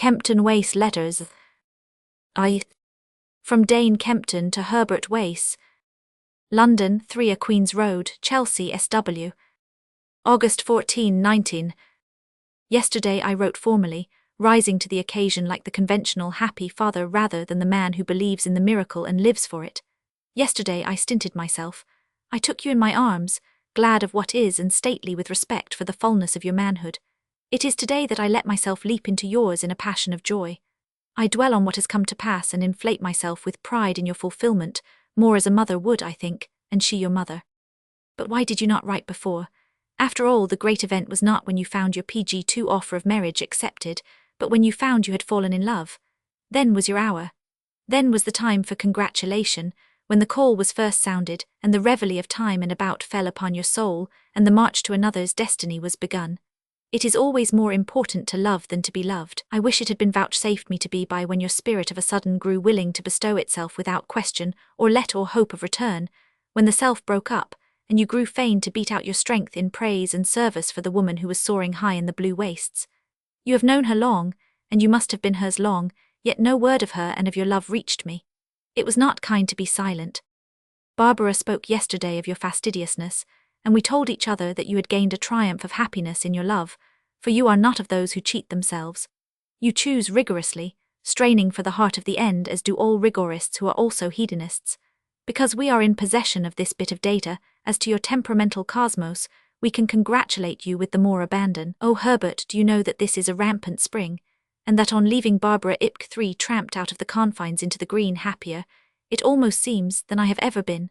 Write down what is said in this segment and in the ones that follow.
Kempton-Wace letters. From Dane Kempton to Herbert Wace. London, 3 Queen's Road, Chelsea, SW. August 14, 19. Yesterday I wrote formally, rising to the occasion like the conventional happy father rather than the man who believes in the miracle and lives for it. Yesterday I stinted myself. I took you in my arms, glad of what is and stately with respect for the fullness of your manhood. It is today that I let myself leap into yours in a passion of joy. I dwell on what has come to pass and inflate myself with pride in your fulfillment, more as a mother would, I think, and she your mother. But why did you not write before? After all, the great event was not when you found your PG2 offer of marriage accepted, but when you found you had fallen in love. Then was your hour. Then was the time for congratulation, when the call was first sounded, and the reveille of time and about fell upon your soul, and the march to another's destiny was begun. It is always more important to love than to be loved. I wish it had been vouchsafed me to be by when your spirit of a sudden grew willing to bestow itself without question, or let or hope of return, when the self broke up, and you grew fain to beat out your strength in praise and service for the woman who was soaring high in the blue wastes. You have known her long, and you must have been hers long, yet no word of her and of your love reached me. It was not kind to be silent. Barbara spoke yesterday of your fastidiousness, and we told each other that you had gained a triumph of happiness in your love, for you are not of those who cheat themselves. You choose rigorously, straining for the heart of the end as do all rigorists who are also hedonists. Because we are in possession of this bit of data, as to your temperamental cosmos, we can congratulate you with the more abandon. Oh Herbert, do you know that this is a rampant spring, and that on leaving Barbara Ipk 3 tramped out of the confines into the green happier, it almost seems, than I have ever been?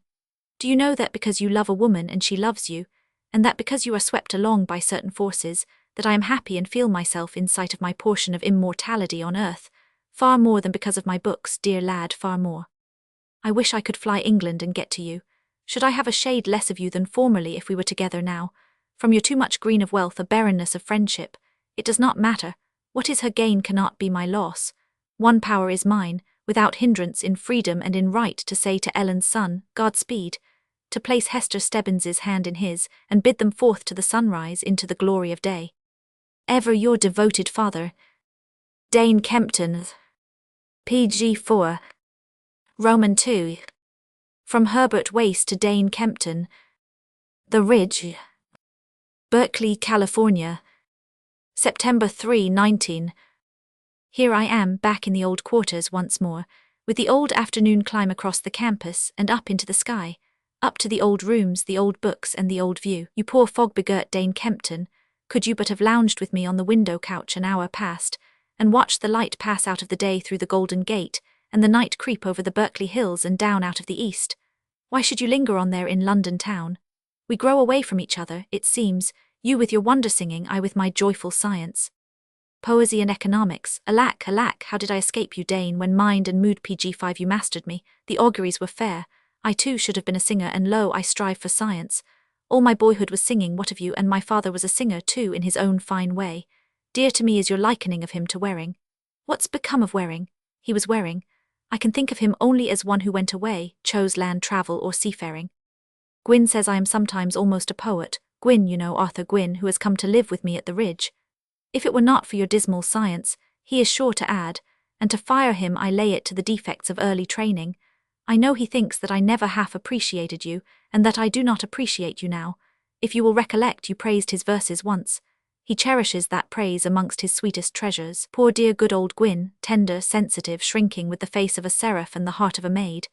Do you know that because you love a woman and she loves you, and that because you are swept along by certain forces, that I am happy and feel myself in sight of my portion of immortality on earth, far more than because of my books, dear lad, far more. I wish I could fly England and get to you. Should I have a shade less of you than formerly if we were together now? From your too much green of wealth a barrenness of friendship. It does not matter. What is her gain cannot be my loss. One power is mine, without hindrance in freedom and in right to say to Ellen's son, Godspeed, to place Hester Stebbins's hand in his, and bid them forth to the sunrise into the glory of day. Ever your devoted father, Dane Kempton. PG 4. Roman 2. From Herbert Wace to Dane Kempton. The Ridge. Berkeley, California. September 3, 19. Here I am, back in the old quarters once more, with the old afternoon climb across the campus and up into the sky, up to the old rooms, the old books, and the old view. You poor fog-begirt Dane Kempton, could you but have lounged with me on the window couch an hour past, and watched the light pass out of the day through the Golden Gate, and the night creep over the Berkeley hills and down out of the east? Why should you linger on there in London town? We grow away from each other, it seems, you with your wonder-singing, I with my joyful science. Poesy and economics, alack, alack, how did I escape you, Dane, when mind and mood PG5 you mastered me, the auguries were fair, I too should have been a singer, and lo, I strive for science. All my boyhood was singing, what of you, and my father was a singer too in his own fine way. Dear to me is your likening of him to Waring. What's become of Waring? He was Waring. I can think of him only as one who went away, chose land travel or seafaring. Gwyn says I am sometimes almost a poet, Gwyn, you know, Arthur Gwyn, who has come to live with me at the Ridge. If it were not for your dismal science, he is sure to add, and to fire him I lay it to the defects of early training. I know he thinks that I never half appreciated you, and that I do not appreciate you now. If you will recollect, you praised his verses once. He cherishes that praise amongst his sweetest treasures. Poor dear good old Gwyn, tender, sensitive, shrinking with the face of a seraph and the heart of a maid.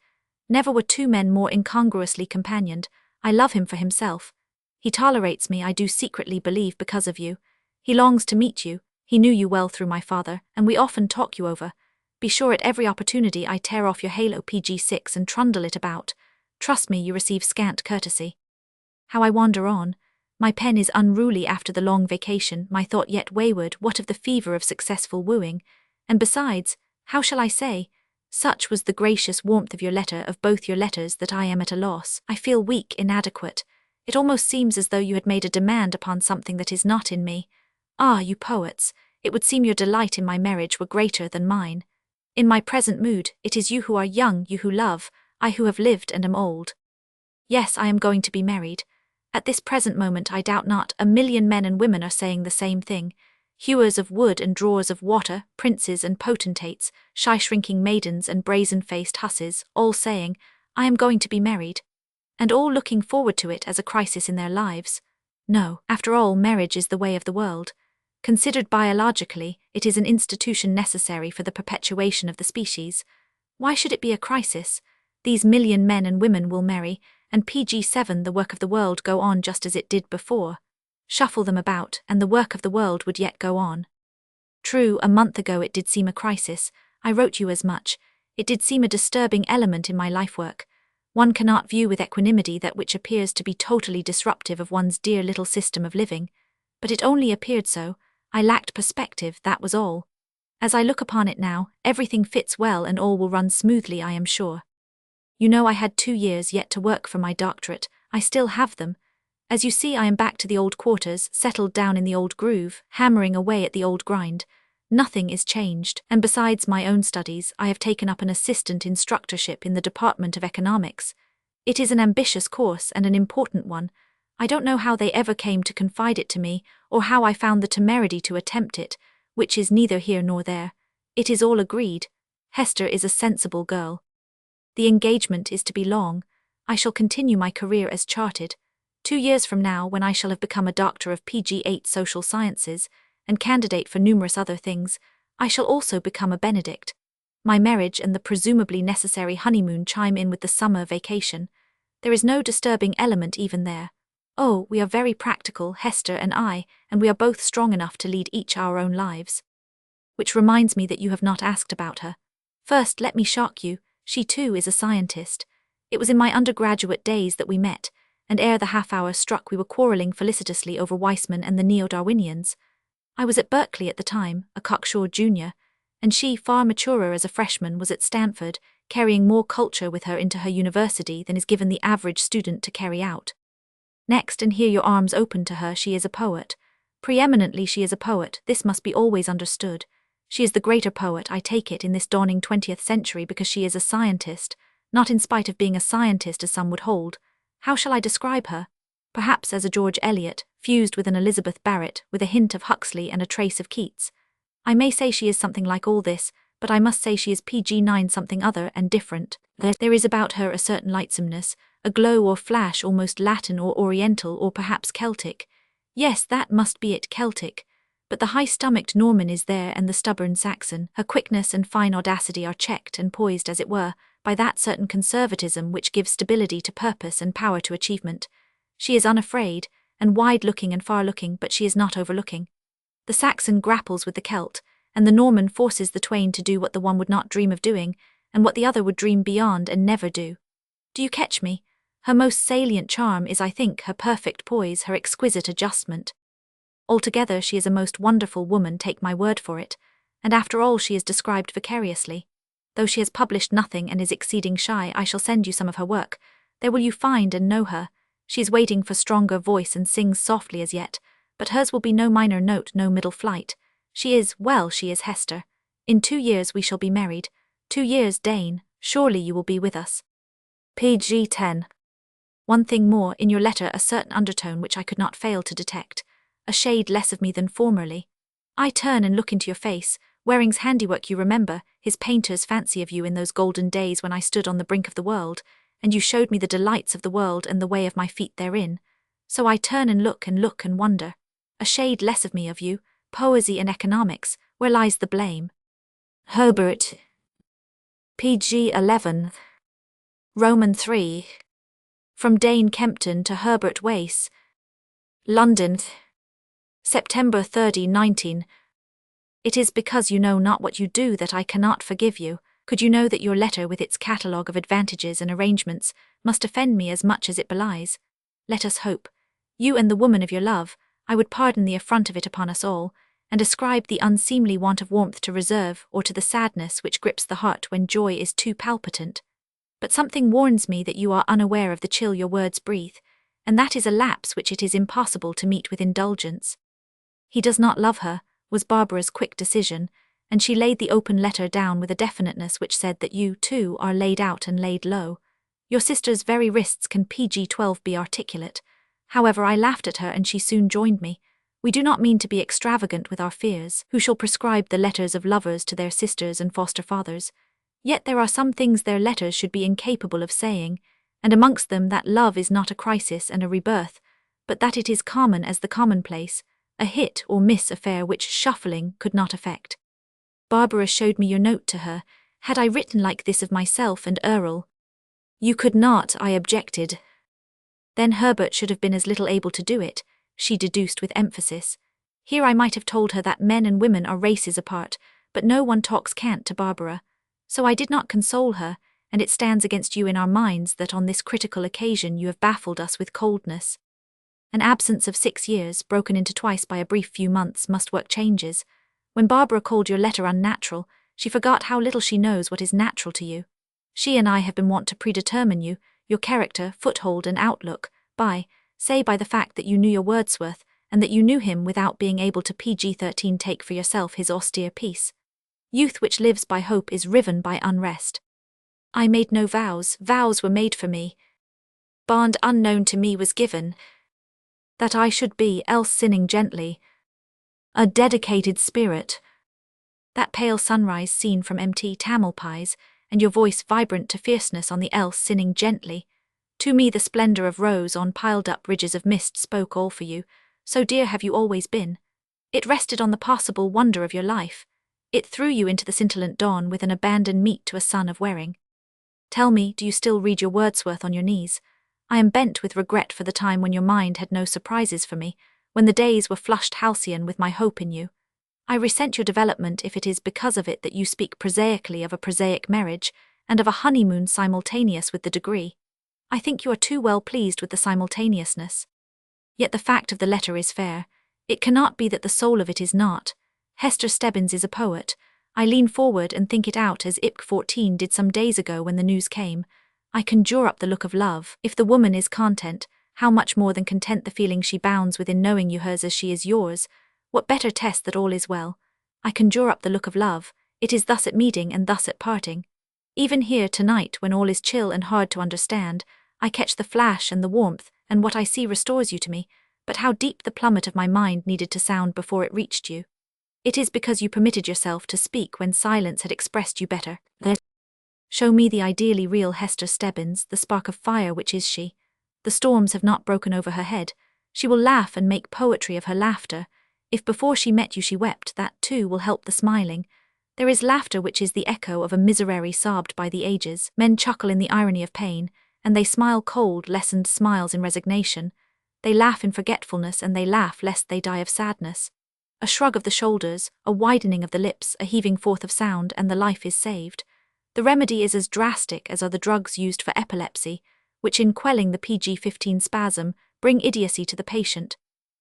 Never were two men more incongruously companioned. I love him for himself. He tolerates me, I do secretly believe, because of you. He longs to meet you. He knew you well through my father, and we often talk you over. Be sure at every opportunity I tear off your halo PG6 and trundle it about. Trust me, you receive scant courtesy. How I wander on. My pen is unruly after the long vacation, my thought yet wayward, what of the fever of successful wooing? And besides, how shall I say? Such was the gracious warmth of your letter, of both your letters, that I am at a loss. I feel weak, inadequate. It almost seems as though you had made a demand upon something that is not in me. Ah, you poets, it would seem your delight in my marriage were greater than mine. In my present mood, it is you who are young, you who love, I who have lived and am old. Yes, I am going to be married. At this present moment I doubt not 1,000,000 men and women are saying the same thing. hewers of wood and drawers of water, princes and potentates, shy shrinking maidens and brazen-faced hussies, all saying, I am going to be married. And all looking forward to it as a crisis in their lives. No, after all, marriage is the way of the world. Considered biologically, it is an institution necessary for the perpetuation of the species. Why should it be a crisis? These million men and women will marry, and PG7 the work of the world go on just as it did before. Shuffle them about, and the work of the world would yet go on. True, a month ago it did seem a crisis. I wrote you as much. It did seem a disturbing element in my life work. One cannot view with equanimity that which appears to be totally disruptive of one's dear little system of living. But it only appeared so. I lacked perspective, that was all. As I look upon it now, everything fits well and all will run smoothly, I am sure. You know I had 2 years yet to work for my doctorate. I still have them. As you see, I am back to the old quarters, settled down in the old groove, hammering away at the old grind. Nothing is changed, and besides my own studies, I have taken up an assistant instructorship in the Department of Economics. It is an ambitious course and an important one. I don't know how they ever came to confide it to me, or how I found the temerity to attempt it, which is neither here nor there. It is all agreed. Hester is a sensible girl. The engagement is to be long. I shall continue my career as chartered. 2 years from now, when I shall have become a doctor of PG8 social sciences, and candidate for numerous other things, I shall also become a Benedict. My marriage and the presumably necessary honeymoon chime in with the summer vacation. There is no disturbing element even there. Oh, we are very practical, Hester and I, and we are both strong enough to lead each our own lives. Which reminds me that you have not asked about her. First, let me shock you, she too is a scientist. It was in my undergraduate days that we met, and ere the half-hour struck we were quarrelling felicitously over Weissman and the Neo-Darwinians. I was at Berkeley at the time, a cocksure junior, and she, far maturer as a freshman, was at Stanford, carrying more culture with her into her university than is given the average student to carry out. Next, and here your arms open to her, she is a poet. Preeminently she is a poet, this must be always understood. She is the greater poet, I take it, in this dawning 20th century because she is a scientist, not in spite of being a scientist as some would hold. How shall I describe her? Perhaps as a George Eliot, fused with an Elizabeth Barrett, with a hint of Huxley and a trace of Keats. I may say she is something like all this, but I must say she is PG9 something other and different. There is about her a certain lightsomeness, a glow or flash almost Latin or Oriental or perhaps Celtic. Yes, that must be it, Celtic. But the high-stomached Norman is there and the stubborn Saxon. Her quickness and fine audacity are checked and poised, as it were, by that certain conservatism which gives stability to purpose and power to achievement. She is unafraid, and wide-looking and far-looking, but she is not overlooking. The Saxon grapples with the Celt, and the Norman forces the twain to do what the one would not dream of doing, and what the other would dream beyond and never do. Do you catch me? Her most salient charm is, I think, her perfect poise, her exquisite adjustment. Altogether she is a most wonderful woman, take my word for it, and after all she is described vicariously. Though she has published nothing and is exceeding shy, I shall send you some of her work. There will you find and know her. She is waiting for stronger voice and sings softly as yet, but hers will be no minor note, no middle flight. She is Hester. In 2 years we shall be married. 2 years, Dane, surely you will be with us. PG10. One thing more, in your letter a certain undertone which I could not fail to detect, a shade less of me than formerly. I turn and look into your face, Waring's handiwork you remember, his painter's fancy of you in those golden days when I stood on the brink of the world, and you showed me the delights of the world and the way of my feet therein. So I turn and look and wonder. A shade less of me of you, poesy and economics, where lies the blame? Herbert. PG11. Roman 3. From Dane Kempton to Herbert Wace. London. September 30, 19. It is because you know not what you do that I cannot forgive you. Could you know that your letter with its catalogue of advantages and arrangements must offend me as much as it belies? Let us hope. You and the woman of your love, I would pardon the affront of it upon us all, and ascribe the unseemly want of warmth to reserve or to the sadness which grips the heart when joy is too palpitant. But something warns me that you are unaware of the chill your words breathe, and that is a lapse which it is impossible to meet with indulgence. He does not love her, was Barbara's quick decision, and she laid the open letter down with a definiteness which said that you, too, are laid out and laid low. Your sister's very wrists can PG12 be articulate. However, I laughed at her and she soon joined me. We do not mean to be extravagant with our fears. Who shall prescribe the letters of lovers to their sisters and foster fathers? Yet there are some things their letters should be incapable of saying, and amongst them that love is not a crisis and a rebirth, but that it is common as the commonplace, a hit or miss affair which shuffling could not affect. Barbara showed me your note to her. Had I written like this of myself and Earl? You could not, I objected. Then Herbert should have been as little able to do it, she deduced with emphasis. Here I might have told her that men and women are races apart, but no one talks cant to Barbara. So I did not console her, and it stands against you in our minds that on this critical occasion you have baffled us with coldness. An absence of 6 years, broken into twice by a brief few months, must work changes. When Barbara called your letter unnatural, she forgot how little she knows what is natural to you. She and I have been wont to predetermine you, your character, foothold and outlook, by the fact that you knew your Wordsworth, and that you knew him without being able to PG-13 take for yourself his austere peace. Youth which lives by hope is riven by unrest. I made no vows, vows were made for me. Bond unknown to me was given, that I should be, else sinning gently, a dedicated spirit. That pale sunrise seen from empty Tamalpais, and your voice vibrant to fierceness on the else sinning gently. To me the splendor of rose on piled-up ridges of mist spoke all for you, so dear have you always been. It rested on the possible wonder of your life. It threw you into the scintillant dawn with an abandon meet to a son of wearing. Tell me, do you still read your Wordsworth on your knees? I am bent with regret for the time when your mind had no surprises for me, when the days were flushed halcyon with my hope in you. I resent your development if it is because of it that you speak prosaically of a prosaic marriage, and of a honeymoon simultaneous with the degree. I think you are too well pleased with the simultaneousness. Yet the fact of the letter is fair. It cannot be that the soul of it is not. Hester Stebbins is a poet. I lean forward and think it out as Ip 14 did some days ago when the news came. I conjure up the look of love. If the woman is content, how much more than content the feeling she bounds within knowing you hers as she is yours? What better test that all is well? I conjure up the look of love. It is thus at meeting and thus at parting. Even here tonight, when all is chill and hard to understand, I catch the flash and the warmth, and what I see restores you to me, but how deep the plummet of my mind needed to sound before it reached you. It is because you permitted yourself to speak when silence had expressed you better. Show me the ideally real Hester Stebbins, the spark of fire which is she. The storms have not broken over her head. She will laugh and make poetry of her laughter. If before she met you she wept, that too will help the smiling. There is laughter which is the echo of a miserere sobbed by the ages. Men chuckle in the irony of pain, and they smile cold, lessened smiles in resignation. They laugh in forgetfulness, and they laugh lest they die of sadness. A shrug of the shoulders, a widening of the lips, a heaving forth of sound, and the life is saved. The remedy is as drastic as are the drugs used for epilepsy, which in quelling the PG-15 spasm, bring idiocy to the patient.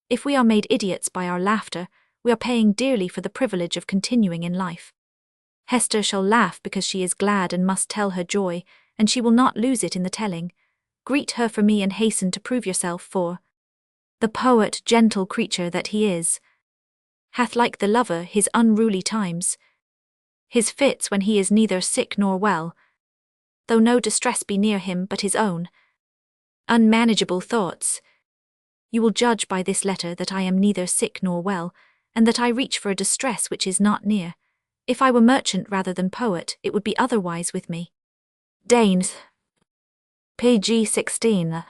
If we are made idiots by our laughter, we are paying dearly for the privilege of continuing in life. Hester shall laugh because she is glad and must tell her joy, and she will not lose it in the telling. Greet her for me and hasten to prove yourself, for the poet, gentle creature that he is, hath like the lover his unruly times, his fits when he is neither sick nor well, though no distress be near him but his own unmanageable thoughts. You will judge by this letter that I am neither sick nor well, and that I reach for a distress which is not near. If I were merchant rather than poet, it would be otherwise with me. Danes. PG-16.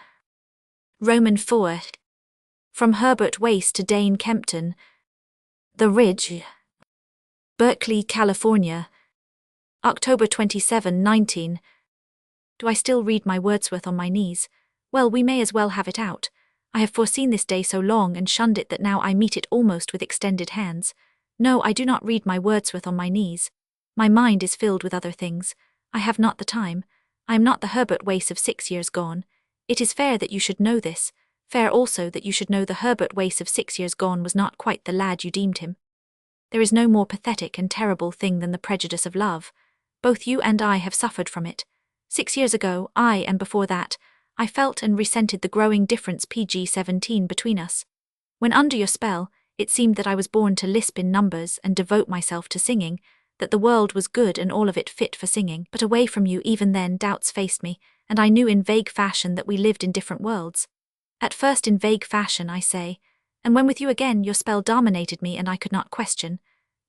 Roman 4. From Herbert Wace to Dane Kempton. The Ridge. Berkeley, California. October 27, 19. Do I still read my Wordsworth on my knees? Well, we may as well have it out. I have foreseen this day so long and shunned it that now I meet it almost with extended hands. No, I do not read my Wordsworth on my knees. My mind is filled with other things. I have not the time. I am not the Herbert Wace of 6 years gone. It is fair that you should know this. Fair also that you should know the Herbert Wace of 6 years gone was not quite the lad you deemed him. There is no more pathetic and terrible thing than the prejudice of love. Both you and I have suffered from it. 6 years ago, and before that, I felt and resented the growing difference PG-17 between us. When under your spell, it seemed that I was born to lisp in numbers and devote myself to singing, that the world was good and all of it fit for singing. But away from you even then doubts faced me, and I knew in vague fashion that we lived in different worlds. At first in vague fashion, I say. And when with you again, your spell dominated me and I could not question.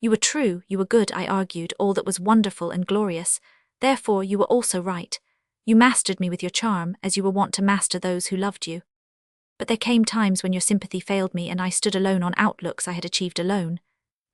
You were true, you were good, I argued, all that was wonderful and glorious. Therefore you were also right. You mastered me with your charm, as you were wont to master those who loved you. But there came times when your sympathy failed me and I stood alone on outlooks I had achieved alone.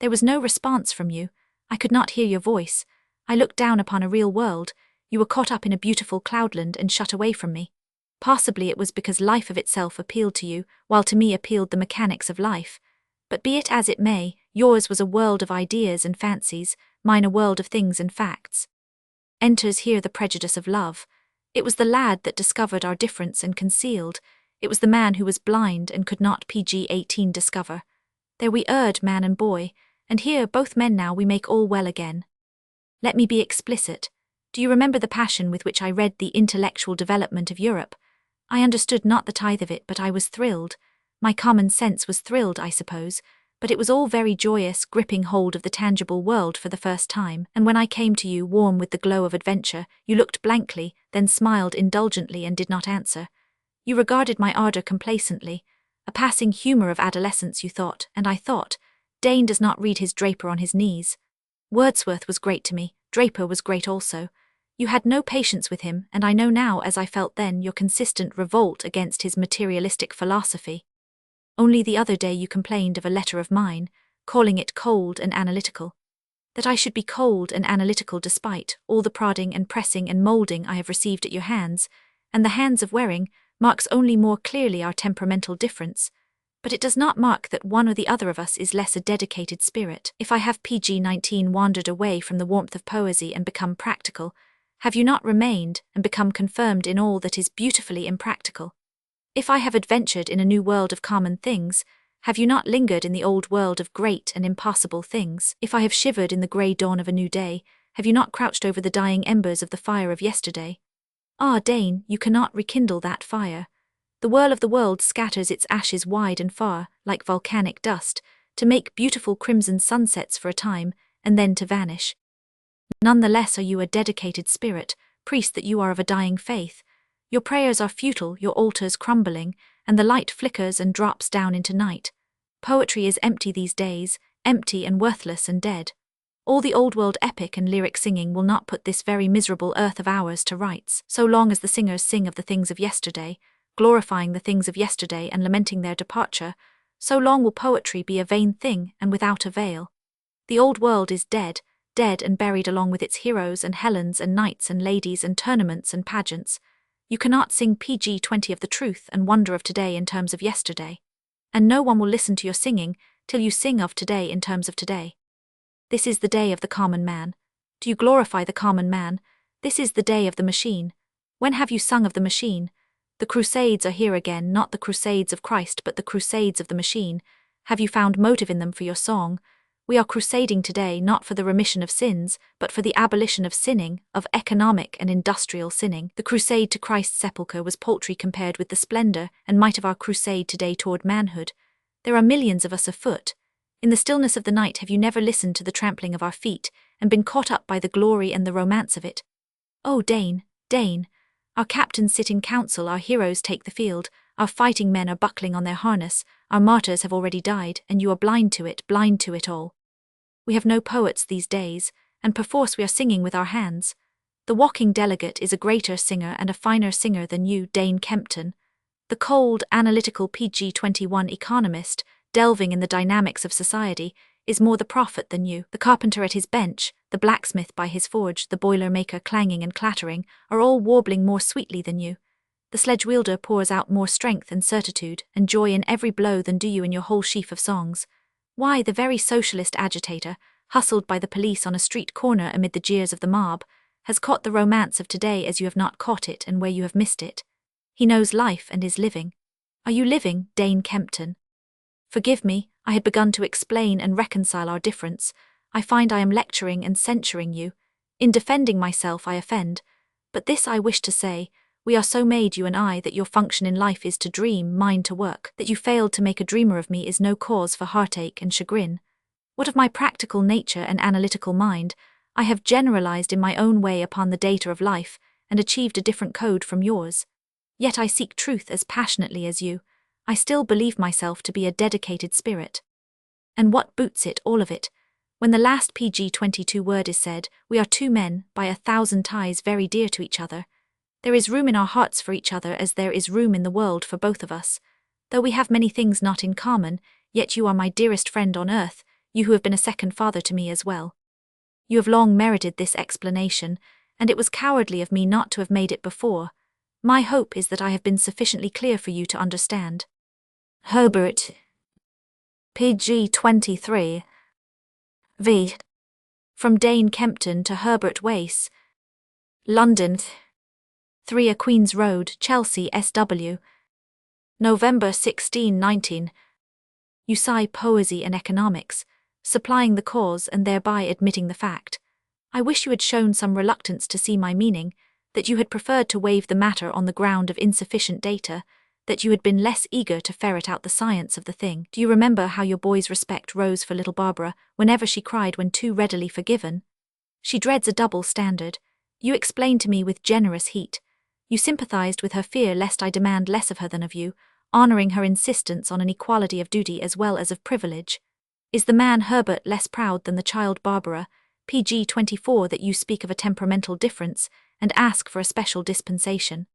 There was no response from you. I could not hear your voice. I looked down upon a real world. You were caught up in a beautiful cloudland and shut away from me. Possibly it was because life of itself appealed to you, while to me appealed the mechanics of life. But be it as it may, yours was a world of ideas and fancies, mine a world of things and facts. Enters here the prejudice of love. It was the lad that discovered our difference and concealed. It was the man who was blind and could not PG-18 discover. There we erred, man and boy, and here, both men now, we make all well again. Let me be explicit. Do you remember the passion with which I read the intellectual development of Europe? I understood not the tithe of it, but I was thrilled. My common sense was thrilled, I suppose, but it was all very joyous, gripping hold of the tangible world for the first time, and when I came to you, warm with the glow of adventure, you looked blankly, then smiled indulgently and did not answer. You regarded my ardour complacently, a passing humour of adolescence, you thought, and I thought, Dane does not read his Draper on his knees. Wordsworth was great to me, Draper was great also. You had no patience with him, and I know now, as I felt then, your consistent revolt against his materialistic philosophy. Only the other day you complained of a letter of mine, calling it cold and analytical. That I should be cold and analytical despite all the prodding and pressing and moulding I have received at your hands, and the hands of Waring, marks only more clearly our temperamental difference, but it does not mark that one or the other of us is less a dedicated spirit. If I have PG-19 wandered away from the warmth of poesy and become practical, have you not remained and become confirmed in all that is beautifully impractical? If I have adventured in a new world of common things, have you not lingered in the old world of great and impossible things? If I have shivered in the grey dawn of a new day, have you not crouched over the dying embers of the fire of yesterday? Ah, Dane, you cannot rekindle that fire. The whirl of the world scatters its ashes wide and far, like volcanic dust, to make beautiful crimson sunsets for a time, and then to vanish. None the less are you a dedicated spirit, priest that you are of a dying faith. Your prayers are futile, your altars crumbling, and the light flickers and drops down into night. Poetry is empty these days, empty and worthless and dead. All the old-world epic and lyric singing will not put this very miserable earth of ours to rights, so long as the singers sing of the things of yesterday, glorifying the things of yesterday and lamenting their departure, so long will poetry be a vain thing and without avail. The old world is dead, dead and buried along with its heroes and Helens and knights and ladies and tournaments and pageants. You cannot sing PG-20 of the truth and wonder of today in terms of yesterday. And no one will listen to your singing till you sing of today in terms of today. This is the day of the common man. Do you glorify the common man? This is the day of the machine. When have you sung of the machine? The crusades are here again, not the crusades of Christ but the crusades of the machine. Have you found motive in them for your song? We are crusading today not for the remission of sins, but for the abolition of sinning, of economic and industrial sinning. The crusade to Christ's sepulchre was paltry compared with the splendor and might of our crusade today toward manhood. There are millions of us afoot. In the stillness of the night have you never listened to the trampling of our feet, and been caught up by the glory and the romance of it? Oh, Dane, Dane! Our captains sit in council, our heroes take the field, our fighting men are buckling on their harness, our martyrs have already died, and you are blind to it all. We have no poets these days, and perforce we are singing with our hands. The walking delegate is a greater singer and a finer singer than you, Dane Kempton. The cold, analytical PG-21 economist, delving in the dynamics of society, is more the prophet than you. The carpenter at his bench, the blacksmith by his forge, the boiler-maker clanging and clattering, are all warbling more sweetly than you. The sledge-wielder pours out more strength and certitude and joy in every blow than do you in your whole sheaf of songs. Why, the very socialist agitator, hustled by the police on a street corner amid the jeers of the mob, has caught the romance of today as you have not caught it and where you have missed it. He knows life and is living. Are you living, Dane Kempton? Forgive me, I had begun to explain and reconcile our difference. I find I am lecturing and censuring you. In defending myself I offend. But this I wish to say, we are so made, you and I, that your function in life is to dream, mine to work. That you failed to make a dreamer of me is no cause for heartache and chagrin. What of my practical nature and analytical mind? I have generalized in my own way upon the data of life, and achieved a different code from yours. Yet I seek truth as passionately as you. I still believe myself to be a dedicated spirit. And what boots it, all of it? When the last PG-22 word is said, we are two men, by 1,000 ties very dear to each other. There is room in our hearts for each other as there is room in the world for both of us. Though we have many things not in common, yet you are my dearest friend on earth, you who have been a second father to me as well. You have long merited this explanation, and it was cowardly of me not to have made it before. My hope is that I have been sufficiently clear for you to understand. Herbert. PG-23. V. From Dane Kempton to Herbert Wace. London. 3 Queen's Road, Chelsea, SW. November 16, 19. You sigh poesy and economics, supplying the cause and thereby admitting the fact. I wish you had shown some reluctance to see my meaning, that you had preferred to waive the matter on the ground of insufficient data, that you had been less eager to ferret out the science of the thing. Do you remember how your boy's respect rose for little Barbara whenever she cried when too readily forgiven? She dreads a double standard. You explained to me with generous heat. You sympathized with her fear lest I demand less of her than of you, honoring her insistence on an equality of duty as well as of privilege. Is the man Herbert less proud than the child Barbara, PG-24, that you speak of a temperamental difference and ask for a special dispensation?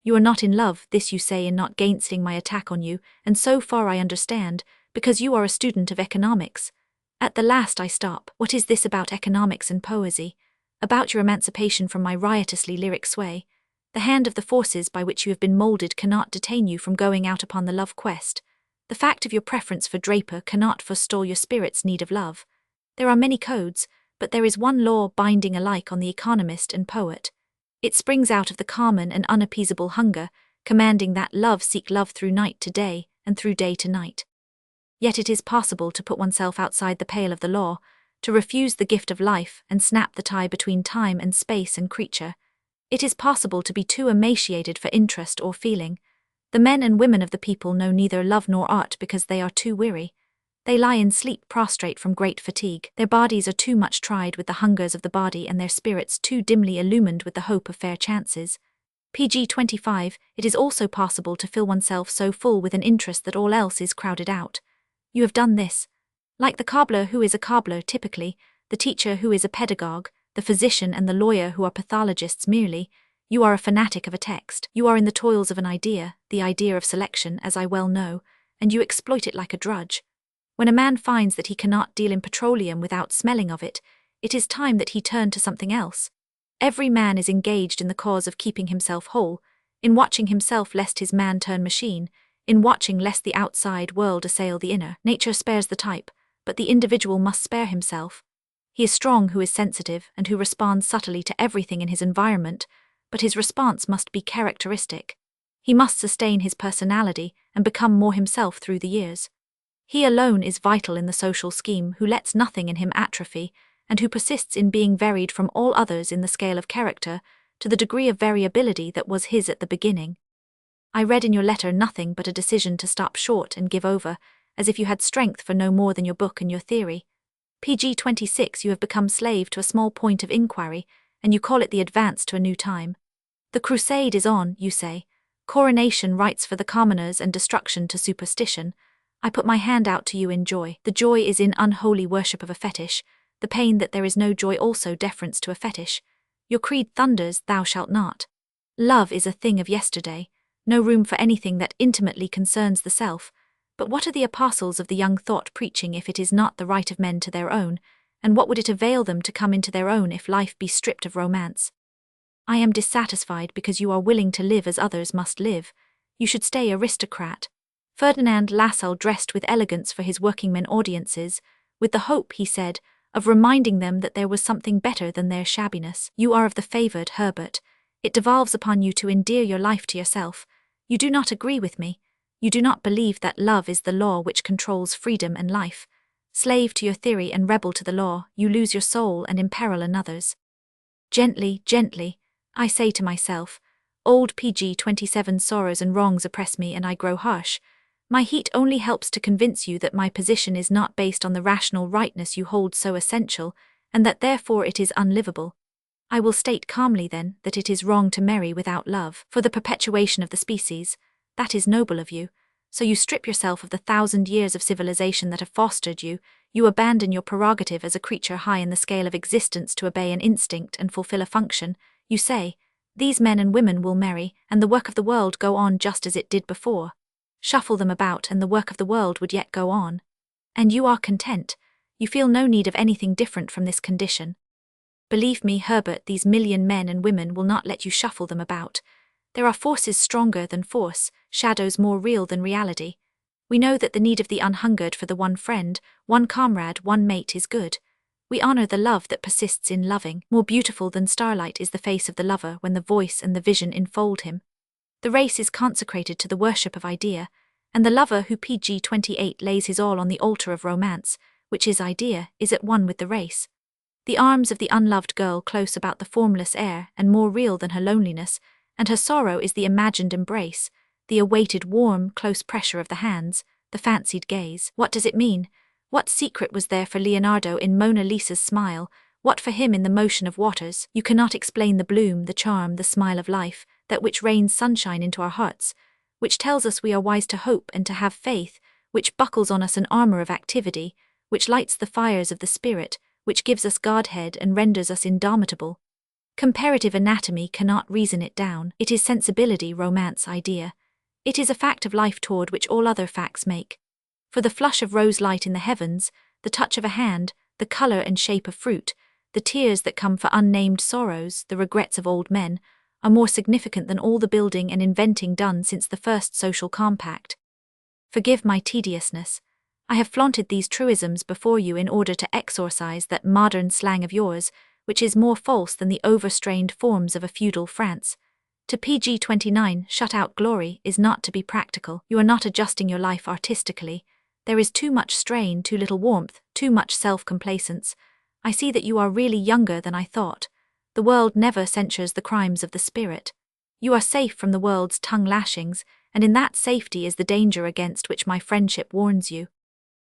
You are not in love, this you say in not gainsaying my attack on you, and so far I understand, because you are a student of economics. At the last I stop. What is this about economics and poesy? About your emancipation from my riotously lyric sway? The hand of the forces by which you have been moulded cannot detain you from going out upon the love quest. The fact of your preference for Draper cannot forestall your spirit's need of love. There are many codes, but there is one law binding alike on the economist and poet. It springs out of the common and unappeasable hunger, commanding that love seek love through night to day and through day to night. Yet it is possible to put oneself outside the pale of the law, to refuse the gift of life and snap the tie between time and space and creature. It is possible to be too emaciated for interest or feeling. The men and women of the people know neither love nor art because they are too weary. They lie in sleep prostrate from great fatigue. Their bodies are too much tried with the hungers of the body and their spirits too dimly illumined with the hope of fair chances. PG-25, it is also possible to fill oneself so full with an interest that all else is crowded out. You have done this. Like the cobbler who is a cobbler typically, the teacher who is a pedagogue, the physician and the lawyer who are pathologists merely, you are a fanatic of a text. You are in the toils of an idea, the idea of selection, as I well know, and you exploit it like a drudge. When a man finds that he cannot deal in petroleum without smelling of it, it is time that he turned to something else. Every man is engaged in the cause of keeping himself whole, in watching himself lest his man turn machine, in watching lest the outside world assail the inner. Nature spares the type, but the individual must spare himself. He is strong who is sensitive and who responds subtly to everything in his environment, but his response must be characteristic. He must sustain his personality and become more himself through the years. He alone is vital in the social scheme who lets nothing in him atrophy, and who persists in being varied from all others in the scale of character, to the degree of variability that was his at the beginning. I read in your letter nothing but a decision to stop short and give over, as if you had strength for no more than your book and your theory. PG-26, you have become slave to a small point of inquiry, and you call it the advance to a new time. The crusade is on, you say. Coronation rites for the commoners and destruction to superstition. I put my hand out to you in joy. The joy is in unholy worship of a fetish, the pain that there is no joy also deference to a fetish. Your creed thunders, thou shalt not. Love is a thing of yesterday, no room for anything that intimately concerns the self. But what are the apostles of the young thought preaching if it is not the right of men to their own, and what would it avail them to come into their own if life be stripped of romance? I am dissatisfied because you are willing to live as others must live. You should stay aristocrat. Ferdinand Lassalle dressed with elegance for his workingmen audiences, with the hope, he said, of reminding them that there was something better than their shabbiness. You are of the favoured, Herbert. It devolves upon you to endear your life to yourself. You do not agree with me. You do not believe that love is the law which controls freedom and life. Slave to your theory and rebel to the law, you lose your soul and imperil another's. Gently, gently, I say to myself, old PG-27 sorrows and wrongs oppress me and I grow harsh. My heat only helps to convince you that my position is not based on the rational rightness you hold so essential, and that therefore it is unlivable. I will state calmly then that it is wrong to marry without love, for the perpetuation of the species. That is noble of you. So you strip yourself of the 1,000 years of civilization that have fostered you, you abandon your prerogative as a creature high in the scale of existence to obey an instinct and fulfill a function. You say, these men and women will marry, and the work of the world go on just as it did before. Shuffle them about and the work of the world would yet go on. And you are content. You feel no need of anything different from this condition. Believe me, Herbert, these million men and women will not let you shuffle them about. There are forces stronger than force, shadows more real than reality. We know that the need of the unhungered for the one friend, one comrade, one mate is good. We honor the love that persists in loving. More beautiful than starlight is the face of the lover when the voice and the vision enfold him. The race is consecrated to the worship of idea, and the lover who pg-28 lays his all on the altar of romance, which is idea, is at one with the race. The arms of the unloved girl close about the formless air and more real than her loneliness, and her sorrow is the imagined embrace, the awaited warm, close pressure of the hands, the fancied gaze. What does it mean? What secret was there for Leonardo in Mona Lisa's smile? What for him in the motion of waters? You cannot explain the bloom, the charm, the smile of life, that which rains sunshine into our hearts, which tells us we are wise to hope and to have faith, which buckles on us an armor of activity, which lights the fires of the spirit, which gives us Godhead and renders us indomitable. Comparative anatomy cannot reason it down. It is sensibility, romance, idea. It is a fact of life toward which all other facts make. For the flush of rose light in the heavens, the touch of a hand, the color and shape of fruit, the tears that come for unnamed sorrows, the regrets of old men, are more significant than all the building and inventing done since the first social compact. Forgive my tediousness. I have flaunted these truisms before you in order to exorcise that modern slang of yours, which is more false than the overstrained forms of a feudal France. To pg-29, shut out glory is not to be practical. You are not adjusting your life artistically. There is too much strain, too little warmth, too much self-complacence. I see that you are really younger than I thought. The world never censures the crimes of the spirit. You are safe from the world's tongue-lashings, and in that safety is the danger against which my friendship warns you.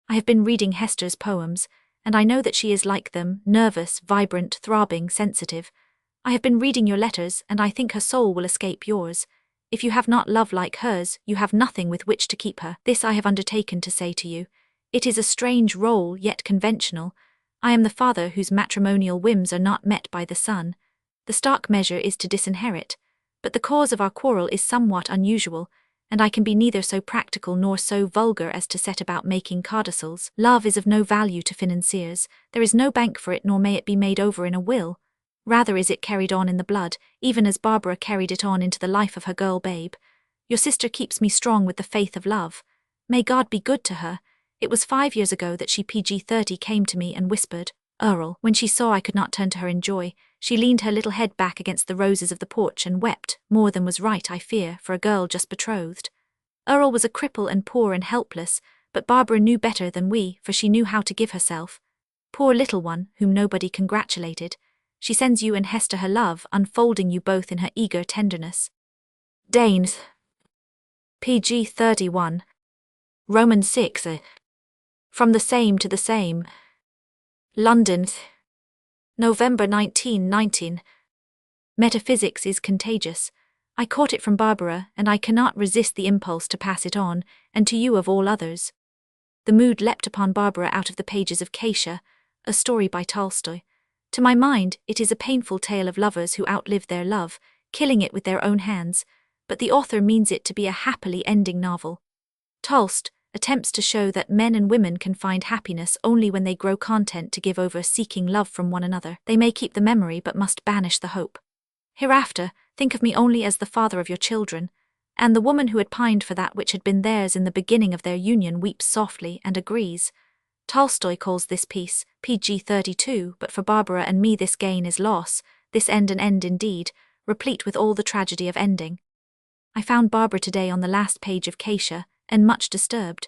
I have been reading Hester's poems, and I know that she is like them, nervous, vibrant, throbbing, sensitive. I have been reading your letters, and I think her soul will escape yours. If you have not love like hers, you have nothing with which to keep her. This I have undertaken to say to you. It is a strange role, yet conventional. I am the father whose matrimonial whims are not met by the son. The stock measure is to disinherit, but the cause of our quarrel is somewhat unusual, and I can be neither so practical nor so vulgar as to set about making codicils. Love is of no value to financiers. There is no bank for it, nor may it be made over in a will. Rather is it carried on in the blood, even as Barbara carried it on into the life of her girl babe. Your sister keeps me strong with the faith of love. May God be good to her. It was 5 years ago that she pg-30 came to me and whispered, Earl. When she saw I could not turn to her in joy, she leaned her little head back against the roses of the porch and wept, more than was right, I fear, for a girl just betrothed. Earl was a cripple and poor and helpless, but Barbara knew better than we, for she knew how to give herself. Poor little one, whom nobody congratulated. She sends you and Hester her love, unfolding you both in her eager tenderness. Danes. pg-31. Romans 6. From the same to the same. London. November 1919. Metaphysics is contagious. I caught it from Barbara, and I cannot resist the impulse to pass it on, and to you of all others. The mood leapt upon Barbara out of the pages of Kasia, a story by Tolstoy. To my mind, it is a painful tale of lovers who outlive their love, killing it with their own hands, but the author means it to be a happily ending novel. Tolstoy attempts to show that men and women can find happiness only when they grow content to give over seeking love from one another. They may keep the memory but must banish the hope. Hereafter, think of me only as the father of your children, and the woman who had pined for that which had been theirs in the beginning of their union weeps softly and agrees. Tolstoy calls this piece pg-32, but for Barbara and me this gain is loss, this end an end indeed, replete with all the tragedy of ending. I found Barbara today on the last page of Kasia, and much disturbed.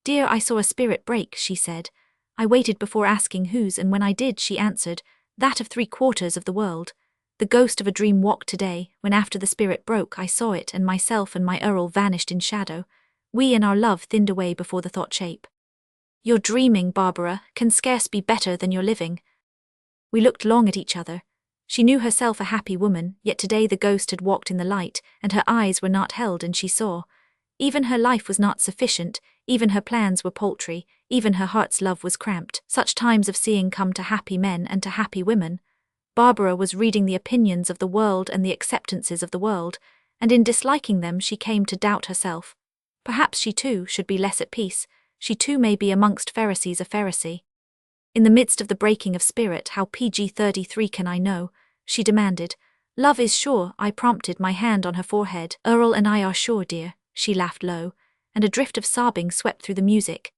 Dear, I saw a spirit break, she said. I waited before asking whose, and when I did, she answered, that of 3/4 of the world. The ghost of a dream walked today, when after the spirit broke I saw it, and myself and my Earl vanished in shadow. We and our love thinned away before the thought shape. Your dreaming, Barbara, can scarce be better than your living. We looked long at each other. She knew herself a happy woman, yet today the ghost had walked in the light, and her eyes were not held, and she saw. Even her life was not sufficient, even her plans were paltry, even her heart's love was cramped. Such times of seeing come to happy men and to happy women. Barbara was reading the opinions of the world and the acceptances of the world, and in disliking them she came to doubt herself. Perhaps she too should be less at peace, she too may be amongst Pharisees a Pharisee. In the midst of the breaking of spirit, how PG-33 can I know? She demanded. Love is sure, I prompted, my hand on her forehead. Earl and I are sure, dear. She laughed low, and a drift of sobbing swept through the music.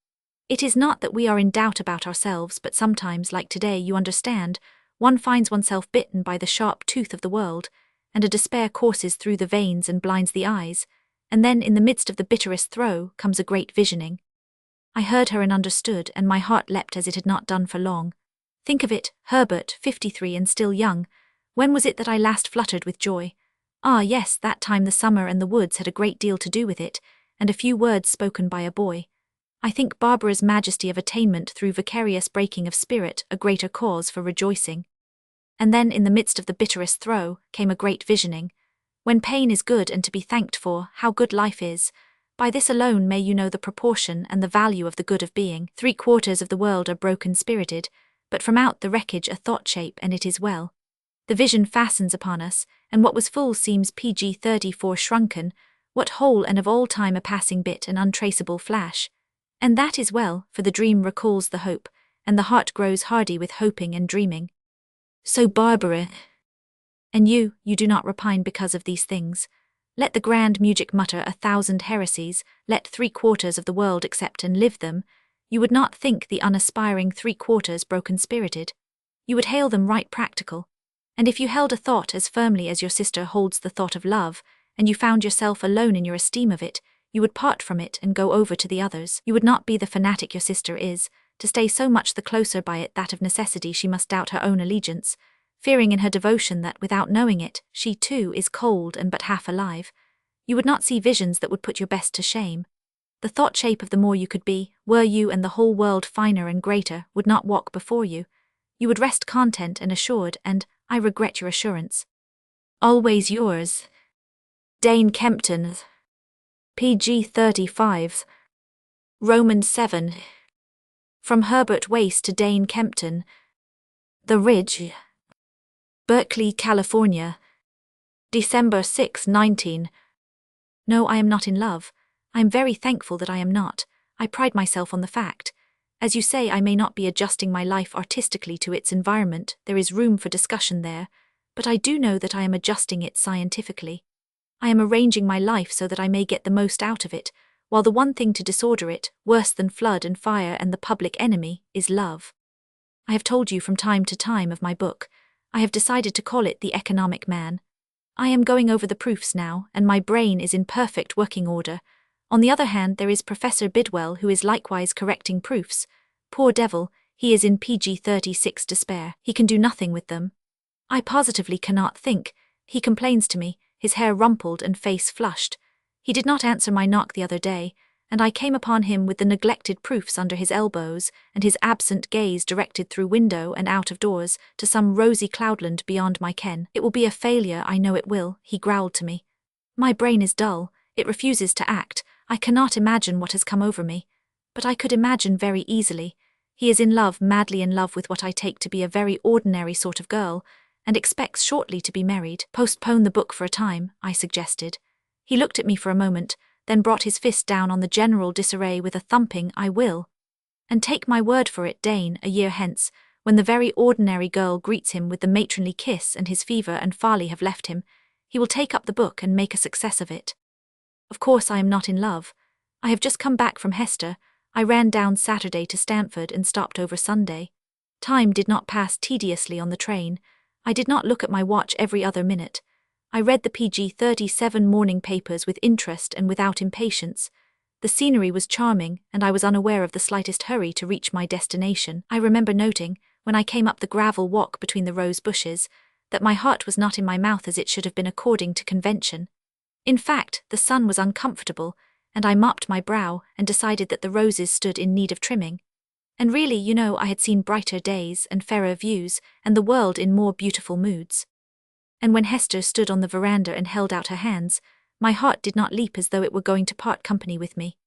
It is not that we are in doubt about ourselves, but sometimes, like today, you understand, one finds oneself bitten by the sharp tooth of the world, and a despair courses through the veins and blinds the eyes, and then in the midst of the bitterest throe comes a great visioning. I heard her and understood, and my heart leapt as it had not done for long. Think of it, Herbert, 53 and still young. When was it that I last fluttered with joy? Ah, yes, that time the summer and the woods had a great deal to do with it, and a few words spoken by a boy. I think Barbara's majesty of attainment through vicarious breaking of spirit a greater cause for rejoicing. And then in the midst of the bitterest throe came a great visioning. When pain is good and to be thanked for, how good life is. By this alone may you know the proportion and the value of the good of being. 3/4 of the world are broken-spirited, but from out the wreckage a thought shape, and it is well. The vision fastens upon us, and what was full seems PG-34 shrunken, what whole and of all time a passing bit, an untraceable flash. And that is well, for the dream recalls the hope, and the heart grows hardy with hoping and dreaming. So Barbara, and you do not repine because of these things. Let the grand music mutter 1,000 heresies, let 3/4 of the world accept and live them, you would not think the unaspiring 3/4 broken-spirited. You would hail them right practical. And if you held a thought as firmly as your sister holds the thought of love, and you found yourself alone in your esteem of it, you would part from it and go over to the others. You would not be the fanatic your sister is, to stay so much the closer by it that of necessity she must doubt her own allegiance, fearing in her devotion that without knowing it, she too is cold and but half alive. You would not see visions that would put your best to shame. The thought shape of the more you could be, were you and the whole world finer and greater, would not walk before you. You would rest content and assured, and I regret your assurance. Always yours, Dane Kempton. PG-35. Roman 7. From Herbert Wace to Dane Kempton. The Ridge. Berkeley, California. December 6, 19. No, I am not in love. I am very thankful that I am not. I pride myself on the fact. As you say, I may not be adjusting my life artistically to its environment, there is room for discussion there, but I do know that I am adjusting it scientifically. I am arranging my life so that I may get the most out of it, while the one thing to disorder it, worse than flood and fire and the public enemy, is love. I have told you from time to time of my book. I have decided to call it The Economic Man. I am going over the proofs now, and my brain is in perfect working order. On the other hand, there is Professor Bidwell, who is likewise correcting proofs. Poor devil, he is in PG-36 despair. He can do nothing with them. I positively cannot think. He complains to me, his hair rumpled and face flushed. He did not answer my knock the other day, and I came upon him with the neglected proofs under his elbows, and his absent gaze directed through window and out of doors to some rosy cloudland beyond my ken. It will be a failure, I know it will, he growled to me. My brain is dull, it refuses to act. I cannot imagine what has come over me. But I could imagine very easily. He is in love, madly in love with what I take to be a very ordinary sort of girl, and expects shortly to be married. Postpone the book for a time, I suggested. He looked at me for a moment, then brought his fist down on the general disarray with a thumping "I will." And take my word for it, Dane, a year hence, when the very ordinary girl greets him with the matronly kiss and his fever and folly have left him, he will take up the book and make a success of it. Of course I am not in love. I have just come back from Hester. I ran down Saturday to Stanford and stopped over Sunday. Time did not pass tediously on the train. I did not look at my watch every other minute. I read the PG-37 morning papers with interest and without impatience. The scenery was charming, and I was unaware of the slightest hurry to reach my destination. I remember noting, when I came up the gravel walk between the rose bushes, that my heart was not in my mouth as it should have been according to convention. In fact, the sun was uncomfortable, and I mopped my brow and decided that the roses stood in need of trimming. And really, you know, I had seen brighter days and fairer views, and the world in more beautiful moods. And when Hester stood on the veranda and held out her hands, My heart did not leap as though it were going to part company with me.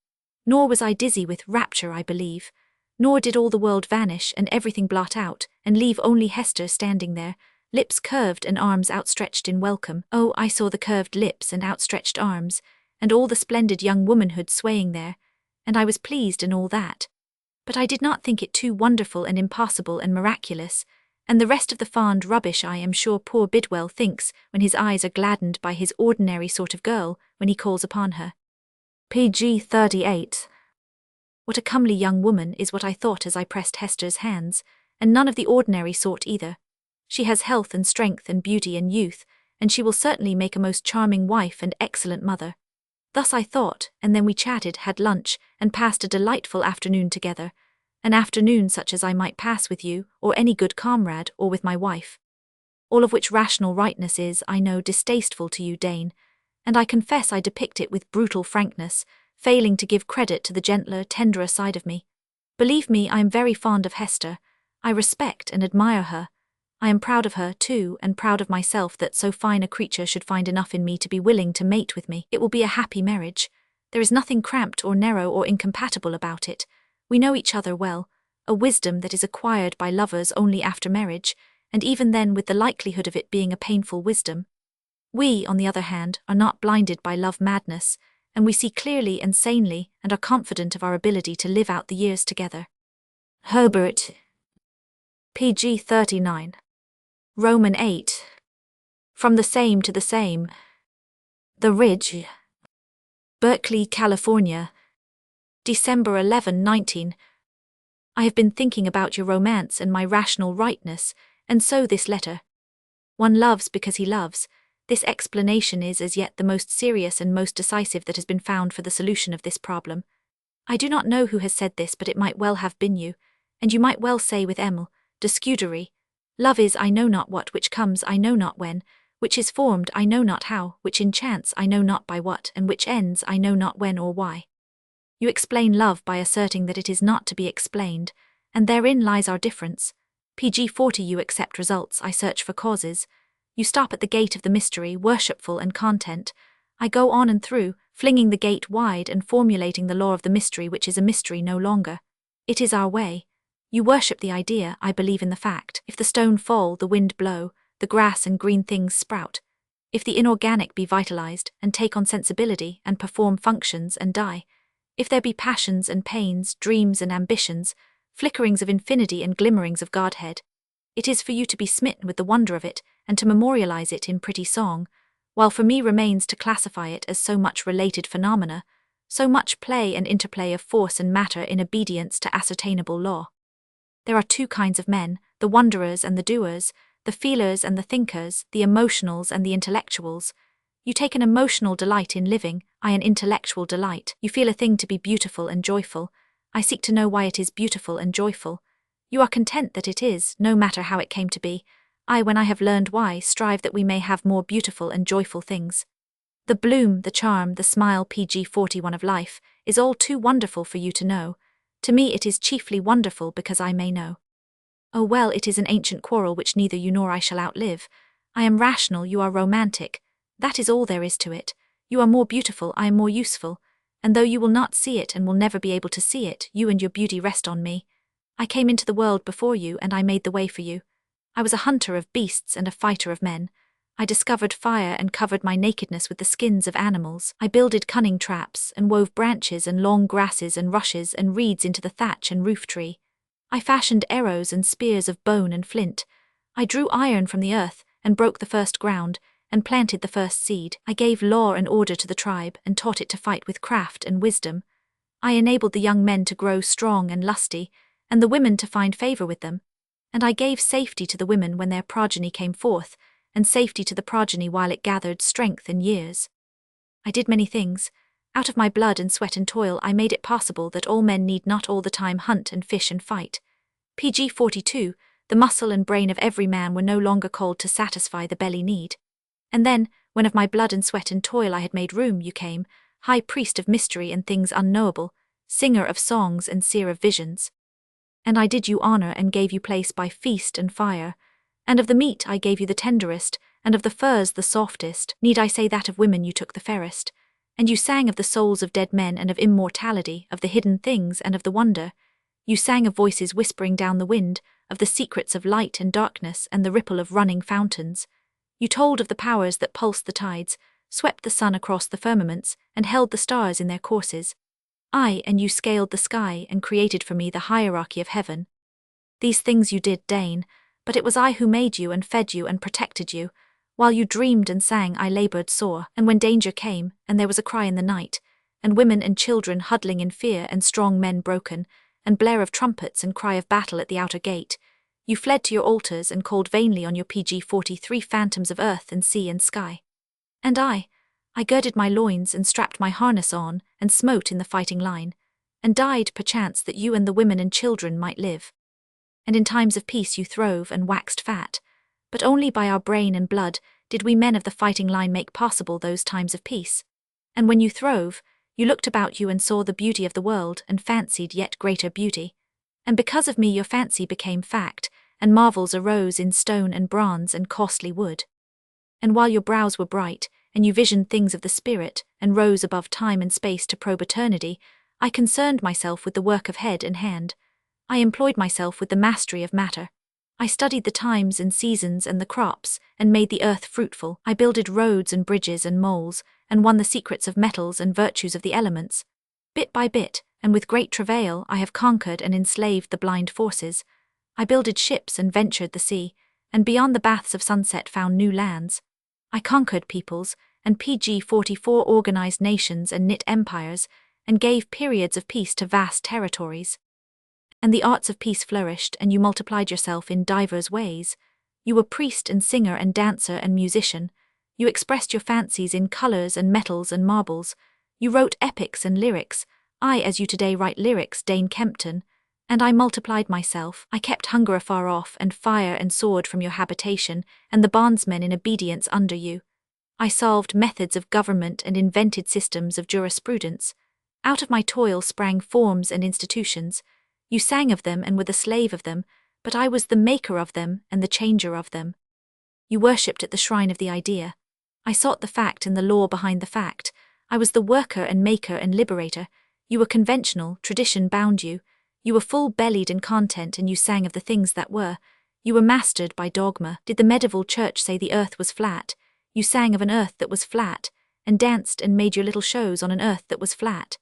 Nor was I dizzy with rapture, I believe. Nor did all the world vanish and everything blot out, and leave only Hester standing there, lips curved and arms outstretched in welcome. Oh, I saw the curved lips and outstretched arms, and all the splendid young womanhood swaying there, and I was pleased and all that. But I did not think it too wonderful and impossible and miraculous, and the rest of the fond rubbish I am sure poor Bidwell thinks when his eyes are gladdened by his ordinary sort of girl when he calls upon her. PG 38. What a comely young woman is what I thought as I pressed Hester's hands, and none of the ordinary sort either. She has health and strength and beauty and youth, and she will certainly make a most charming wife and excellent mother. Thus I thought, and then we chatted, had lunch, and passed a delightful afternoon together, an afternoon such as I might pass with you, or any good comrade, or with my wife. All of which rational rightness is, I know, distasteful to you, Dane, and I confess I depict it with brutal frankness, failing to give credit to the gentler, tenderer side of me. Believe me, I am very fond of Hester. I respect and admire her. I am proud of her, too, and proud of myself that so fine a creature should find enough in me to be willing to mate with me. It will be a happy marriage. There is nothing cramped or narrow or incompatible about it. We know each other well, a wisdom that is acquired by lovers only after marriage, and even then with the likelihood of it being a painful wisdom. We, on the other hand, are not blinded by love madness, and we see clearly and sanely and are confident of our ability to live out the years together. Herbert. PG 39. Roman 8. From the same to the same. The Ridge. Berkeley, California. December 11, 19. I have been thinking about your romance and my rational rightness, and so this letter. One loves because he loves. This explanation is as yet the most serious and most decisive that has been found for the solution of this problem. I do not know who has said this, but it might well have been you, and you might well say with Emil, de Scudery, love is I know not what, which comes I know not when, which is formed I know not how, which enchants I know not by what, and which ends I know not when or why. You explain love by asserting that it is not to be explained, and therein lies our difference. PG 40. You accept results, I search for causes. You stop at the gate of the mystery, worshipful and content. I go on and through, flinging the gate wide and formulating the law of the mystery which is a mystery no longer. It is our way. You worship the idea, I believe in the fact. If the stone fall, the wind blow, the grass and green things sprout. If the inorganic be vitalized, and take on sensibility, and perform functions, and die. If there be passions and pains, dreams and ambitions, flickerings of infinity and glimmerings of Godhead. It is for you to be smitten with the wonder of it, and to memorialize it in pretty song, while for me remains to classify it as so much related phenomena, so much play and interplay of force and matter in obedience to ascertainable law. There are two kinds of men, the wonderers and the doers, the feelers and the thinkers, the emotionals and the intellectuals. You take an emotional delight in living, I an intellectual delight. You feel a thing to be beautiful and joyful. I seek to know why it is beautiful and joyful. You are content that it is, no matter how it came to be. I, when I have learned why, strive that we may have more beautiful and joyful things. The bloom, the charm, the smile PG 41 of life, is all too wonderful for you to know. To me it is chiefly wonderful because I may know. Oh well, it is an ancient quarrel which neither you nor I shall outlive. I am rational, you are romantic. That is all there is to it. You are more beautiful, I am more useful. And though you will not see it and will never be able to see it, you and your beauty rest on me. I came into the world before you and I made the way for you. I was a hunter of beasts and a fighter of men. I discovered fire and covered my nakedness with the skins of animals. I builded cunning traps and wove branches and long grasses and rushes and reeds into the thatch and roof tree. I fashioned arrows and spears of bone and flint. I drew iron from the earth and broke the first ground and planted the first seed. I gave law and order to the tribe and taught it to fight with craft and wisdom. I enabled the young men to grow strong and lusty, and the women to find favor with them. And I gave safety to the women when their progeny came forth, and safety to the progeny while it gathered strength and years. I did many things. Out of my blood and sweat and toil I made it possible that all men need not all the time hunt and fish and fight. PG 42, the muscle and brain of every man were no longer called to satisfy the belly need. And then, when of my blood and sweat and toil I had made room, you came, high priest of mystery and things unknowable, singer of songs and seer of visions. And I did you honor and gave you place by feast and fire, and of the meat I gave you the tenderest, and of the furs the softest, need I say that of women you took the fairest? And you sang of the souls of dead men and of immortality, of the hidden things and of the wonder. You sang of voices whispering down the wind, of the secrets of light and darkness and the ripple of running fountains. You told of the powers that pulsed the tides, swept the sun across the firmaments, and held the stars in their courses. I and you scaled the sky and created for me the hierarchy of heaven. These things you did, Dane, but it was I who made you and fed you and protected you. While you dreamed and sang, I labored sore, and when danger came, and there was a cry in the night, and women and children huddling in fear and strong men broken, and blare of trumpets and cry of battle at the outer gate, you fled to your altars and called vainly on your PG-43 phantoms of earth and sea and sky. And I girded my loins and strapped my harness on and smote in the fighting line, and died perchance that you and the women and children might live. And in times of peace you throve and waxed fat, but only by our brain and blood did we men of the fighting line make possible those times of peace. And when you throve, you looked about you and saw the beauty of the world and fancied yet greater beauty. And because of me your fancy became fact, and marvels arose in stone and bronze and costly wood. And while your brows were bright, and you visioned things of the spirit, and rose above time and space to probe eternity, I concerned myself with the work of head and hand. I employed myself with the mastery of matter. I studied the times and seasons and the crops, and made the earth fruitful. I builded roads and bridges and moles, and won the secrets of metals and virtues of the elements. Bit by bit, and with great travail, I have conquered and enslaved the blind forces. I builded ships and ventured the sea, and beyond the baths of sunset found new lands. I conquered peoples, and PG-44 organized nations and knit empires, and gave periods of peace to vast territories. And the arts of peace flourished, and you multiplied yourself in divers ways. You were priest and singer and dancer and musician. You expressed your fancies in colors and metals and marbles. You wrote epics and lyrics, I as you today write lyrics, Dane Kempton. And I multiplied myself. I kept hunger afar off, and fire and sword from your habitation, and the bondsmen in obedience under you. I solved methods of government and invented systems of jurisprudence. Out of my toil sprang forms and institutions. You sang of them and were the slave of them, but I was the maker of them and the changer of them. You worshipped at the shrine of the idea. I sought the fact and the law behind the fact. I was the worker and maker and liberator. You were conventional, tradition bound you. You were full-bellied in content, and you sang of the things that were. You were mastered by dogma. Did the medieval church say the earth was flat? You sang of an earth that was flat, and danced and made your little shows on an earth that was flat.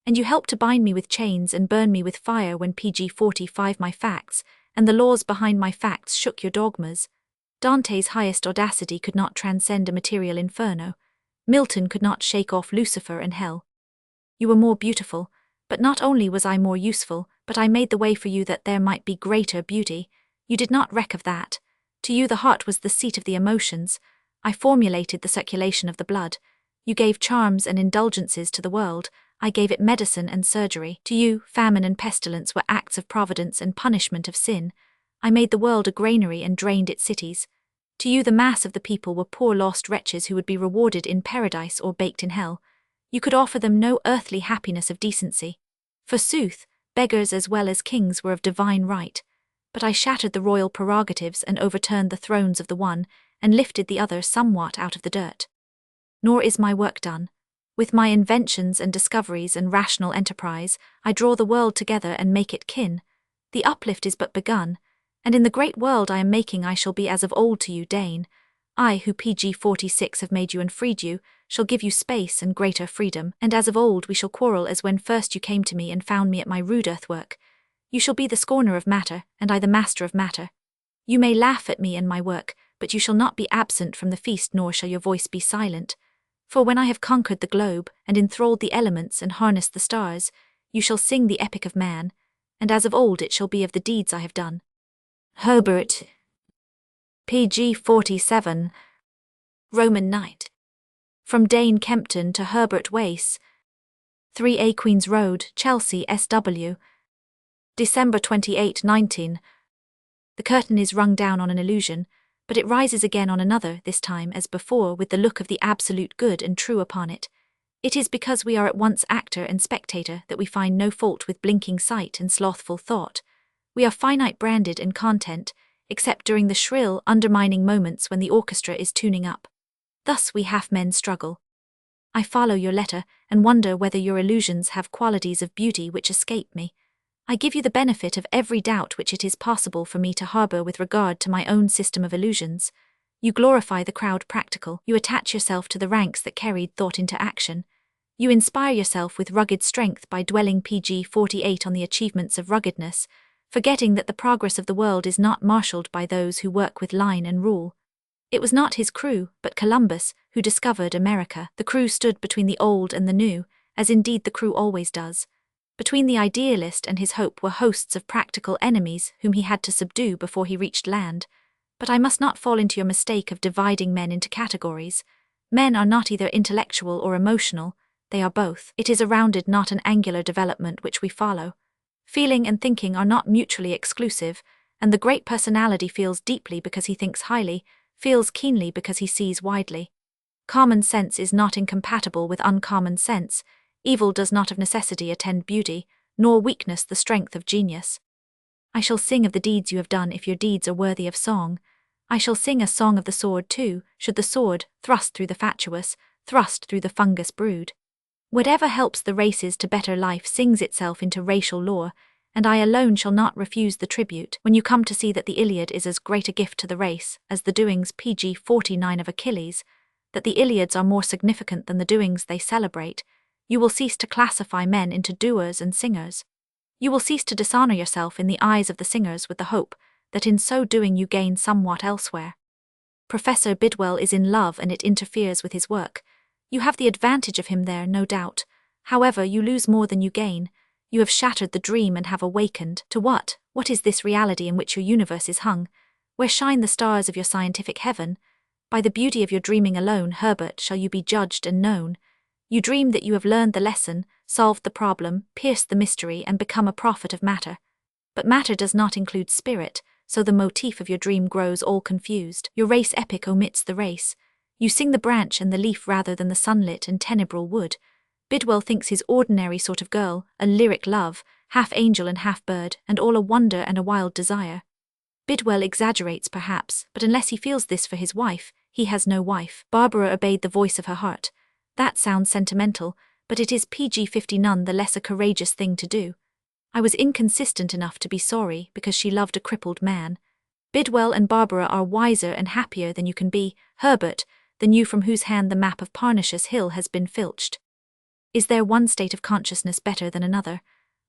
And you helped to bind me with chains and burn me with fire when PG-45 my facts, and the laws behind my facts shook your dogmas. Dante's highest audacity could not transcend a material inferno. Milton could not shake off Lucifer and hell. You were more beautiful, but not only was I more useful, but I made the way for you that there might be greater beauty. You did not reck of that. To you the heart was the seat of the emotions. I formulated the circulation of the blood. You gave charms and indulgences to the world. I gave it medicine and surgery. To you, famine and pestilence were acts of providence and punishment of sin. I made the world a granary and drained its cities. To you the mass of the people were poor lost wretches who would be rewarded in paradise or baked in hell. You could offer them no earthly happiness of decency. Forsooth, beggars as well as kings were of divine right. But I shattered the royal prerogatives and overturned the thrones of the one, and lifted the other somewhat out of the dirt. Nor is my work done. With my inventions and discoveries and rational enterprise, I draw the world together and make it kin. The uplift is but begun, and in the great world I am making I shall be as of old to you, Dane. I, who PG-46 have made you and freed you, shall give you space and greater freedom, and as of old we shall quarrel as when first you came to me and found me at my rude earthwork. You shall be the scorner of matter, and I the master of matter. You may laugh at me and my work, but you shall not be absent from the feast, nor shall your voice be silent. For when I have conquered the globe, and enthralled the elements and harnessed the stars, you shall sing the epic of man, and as of old it shall be of the deeds I have done. Herbert. PG-47. Roman Night. From Dane Kempton to Herbert Wace. 3A Queen's Road, Chelsea, SW. December 28, 19. The curtain is rung down on an illusion, but it rises again on another, this time, as before, with the look of the absolute good and true upon it. It is because we are at once actor and spectator that we find no fault with blinking sight and slothful thought. We are finite branded and content, except during the shrill, undermining moments when the orchestra is tuning up. Thus we half men struggle. I follow your letter and wonder whether your illusions have qualities of beauty which escape me. I give you the benefit of every doubt which it is possible for me to harbour with regard to my own system of illusions. You glorify the crowd practical, you attach yourself to the ranks that carried thought into action. You inspire yourself with rugged strength by dwelling pg 48 on the achievements of ruggedness, forgetting that the progress of the world is not marshalled by those who work with line and rule. It was not his crew, but Columbus, who discovered America. The crew stood between the old and the new, as indeed the crew always does. Between the idealist and his hope were hosts of practical enemies whom he had to subdue before he reached land. But I must not fall into your mistake of dividing men into categories. Men are not either intellectual or emotional, they are both. It is a rounded, not an angular development which we follow. Feeling and thinking are not mutually exclusive, and the great personality feels deeply because he thinks highly, feels keenly because he sees widely. Common sense is not incompatible with uncommon sense. Evil does not of necessity attend beauty, nor weakness the strength of genius. I shall sing of the deeds you have done if your deeds are worthy of song. I shall sing a song of the sword too, should the sword, thrust through the fatuous, thrust through the fungus brood. Whatever helps the races to better life sings itself into racial lore, and I alone shall not refuse the tribute when you come to see that the Iliad is as great a gift to the race as the doings pg 49 of Achilles, that the Iliads are more significant than the doings they celebrate. You will cease to classify men into doers and singers. You will cease to dishonor yourself in the eyes of the singers with the hope that in so doing you gain somewhat elsewhere. Professor Bidwell is in love and it interferes with his work. You have the advantage of him there, no doubt. However, you lose more than you gain. You have shattered the dream and have awakened. To what? What is this reality in which your universe is hung? Where shine the stars of your scientific heaven? By the beauty of your dreaming alone, Herbert, shall you be judged and known. You dream that you have learned the lesson, solved the problem, pierced the mystery, and become a prophet of matter. But matter does not include spirit, so the motif of your dream grows all confused. Your race epic omits the race. You sing the branch and the leaf rather than the sunlit and tenebral wood. Bidwell thinks his ordinary sort of girl, a lyric love, half angel and half bird, and all a wonder and a wild desire. Bidwell exaggerates perhaps, but unless he feels this for his wife, he has no wife. Barbara obeyed the voice of her heart. That sounds sentimental, but it is pg 50 none the less a courageous thing to do. I was inconsistent enough to be sorry because she loved a crippled man. Bidwell and Barbara are wiser and happier than you can be, Herbert, than you from whose hand the map of Parnassus Hill has been filched. Is there one state of consciousness better than another?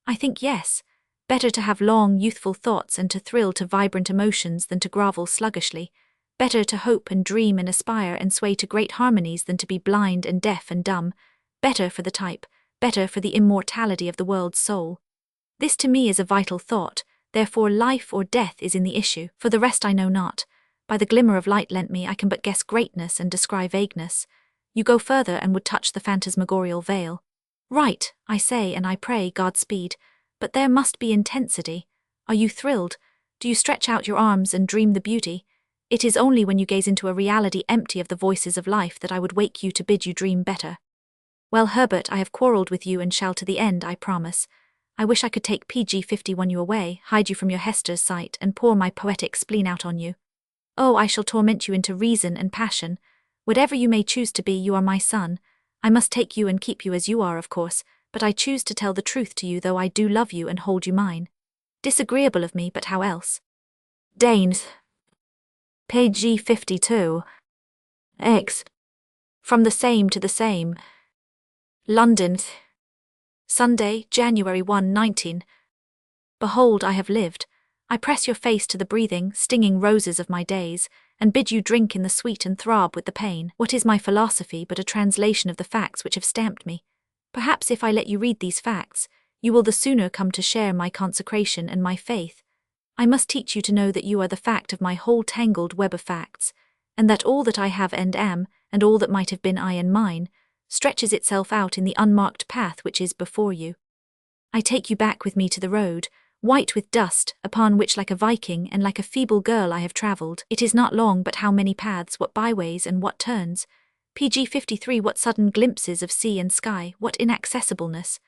I think yes. Better to have long, youthful thoughts and to thrill to vibrant emotions than to grovel sluggishly. Better to hope and dream and aspire and sway to great harmonies than to be blind and deaf and dumb. Better for the type, better for the immortality of the world's soul. This to me is a vital thought, therefore life or death is in the issue. For the rest I know not. By the glimmer of light lent me I can but guess greatness and descry vagueness. You go further and would touch the phantasmagorial veil. Right, I say and I pray Godspeed, but there must be intensity. Are you thrilled? Do you stretch out your arms and dream the beauty? It is only when you gaze into a reality empty of the voices of life that I would wake you to bid you dream better. Well, Herbert, I have quarrelled with you and shall to the end, I promise. I wish I could take pg 51 you away, hide you from your Hester's sight, and pour my poetic spleen out on you. Oh, I shall torment you into reason and passion. Whatever you may choose to be, you are my son. I must take you and keep you as you are, of course, but I choose to tell the truth to you, though I do love you and hold you mine. Disagreeable of me, but how else? Danes. Page 52. X. From the same to the same. London. Sunday, January 1, 19. Behold, I have lived. I press your face to the breathing, stinging roses of my days, and bid you drink in the sweet and throb with the pain. What is my philosophy but a translation of the facts which have stamped me? Perhaps if I let you read these facts, you will the sooner come to share my consecration and my faith. I must teach you to know that you are the fact of my whole tangled web of facts, and that all that I have and am, and all that might have been I and mine, stretches itself out in the unmarked path which is before you. I take you back with me to the road, white with dust, upon which like a Viking and like a feeble girl I have travelled. It is not long, but how many paths, what byways and what turns. pg 53 what sudden glimpses of sea and sky, what inaccessibleness.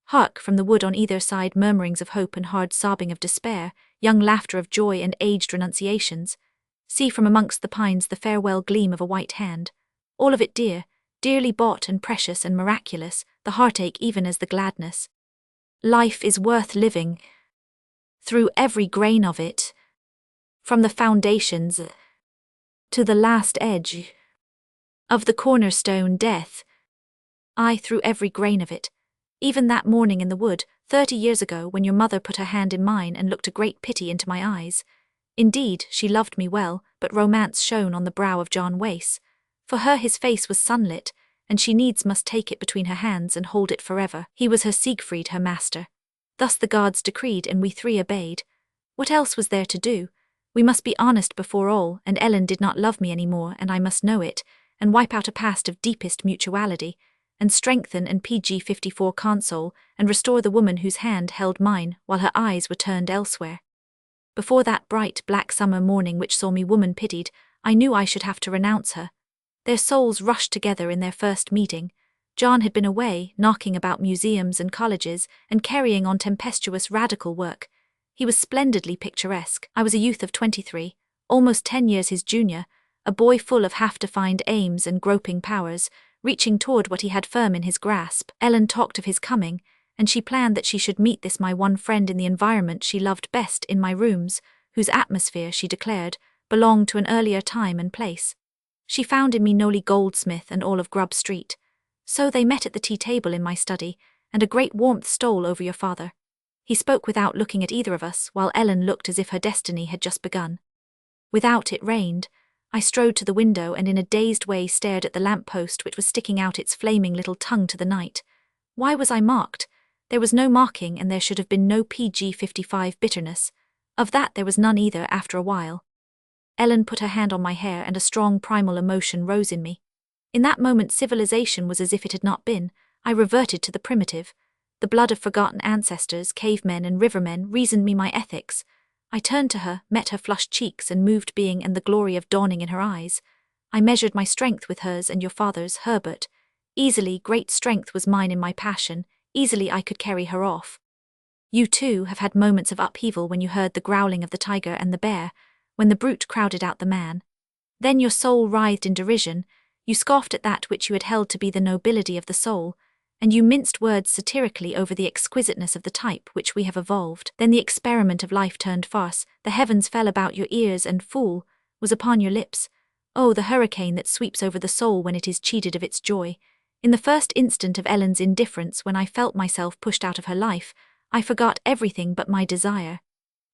Hark, from the wood on either side murmurings of hope and hard sobbing of despair, young laughter of joy and aged renunciations. See from amongst the pines the farewell gleam of a white hand. All of it dear, dearly bought and precious and miraculous, the heartache even as the gladness. Life is worth living. Through every grain of it. From the foundations to the last edge of the cornerstone death. I through every grain of it. Even that morning in the wood, 30 years ago, when your mother put her hand in mine and looked a great pity into my eyes. Indeed, she loved me well, but romance shone on the brow of John Wace. For her his face was sunlit, and she needs must take it between her hands and hold it forever. He was her Siegfried, her master. Thus the gods decreed, and we three obeyed. What else was there to do? We must be honest before all, and Ellen did not love me any more, and I must know it, and wipe out a past of deepest mutuality, and strengthen and PG-54 console, and restore the woman whose hand held mine while her eyes were turned elsewhere. Before that bright black summer morning which saw me woman-pitied, I knew I should have to renounce her. Their souls rushed together in their first meeting. John had been away, knocking about museums and colleges, and carrying on tempestuous radical work. He was splendidly picturesque. I was a youth of 23, almost 10 years his junior, a boy full of half-defined aims and groping powers, reaching toward what he had firm in his grasp. Ellen talked of his coming, and she planned that she should meet this my one friend in the environment she loved best, in my rooms, whose atmosphere, she declared, belonged to an earlier time and place. She found in me Nolly Goldsmith and all of Grub Street. So they met at the tea-table in my study, and a great warmth stole over your father. He spoke without looking at either of us, while Ellen looked as if her destiny had just begun. Without it rained. I strode to the window and in a dazed way stared at the lamp-post which was sticking out its flaming little tongue to the night. Why was I mocked? There was no mocking, and there should have been no PG-55 bitterness. Of that there was none either after a while. Ellen put her hand on my hair, and a strong primal emotion rose in me. In that moment civilization was as if it had not been. I reverted to the primitive. The blood of forgotten ancestors, cavemen and rivermen, reasoned me my ethics. I turned to her, met her flushed cheeks and moved being and the glory of dawning in her eyes. I measured my strength with hers and your father's, Herbert. Easily, great strength was mine in my passion. Easily I could carry her off. You too have had moments of upheaval when you heard the growling of the tiger and the bear, when the brute crowded out the man. Then your soul writhed in derision. You scoffed at that which you had held to be the nobility of the soul, and you minced words satirically over the exquisiteness of the type which we have evolved. Then the experiment of life turned farce, the heavens fell about your ears, and fool was upon your lips. Oh, the hurricane that sweeps over the soul when it is cheated of its joy. In the first instant of Ellen's indifference, when I felt myself pushed out of her life, I forgot everything but my desire.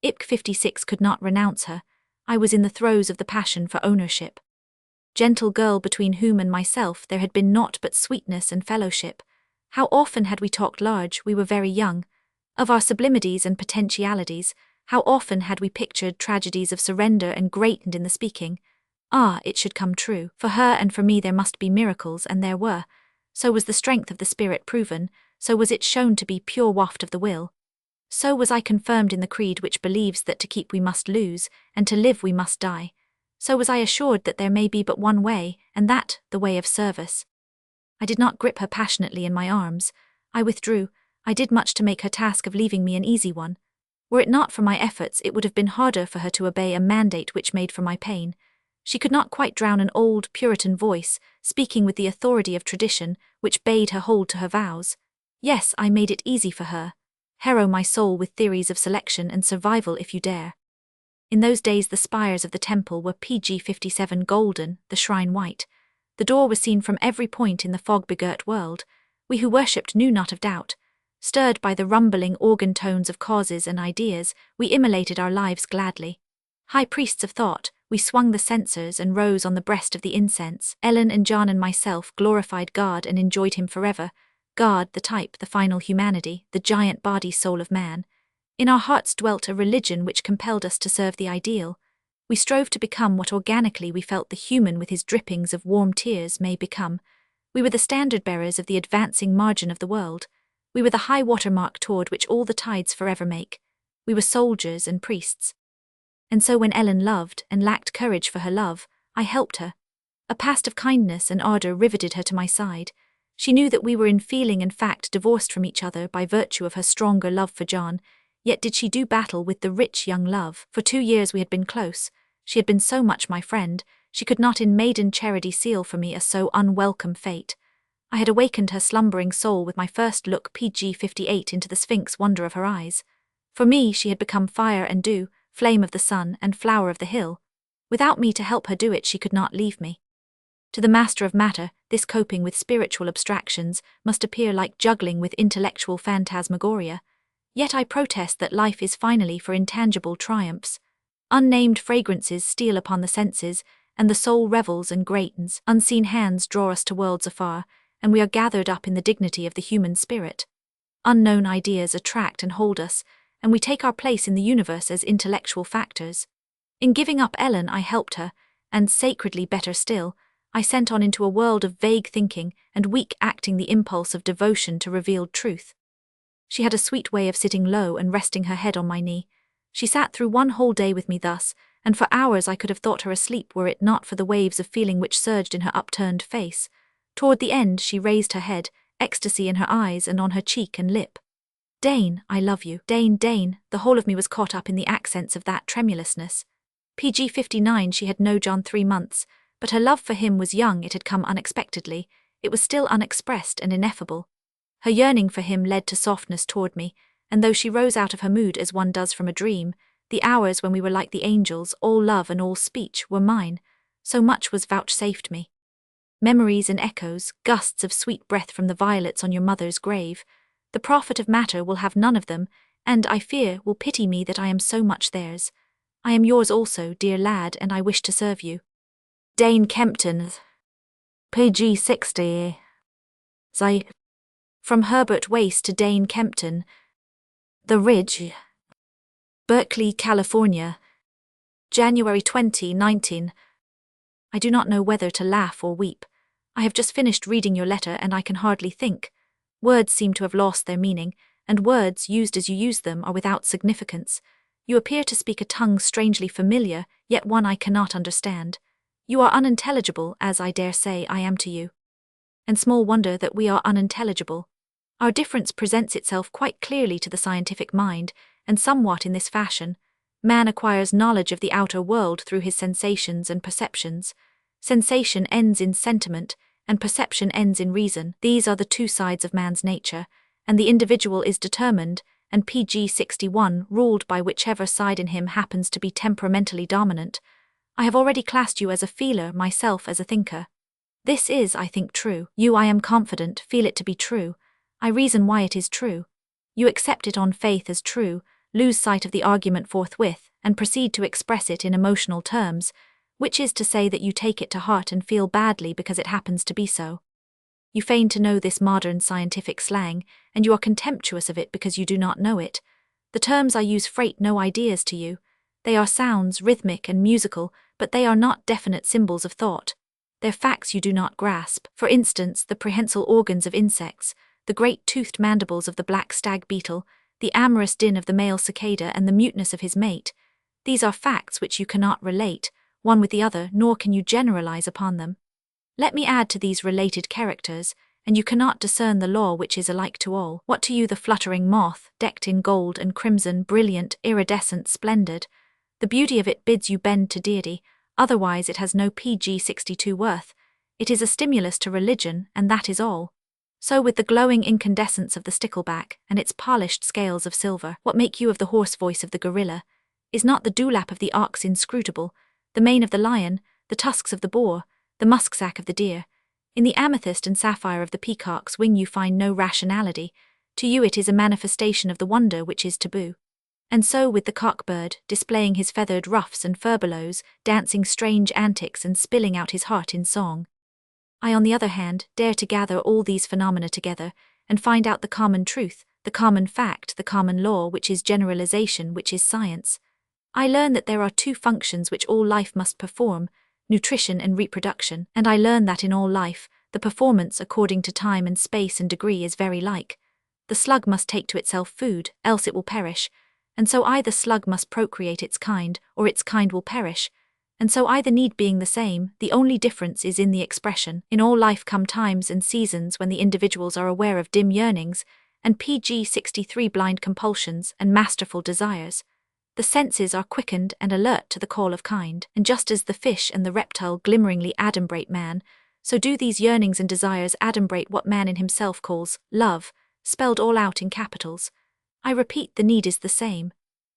IPC 56 could not renounce her. I was in the throes of the passion for ownership. Gentle girl, between whom and myself there had been naught but sweetness and fellowship. How often had we talked large, we were very young, of our sublimities and potentialities. How often had we pictured tragedies of surrender and greatened in the speaking. Ah, it should come true. For her and for me there must be miracles, and there were. So was the strength of the spirit proven, so was it shown to be pure waft of the will. So was I confirmed in the creed which believes that to keep we must lose, and to live we must die. So was I assured that there may be but one way, and that the way of service. I did not grip her passionately in my arms. I withdrew. I did much to make her task of leaving me an easy one. Were it not for my efforts, it would have been harder for her to obey a mandate which made for my pain. She could not quite drown an old Puritan voice, speaking with the authority of tradition, which bade her hold to her vows. Yes, I made it easy for her. Harrow my soul with theories of selection and survival if you dare. In those days the spires of the temple were PG-57 golden, the shrine white. The door was seen from every point in the fog-begirt world. We who worshipped knew not of doubt. Stirred by the rumbling organ tones of causes and ideas, we immolated our lives gladly. High priests of thought, we swung the censers and rose on the breast of the incense. Ellen and John and myself glorified God and enjoyed him forever. God, the type, the final humanity, the giant body soul of man. In our hearts dwelt a religion which compelled us to serve the ideal. We strove to become what organically we felt the human with his drippings of warm tears may become. We were the standard-bearers of the advancing margin of the world. We were the high water-mark toward which all the tides forever make. We were soldiers and priests. And so when Ellen loved and lacked courage for her love, I helped her. A past of kindness and ardour riveted her to my side. She knew that we were in feeling and fact divorced from each other by virtue of her stronger love for John. Yet did she do battle with the rich young love. For 2 years we had been close. She had been so much my friend, she could not in maiden charity seal for me a so unwelcome fate. I had awakened her slumbering soul with my first look PG 58 into the sphinx wonder of her eyes. For me she had become fire and dew, flame of the sun and flower of the hill. Without me to help her do it she could not leave me. To the master of matter, this coping with spiritual abstractions must appear like juggling with intellectual phantasmagoria. Yet I protest that life is finally for intangible triumphs. Unnamed fragrances steal upon the senses, and the soul revels and greatens. Unseen hands draw us to worlds afar, and we are gathered up in the dignity of the human spirit. Unknown ideas attract and hold us, and we take our place in the universe as intellectual factors. In giving up Ellen I helped her, and sacredly better still, I sent on into a world of vague thinking and weak acting the impulse of devotion to revealed truth. She had a sweet way of sitting low and resting her head on my knee. She sat through one whole day with me thus, and for hours I could have thought her asleep were it not for the waves of feeling which surged in her upturned face. Toward the end she raised her head, ecstasy in her eyes and on her cheek and lip. "Dane, I love you. Dane, Dane," the whole of me was caught up in the accents of that tremulousness. PG 59 she had known John 3 months, but her love for him was young, it had come unexpectedly, it was still unexpressed and ineffable. Her yearning for him led to softness toward me, and though she rose out of her mood as one does from a dream, the hours when we were like the angels, all love and all speech, were mine, so much was vouchsafed me. Memories and echoes, gusts of sweet breath from the violets on your mother's grave, the prophet of matter will have none of them, and, I fear, will pity me that I am so much theirs. I am yours also, dear lad, and I wish to serve you. Dane Kempton, PG 60. From Kempton-Wace to Dane Kempton. The Ridge. Berkeley, California. January 2019. I do not know whether to laugh or weep. I have just finished reading your letter and I can hardly think. Words seem to have lost their meaning, and words, used as you use them, are without significance. You appear to speak a tongue strangely familiar, yet one I cannot understand. You are unintelligible, as I dare say I am to you. And small wonder that we are unintelligible. Our difference presents itself quite clearly to the scientific mind, and somewhat in this fashion. Man acquires knowledge of the outer world through his sensations and perceptions. Sensation ends in sentiment, and perception ends in reason. These are the two sides of man's nature, and the individual is determined, and PG 61 ruled by whichever side in him happens to be temperamentally dominant. I have already classed you as a feeler, myself as a thinker. This is, I think, true. You, I am confident, feel it to be true. I reason why it is true. You accept it on faith as true, lose sight of the argument forthwith, and proceed to express it in emotional terms, which is to say that you take it to heart and feel badly because it happens to be so. You feign to know this modern scientific slang, and you are contemptuous of it because you do not know it. The terms I use freight no ideas to you. They are sounds, rhythmic and musical, but they are not definite symbols of thought. They're facts you do not grasp. For instance, the prehensile organs of insects, the great toothed mandibles of the black stag beetle, the amorous din of the male cicada and the muteness of his mate. These are facts which you cannot relate, one with the other, nor can you generalize upon them. Let me add to these related characters, and you cannot discern the law which is alike to all. What to you the fluttering moth, decked in gold and crimson, brilliant, iridescent, splendid? The beauty of it bids you bend to deity, otherwise it has no PG 62 worth. It is a stimulus to religion, and that is all. So with the glowing incandescence of the stickleback, and its polished scales of silver, what make you of the hoarse voice of the gorilla? Is not the dewlap of the ox inscrutable, the mane of the lion, the tusks of the boar, the musksack of the deer? In the amethyst and sapphire of the peacock's wing you find no rationality. To you it is a manifestation of the wonder which is taboo. And so with the cockbird, displaying his feathered ruffs and furbelows, dancing strange antics and spilling out his heart in song. I, on the other hand, dare to gather all these phenomena together, and find out the common truth, the common fact, the common law, which is generalization, which is science. I learn that there are two functions which all life must perform, nutrition and reproduction, and I learn that in all life, the performance according to time and space and degree is very like. The slug must take to itself food, else it will perish, and so either slug must procreate its kind, or its kind will perish, and so either need being the same, the only difference is in the expression. In all life come times and seasons when the individuals are aware of dim yearnings, and PG-63 blind compulsions and masterful desires. The senses are quickened and alert to the call of kind, and just as the fish and the reptile glimmeringly adumbrate man, so do these yearnings and desires adumbrate what man in himself calls love, spelled all out in capitals. I repeat, the need is the same.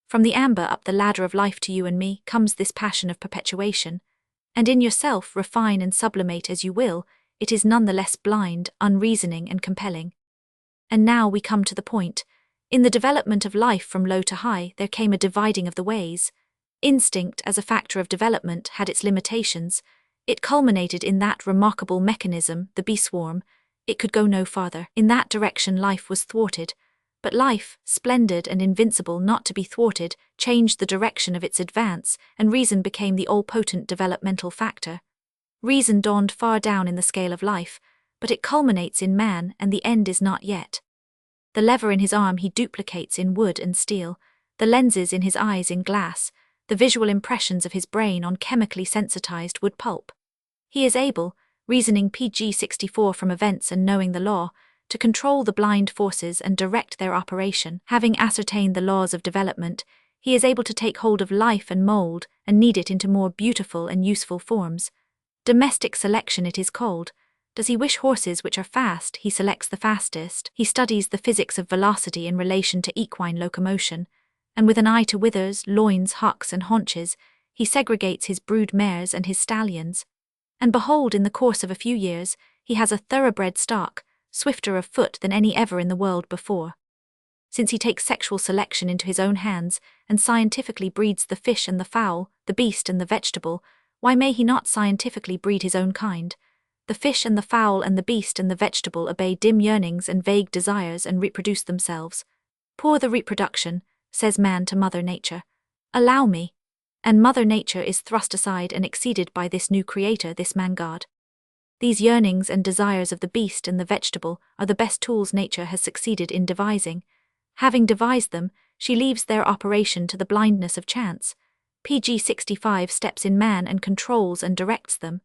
From the amber up the ladder of life to you and me comes this passion of perpetuation, and in yourself, refine and sublimate as you will, it is none the less blind, unreasoning and compelling. And now we come to the point. In the development of life from low to high, there came a dividing of the ways. Instinct, as a factor of development, had its limitations. It culminated in that remarkable mechanism, the bee swarm. It could go no farther. In that direction life was thwarted. But life, splendid and invincible, not to be thwarted, changed the direction of its advance, and reason became the all-potent developmental factor. Reason dawned far down in the scale of life, but it culminates in man, and the end is not yet. The lever in his arm he duplicates in wood and steel, the lenses in his eyes in glass, the visual impressions of his brain on chemically sensitized wood pulp. He is able, reasoning PG-64 from events and knowing the law, to control the blind forces and direct their operation. Having ascertained the laws of development, he is able to take hold of life and mold and knead it into more beautiful and useful forms. Domestic selection it is called. Does he wish horses which are fast, he selects the fastest. He studies the physics of velocity in relation to equine locomotion, and with an eye to withers, loins, hocks and haunches, he segregates his brood mares and his stallions. And behold, in the course of a few years, he has a thoroughbred stock, swifter of foot than any ever in the world before. Since he takes sexual selection into his own hands and scientifically breeds the fish and the fowl, the beast and the vegetable, why may he not scientifically breed his own kind? The fish and the fowl and the beast and the vegetable obey dim yearnings and vague desires and reproduce themselves. Pour the reproduction, says man to Mother Nature. Allow me. And Mother Nature is thrust aside and exceeded by this new creator, this man-God. These yearnings and desires of the beast and the vegetable are the best tools nature has succeeded in devising. Having devised them, she leaves their operation to the blindness of chance. PG-65 steps in man and controls and directs them.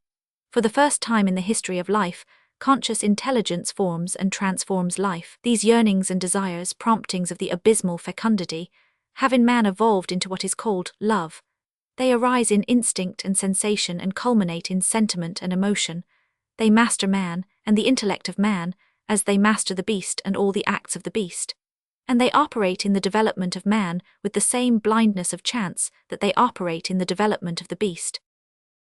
For the first time in the history of life, conscious intelligence forms and transforms life. These yearnings and desires, promptings of the abysmal fecundity, have in man evolved into what is called love. They arise in instinct and sensation and culminate in sentiment and emotion. They master man and the intellect of man, as they master the beast and all the acts of the beast. And they operate in the development of man with the same blindness of chance that they operate in the development of the beast.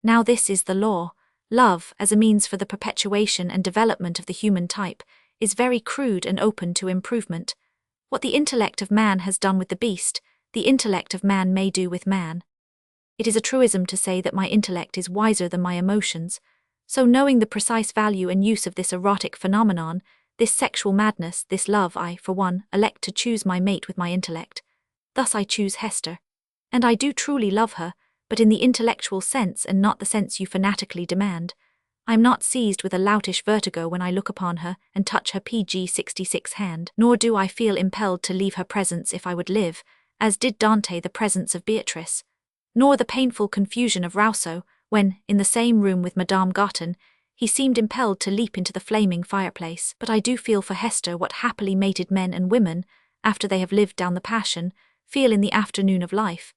Now this is the law. Love, as a means for the perpetuation and development of the human type, is very crude and open to improvement. What the intellect of man has done with the beast, the intellect of man may do with man. It is a truism to say that my intellect is wiser than my emotions. So knowing the precise value and use of this erotic phenomenon, this sexual madness, this love, I, for one, elect to choose my mate with my intellect. Thus I choose Hester. And I do truly love her, but in the intellectual sense and not the sense you fanatically demand. I am not seized with a loutish vertigo when I look upon her and touch her PG-66 hand, nor do I feel impelled to leave her presence if I would live, as did Dante the presence of Beatrice. Nor the painful confusion of Rousseau, when, in the same room with Madame Gotten, he seemed impelled to leap into the flaming fireplace. But I do feel for Hester what happily mated men and women, after they have lived down the passion, feel in the afternoon of life.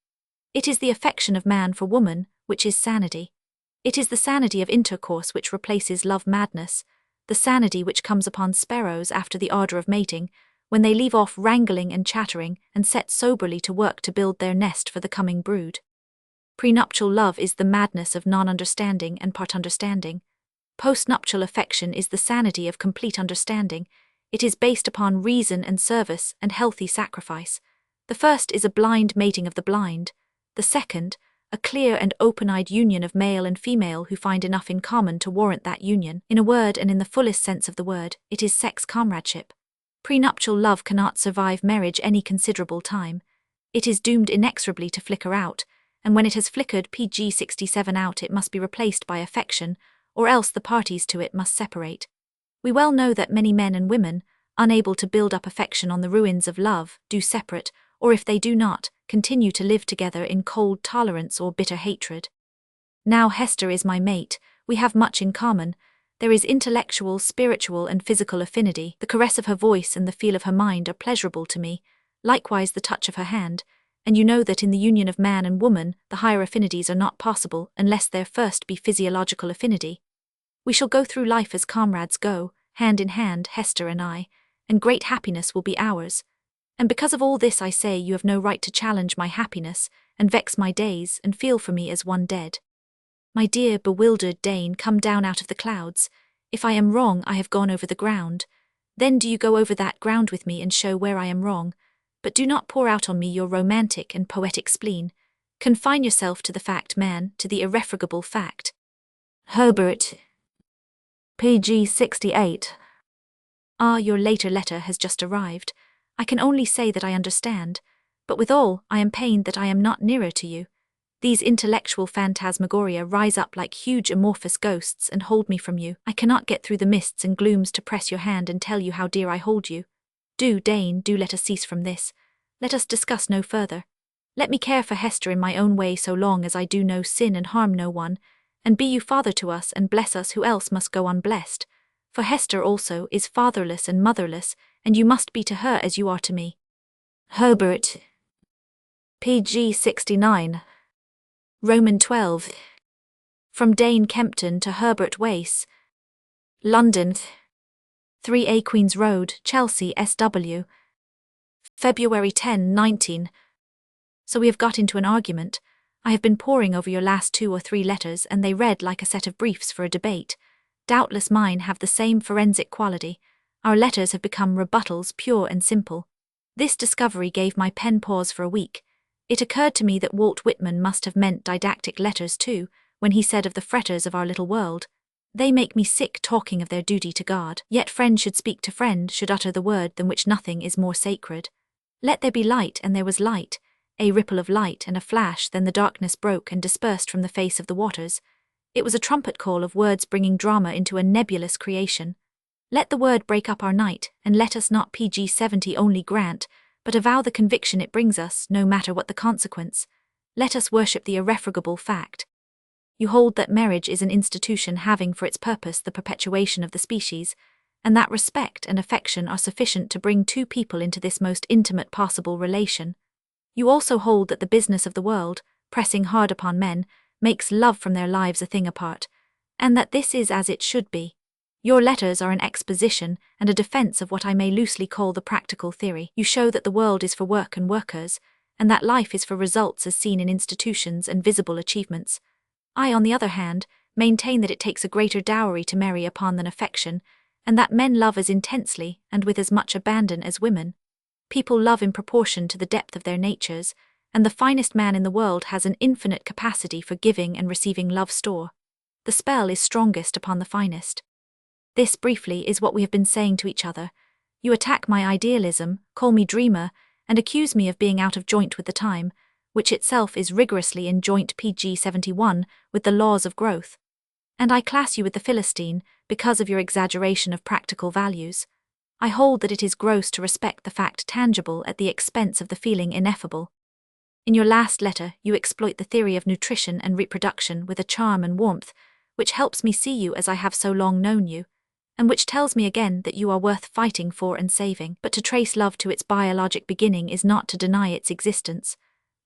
It is the affection of man for woman, which is sanity. It is the sanity of intercourse which replaces love madness, the sanity which comes upon sparrows after the ardour of mating, when they leave off wrangling and chattering and set soberly to work to build their nest for the coming brood. Prenuptial love is the madness of non-understanding and part-understanding. Postnuptial affection is the sanity of complete understanding. It is based upon reason and service and healthy sacrifice. The first is a blind mating of the blind. The second, a clear and open-eyed union of male and female who find enough in common to warrant that union. In a word, and in the fullest sense of the word, it is sex comradeship. Prenuptial love cannot survive marriage any considerable time. It is doomed inexorably to flicker out, and when it has flickered PG-67 out, it must be replaced by affection, or else the parties to it must separate. We well know that many men and women, unable to build up affection on the ruins of love, do separate, or if they do not, continue to live together in cold tolerance or bitter hatred. Now Hester is my mate, we have much in common. There is intellectual, spiritual, and physical affinity. The caress of her voice and the feel of her mind are pleasurable to me, likewise the touch of her hand, and you know that in the union of man and woman, the higher affinities are not possible unless there first be physiological affinity. We shall go through life as comrades go, hand in hand, Hester and I, and great happiness will be ours. And because of all this I say you have no right to challenge my happiness, and vex my days, and feel for me as one dead. My dear, bewildered Dane, come down out of the clouds. If I am wrong, I have gone over the ground. Then do you go over that ground with me and show where I am wrong. But do not pour out on me your romantic and poetic spleen. Confine yourself to the fact, man, to the irrefragable fact. Herbert. PG 68. Your later letter has just arrived. I can only say that I understand. But withal, I am pained that I am not nearer to you. These intellectual phantasmagoria rise up like huge amorphous ghosts and hold me from you. I cannot get through the mists and glooms to press your hand and tell you how dear I hold you. Do, Dane, do let us cease from this. Let us discuss no further. Let me care for Hester in my own way so long as I do no sin and harm no one, and be you father to us and bless us who else must go unblessed. For Hester also is fatherless and motherless, and you must be to her as you are to me. Herbert. PG 69. Roman 12. From Dane Kempton to Herbert Wace. London, 3A Queen's Road, Chelsea, SW. February 10, 19. So we have got into an argument. I have been poring over your last 2 or 3 letters, and they read like a set of briefs for a debate. Doubtless mine have the same forensic quality. Our letters have become rebuttals, pure and simple. This discovery gave my pen pause for a week. It occurred to me that Walt Whitman must have meant didactic letters too, when he said of the fretters of our little world, "They make me sick talking of their duty to God. Yet friend should speak to friend, should utter the word than which nothing is more sacred. Let there be light, and there was light, a ripple of light and a flash, then the darkness broke and dispersed from the face of the waters. It was a trumpet call of words bringing drama into a nebulous creation. Let the word break up our night, and let us not PG 70 only grant, but avow the conviction it brings us, no matter what the consequence. Let us worship the irrefragable fact. You hold that marriage is an institution having for its purpose the perpetuation of the species, and that respect and affection are sufficient to bring 2 people into this most intimate possible relation. You also hold that the business of the world, pressing hard upon men, makes love from their lives a thing apart, and that this is as it should be. Your letters are an exposition and a defense of what I may loosely call the practical theory. You show that the world is for work and workers, and that life is for results as seen in institutions and visible achievements. I, on the other hand, maintain that it takes a greater dowry to marry upon than affection, and that men love as intensely and with as much abandon as women. People love in proportion to the depth of their natures, and the finest man in the world has an infinite capacity for giving and receiving love store. The spell is strongest upon the finest. This, briefly, is what we have been saying to each other. You attack my idealism, call me dreamer, and accuse me of being out of joint with the time, which itself is rigorously in joint PG 71 with the laws of growth. And I class you with the Philistine because of your exaggeration of practical values. I hold that it is gross to respect the fact tangible at the expense of the feeling ineffable. In your last letter, you exploit the theory of nutrition and reproduction with a charm and warmth, which helps me see you as I have so long known you, and which tells me again that you are worth fighting for and saving. But to trace love to its biologic beginning is not to deny its existence.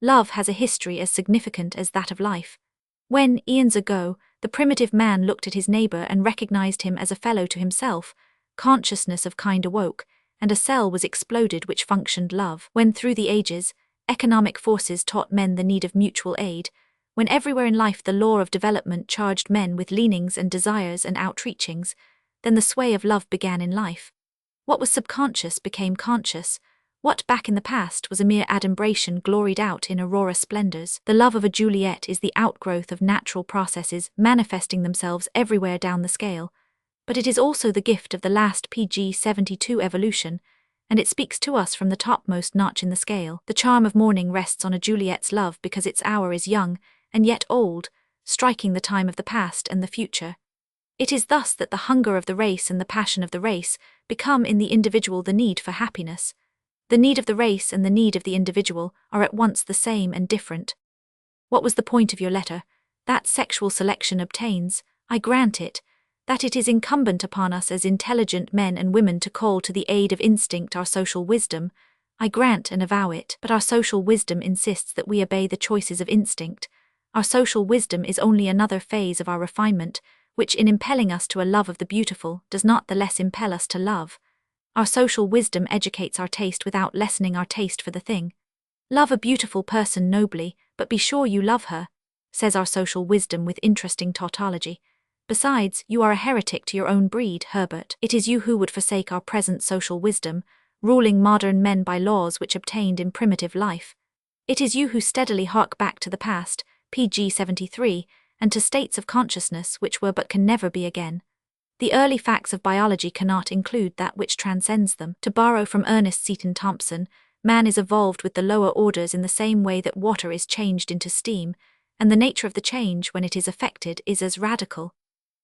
Love has a history as significant as that of life. When, eons ago, the primitive man looked at his neighbor and recognized him as a fellow to himself, consciousness of kind awoke, and a cell was exploded which functioned love. When through the ages, economic forces taught men the need of mutual aid, when everywhere in life the law of development charged men with leanings and desires and outreachings, then the sway of love began in life. What was subconscious became conscious. What back in the past was a mere adumbration gloried out in aurora splendors. The love of a Juliet is the outgrowth of natural processes manifesting themselves everywhere down the scale, but it is also the gift of the last PG 72 evolution, and it speaks to us from the topmost notch in the scale. The charm of morning rests on a Juliet's love because its hour is young and yet old, striking the time of the past and the future. It is thus that the hunger of the race and the passion of the race become in the individual the need for happiness. The need of the race and the need of the individual are at once the same and different. What was the point of your letter? That sexual selection obtains, I grant it, that it is incumbent upon us as intelligent men and women to call to the aid of instinct our social wisdom, I grant and avow it, but our social wisdom insists that we obey the choices of instinct. Our social wisdom is only another phase of our refinement, which in impelling us to a love of the beautiful does not the less impel us to love. Our social wisdom educates our taste without lessening our taste for the thing. Love a beautiful person nobly, but be sure you love her, says our social wisdom with interesting tautology. Besides, you are a heretic to your own breed, Herbert. It is you who would forsake our present social wisdom, ruling modern men by laws which obtained in primitive life. It is you who steadily hark back to the past, pg 73, and to states of consciousness which were but can never be again. The early facts of biology cannot include that which transcends them. To borrow from Ernest Seton Thompson, man is evolved with the lower orders in the same way that water is changed into steam, and the nature of the change, when it is effected, is as radical.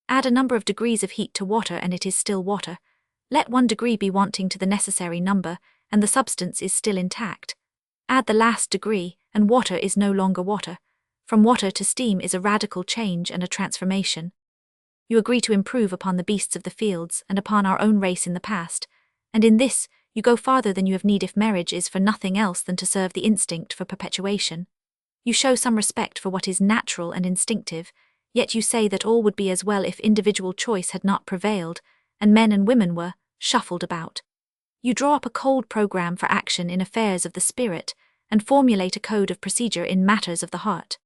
Add a number of degrees of heat to water and it is still water. Let 1 degree be wanting to the necessary number, and the substance is still intact. Add the last degree, and water is no longer water. From water to steam is a radical change and a transformation. You agree to improve upon the beasts of the fields and upon our own race in the past, and in this you go farther than you have need if marriage is for nothing else than to serve the instinct for perpetuation. You show some respect for what is natural and instinctive, yet you say that all would be as well if individual choice had not prevailed, and men and women were shuffled about. You draw up a cold program for action in affairs of the spirit, and formulate a code of procedure in matters of the heart.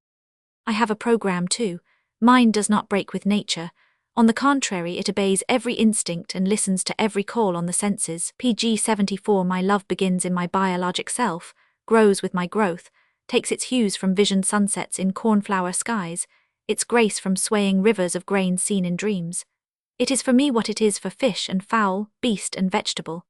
I have a program too. Mine does not break with nature. On the contrary, it obeys every instinct and listens to every call on the senses. pg 74. My love begins in my biologic self, grows with my growth, takes its hues from visioned sunsets in cornflower skies, its grace from swaying rivers of grain seen in dreams. It is for me what it is for fish and fowl, beast and vegetable.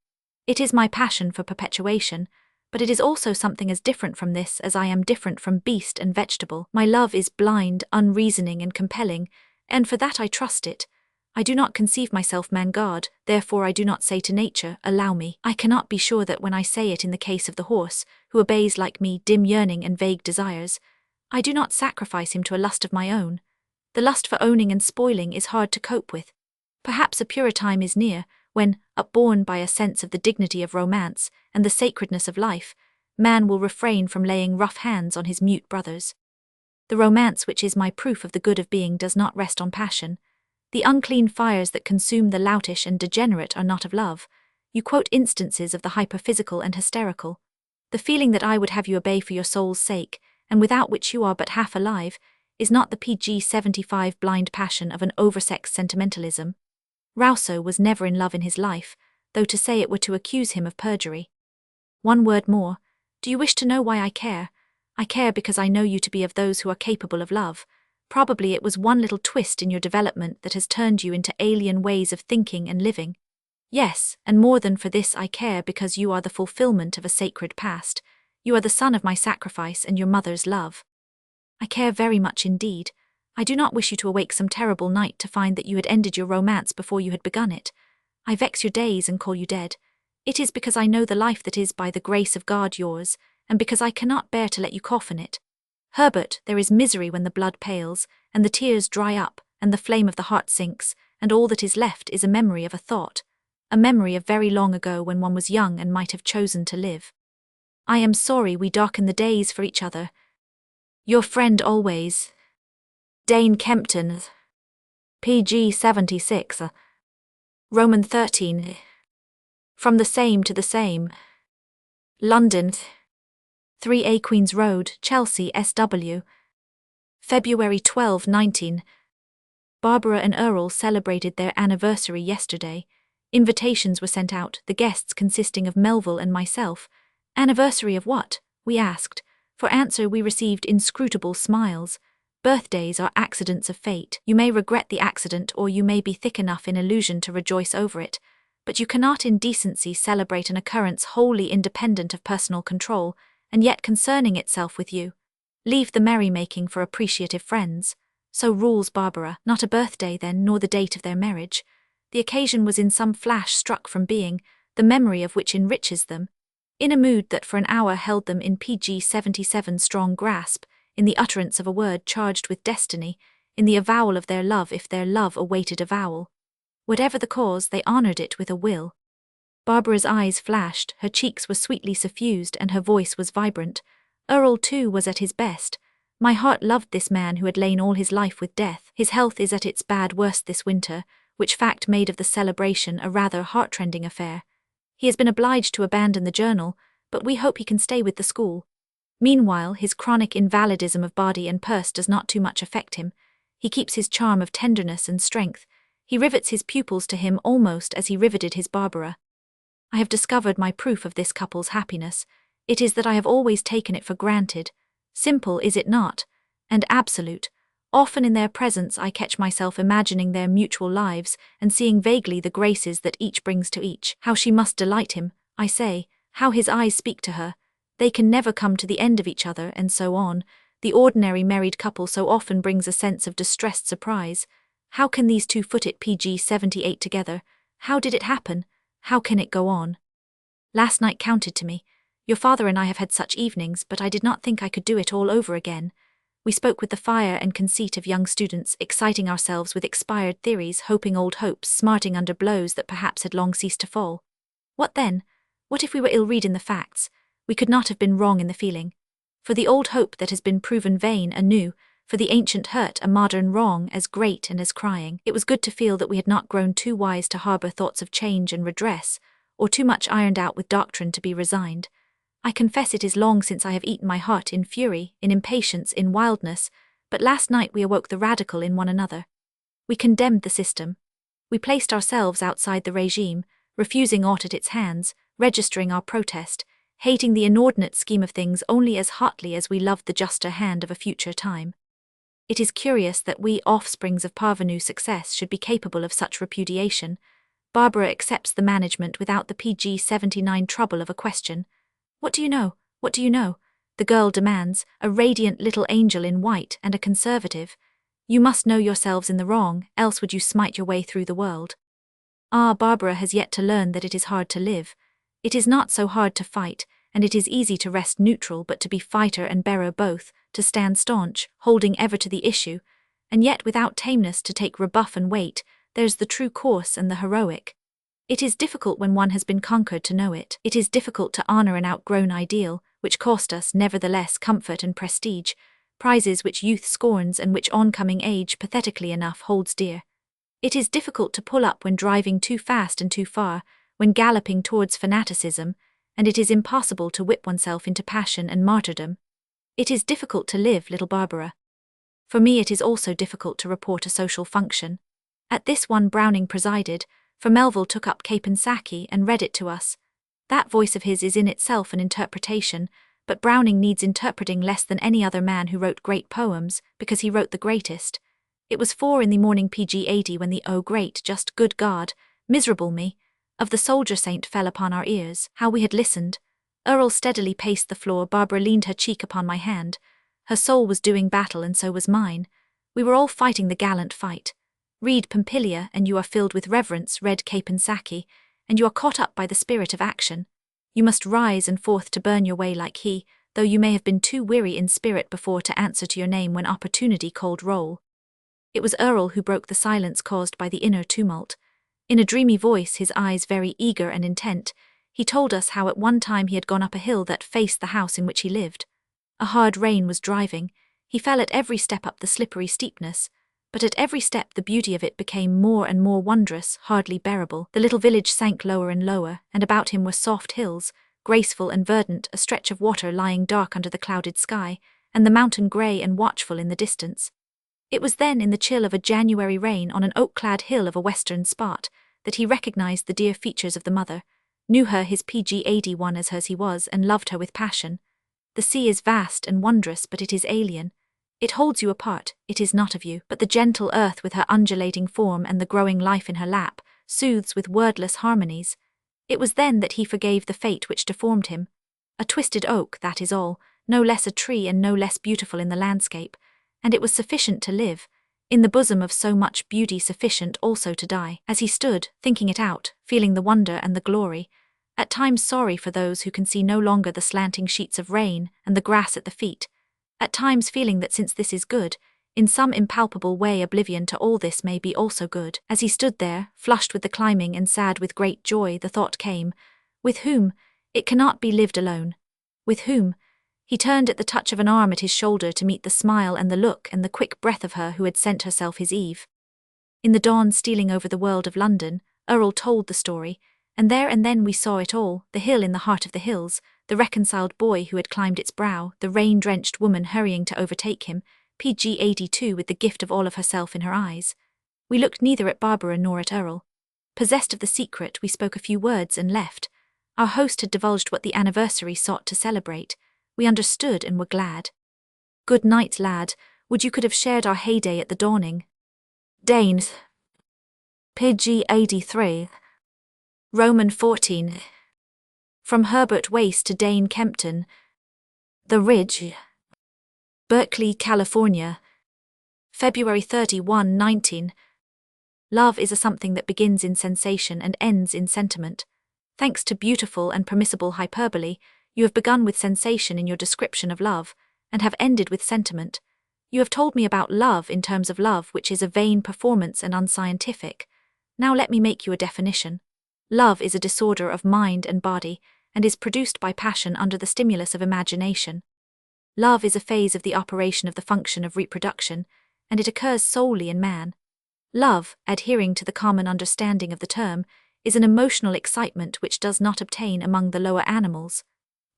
It is my passion for perpetuation, but it is also something as different from this as I am different from beast and vegetable. My love is blind, unreasoning and compelling, and for that I trust it. I do not conceive myself man-God, therefore I do not say to nature, allow me. I cannot be sure that when I say it in the case of the horse, who obeys like me dim yearning and vague desires, I do not sacrifice him to a lust of my own. The lust for owning and spoiling is hard to cope with. Perhaps a purer time is near, when, upborne by a sense of the dignity of romance and the sacredness of life, man will refrain from laying rough hands on his mute brothers. The romance which is my proof of the good of being does not rest on passion. The unclean fires that consume the loutish and degenerate are not of love. You quote instances of the hyperphysical and hysterical. The feeling that I would have you obey for your soul's sake, and without which you are but half alive, is not the pg 75 blind passion of an oversexed sentimentalism. Rousseau was never in love in his life, though to say it were to accuse him of perjury. One word more. Do you wish to know why I care? I care because I know you to be of those who are capable of love. Probably it was one little twist in your development that has turned you into alien ways of thinking and living. Yes, and more than for this I care because you are the fulfillment of a sacred past. You are the son of my sacrifice and your mother's love. I care very much indeed. I do not wish you to awake some terrible night to find that you had ended your romance before you had begun it. I vex your days and call you dead. It is because I know the life that is by the grace of God yours, and because I cannot bear to let you cough in it. Herbert, there is misery when the blood pales, and the tears dry up, and the flame of the heart sinks, and all that is left is a memory of a thought, a memory of very long ago when one was young and might have chosen to live. I am sorry we darken the days for each other. Your friend always, Dane Kempton, pg 76, Roman 13. From the same to the same. London, 3A Queen's Road, Chelsea, SW. February 12, 19. Barbara and Earl celebrated their anniversary yesterday. Invitations were sent out, the guests consisting of Melville and myself. Anniversary of what? We asked. For answer we received inscrutable smiles. Birthdays are accidents of fate. You may regret the accident or you may be thick enough in illusion to rejoice over it, but you cannot in decency celebrate an occurrence wholly independent of personal control, and yet concerning itself with you. Leave the merrymaking for appreciative friends. So rules Barbara. Not a birthday then, nor the date of their marriage. The occasion was in some flash struck from being, the memory of which enriches them. In a mood that for an hour held them in pg 77 strong grasp, in the utterance of a word charged with destiny, in the avowal of their love if their love awaited avowal. Whatever the cause, they honored it with a will. Barbara's eyes flashed, her cheeks were sweetly suffused, and her voice was vibrant. Earl, too, was at his best. My heart loved this man who had lain all his life with death. His health is at its bad worst this winter, which fact made of the celebration a rather heartrending affair. He has been obliged to abandon the journal, but we hope he can stay with the school. Meanwhile, his chronic invalidism of body and purse does not too much affect him. He keeps his charm of tenderness and strength. He rivets his pupils to him almost as he riveted his Barbara. I have discovered my proof of this couple's happiness. It is that I have always taken it for granted. Simple, is it not? And absolute. Often in their presence I catch myself imagining their mutual lives and seeing vaguely the graces that each brings to each. How she must delight him, I say, how his eyes speak to her. They can never come to the end of each other, and so on. The ordinary married couple so often brings a sense of distressed surprise. How can these two foot it PG-78 together? How did it happen? How can it go on? Last night counted to me. Your father and I have had such evenings, but I did not think I could do it all over again. We spoke with the fire and conceit of young students, exciting ourselves with expired theories, hoping old hopes, smarting under blows that perhaps had long ceased to fall. What then? What if we were ill-read in the facts? We could not have been wrong in the feeling. For the old hope that has been proven vain, a new, for the ancient hurt, a modern wrong, as great and as crying. It was good to feel that we had not grown too wise to harbour thoughts of change and redress, or too much ironed out with doctrine to be resigned. I confess it is long since I have eaten my heart in fury, in impatience, in wildness, but last night we awoke the radical in one another. We condemned the system. We placed ourselves outside the regime, refusing aught at its hands, registering our protest, hating the inordinate scheme of things only as hotly as we loved the juster hand of a future time. It is curious that we, offsprings of parvenu success, should be capable of such repudiation. Barbara accepts the management without the PG-79 trouble of a question. What do you know? What do you know? The girl demands, a radiant little angel in white and a conservative. You must know yourselves in the wrong, else would you smite your way through the world. Ah, Barbara has yet to learn that it is hard to live. It is not so hard to fight, and it is easy to rest neutral, but to be fighter and bearer both, to stand staunch, holding ever to the issue, and yet without tameness to take rebuff and weight. There's the true course and the heroic. It is difficult when one has been conquered to know it. It is difficult to honour an outgrown ideal, which cost us, nevertheless, comfort and prestige, prizes which youth scorns and which oncoming age, pathetically enough, holds dear. It is difficult to pull up when driving too fast and too far, when galloping towards fanaticism, and it is impossible to whip oneself into passion and martyrdom. It is difficult to live, little Barbara. For me it is also difficult to report a social function. At this one Browning presided, for Melville took up Kempton-Wace and read it to us. That voice of his is in itself an interpretation, but Browning needs interpreting less than any other man who wrote great poems, because he wrote the greatest. It was 4 in the morning PG-80 when the "Oh great, just good God, miserable me" of the soldier saint fell upon our ears. How we had listened! Earl steadily paced the floor, Barbara leaned her cheek upon my hand. Her soul was doing battle and so was mine. We were all fighting the gallant fight. Read Pompilia and you are filled with reverence, read Kempton-Wace, and you are caught up by the spirit of action. You must rise and forth to burn your way like he, though you may have been too weary in spirit before to answer to your name when opportunity called roll. It was Earl who broke the silence caused by the inner tumult. In a dreamy voice, his eyes very eager and intent, he told us how at one time he had gone up a hill that faced the house in which he lived. A hard rain was driving. He fell at every step up the slippery steepness, but at every step the beauty of it became more and more wondrous, hardly bearable. The little village sank lower and lower, and about him were soft hills, graceful and verdant, a stretch of water lying dark under the clouded sky, and the mountain grey and watchful in the distance. It was then, in the chill of a January rain on an oak-clad hill of a western spot, that he recognized the dear features of the mother, knew her his PG-81 as hers he was, and loved her with passion. The sea is vast and wondrous, but it is alien. It holds you apart, it is not of you, but the gentle earth with her undulating form and the growing life in her lap, soothes with wordless harmonies. It was then that he forgave the fate which deformed him. A twisted oak, that is all, no less a tree and no less beautiful in the landscape, and it was sufficient to live, in the bosom of so much beauty sufficient also to die. As he stood, thinking it out, feeling the wonder and the glory, at times sorry for those who can see no longer the slanting sheets of rain and the grass at the feet, at times feeling that since this is good, In some impalpable way oblivion to all this may be also good. As he stood there, flushed with the climbing and sad with great joy, the thought came, with whom? It cannot be lived alone. With whom? He turned at the touch of an arm at his shoulder to meet the smile and the look and the quick breath of her who had sent herself his Eve. In the dawn stealing over the world of London, Earl told the story, and there and then we saw it all, the hill in the heart of the hills, the reconciled boy who had climbed its brow, the rain-drenched woman hurrying to overtake him, PG 82 with the gift of all of herself in her eyes. We looked neither at Barbara nor at Earl. Possessed of the secret, we spoke a few words and left. Our host had divulged what the anniversary sought to celebrate. We understood and were glad. Good night, lad. Would you could have shared our heyday at the dawning. Danes. PG 83. Roman 14. From Herbert Wace to Dane Kempton. The Ridge. Berkeley, California. February 31, 19. Love is a something that begins in sensation and ends in sentiment. Thanks to beautiful and permissible hyperbole, you have begun with sensation in your description of love, and have ended with sentiment. You have told me about love in terms of love which is a vain performance and unscientific. Now let me make you a definition. Love is a disorder of mind and body, and is produced by passion under the stimulus of imagination. Love is a phase of the operation of the function of reproduction, and it occurs solely in man. Love, adhering to the common understanding of the term, is an emotional excitement which does not obtain among the lower animals.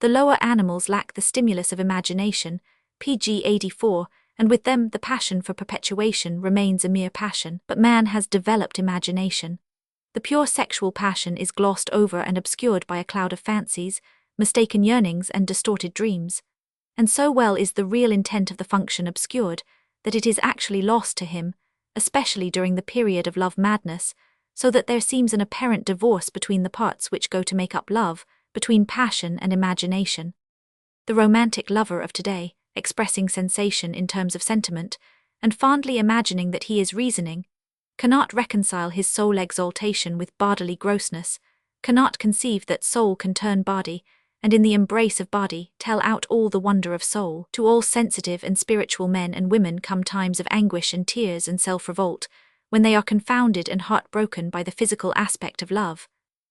The lower animals lack the stimulus of imagination, PG 84, and with them the passion for perpetuation remains a mere passion, but man has developed imagination. The pure sexual passion is glossed over and obscured by a cloud of fancies, mistaken yearnings and distorted dreams. And so well is the real intent of the function obscured, that it is actually lost to him, especially during the period of love madness, so that there seems an apparent divorce between the parts which go to make up love, between passion and imagination. The romantic lover of today, expressing sensation in terms of sentiment, and fondly imagining that he is reasoning, cannot reconcile his soul exaltation with bodily grossness, cannot conceive that soul can turn body, and in the embrace of body tell out all the wonder of soul. To all sensitive and spiritual men and women come times of anguish and tears and self-revolt, when they are confounded and heartbroken by the physical aspect of love.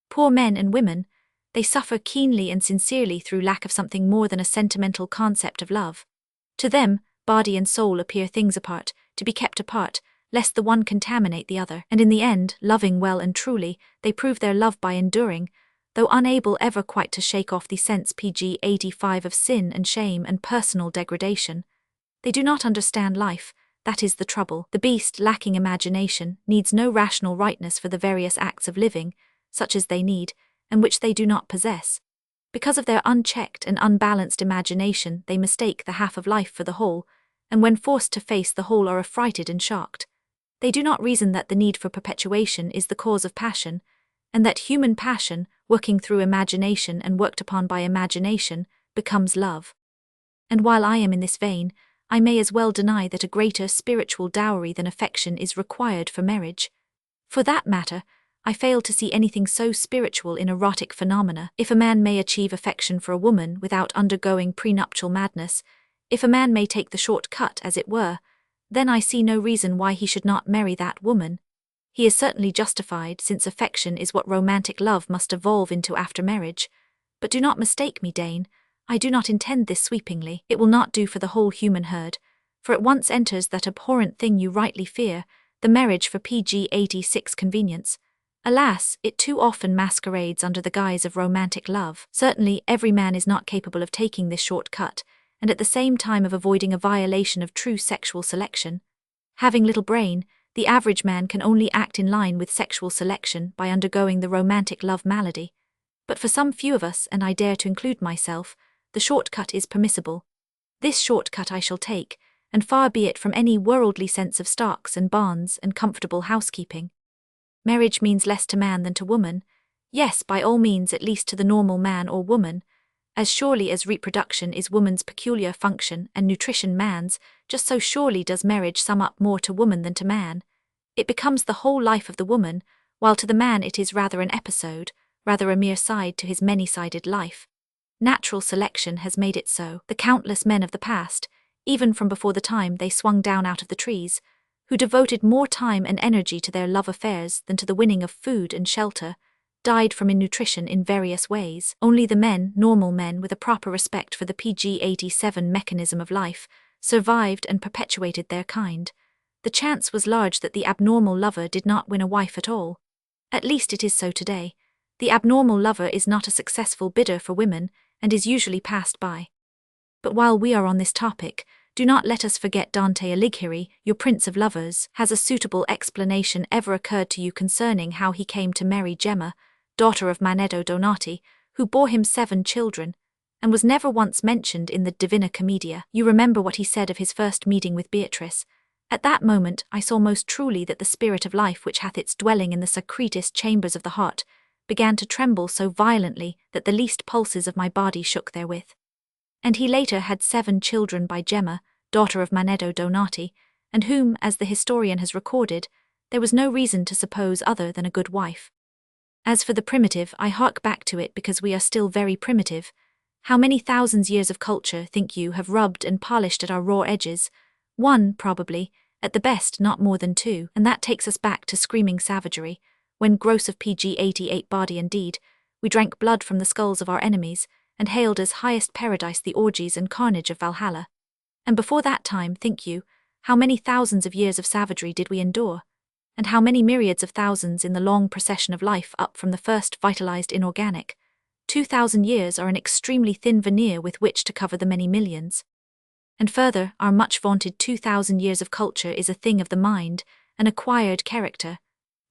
Poor men and women, they suffer keenly and sincerely through lack of something more than a sentimental concept of love. To them, body and soul appear things apart, to be kept apart, lest the one contaminate the other, and in the end, loving well and truly, they prove their love by enduring, though unable ever quite to shake off the sense PG 85 of sin and shame and personal degradation. They do not understand life, that is the trouble. The beast, lacking imagination, needs no rational rightness for the various acts of living, such as they need, and which they do not possess. Because of their unchecked and unbalanced imagination, they mistake the half of life for the whole, and when forced to face the whole are affrighted and shocked. They do not reason that the need for perpetuation is the cause of passion, and that human passion, working through imagination and worked upon by imagination, becomes love. And while I am in this vein, I may as well deny that a greater spiritual dowry than affection is required for marriage. For that matter, I fail to see anything so spiritual in erotic phenomena. If a man may achieve affection for a woman without undergoing prenuptial madness, if a man may take the short cut, as it were, then I see no reason why he should not marry that woman. He is certainly justified, since affection is what romantic love must evolve into after marriage. But do not mistake me, Dane. I do not intend this sweepingly. It will not do for the whole human herd, for at once enters that abhorrent thing you rightly fear, the marriage for PG 86 convenience. Alas, it too often masquerades under the guise of romantic love. Certainly, every man is not capable of taking this short cut, and at the same time of avoiding a violation of true sexual selection. Having little brain, the average man can only act in line with sexual selection by undergoing the romantic love malady. But for some few of us, and I dare to include myself, the shortcut is permissible. This shortcut I shall take, and far be it from any worldly sense of stocks and bonds and comfortable housekeeping. Marriage means less to man than to woman, yes, by all means at least to the normal man or woman, as surely as reproduction is woman's peculiar function and nutrition man's, just so surely does marriage sum up more to woman than to man. It becomes the whole life of the woman, while to the man it is rather an episode, rather a mere side to his many-sided life. Natural selection has made it so. The countless men of the past, even from before the time they swung down out of the trees, who devoted more time and energy to their love affairs than to the winning of food and shelter, died from malnutrition in various ways. Only the men, normal men with a proper respect for the PG-87 mechanism of life, survived and perpetuated their kind. The chance was large that the abnormal lover did not win a wife at all. At least it is so today. The abnormal lover is not a successful bidder for women and is usually passed by. But while we are on this topic, do not let us forget Dante Alighieri, your prince of lovers. Has a suitable explanation ever occurred to you concerning how he came to marry Gemma, daughter of Manetto Donati, who bore him 7 children, and was never once mentioned in the Divina Commedia? You remember what he said of his first meeting with Beatrice. At that moment I saw most truly that the spirit of life which hath its dwelling in the secretest chambers of the heart began to tremble so violently that the least pulses of my body shook therewith. And he later had 7 children by Gemma, daughter of Manetto Donati, and whom, as the historian has recorded, there was no reason to suppose other than a good wife. As for the primitive, I hark back to it because we are still very primitive. How many thousands years of culture, think you, have rubbed and polished at our raw edges? 1, probably, at the best not more than 2, and that takes us back to screaming savagery, when, gross of PG-88 body and deed, we drank blood from the skulls of our enemies, and hailed as highest paradise the orgies and carnage of Valhalla. And before that time, think you, how many thousands of years of savagery did we endure? And how many myriads of thousands in the long procession of life up from the first vitalized inorganic? 2,000 years are an extremely thin veneer with which to cover the many millions. And further, our much vaunted 2,000 years of culture is a thing of the mind, an acquired character.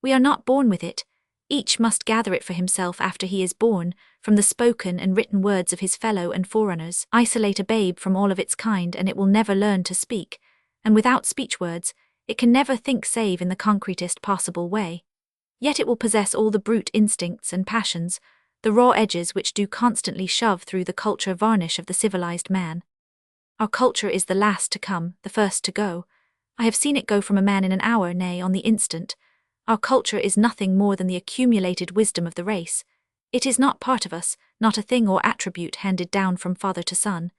We are not born with it. Each must gather it for himself after he is born, from the spoken and written words of his fellow and forerunners. Isolate a babe from all of its kind and it will never learn to speak, and without speech words, it can never think save in the concretest possible way. Yet it will possess all the brute instincts and passions, the raw edges which do constantly shove through the culture varnish of the civilized man. Our culture is the last to come, the first to go. I have seen it go from a man in an hour, nay, on the instant. Our culture is nothing more than the accumulated wisdom of the race. It is not part of us, not a thing or attribute handed down from father to son.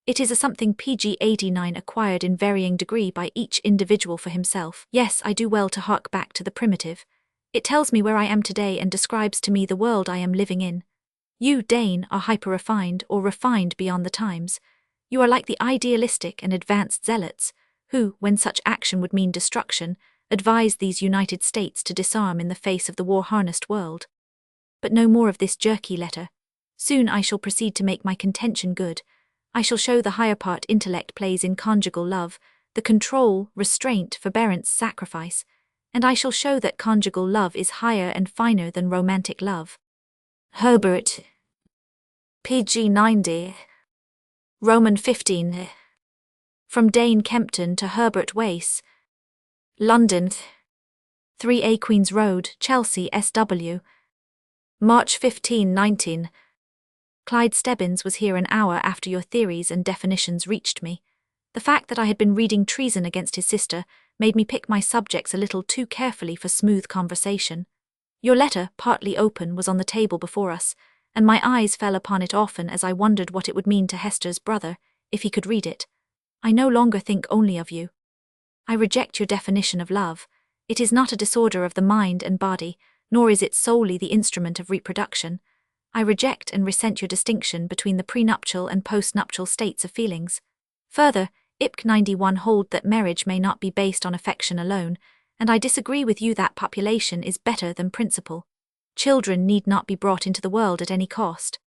It is a something PG-89 acquired in varying degree by each individual for himself. Yes, I do well to hark back to the primitive. It tells me where I am today and describes to me the world I am living in. You, Dane, are hyper-refined or refined beyond the times. You are like the idealistic and advanced zealots, who, when such action would mean destruction, advise these United States to disarm in the face of the war-harnessed world. But no more of this jerky letter. Soon I shall proceed to make my contention good. I shall show the higher part intellect plays in conjugal love, the control, restraint, forbearance, sacrifice, and I shall show that conjugal love is higher and finer than romantic love. Herbert. PG-90. Roman 15. From Dane Kempton to Herbert Wace. London. 3A Queen's Road, Chelsea, SW. March 15, 19. Clyde Stebbins was here an hour after your theories and definitions reached me. The fact that I had been reading treason against his sister made me pick my subjects a little too carefully for smooth conversation. Your letter, partly open, was on the table before us, and my eyes fell upon it often as I wondered what it would mean to Hester's brother, if he could read it. I no longer think only of you. I reject your definition of love. It is not a disorder of the mind and body, nor is it solely the instrument of reproduction. I reject and resent your distinction between the prenuptial and postnuptial states of feelings. Further, IPC 91 hold that marriage may not be based on affection alone, and I disagree with you that population is better than principle. Children need not be brought into the world at any cost.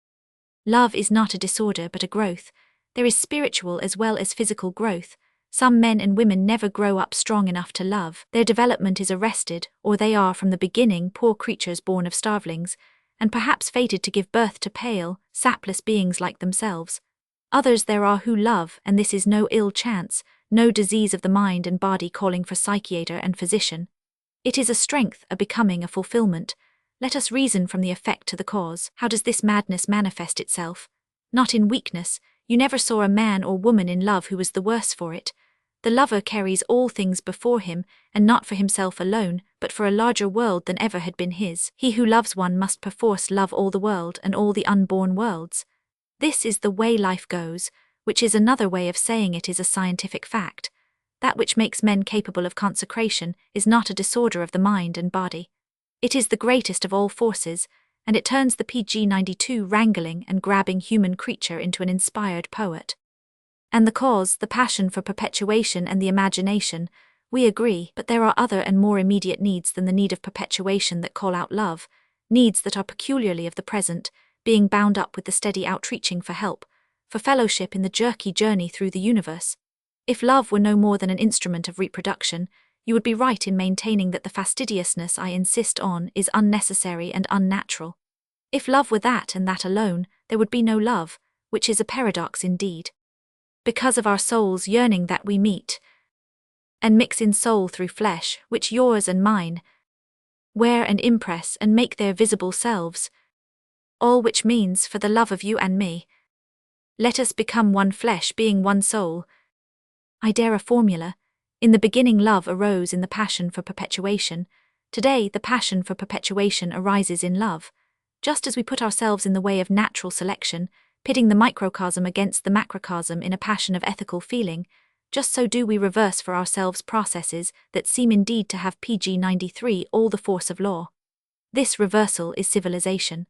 Love is not a disorder but a growth. There is spiritual as well as physical growth. Some men and women never grow up strong enough to love. Their development is arrested, or they are from the beginning poor creatures born of starvelings, and perhaps fated to give birth to pale, sapless beings like themselves. Others there are who love, and this is no ill chance, no disease of the mind and body calling for psychiater and physician. It is a strength, a becoming, a fulfillment. Let us reason from the effect to the cause. How does this madness manifest itself? Not in weakness. You never saw a man or woman in love who was the worse for it. The lover carries all things before him, and not for himself alone, but for a larger world than ever had been his. He who loves one must perforce love all the world and all the unborn worlds. This is the way life goes. which is another way of saying it is a scientific fact. That which makes men capable of consecration is not a disorder of the mind and body. It is the greatest of all forces, and it turns the PG-92 wrangling and grabbing human creature into an inspired poet. And the cause, the passion for perpetuation and the imagination, we agree, but there are other and more immediate needs than the need of perpetuation that call out love, needs that are peculiarly of the present, being bound up with the steady outreaching for help, for fellowship in the jerky journey through the universe. If love were no more than an instrument of reproduction, you would be right in maintaining that the fastidiousness I insist on is unnecessary and unnatural. If love were that and that alone, there would be no love, which is a paradox indeed. Because of our soul's yearning that we meet and mix in soul through flesh, which yours and mine wear and impress and make their visible selves, all which means, for the love of you and me, let us become one flesh being one soul. I dare a formula. In the beginning love arose in the passion for perpetuation. Today the passion for perpetuation arises in love. Just as we put ourselves in the way of natural selection, pitting the microcosm against the macrocosm in a passion of ethical feeling, just so do we reverse for ourselves processes that seem indeed to have PG-93 all the force of law. This reversal is civilization.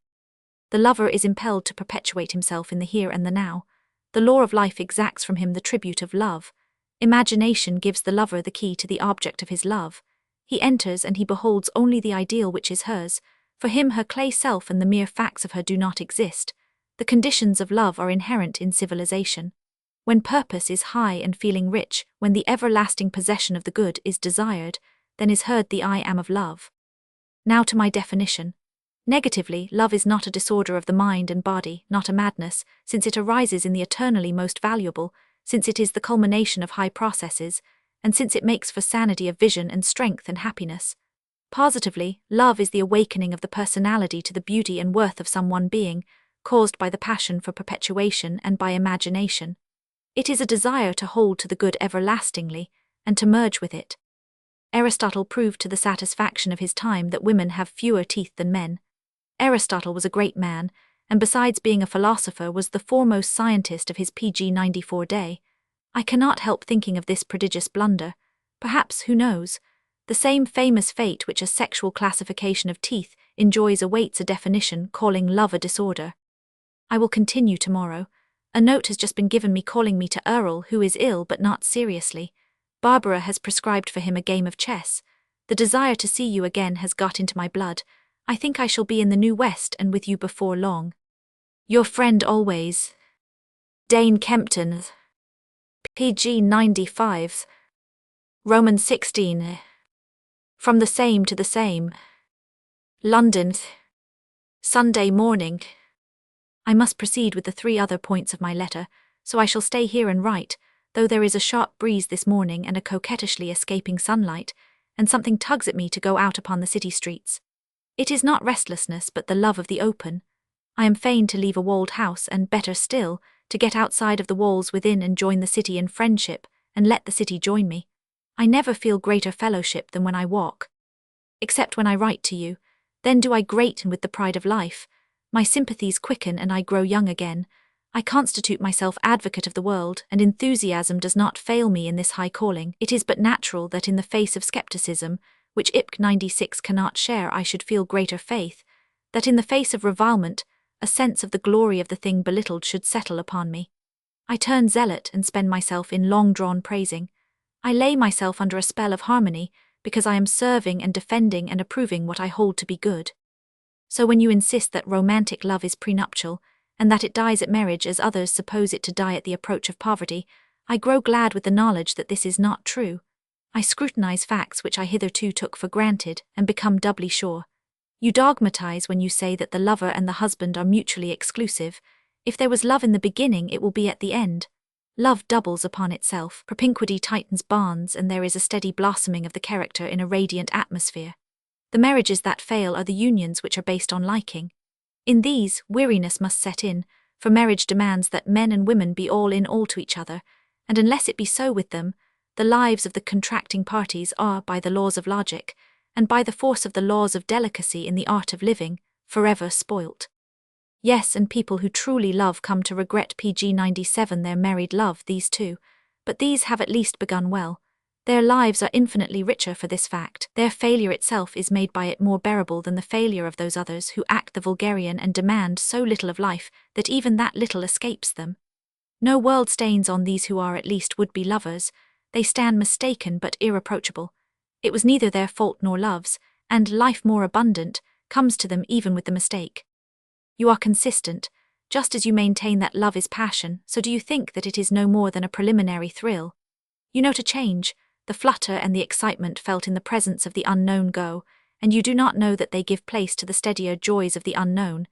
The lover is impelled to perpetuate himself in the here and the now. The law of life exacts from him the tribute of love. Imagination gives the lover the key to the object of his love. He enters and he beholds only the ideal which is hers. For him her clay self and the mere facts of her do not exist. The conditions of love are inherent in civilization. When purpose is high and feeling rich, when the everlasting possession of the good is desired, then is heard the I am of love. Now to my definition. Negatively, love is not a disorder of the mind and body, not a madness, since it arises in the eternally most valuable, since it is the culmination of high processes, and since it makes for sanity of vision and strength and happiness. Positively, love is the awakening of the personality to the beauty and worth of some one being, caused by the passion for perpetuation and by imagination. It is a desire to hold to the good everlastingly, and to merge with it. Aristotle proved to the satisfaction of his time that women have fewer teeth than men. Aristotle was a great man, and besides being a philosopher was the foremost scientist of his PG-94 day. I cannot help thinking of this prodigious blunder. Perhaps, who knows, the same famous fate which a sexual classification of teeth enjoys awaits a definition calling love a disorder. I will continue tomorrow. A note has just been given me calling me to Earl, who is ill but not seriously. Barbara has prescribed for him a game of chess. The desire to see you again has got into my blood. I think I shall be in the New West and with you before long. Your friend always, Dane Kempton. PG-95. Roman 16. From the same to the same. London. Sunday morning. I must proceed with the 3 other points of my letter, so I shall stay here and write, though there is a sharp breeze this morning and a coquettishly escaping sunlight, and something tugs at me to go out upon the city streets. It is not restlessness but the love of the open. I am fain to leave a walled house and, better still, to get outside of the walls within and join the city in friendship, and let the city join me. I never feel greater fellowship than when I walk. Except when I write to you, then do I greaten with the pride of life. My sympathies quicken and I grow young again. I constitute myself advocate of the world, and enthusiasm does not fail me in this high calling. It is but natural that in the face of skepticism, which IPC 96 cannot share, I should feel greater faith, that in the face of revilement, a sense of the glory of the thing belittled should settle upon me. I turn zealot and spend myself in long-drawn praising. I lay myself under a spell of harmony, because I am serving and defending and approving what I hold to be good. So when you insist that romantic love is prenuptial, and that it dies at marriage as others suppose it to die at the approach of poverty, I grow glad with the knowledge that this is not true. I scrutinize facts which I hitherto took for granted, and become doubly sure. You dogmatize when you say that the lover and the husband are mutually exclusive. If there was love in the beginning, it will be at the end. Love doubles upon itself, propinquity tightens bonds, and there is a steady blossoming of the character in a radiant atmosphere. The marriages that fail are the unions which are based on liking. In these, weariness must set in, for marriage demands that men and women be all in all to each other, and unless it be so with them, the lives of the contracting parties are, by the laws of logic, and by the force of the laws of delicacy in the art of living, forever spoilt. Yes, and people who truly love come to regret pg 97 their married love, these too. But these have at least begun well. Their lives are infinitely richer for this fact. Their failure itself is made by it more bearable than the failure of those others who act the vulgarian and demand so little of life that even that little escapes them. No world stains on these who are at least would-be lovers. They stand mistaken but irreproachable. It was neither their fault nor love's, and life more abundant comes to them even with the mistake. You are consistent. Just as you maintain that love is passion, so do you think that it is no more than a preliminary thrill. You note a change, the flutter and the excitement felt in the presence of the unknown go, and you do not know that they give place to the steadier joys of the unknown,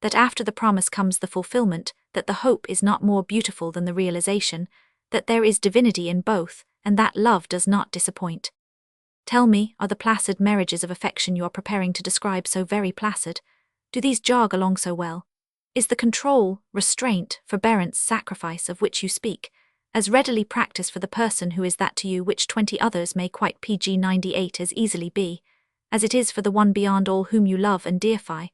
that after the promise comes the fulfillment, that the hope is not more beautiful than the realization, that there is divinity in both, and that love does not disappoint. Tell me, are the placid marriages of affection you are preparing to describe so very placid? Do these jog along so well? Is the control, restraint, forbearance, sacrifice of which you speak as readily practiced for the person who is that to you which 20 others may quite pg 98 as easily be, as it is for the one beyond all whom you love and deify,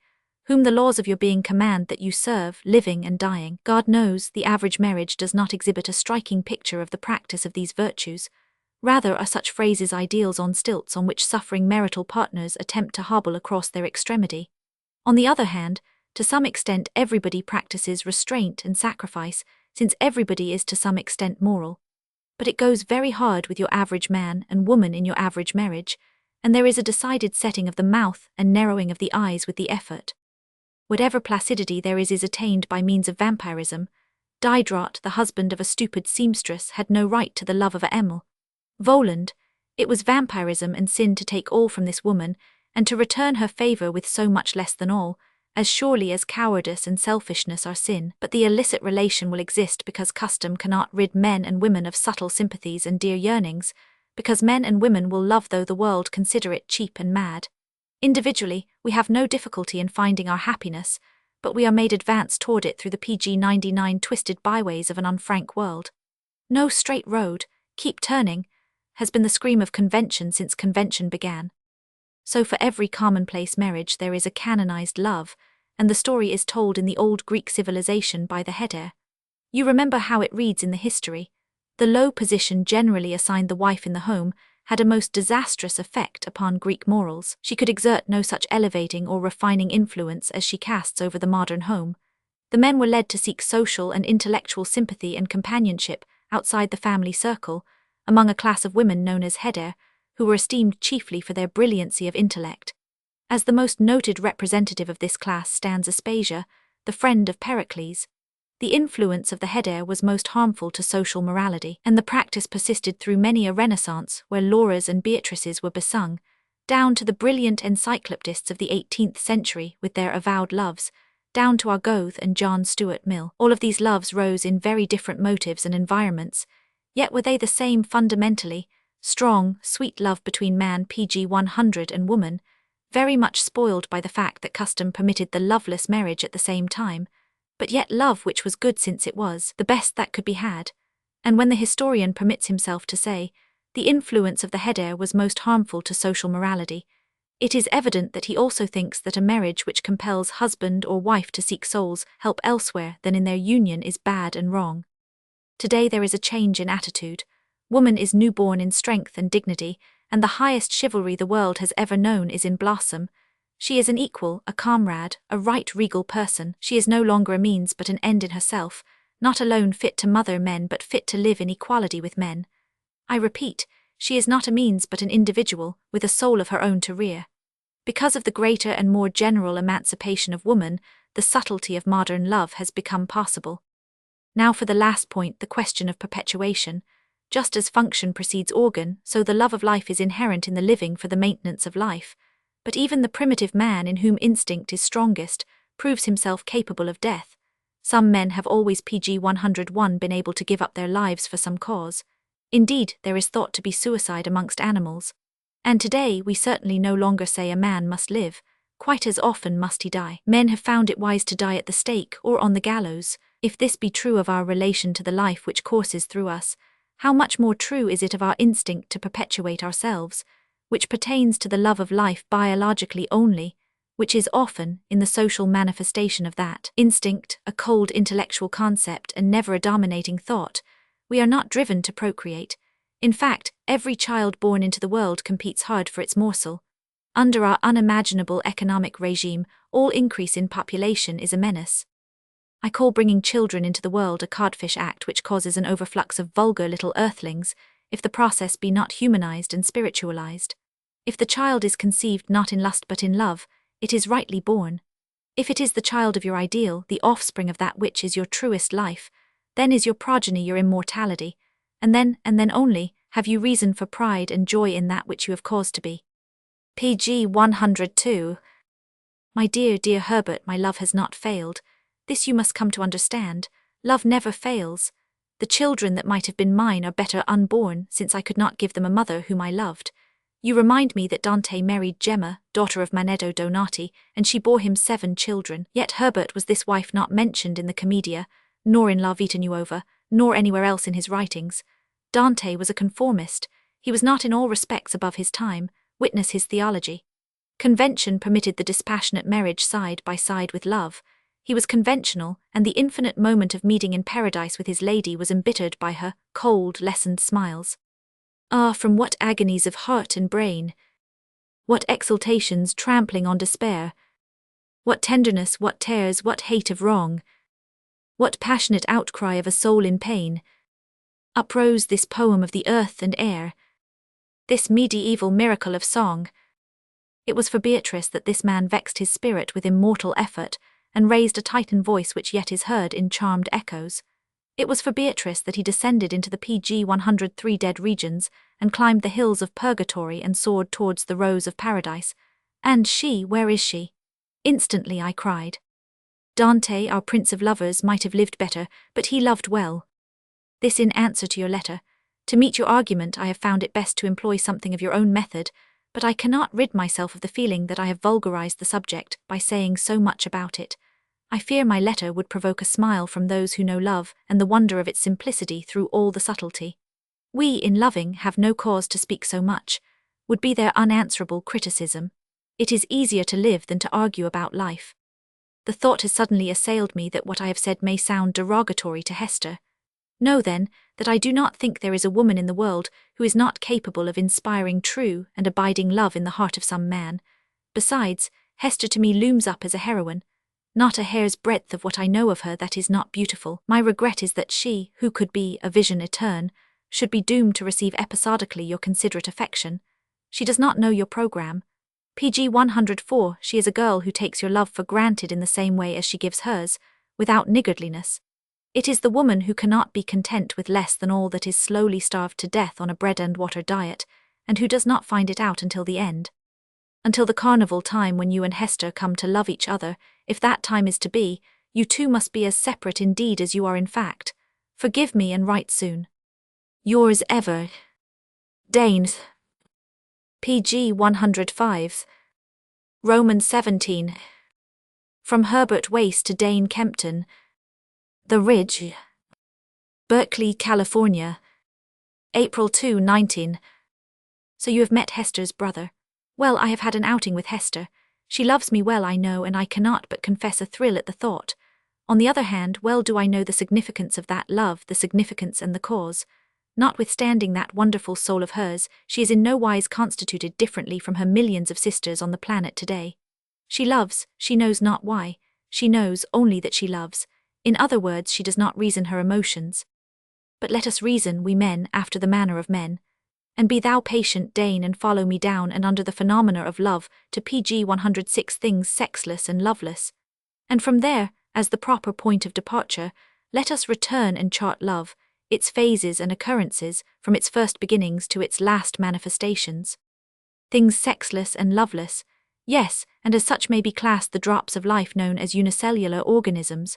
whom the laws of your being command that you serve, living and dying? God knows, the average marriage does not exhibit a striking picture of the practice of these virtues. Rather are such phrases ideals on stilts on which suffering marital partners attempt to hobble across their extremity. On the other hand, to some extent everybody practices restraint and sacrifice, since everybody is to some extent moral. But it goes very hard with your average man and woman in your average marriage, and there is a decided setting of the mouth and narrowing of the eyes with the effort. Whatever placidity there is attained by means of vampirism. Diderot, the husband of a stupid seamstress, had no right to the love of a Emil. Voland, it was vampirism and sin to take all from this woman, and to return her favour with so much less than all, as surely as cowardice and selfishness are sin. But the illicit relation will exist because custom cannot rid men and women of subtle sympathies and dear yearnings, because men and women will love though the world consider it cheap and mad. Individually, we have no difficulty in finding our happiness, but we are made advance toward it through the pg 99 twisted byways of an unfrank world. No straight road, keep turning, has been the scream of convention since convention began. So for every commonplace marriage there is a canonized love, and the story is told in the old Greek civilization by the heder. You remember how it reads in the history. The low position generally assigned the wife in the home had a most disastrous effect upon Greek morals. She could exert no such elevating or refining influence as she casts over the modern home. The men were led to seek social and intellectual sympathy and companionship outside the family circle, among a class of women known as heder, who were esteemed chiefly for their brilliancy of intellect. As the most noted representative of this class stands Aspasia, the friend of Pericles. The influence of the heder was most harmful to social morality, and the practice persisted through many a Renaissance where Lauras and Beatrices were besung, down to the brilliant encyclopedists of the 18th century with their avowed loves, down to our Goethe and John Stuart Mill. All of these loves rose in very different motives and environments, yet were they the same fundamentally, strong, sweet love between man pg 100 and woman, very much spoiled by the fact that custom permitted the loveless marriage at the same time, but yet love which was good since it was the best that could be had. And when the historian permits himself to say, the influence of the heder was most harmful to social morality, it is evident that he also thinks that a marriage which compels husband or wife to seek souls help elsewhere than in their union is bad and wrong. Today there is a change in attitude. Woman is newborn in strength and dignity, and the highest chivalry the world has ever known is in blossom. She is an equal, a comrade, a right regal person. She is no longer a means but an end in herself, not alone fit to mother men but fit to live in equality with men. I repeat, she is not a means but an individual, with a soul of her own to rear. Because of the greater and more general emancipation of woman, the subtlety of modern love has become possible. Now for the last point, the question of perpetuation. Just as function precedes organ, so the love of life is inherent in the living for the maintenance of life. But even the primitive man in whom instinct is strongest proves himself capable of death. Some men have always pg 101 been able to give up their lives for some cause. Indeed, there is thought to be suicide amongst animals. And today we certainly no longer say a man must live, quite as often must he die. Men have found it wise to die at the stake or on the gallows. If this be true of our relation to the life which courses through us, how much more true is it of our instinct to perpetuate ourselves, which pertains to the love of life biologically only, which is often, in the social manifestation of that instinct, a cold intellectual concept and never a dominating thought, we are not driven to procreate. In fact, every child born into the world competes hard for its morsel. Under our unimaginable economic regime, all increase in population is a menace. I call bringing children into the world a codfish act which causes an overflux of vulgar little earthlings, if the process be not humanized and spiritualized. If the child is conceived not in lust but in love, it is rightly born. If it is the child of your ideal, the offspring of that which is your truest life, then is your progeny your immortality, and then only, have you reason for pride and joy in that which you have cause to be. PG 102. My dear Herbert, my love has not failed. This you must come to understand. Love never fails. The children that might have been mine are better unborn, since I could not give them a mother whom I loved. You remind me that Dante married Gemma, daughter of Manetto Donati, and she bore him 7 children. Yet Herbert was this wife not mentioned in the Commedia, nor in La Vita Nuova, nor anywhere else in his writings. Dante was a conformist. He was not in all respects above his time, witness his theology. Convention permitted the dispassionate marriage side by side with love. He was conventional, and the infinite moment of meeting in paradise with his lady was embittered by her cold, lessened smiles. Ah, from what agonies of heart and brain! What exultations trampling on despair! What tenderness, what tears, what hate of wrong! What passionate outcry of a soul in pain! Uprose this poem of the earth and air, this medieval miracle of song. It was for Beatrice that this man vexed his spirit with immortal effort, and raised a Titan voice which yet is heard in charmed echoes. It was for Beatrice that he descended into the PG 103 dead regions, and climbed the hills of purgatory and soared towards the rose of paradise. And she, where is she? Instantly I cried. Dante, our prince of lovers, might have lived better, but he loved well. This in answer to your letter. To meet your argument, I have found it best to employ something of your own method, but I cannot rid myself of the feeling that I have vulgarized the subject by saying so much about it. I fear my letter would provoke a smile from those who know love and the wonder of its simplicity through all the subtlety. We, in loving, have no cause to speak so much, would be their unanswerable criticism. It is easier to live than to argue about life. The thought has suddenly assailed me that what I have said may sound derogatory to Hester. Know, then, that I do not think there is a woman in the world who is not capable of inspiring true and abiding love in the heart of some man. Besides, Hester to me looms up as a heroine. Not a hair's breadth of what I know of her that is not beautiful. My regret is that she, who could be a vision eterne, should be doomed to receive episodically your considerate affection. She does not know your program. PG 104, she is a girl who takes your love for granted in the same way as she gives hers, without niggardliness. It is the woman who cannot be content with less than all that is slowly starved to death on a bread-and-water diet, and who does not find it out until the end. Until the carnival time when you and Hester come to love each other, if that time is to be, you two must be as separate in deed as you are in fact. Forgive me and write soon. Yours ever, Dane. PG 105. Roman 17. From Herbert Wace to Dane Kempton. The Ridge. Berkeley, California. April 2, 19. So you have met Hester's brother. Well, I have had an outing with Hester. She loves me well, I know, and I cannot but confess a thrill at the thought. On the other hand, well do I know the significance of that love, the significance and the cause. Notwithstanding that wonderful soul of hers, she is in no wise constituted differently from her millions of sisters on the planet today. She loves, she knows not why. She knows only that she loves. In other words, she does not reason her emotions. But let us reason, we men, after the manner of men. And be thou patient, Dane, and follow me down and under the phenomena of love to PG 106 things sexless and loveless. And from there, as the proper point of departure, let us return and chart love, its phases and occurrences, from its first beginnings to its last manifestations. Things sexless and loveless, yes, and as such may be classed the drops of life known as unicellular organisms.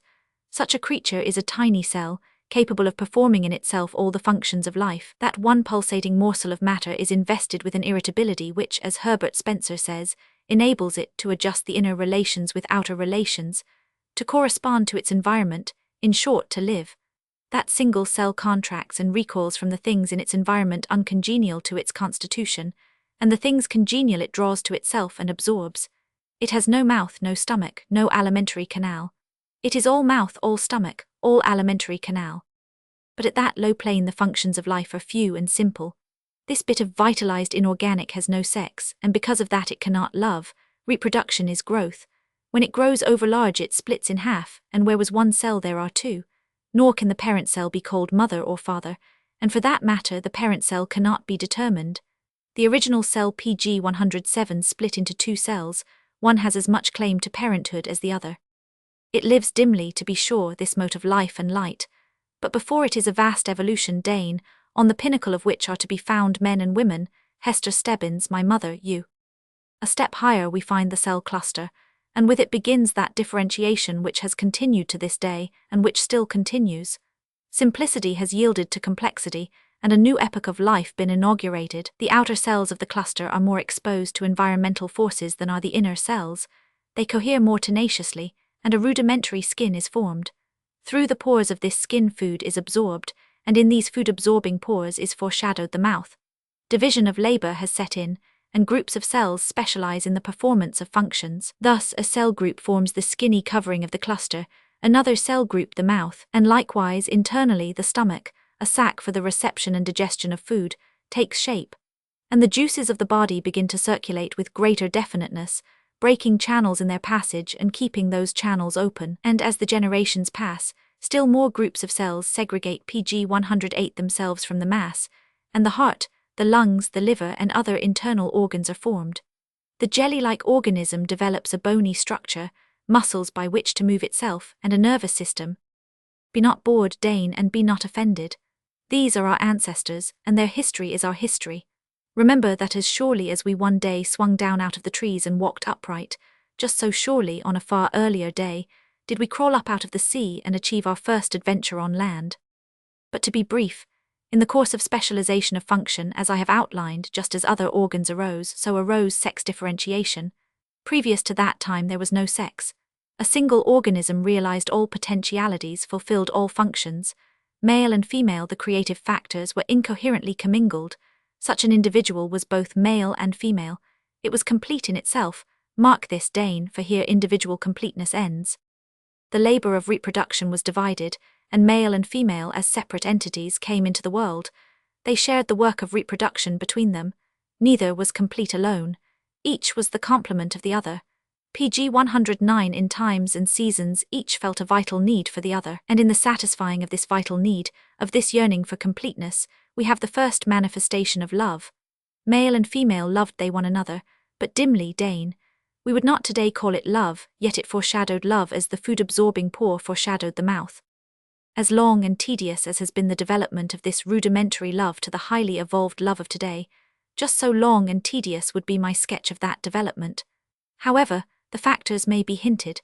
Such a creature is a tiny cell, capable of performing in itself all the functions of life. That one pulsating morsel of matter is invested with an irritability which, as Herbert Spencer says, enables it to adjust the inner relations with outer relations, to correspond to its environment, in short, to live. That single cell contracts and recoils from the things in its environment uncongenial to its constitution, and the things congenial it draws to itself and absorbs. It has no mouth, no stomach, no alimentary canal. It is all mouth, all stomach, all alimentary canal. But at that low plane the functions of life are few and simple. This bit of vitalized inorganic has no sex, and because of that it cannot love. Reproduction is growth. When it grows overlarge it splits in half, and where was one cell there are two. Nor can the parent cell be called mother or father, and for that matter the parent cell cannot be determined. The original cell PG 107 split into two cells, one has as much claim to parenthood as the other. It lives dimly, to be sure, this mote of life and light, but before it is a vast evolution Dane, on the pinnacle of which are to be found men and women, Hester Stebbins, my mother, you. A step higher we find the cell cluster, and with it begins that differentiation which has continued to this day, and which still continues. Simplicity has yielded to complexity, and a new epoch of life been inaugurated. The outer cells of the cluster are more exposed to environmental forces than are the inner cells. They cohere more tenaciously, and a rudimentary skin is formed. Through the pores of this skin food is absorbed, and in these food-absorbing pores is foreshadowed the mouth. Division of labor has set in, and groups of cells specialize in the performance of functions. Thus, a cell group forms the skinny covering of the cluster, another cell group the mouth, and likewise internally the stomach, a sac for the reception and digestion of food, takes shape. And the juices of the body begin to circulate with greater definiteness, breaking channels in their passage and keeping those channels open. And as the generations pass, still more groups of cells segregate PG 108 themselves from the mass, and the heart, the lungs, the liver, and other internal organs are formed. The jelly-like organism develops a bony structure, muscles by which to move itself, and a nervous system. Be not bored, Dane, and be not offended. These are our ancestors, and their history is our history. Remember that as surely as we one day swung down out of the trees and walked upright, just so surely, on a far earlier day, did we crawl up out of the sea and achieve our first adventure on land. But to be brief, in the course of specialization of function, as I have outlined, just as other organs arose, so arose sex differentiation. Previous to that time there was no sex. A single organism realized all potentialities, fulfilled all functions. Male and female, the creative factors, were incoherently commingled. Such an individual was both male and female. It was complete in itself. Mark this, Dane, for here individual completeness ends. The labor of reproduction was divided, and male and female as separate entities came into the world. They shared the work of reproduction between them. Neither was complete alone. Each was the complement of the other. PG 109 in times and seasons each felt a vital need for the other, and in the satisfying of this vital need, of this yearning for completeness, we have the first manifestation of love. Male and female loved they one another, but dimly, Dane. We would not today call it love, yet it foreshadowed love as the food-absorbing pore foreshadowed the mouth. As long and tedious as has been the development of this rudimentary love to the highly evolved love of today, just so long and tedious would be my sketch of that development. However, the factors may be hinted.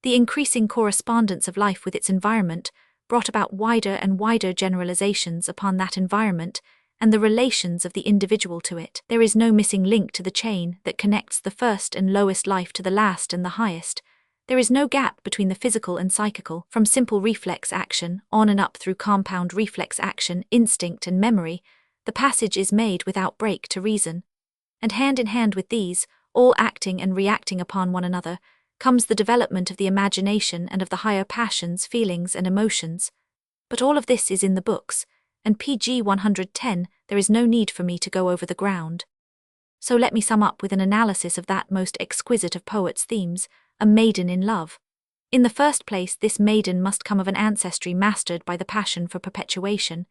The increasing correspondence of life with its environment brought about wider and wider generalizations upon that environment and the relations of the individual to it. There is no missing link to the chain that connects the first and lowest life to the last and the highest. There is no gap between the physical and psychical, from simple reflex action, on and up through compound reflex action, instinct and memory. The passage is made without break to reason. And hand in hand with these, all acting and reacting upon one another, comes the development of the imagination and of the higher passions, feelings and emotions. But all of this is in the books, and PG 110, there is no need for me to go over the ground. So let me sum up with an analysis of that most exquisite of poets' themes, a maiden in love. In the first place, this maiden must come of an ancestry mastered by the passion for perpetuation.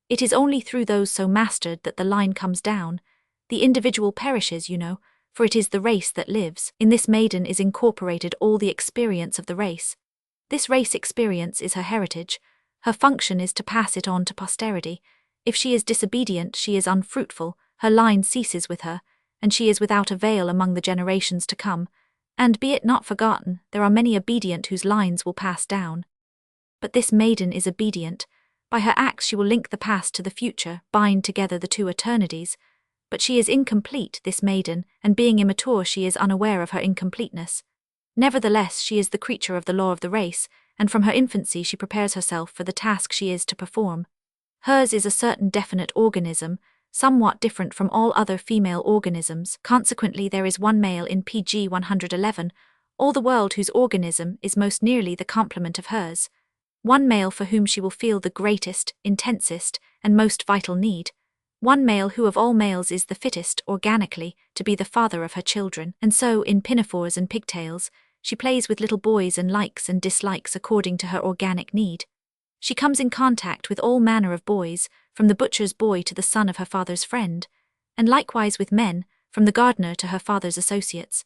It is only through those so mastered that the line comes down. The individual perishes, you know, for it is the race that lives. In this maiden is incorporated all the experience of the race. This race experience is her heritage. Her function is to pass it on to posterity. If she is disobedient, she is unfruitful, her line ceases with her, and she is without avail among the generations to come. And be it not forgotten, there are many obedient whose lines will pass down. But this maiden is obedient. By her acts she will link the past to the future, bind together the two eternities. But she is incomplete, this maiden, and being immature she is unaware of her incompleteness. Nevertheless, she is the creature of the law of the race, and from her infancy she prepares herself for the task she is to perform. Hers is a certain definite organism, somewhat different from all other female organisms. Consequently, there is one male in PG 111, all the world whose organism is most nearly the complement of hers. One male for whom she will feel the greatest, intensest, and most vital need. One male who of all males is the fittest, organically, to be the father of her children. And so, in pinafores and pigtails, she plays with little boys and likes and dislikes according to her organic need. She comes in contact with all manner of boys, from the butcher's boy to the son of her father's friend, and likewise with men, from the gardener to her father's associates.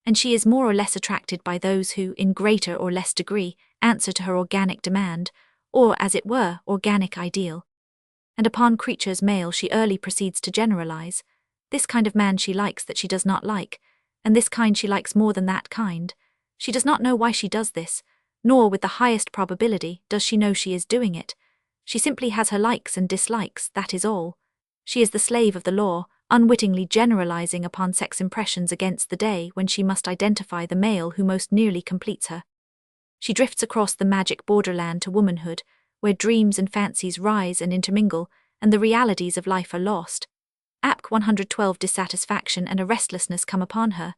And she is more or less attracted by those who, in greater or less degree, answer to her organic demand, or, as it were, organic ideal. And upon creatures male she early proceeds to generalize. This kind of man she likes that she does not like, and this kind she likes more than that kind. She does not know why she does this, nor with the highest probability does she know she is doing it. She simply has her likes and dislikes, that is all. She is the slave of the law, unwittingly generalizing upon sex impressions against the day when she must identify the male who most nearly completes her. She drifts across the magic borderland to womanhood, where dreams and fancies rise and intermingle, and the realities of life are lost. Ap 112 dissatisfaction and a restlessness come upon her.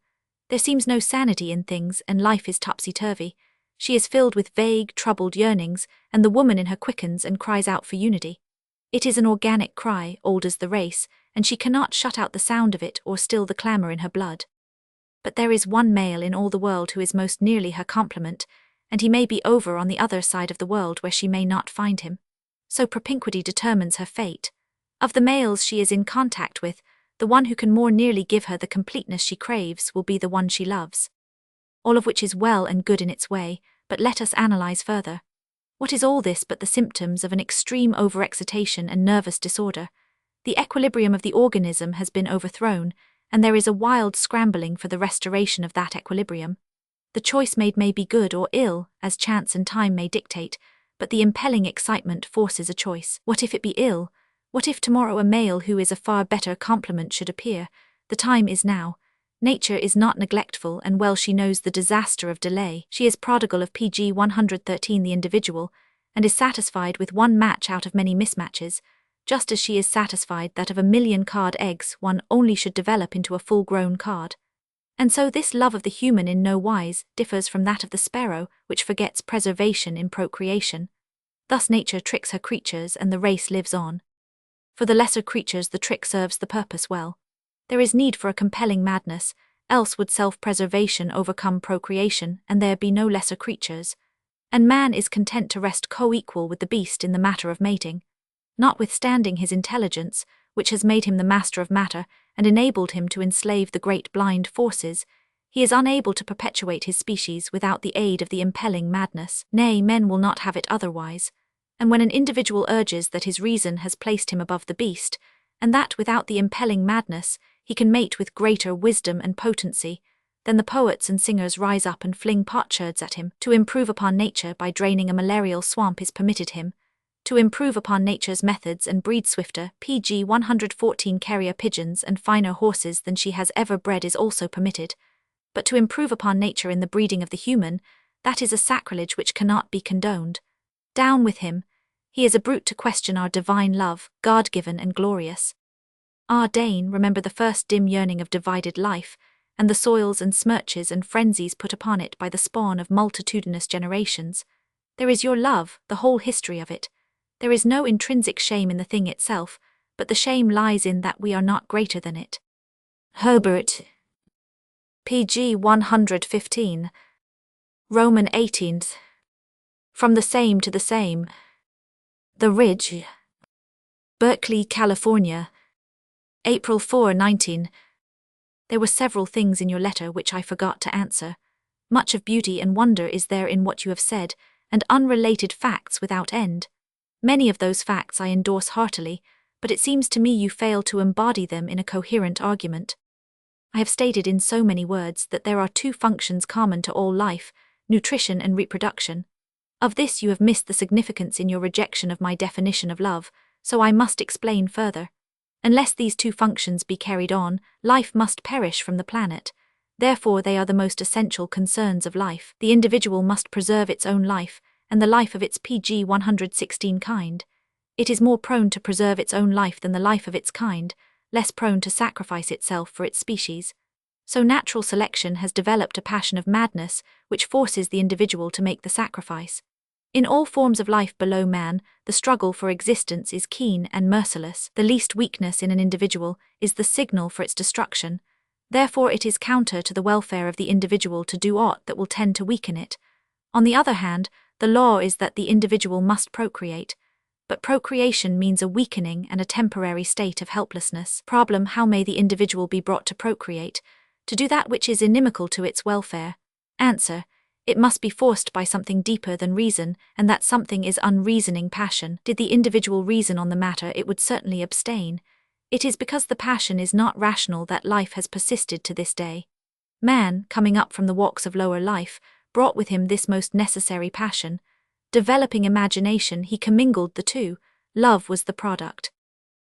There seems no sanity in things, and life is topsy-turvy. She is filled with vague, troubled yearnings, and the woman in her quickens and cries out for unity. It is an organic cry, old as the race, and she cannot shut out the sound of it or still the clamour in her blood. But there is one male in all the world who is most nearly her complement, and he may be over on the other side of the world where she may not find him. So propinquity determines her fate. Of the males she is in contact with, the one who can more nearly give her the completeness she craves will be the one she loves. All of which is well and good in its way, but let us analyze further. What is all this but the symptoms of an extreme overexcitation and nervous disorder? The equilibrium of the organism has been overthrown, and there is a wild scrambling for the restoration of that equilibrium. The choice made may be good or ill, as chance and time may dictate, but the impelling excitement forces a choice. What if it be ill? What if tomorrow a male who is a far better complement should appear? The time is now. Nature is not neglectful, and well she knows the disaster of delay. She is prodigal of PG 113 the individual, and is satisfied with one match out of many mismatches, just as she is satisfied that of a million card eggs one only should develop into a full-grown card. And so this love of the human in no wise differs from that of the sparrow, which forgets preservation in procreation. Thus nature tricks her creatures and the race lives on. For the lesser creatures the trick serves the purpose well. There is need for a compelling madness, else would self-preservation overcome procreation and there be no lesser creatures. And man is content to rest co-equal with the beast in the matter of mating. Notwithstanding his intelligence, which has made him the master of matter and enabled him to enslave the great blind forces, he is unable to perpetuate his species without the aid of the impelling madness. Nay, men will not have it otherwise. And when an individual urges that his reason has placed him above the beast, and that without the impelling madness he can mate with greater wisdom and potency, then the poets and singers rise up and fling potsherds at him. To improve upon nature by draining a malarial swamp is permitted him. To improve upon nature's methods and breed swifter, PG 114 carrier pigeons and finer horses than she has ever bred is also permitted. But to improve upon nature in the breeding of the human, that is a sacrilege which cannot be condoned. Down with him. He is a brute to question our divine love, God-given and glorious. Ah, Dane, remember the first dim yearning of divided life, and the soils and smirches and frenzies put upon it by the spawn of multitudinous generations. There is your love, the whole history of it. There is no intrinsic shame in the thing itself, but the shame lies in that we are not greater than it. Herbert. PG 115. Roman 18th. From the same to the same. The Ridge. Berkeley, California. April 4, 19. There were several things in your letter which I forgot to answer. Much of beauty and wonder is there in what you have said, and unrelated facts without end. Many of those facts I endorse heartily, but it seems to me you fail to embody them in a coherent argument. I have stated in so many words that there are two functions common to all life, nutrition and reproduction. Of this you have missed the significance in your rejection of my definition of love, so I must explain further. Unless these two functions be carried on, life must perish from the planet. Therefore they are the most essential concerns of life. The individual must preserve its own life, and the life of its PG 116 kind. It is more prone to preserve its own life than the life of its kind, less prone to sacrifice itself for its species. So natural selection has developed a passion of madness, which forces the individual to make the sacrifice. In all forms of life below man, the struggle for existence is keen and merciless. The least weakness in an individual is the signal for its destruction. Therefore it is counter to the welfare of the individual to do aught that will tend to weaken it. On the other hand, the law is that the individual must procreate. But procreation means a weakening and a temporary state of helplessness. Problem: how may the individual be brought to procreate, to do that which is inimical to its welfare? Answer: it must be forced by something deeper than reason, and that something is unreasoning passion. Did the individual reason on the matter, it would certainly abstain. It is because the passion is not rational that life has persisted to this day. Man, coming up from the walks of lower life, brought with him this most necessary passion. Developing imagination, he commingled the two. Love was the product.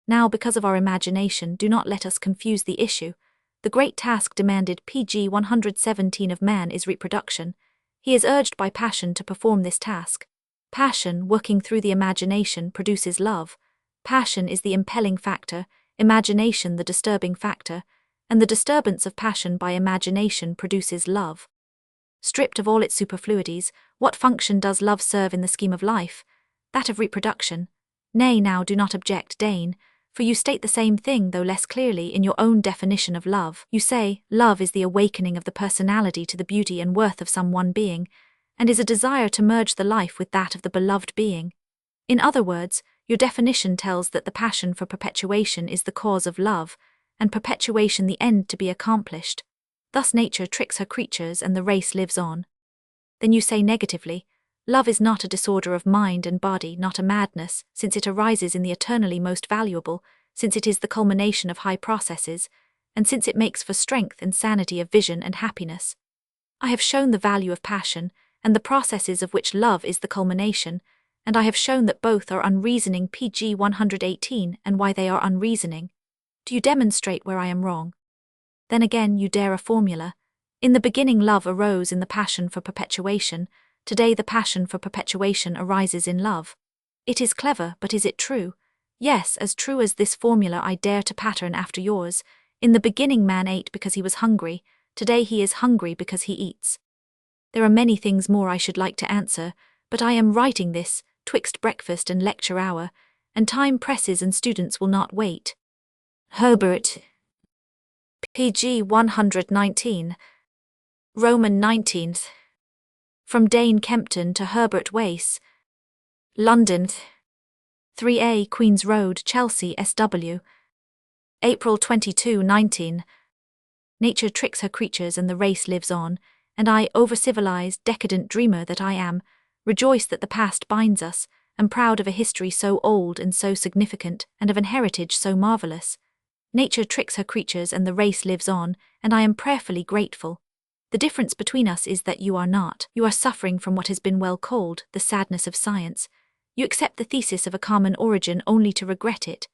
Now, because of our imagination, do not let us confuse the issue. The great task demanded pg 117 of man is reproduction. He is urged by passion to perform this task. Passion, working through the imagination, produces love. Passion is the impelling factor, imagination the disturbing factor, and the disturbance of passion by imagination produces love. Stripped of all its superfluities, what function does love serve in the scheme of life? That of reproduction. Nay, now do not object, deign, for you state the same thing, though less clearly, in your own definition of love. You say, love is the awakening of the personality to the beauty and worth of some one being, and is a desire to merge the life with that of the beloved being. In other words, your definition tells that the passion for perpetuation is the cause of love, and perpetuation the end to be accomplished. Thus nature tricks her creatures and the race lives on. Then you say negatively, love is not a disorder of mind and body, not a madness, since it arises in the eternally most valuable, since it is the culmination of high processes, and since it makes for strength and sanity of vision and happiness. I have shown the value of passion, and the processes of which love is the culmination, and I have shown that both are unreasoning pg 118 and why they are unreasoning. Do you demonstrate where I am wrong? Then again you dare a formula. In the beginning love arose in the passion for perpetuation. Today the passion for perpetuation arises in love. It is clever, but is it true? Yes, as true as this formula I dare to pattern after yours. In the beginning man ate because he was hungry. Today he is hungry because he eats. There are many things more I should like to answer, but I am writing this, twixt breakfast and lecture hour, and time presses and students will not wait. Herbert. pg 119. Roman 19th. From Dane Kempton to Herbert-Wace. London. 3A Queen's Road, Chelsea, SW. April 22, 19. Nature tricks her creatures and the race lives on, and I, over-civilized, decadent dreamer that I am, rejoice that the past binds us, am proud of a history so old and so significant, and of an heritage so marvelous. Nature tricks her creatures and the race lives on, and I am prayerfully grateful. The difference between us is that you are not. You are suffering from what has been well called the sadness of science. You accept the thesis of a common origin only to regret it.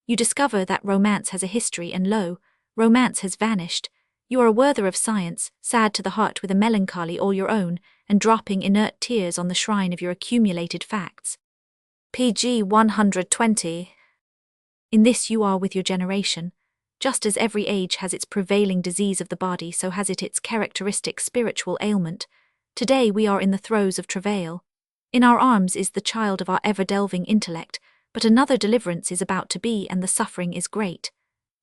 You discover that romance has a history and lo, romance has vanished. You are a worther of science, sad to the heart with a melancholy all your own, and dropping inert tears on the shrine of your accumulated facts. pg 120. In this you are with your generation. Just as every age has its prevailing disease of the body, so has it its characteristic spiritual ailment. Today we are in the throes of travail. In our arms is the child of our ever-delving intellect, but another deliverance is about to be, and the suffering is great.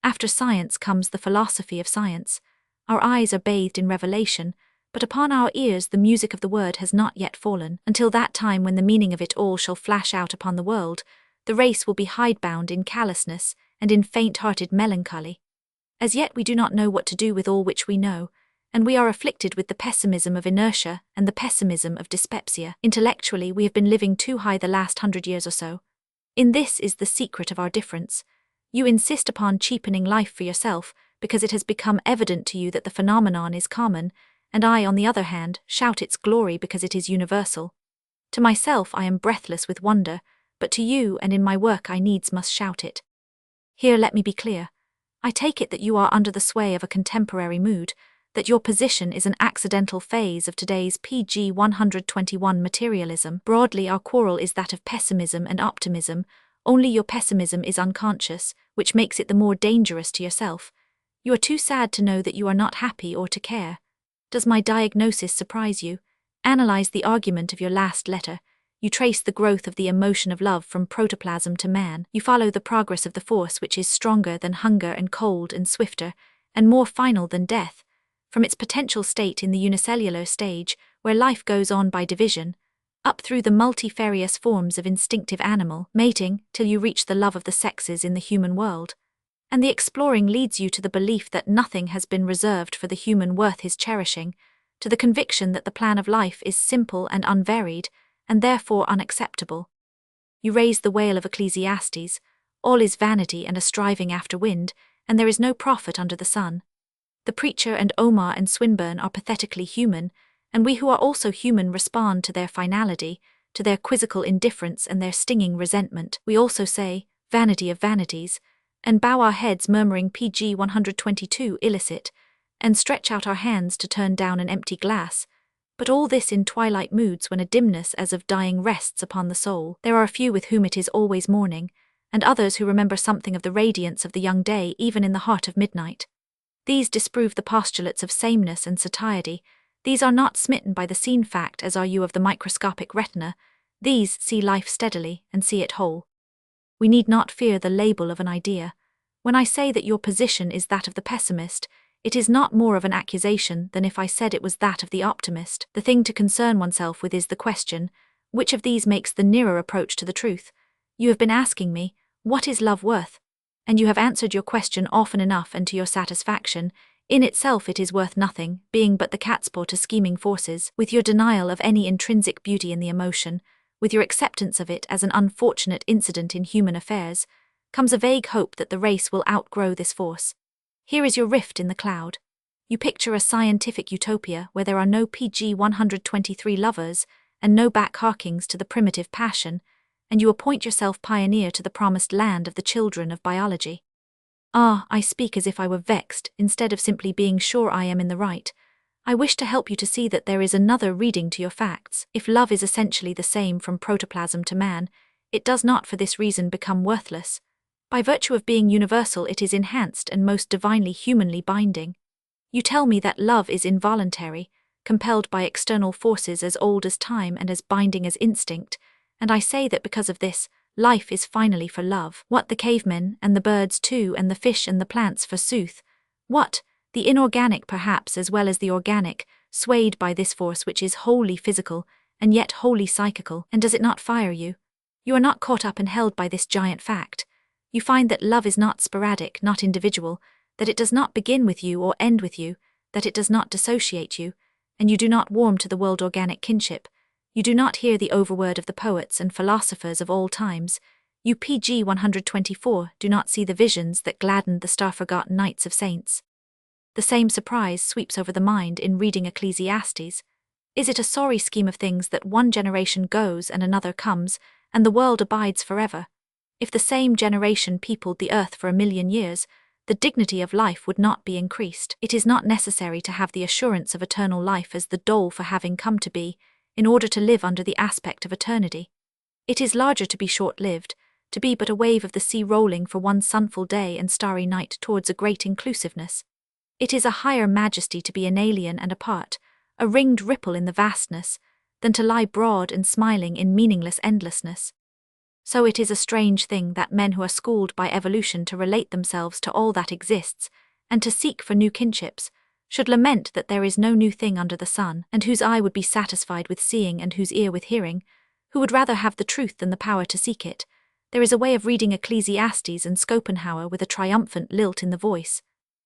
After science comes the philosophy of science. Our eyes are bathed in revelation, but upon our ears the music of the word has not yet fallen. Until that time when the meaning of it all shall flash out upon the world, the race will be hidebound in callousness and in faint-hearted melancholy. As yet we do not know what to do with all which we know, and we are afflicted with the pessimism of inertia and the pessimism of dyspepsia. Intellectually, we have been living too high the last 100 years or so. In this is the secret of our difference. You insist upon cheapening life for yourself because it has become evident to you that the phenomenon is common, and I, on the other hand, shout its glory because it is universal. To myself I am breathless with wonder, but to you and in my work I needs must shout it. Here let me be clear. I take it that you are under the sway of a contemporary mood, that your position is an accidental phase of today's pg 121 materialism. Broadly, our quarrel is that of pessimism and optimism, Only your pessimism is unconscious, which makes it the more dangerous to yourself. You are too sad to know that you are not happy or to care. Does my diagnosis surprise you? Analyze the argument of your last letter. You trace the growth of the emotion of love from protoplasm to man. You follow the progress of the force which is stronger than hunger and cold and swifter, and more final than death, from its potential state in the unicellular stage, where life goes on by division, up through the multifarious forms of instinctive animal mating till you reach the love of the sexes in the human world. And the exploring leads you to the belief that nothing has been reserved for the human worth his cherishing, to the conviction that the plan of life is simple and unvaried, and therefore unacceptable. You raise the wail of Ecclesiastes, all is vanity and a striving after wind, and there is no profit under the sun. The preacher and Omar and Swinburne are pathetically human, and we who are also human respond to their finality, to their quizzical indifference and their stinging resentment. We also say, vanity of vanities, and bow our heads murmuring PG 122 illicit, and stretch out our hands to turn down an empty glass, but all this in twilight moods when a dimness as of dying rests upon the soul. There are a few with whom it is always morning, and others who remember something of the radiance of the young day even in the heart of midnight. These disprove the postulates of sameness and satiety. These are not smitten by the seen fact as are you of the microscopic retina. These see life steadily and see it whole. We need not fear the label of an idea. When I say that your position is that of the pessimist, it is not more of an accusation than if I said it was that of the optimist. The thing to concern oneself with is the question, which of these makes the nearer approach to the truth? You have been asking me, what is love worth? And you have answered your question often enough and to your satisfaction. In itself it is worth nothing, being but the catspaw to scheming forces, with your denial of any intrinsic beauty in the emotion, with your acceptance of it as an unfortunate incident in human affairs, comes a vague hope that the race will outgrow this force. Here is your rift in the cloud. You picture a scientific utopia where there are no PG 123 lovers and no back-harkings to the primitive passion, and you appoint yourself pioneer to the promised land of the children of biology. Ah, I speak as if I were vexed, instead of simply being sure I am in the right. I wish to help you to see that there is another reading to your facts. If love is essentially the same from protoplasm to man, it does not for this reason become worthless. By virtue of being universal, it is enhanced and most divinely humanly binding. You tell me that love is involuntary, compelled by external forces as old as time and as binding as instinct, and I say that because of this, life is finally for love. What the cavemen, and the birds too, and the fish and the plants forsooth? What, the inorganic perhaps as well as the organic, swayed by this force which is wholly physical, and yet wholly psychical, and does it not fire you? You are not caught up and held by this giant fact. You find that love is not sporadic, not individual, that it does not begin with you or end with you, that it does not dissociate you, and you do not warm to the world organic kinship. You do not hear the overword of the poets and philosophers of all times. You PG 124 do not see the visions that gladdened the star-forgotten nights of saints. The same surprise sweeps over the mind in reading Ecclesiastes. Is it a sorry scheme of things that one generation goes and another comes, and the world abides forever? If the same generation peopled the earth for 1,000,000 years, the dignity of life would not be increased. It is not necessary to have the assurance of eternal life as the dole for having come to be, in order to live under the aspect of eternity. It is larger to be short-lived, to be but a wave of the sea rolling for one sunful day and starry night towards a great inclusiveness. It is a higher majesty to be an alien and apart, a ringed ripple in the vastness, than to lie broad and smiling in meaningless endlessness. So it is a strange thing that men who are schooled by evolution to relate themselves to all that exists, and to seek for new kinships, should lament that there is no new thing under the sun, and whose eye would be satisfied with seeing and whose ear with hearing, who would rather have the truth than the power to seek it. There is a way of reading Ecclesiastes and Schopenhauer with a triumphant lilt in the voice.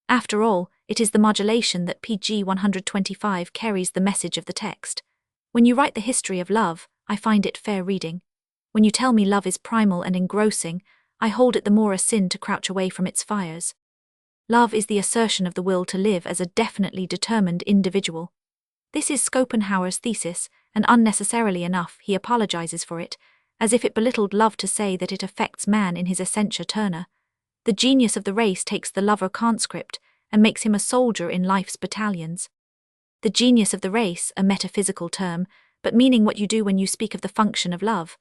After all, it is the modulation that PG 125 carries the message of the text. When you write the history of love, I find it fair reading. When you tell me love is primal and engrossing, I hold it the more a sin to crouch away from its fires. Love is the assertion of the will to live as a definitely determined individual. This is Schopenhauer's thesis, and unnecessarily enough he apologizes for it, as if it belittled love to say that it affects man in his essentia terna. The genius of the race takes the lover conscript and makes him a soldier in life's battalions. The genius of the race, a metaphysical term, but meaning what you do when you speak of the function of love.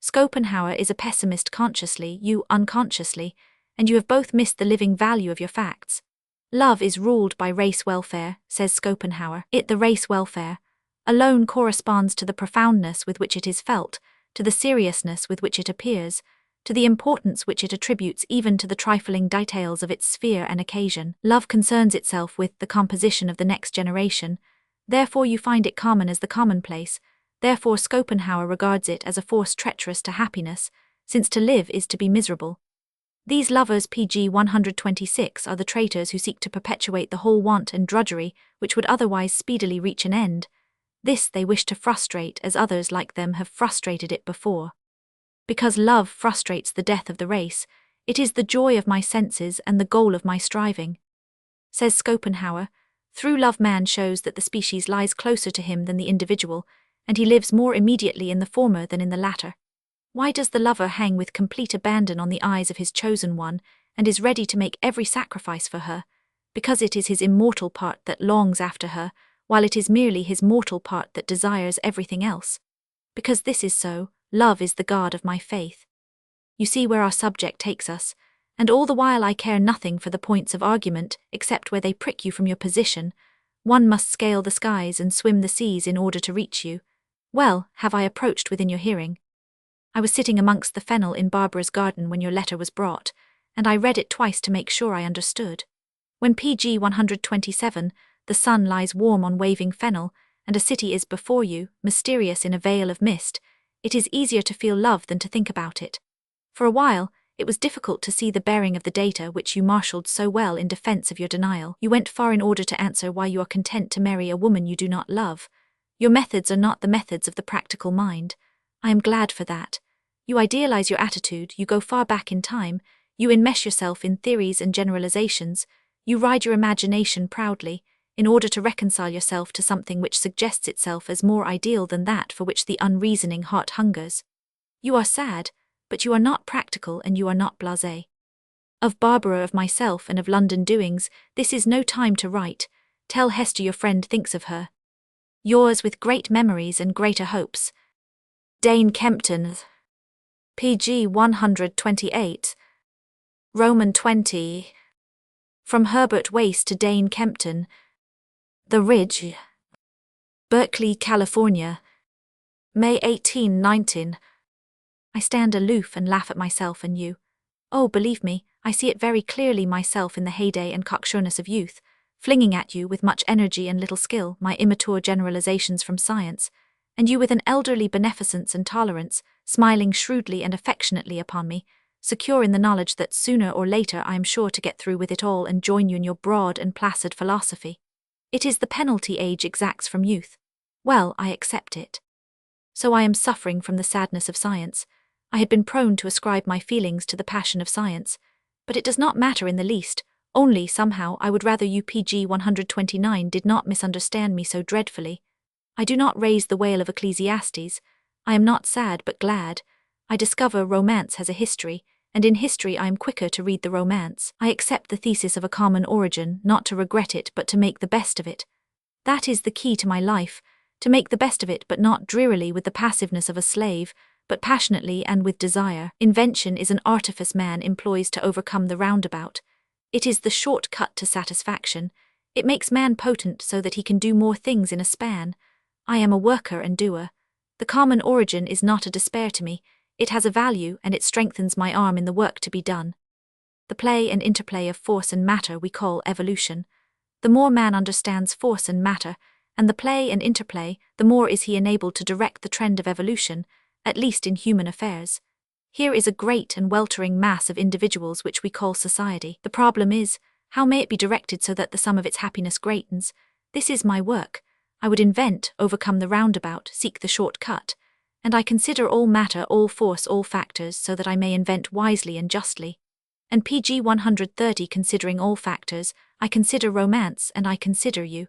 Schopenhauer is a pessimist consciously, you unconsciously, and you have both missed the living value of your facts. Love is ruled by race welfare, says Schopenhauer. The race welfare alone corresponds to the profoundness with which it is felt, to the seriousness with which it appears, to the importance which it attributes even to the trifling details of its sphere and occasion. Love concerns itself with the composition of the next generation, therefore you find it common as the commonplace, therefore Schopenhauer regards it as a force treacherous to happiness, since to live is to be miserable. These lovers pg 126 are the traitors who seek to perpetuate the whole want and drudgery which would otherwise speedily reach an end. This they wish to frustrate as others like them have frustrated it before. Because love frustrates the death of the race, it is the joy of my senses and the goal of my striving. Says Schopenhauer, through love man shows that the species lies closer to him than the individual, and he lives more immediately in the former than in the latter. Why does the lover hang with complete abandon on the eyes of his chosen one, and is ready to make every sacrifice for her? Because it is his immortal part that longs after her, while it is merely his mortal part that desires everything else. Because this is so, love is the god of my faith. You see where our subject takes us, and all the while I care nothing for the points of argument except where they prick you from your position. One must scale the skies and swim the seas in order to reach you. Well, have I approached within your hearing? I was sitting amongst the fennel in Barbara's garden when your letter was brought, and I read it twice to make sure I understood. When pg 127, the sun lies warm on waving fennel, and a city is before you, mysterious in a veil of mist, it is easier to feel love than to think about it. For a while, it was difficult to see the bearing of the data which you marshalled so well in defense of your denial. You went far in order to answer why you are content to marry a woman you do not love. Your methods are not the methods of the practical mind. I am glad for that. You idealize your attitude, you go far back in time, you enmesh yourself in theories and generalizations, you ride your imagination proudly, in order to reconcile yourself to something which suggests itself as more ideal than that for which the unreasoning heart hungers. You are sad, but you are not practical and you are not blasé. Of Barbara, of myself, and of London doings, this is no time to write. Tell Hester your friend thinks of her. Yours with great memories and greater hopes. Dane Kempton. pg 128. Roman 20. From Herbert Wace to Dane Kempton. The Ridge. Berkeley, California. May 18, 19. I stand aloof and laugh at myself and you. Oh, believe me, I see it very clearly myself in the heyday and cocksureness of youth, flinging at you with much energy and little skill my immature generalizations from science, and you with an elderly beneficence and tolerance, smiling shrewdly and affectionately upon me, secure in the knowledge that sooner or later I am sure to get through with it all and join you in your broad and placid philosophy. It is the penalty age exacts from youth. Well, I accept it. So I am suffering from the sadness of science. I had been prone to ascribe my feelings to the passion of science, but it does not matter in the least, only somehow I would rather you pg 129 did not misunderstand me so dreadfully. I do not raise the wail of Ecclesiastes. I am not sad but glad. I discover romance has a history, and in history I am quicker to read the romance. I accept the thesis of a common origin, not to regret it but to make the best of it. That is the key to my life, to make the best of it but not drearily with the passiveness of a slave, but passionately and with desire. Invention is an artifice man employs to overcome the roundabout. It is the short cut to satisfaction. It makes man potent so that he can do more things in a span. I am a worker and doer. The common origin is not a despair to me. It has a value and it strengthens my arm in the work to be done. The play and interplay of force and matter we call evolution. The more man understands force and matter, and the play and interplay, the more is he enabled to direct the trend of evolution, at least in human affairs. Here is a great and weltering mass of individuals which we call society. The problem is, how may it be directed so that the sum of its happiness greatens? This is my work. I would invent, overcome the roundabout, seek the short cut, and I consider all matter, all force, all factors, so that I may invent wisely and justly. And pg 130 considering all factors, I consider romance and I consider you.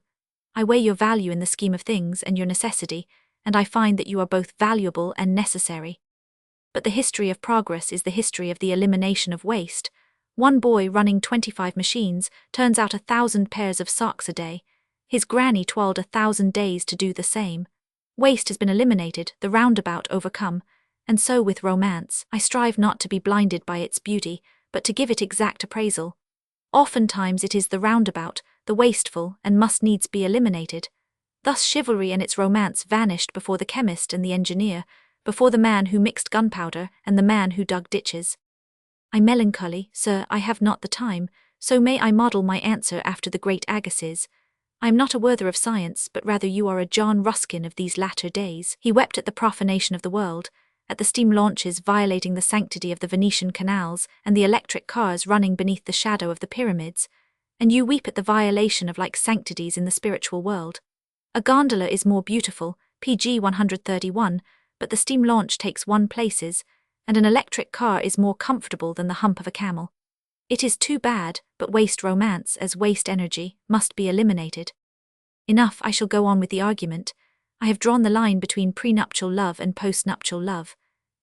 I weigh your value in the scheme of things and your necessity, and I find that you are both valuable and necessary. But the history of progress is the history of the elimination of waste. One boy running 25 machines turns out 1,000 pairs of socks a day. His granny toiled 1,000 days to do the same. Waste has been eliminated, the roundabout overcome, And so with romance, I strive not to be blinded by its beauty, but to give it exact appraisal. Oftentimes it is the roundabout, the wasteful, and must needs be eliminated. Thus chivalry and its romance vanished before the chemist and the engineer, before the man who mixed gunpowder and the man who dug ditches. I melancholy, sir, I have not the time, so may I model my answer after the great Agassiz. I am not a worther of science, but rather you are a John Ruskin of these latter days. He wept at the profanation of the world, at the steam launches violating the sanctity of the Venetian canals and the electric cars running beneath the shadow of the pyramids, and you weep at the violation of like sanctities in the spiritual world. A gondola is more beautiful, pg 131, but the steam launch takes one places, and an electric car is more comfortable than the hump of a camel. It is too bad, but waste romance as waste energy must be eliminated. Enough, I shall go on with the argument. I have drawn the line between prenuptial love and postnuptial love.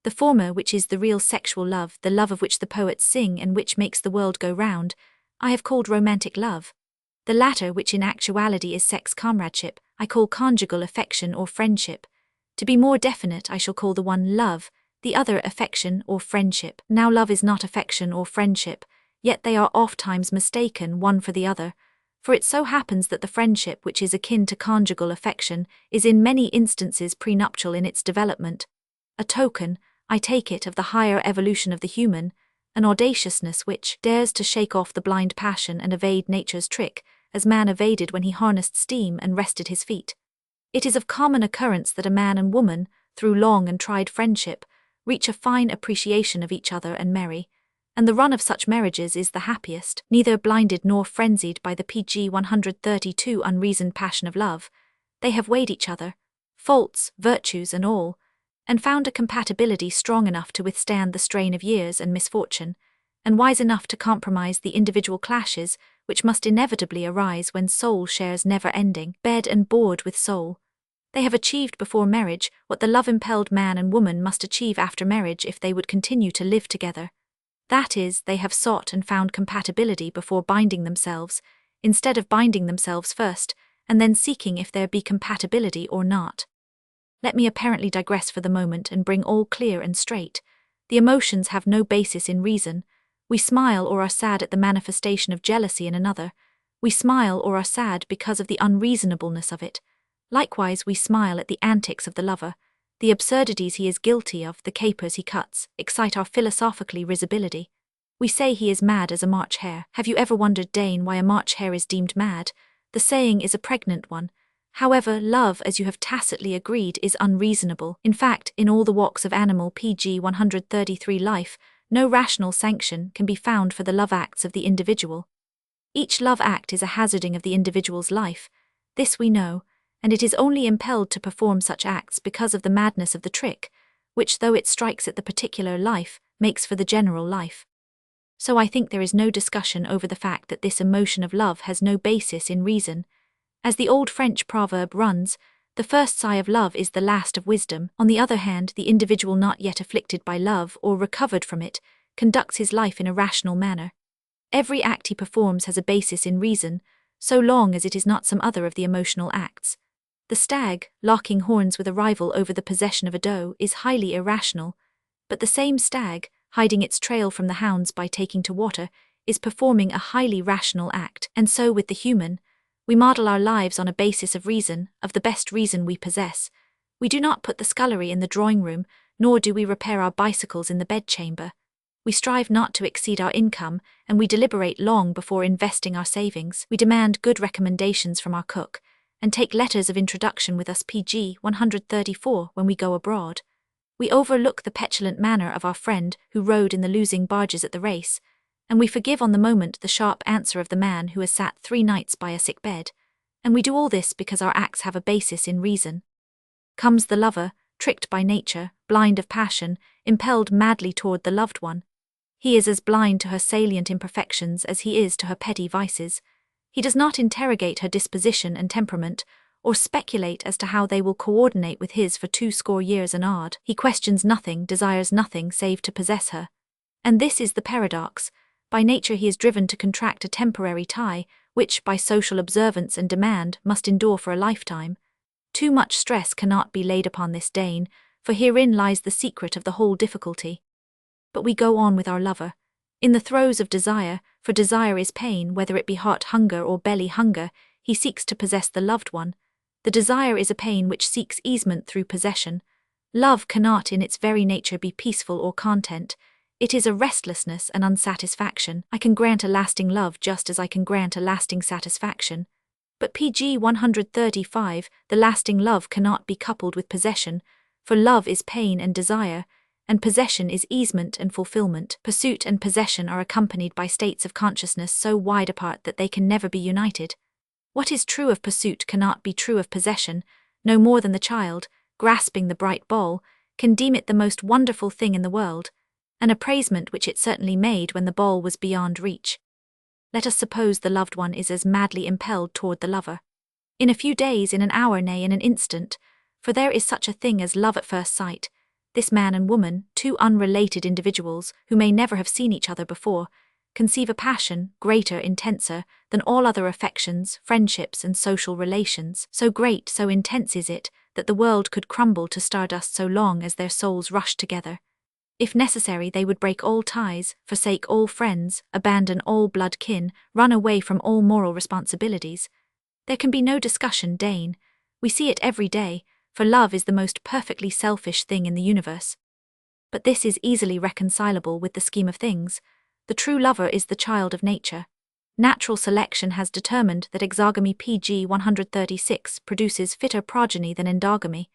The former, which is the real sexual love, the love of which the poets sing and which makes the world go round, I have called romantic love. The latter, which in actuality is sex comradeship, I call conjugal affection or friendship. To be more definite, I shall call the one love, the other affection or friendship. Now love is not affection or friendship, yet they are oft-times mistaken one for the other, for it so happens that the friendship which is akin to conjugal affection is in many instances prenuptial in its development. A token, I take it, of the higher evolution of the human, an audaciousness which dares to shake off the blind passion and evade nature's trick, as man evaded when he harnessed steam and rested his feet. It is of common occurrence that a man and woman, through long and tried friendship, reach a fine appreciation of each other and marry, and the run of such marriages is the happiest, neither blinded nor frenzied by the pg 132 unreasoned passion of love. They have weighed each other, faults, virtues and all, and found a compatibility strong enough to withstand the strain of years and misfortune, and wise enough to compromise the individual clashes which must inevitably arise when soul shares never-ending bed and board with soul. They have achieved before marriage what the love-impelled man and woman must achieve after marriage if they would continue to live together. That is, they have sought and found compatibility before binding themselves, instead of binding themselves first, and then seeking if there be compatibility or not. Let me apparently digress for the moment and bring all clear and straight. The emotions have no basis in reason. We smile or are sad at the manifestation of jealousy in another. We smile or are sad because of the unreasonableness of it. Likewise, we smile at the antics of the lover. The absurdities he is guilty of, the capers he cuts, excite our philosophically risibility. We say he is mad as a March hare. Have you ever wondered, Dane, why a March hare is deemed mad? The saying is a pregnant one. However, love, as you have tacitly agreed, is unreasonable. In fact, in all the walks of animal pg 133 life, no rational sanction can be found for the love acts of the individual. Each love act is a hazarding of the individual's life. This we know, and it is only impelled to perform such acts because of the madness of the trick, which, though it strikes at the particular life, makes for the general life. So I think there is no discussion over the fact that this emotion of love has no basis in reason. As the old French proverb runs, the first sigh of love is the last of wisdom. On the other hand, the individual not yet afflicted by love or recovered from it conducts his life in a rational manner. Every act he performs has a basis in reason, so long as it is not some other of the emotional acts. The stag, locking horns with a rival over the possession of a doe, is highly irrational, but the same stag, hiding its trail from the hounds by taking to water, is performing a highly rational act. And so with the human, we model our lives on a basis of reason, of the best reason we possess. We do not put the scullery in the drawing-room, nor do we repair our bicycles in the bedchamber. We strive not to exceed our income, and we deliberate long before investing our savings. We demand good recommendations from our cook, and take letters of introduction with us pg 134 when we go abroad. We overlook the petulant manner of our friend who rowed in the losing barges at the race, and we forgive on the moment the sharp answer of the man who has sat 3 nights by a sick bed, and we do all this because our acts have a basis in reason. Comes the lover, tricked by nature, blind of passion, impelled madly toward the loved one. He is as blind to her salient imperfections as he is to her petty vices. He does not interrogate her disposition and temperament, or speculate as to how they will coordinate with his for 20 years and odd. He questions nothing, desires nothing save to possess her. And this is the paradox. By nature he is driven to contract a temporary tie, which, by social observance and demand, must endure for a lifetime. Too much stress cannot be laid upon this Dane, for herein lies the secret of the whole difficulty. But we go on with our lover. In the throes of desire, for desire is pain, whether it be heart hunger or belly hunger, he seeks to possess the loved one. The desire is a pain which seeks easement through possession. Love cannot in its very nature be peaceful or content. It is a restlessness and unsatisfaction. I can grant a lasting love just as I can grant a lasting satisfaction. But pg 135, the lasting love cannot be coupled with possession, for love is pain and desire, and possession is easement and fulfillment. Pursuit and possession are accompanied by states of consciousness so wide apart that they can never be united. What is true of pursuit cannot be true of possession, no more than the child, grasping the bright ball, can deem it the most wonderful thing in the world, an appraisement which it certainly made when the ball was beyond reach. Let us suppose the loved one is as madly impelled toward the lover. In a few days, in an hour, nay, in an instant, for there is such a thing as love at first sight, this man and woman, two unrelated individuals who may never have seen each other before, conceive a passion, greater, intenser, than all other affections, friendships, and social relations. So great, so intense is it, that the world could crumble to stardust so long as their souls rushed together. If necessary, they would break all ties, forsake all friends, abandon all blood kin, run away from all moral responsibilities. There can be no discussion, Dane. We see it every day, for love is the most perfectly selfish thing in the universe. But this is easily reconcilable with the scheme of things. The true lover is the child of nature. Natural selection has determined that exogamy pg 136 produces fitter progeny than endogamy.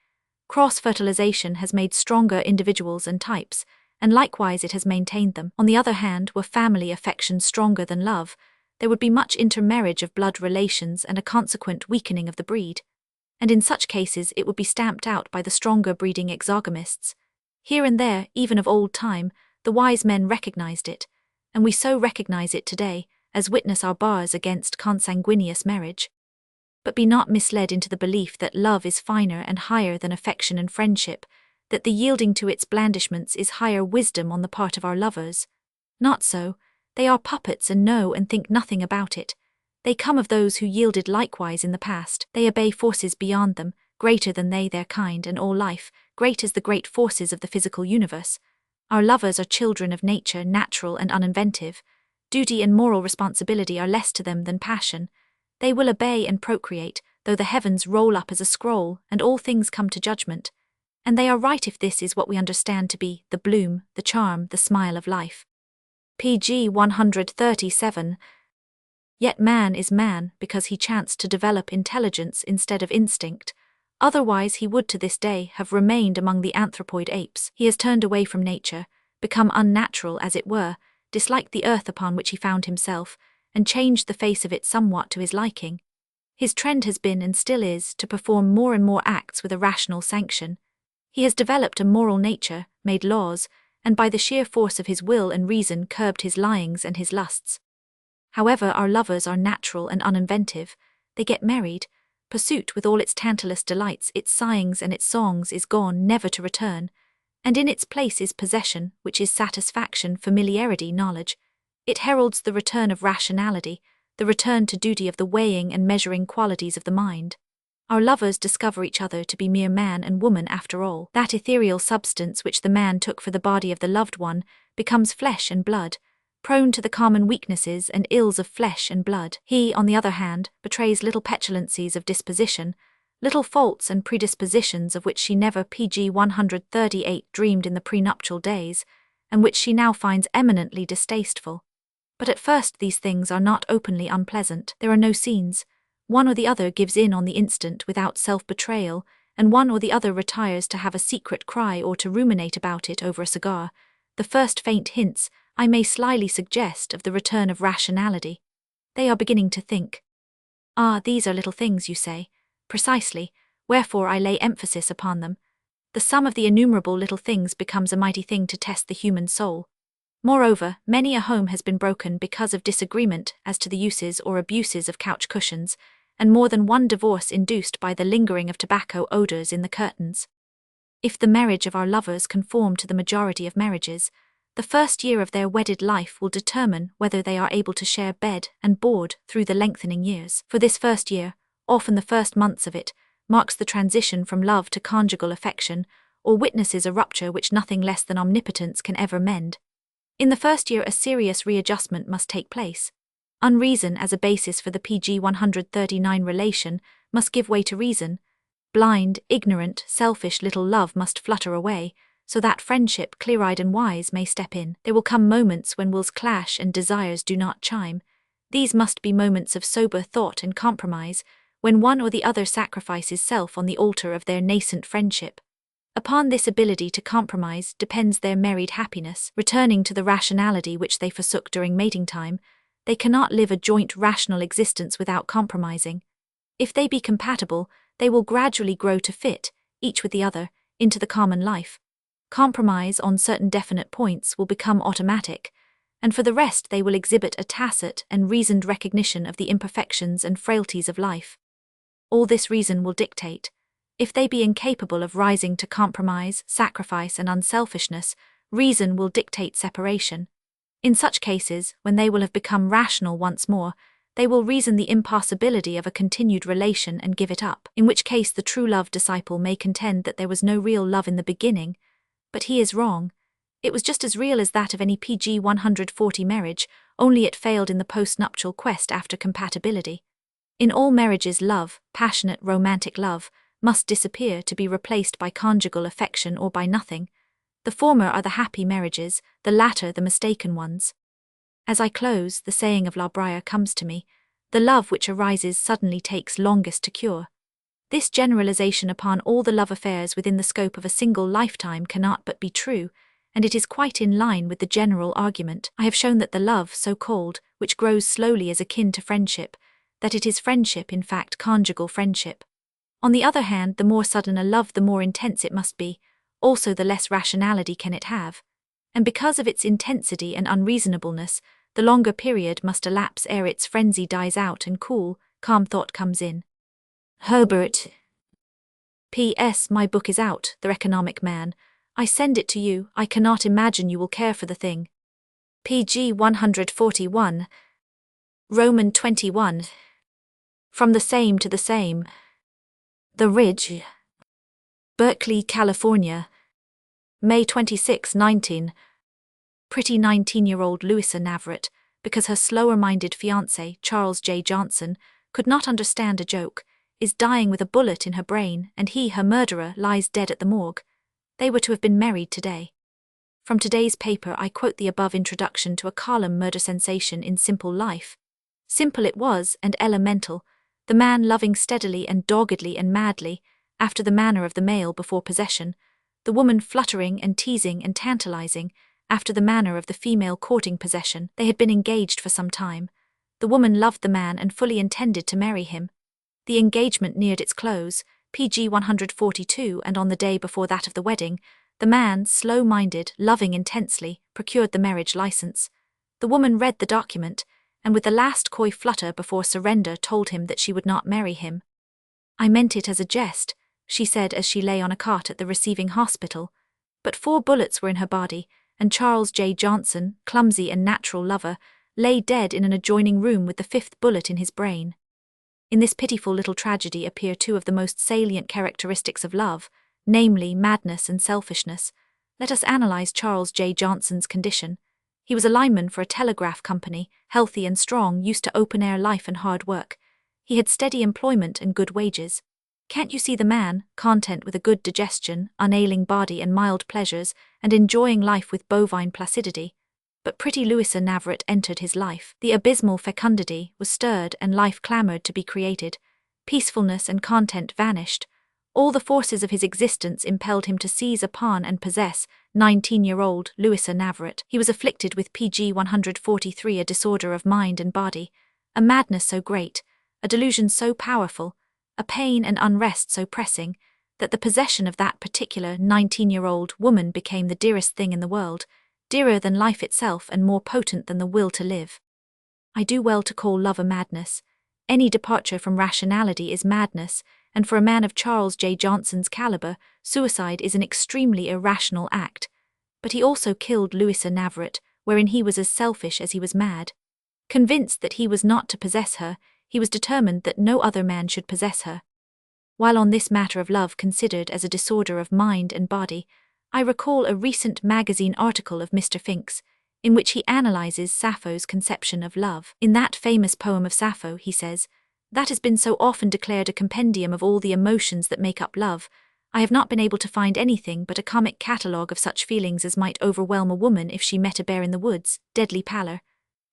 Cross-fertilization has made stronger individuals and types, and likewise it has maintained them. On the other hand, were family affection stronger than love, there would be much intermarriage of blood relations and a consequent weakening of the breed. And in such cases it would be stamped out by the stronger breeding exogamists. Here and there, even of old time, the wise men recognized it, and we so recognize it today, as witness our bars against consanguineous marriage. But be not misled into the belief that love is finer and higher than affection and friendship, that the yielding to its blandishments is higher wisdom on the part of our lovers. Not so, they are puppets and know and think nothing about it. They come of those who yielded likewise in the past. They obey forces beyond them, greater than they, their kind, and all life, great as the great forces of the physical universe. Our lovers are children of nature, natural and uninventive. Duty and moral responsibility are less to them than passion. They will obey and procreate, though the heavens roll up as a scroll and all things come to judgment. And they are right if this is what we understand to be the bloom, the charm, the smile of life. pg 137. Yet man is man because he chanced to develop intelligence instead of instinct. Otherwise he would to this day have remained among the anthropoid apes. He has turned away from nature, become unnatural as it were, disliked the earth upon which he found himself, and changed the face of it somewhat to his liking. His trend has been and still is to perform more and more acts with a rational sanction. He has developed a moral nature, made laws, and by the sheer force of his will and reason curbed his lyings and his lusts. However, our lovers are natural and uninventive. They get married. Pursuit with all its Tantalus delights, its sighings and its songs is gone, never to return. And in its place is possession, which is satisfaction, familiarity, knowledge. It heralds the return of rationality, the return to duty of the weighing and measuring qualities of the mind. Our lovers discover each other to be mere man and woman after all. That ethereal substance which the man took for the body of the loved one becomes flesh and blood, prone to the common weaknesses and ills of flesh and blood. He, on the other hand, betrays little petulancies of disposition, little faults and predispositions of which she never pg 138 dreamed in the prenuptial days, and which she now finds eminently distasteful. But at first these things are not openly unpleasant. There are no scenes. One or the other gives in on the instant without self-betrayal, and one or the other retires to have a secret cry or to ruminate about it over a cigar. The first faint hints, I may slyly suggest, of the return of rationality. They are beginning to think. Ah, these are little things, you say. Precisely, wherefore I lay emphasis upon them. The sum of the innumerable little things becomes a mighty thing to test the human soul. Moreover, many a home has been broken because of disagreement as to the uses or abuses of couch cushions, and more than one divorce induced by the lingering of tobacco odors in the curtains. If the marriage of our lovers conform to the majority of marriages, the first year of their wedded life will determine whether they are able to share bed and board through the lengthening years. For this first year, often the first months of it, marks the transition from love to conjugal affection, or witnesses a rupture which nothing less than omnipotence can ever mend. In the first year, a serious readjustment must take place. Unreason as a basis for the PG 139 relation must give way to reason. Blind, ignorant, selfish little love must flutter away, so that friendship, clear-eyed and wise, may step in. There will come moments when wills clash and desires do not chime. These must be moments of sober thought and compromise, when one or the other sacrifices self on the altar of their nascent friendship. Upon this ability to compromise depends their married happiness. Returning to the rationality which they forsook during mating time, they cannot live a joint rational existence without compromising. If they be compatible, they will gradually grow to fit, each with the other, into the common life. Compromise on certain definite points will become automatic, and for the rest they will exhibit a tacit and reasoned recognition of the imperfections and frailties of life. All this reason will dictate. If they be incapable of rising to compromise, sacrifice, and unselfishness, reason will dictate separation. In such cases, when they will have become rational once more, they will reason the impossibility of a continued relation and give it up, in which case the true love disciple may contend that there was no real love in the beginning, but he is wrong. It was just as real as that of any PG 140 marriage, only it failed in the post-nuptial quest after compatibility. In all marriages, love, passionate romantic love, must disappear to be replaced by conjugal affection or by nothing. The former are the happy marriages, the latter the mistaken ones. As I close, the saying of La Brea comes to me: the love which arises suddenly takes longest to cure. This generalization upon all the love affairs within the scope of a single lifetime cannot but be true, and it is quite in line with the general argument. I have shown that the love, so called, which grows slowly is akin to friendship, that it is friendship, in fact conjugal friendship. On the other hand, the more sudden a love, the more intense it must be, also the less rationality can it have, and because of its intensity and unreasonableness, the longer period must elapse ere its frenzy dies out and cool, calm thought comes in. Herbert. P.S. My book is out, The Economic Man. I send it to you. I cannot imagine you will care for the thing. PG 141. Roman 21. From the same to the same. The Ridge. Berkeley, California. May 26, 19. Pretty 19-year-old Louisa Navarrete, because her slower-minded fiancé, Charles J. Johnson, could not understand a joke, is dying with a bullet in her brain, and he, her murderer, lies dead at the morgue. They were to have been married today. From today's paper I quote the above introduction to a column murder sensation in Simple Life. Simple it was, and elemental, the man loving steadily and doggedly and madly, after the manner of the male before possession, the woman fluttering and teasing and tantalizing, after the manner of the female courting possession. They had been engaged for some time. The woman loved the man and fully intended to marry him. The engagement neared its close, PG 142, and on the day before that of the wedding, the man, slow-minded, loving intensely, procured the marriage license. The woman read the document, and with the last coy flutter before surrender told him that she would not marry him. "I meant it as a jest," she said as she lay on a cot at the receiving hospital, but 4 bullets were in her body, and Charles J. Johnson, clumsy and natural lover, lay dead in an adjoining room with the 5th bullet in his brain. In this pitiful little tragedy appear 2 of the most salient characteristics of love, namely madness and selfishness. Let us analyze Charles J. Johnson's condition. He was a lineman for a telegraph company, healthy and strong, used to open-air life and hard work. He had steady employment and good wages. Can't you see the man, content with a good digestion, unailing body and mild pleasures, and enjoying life with bovine placidity? But pretty Louisa Navarrete entered his life. The abysmal fecundity was stirred and life clamored to be created. Peacefulness and content vanished. All the forces of his existence impelled him to seize upon and possess 19-year-old Louisa Navarrete. He was afflicted with PG 143, a disorder of mind and body, a madness so great, a delusion so powerful, a pain and unrest so pressing, that the possession of that particular 19-year-old woman became the dearest thing in the world, dearer than life itself and more potent than the will to live. I do well to call love a madness. Any departure from rationality is madness, and for a man of Charles J. Johnson's caliber, suicide is an extremely irrational act. But he also killed Louisa Navarrete, wherein he was as selfish as he was mad. Convinced that he was not to possess her, he was determined that no other man should possess her. While on this matter of love considered as a disorder of mind and body, I recall a recent magazine article of Mr. Finks, in which he analyzes Sappho's conception of love. In that famous poem of Sappho, he says, "That has been so often declared a compendium of all the emotions that make up love, I have not been able to find anything but a comic catalogue of such feelings as might overwhelm a woman if she met a bear in the woods: deadly pallor,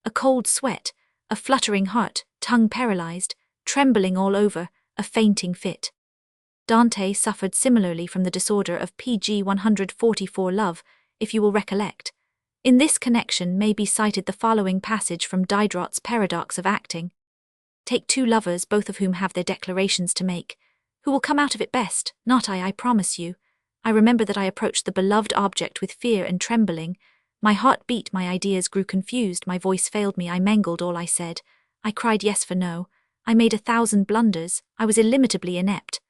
a cold sweat, a fluttering heart, tongue paralyzed, trembling all over, a fainting fit." Dante suffered similarly from the disorder of pg 144 love, if you will recollect. In this connection may be cited the following passage from Diderot's Paradox of Acting. "Take two lovers, both of whom have their declarations to make. Who will come out of it best? Not I promise you. I remember that I approached the beloved object with fear and trembling. My heart beat, my ideas grew confused, my voice failed me, I mangled all I said. I cried yes for no. I made 1,000 blunders, I was illimitably inept.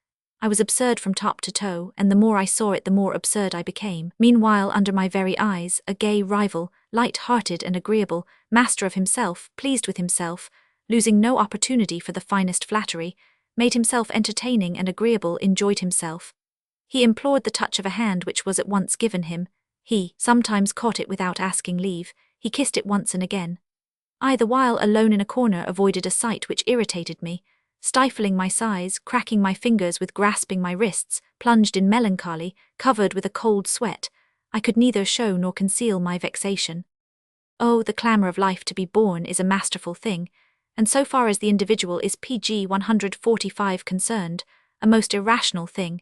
I was absurd from top to toe, and the more I saw it the more absurd I became. Meanwhile, under my very eyes, a gay rival, light-hearted and agreeable, master of himself, pleased with himself, losing no opportunity for the finest flattery, made himself entertaining and agreeable, enjoyed himself. He implored the touch of a hand which was at once given him. He sometimes caught it without asking leave, he kissed it once and again. I, the while alone in a corner, avoided a sight which irritated me, stifling my sighs, cracking my fingers with grasping my wrists, plunged in melancholy, covered with a cold sweat. I could neither show nor conceal my vexation. Oh, the clamour of life to be born is a masterful thing, and so far as the individual is pg 145 concerned, a most irrational thing,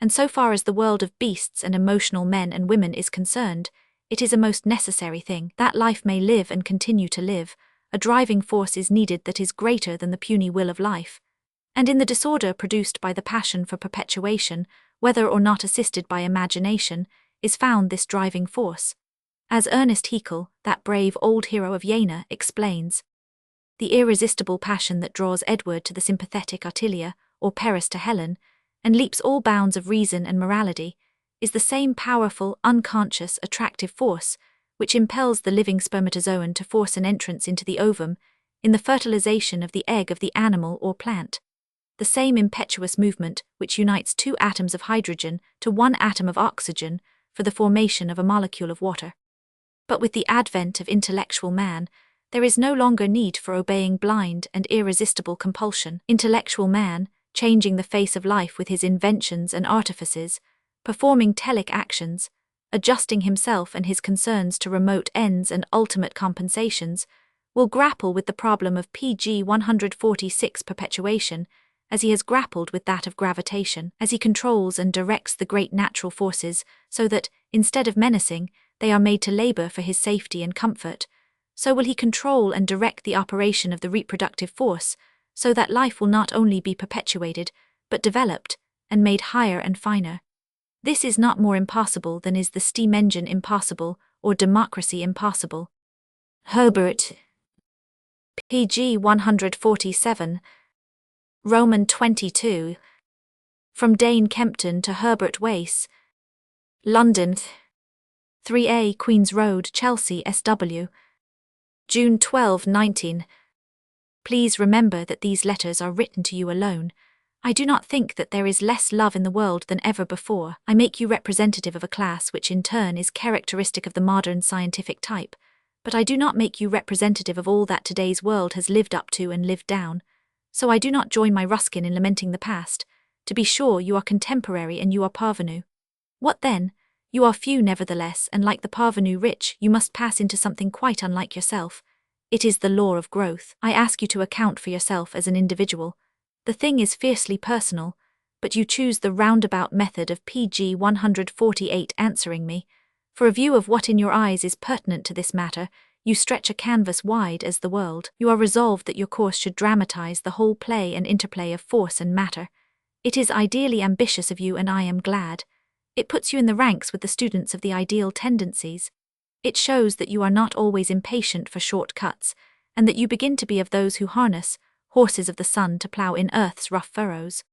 and so far as the world of beasts and emotional men and women is concerned, it is a most necessary thing. That life may live and continue to live, a driving force is needed that is greater than the puny will of life. And in the disorder produced by the passion for perpetuation, whether or not assisted by imagination, is found this driving force. As Ernest Haeckel, that brave old hero of Jena, explains, the irresistible passion that draws Edward to the sympathetic Ottilia, or Paris to Helen, and leaps all bounds of reason and morality, is the same powerful, unconscious, attractive force which impels the living spermatozoon to force an entrance into the ovum in the fertilization of the egg of the animal or plant. The same impetuous movement which unites 2 atoms of hydrogen to 1 atom of oxygen for the formation of a molecule of water. But with the advent of intellectual man, there is no longer need for obeying blind and irresistible compulsion. Intellectual man, changing the face of life with his inventions and artifices, performing telic actions, adjusting himself and his concerns to remote ends and ultimate compensations, will grapple with the problem of pg 146 perpetuation as he has grappled with that of gravitation, as he controls and directs the great natural forces so that, instead of menacing, they are made to labor for his safety and comfort. So will he control and direct the operation of the reproductive force, so that life will not only be perpetuated, but developed, and made higher and finer. This is not more impossible than is the steam engine impossible, or democracy impossible. Herbert. pg 147. Roman 22. From Dane Kempton to Herbert-Wace. London, 3A Queen's Road, Chelsea, SW. June 12, 19. Please remember that these letters are written to you alone. I do not think that there is less love in the world than ever before. I make you representative of a class which in turn is characteristic of the modern scientific type, but I do not make you representative of all that today's world has lived up to and lived down. So I do not join my Ruskin in lamenting the past. To be sure, you are contemporary and you are parvenu. What then? You are few nevertheless, and like the parvenu rich, you must pass into something quite unlike yourself. It is the law of growth. I ask you to account for yourself as an individual. The thing is fiercely personal, but you choose the roundabout method of pg 148 answering me. For a view of what in your eyes is pertinent to this matter, you stretch a canvas wide as the world. You are resolved that your course should dramatize the whole play and interplay of force and matter. It is ideally ambitious of you, and I am glad. It puts you in the ranks with the students of the ideal tendencies. It shows that you are not always impatient for short cuts, and that you begin to be of those who harness horses of the sun to plough in earth's rough furrows.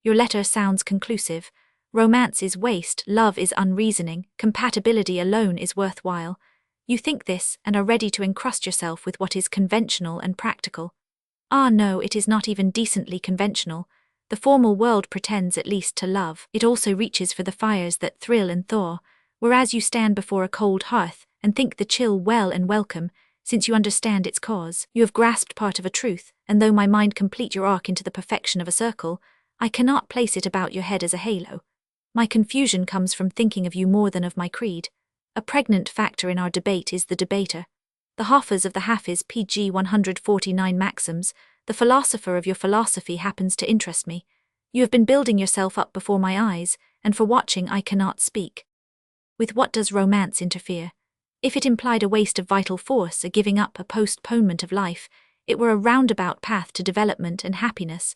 Your letter sounds conclusive. Romance is waste, love is unreasoning, compatibility alone is worthwhile. You think this, and are ready to encrust yourself with what is conventional and practical. Ah no, it is not even decently conventional. The formal world pretends at least to love. It also reaches for the fires that thrill and thaw, whereas you stand before a cold hearth and think the chill well and welcome, since you understand its cause. You have grasped part of a truth, and though my mind complete your arc into the perfection of a circle, I cannot place it about your head as a halo. My confusion comes from thinking of you more than of my creed. A pregnant factor in our debate is the debater. The Hafiz of the Hafiz pg 149 maxims, the philosopher of your philosophy happens to interest me. You have been building yourself up before my eyes, and for watching I cannot speak. With what does romance interfere? If it implied a waste of vital force, a giving up, a postponement of life, it were a roundabout path to development and happiness.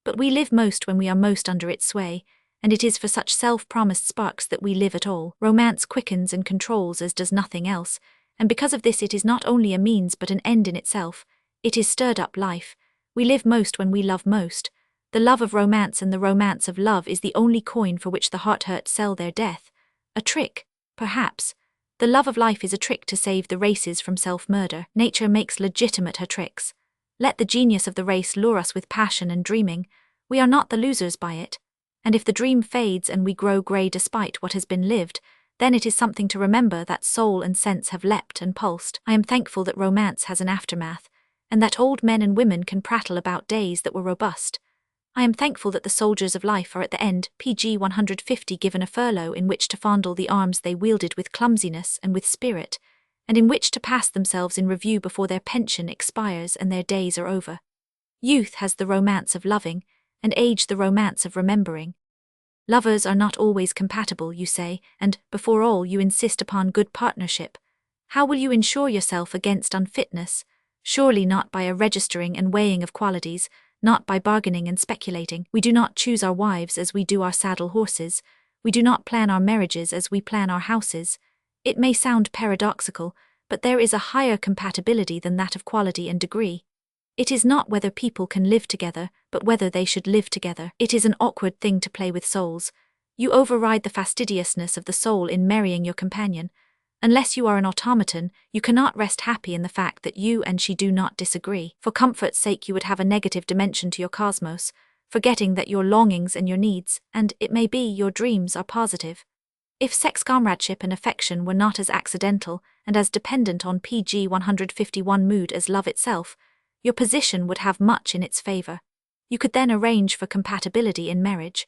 But we live most when we are most under its sway, and it is for such self-promised sparks that we live at all. Romance quickens and controls as does nothing else, and because of this it is not only a means but an end in itself. It is stirred up life. We live most when we love most. The love of romance and the romance of love is the only coin for which the heart-hurt sell their death. A trick, perhaps. The love of life is a trick to save the races from self-murder. Nature makes legitimate her tricks. Let the genius of the race lure us with passion and dreaming. We are not the losers by it. And if the dream fades and we grow grey despite what has been lived, then it is something to remember that soul and sense have leapt and pulsed. I am thankful that romance has an aftermath, and that old men and women can prattle about days that were robust. I am thankful that the soldiers of life are at the end, pg 150, given a furlough in which to fondle the arms they wielded with clumsiness and with spirit, and in which to pass themselves in review before their pension expires and their days are over. Youth has the romance of loving, and age the romance of remembering. Lovers are not always compatible, you say, and, before all, you insist upon good partnership. How will you ensure yourself against unfitness? Surely not by a registering and weighing of qualities, not by bargaining and speculating. We do not choose our wives as we do our saddle horses. We do not plan our marriages as we plan our houses. It may sound paradoxical, but there is a higher compatibility than that of quality and degree. It is not whether people can live together, but whether they should live together. It is an awkward thing to play with souls. You override the fastidiousness of the soul in marrying your companion. Unless you are an automaton, you cannot rest happy in the fact that you and she do not disagree. For comfort's sake you would have a negative dimension to your cosmos, forgetting that your longings and your needs, and, it may be, your dreams are positive. If sex comradeship and affection were not as accidental and as dependent on pg 151 mood as love itself, your position would have much in its favor. You could then arrange for compatibility in marriage.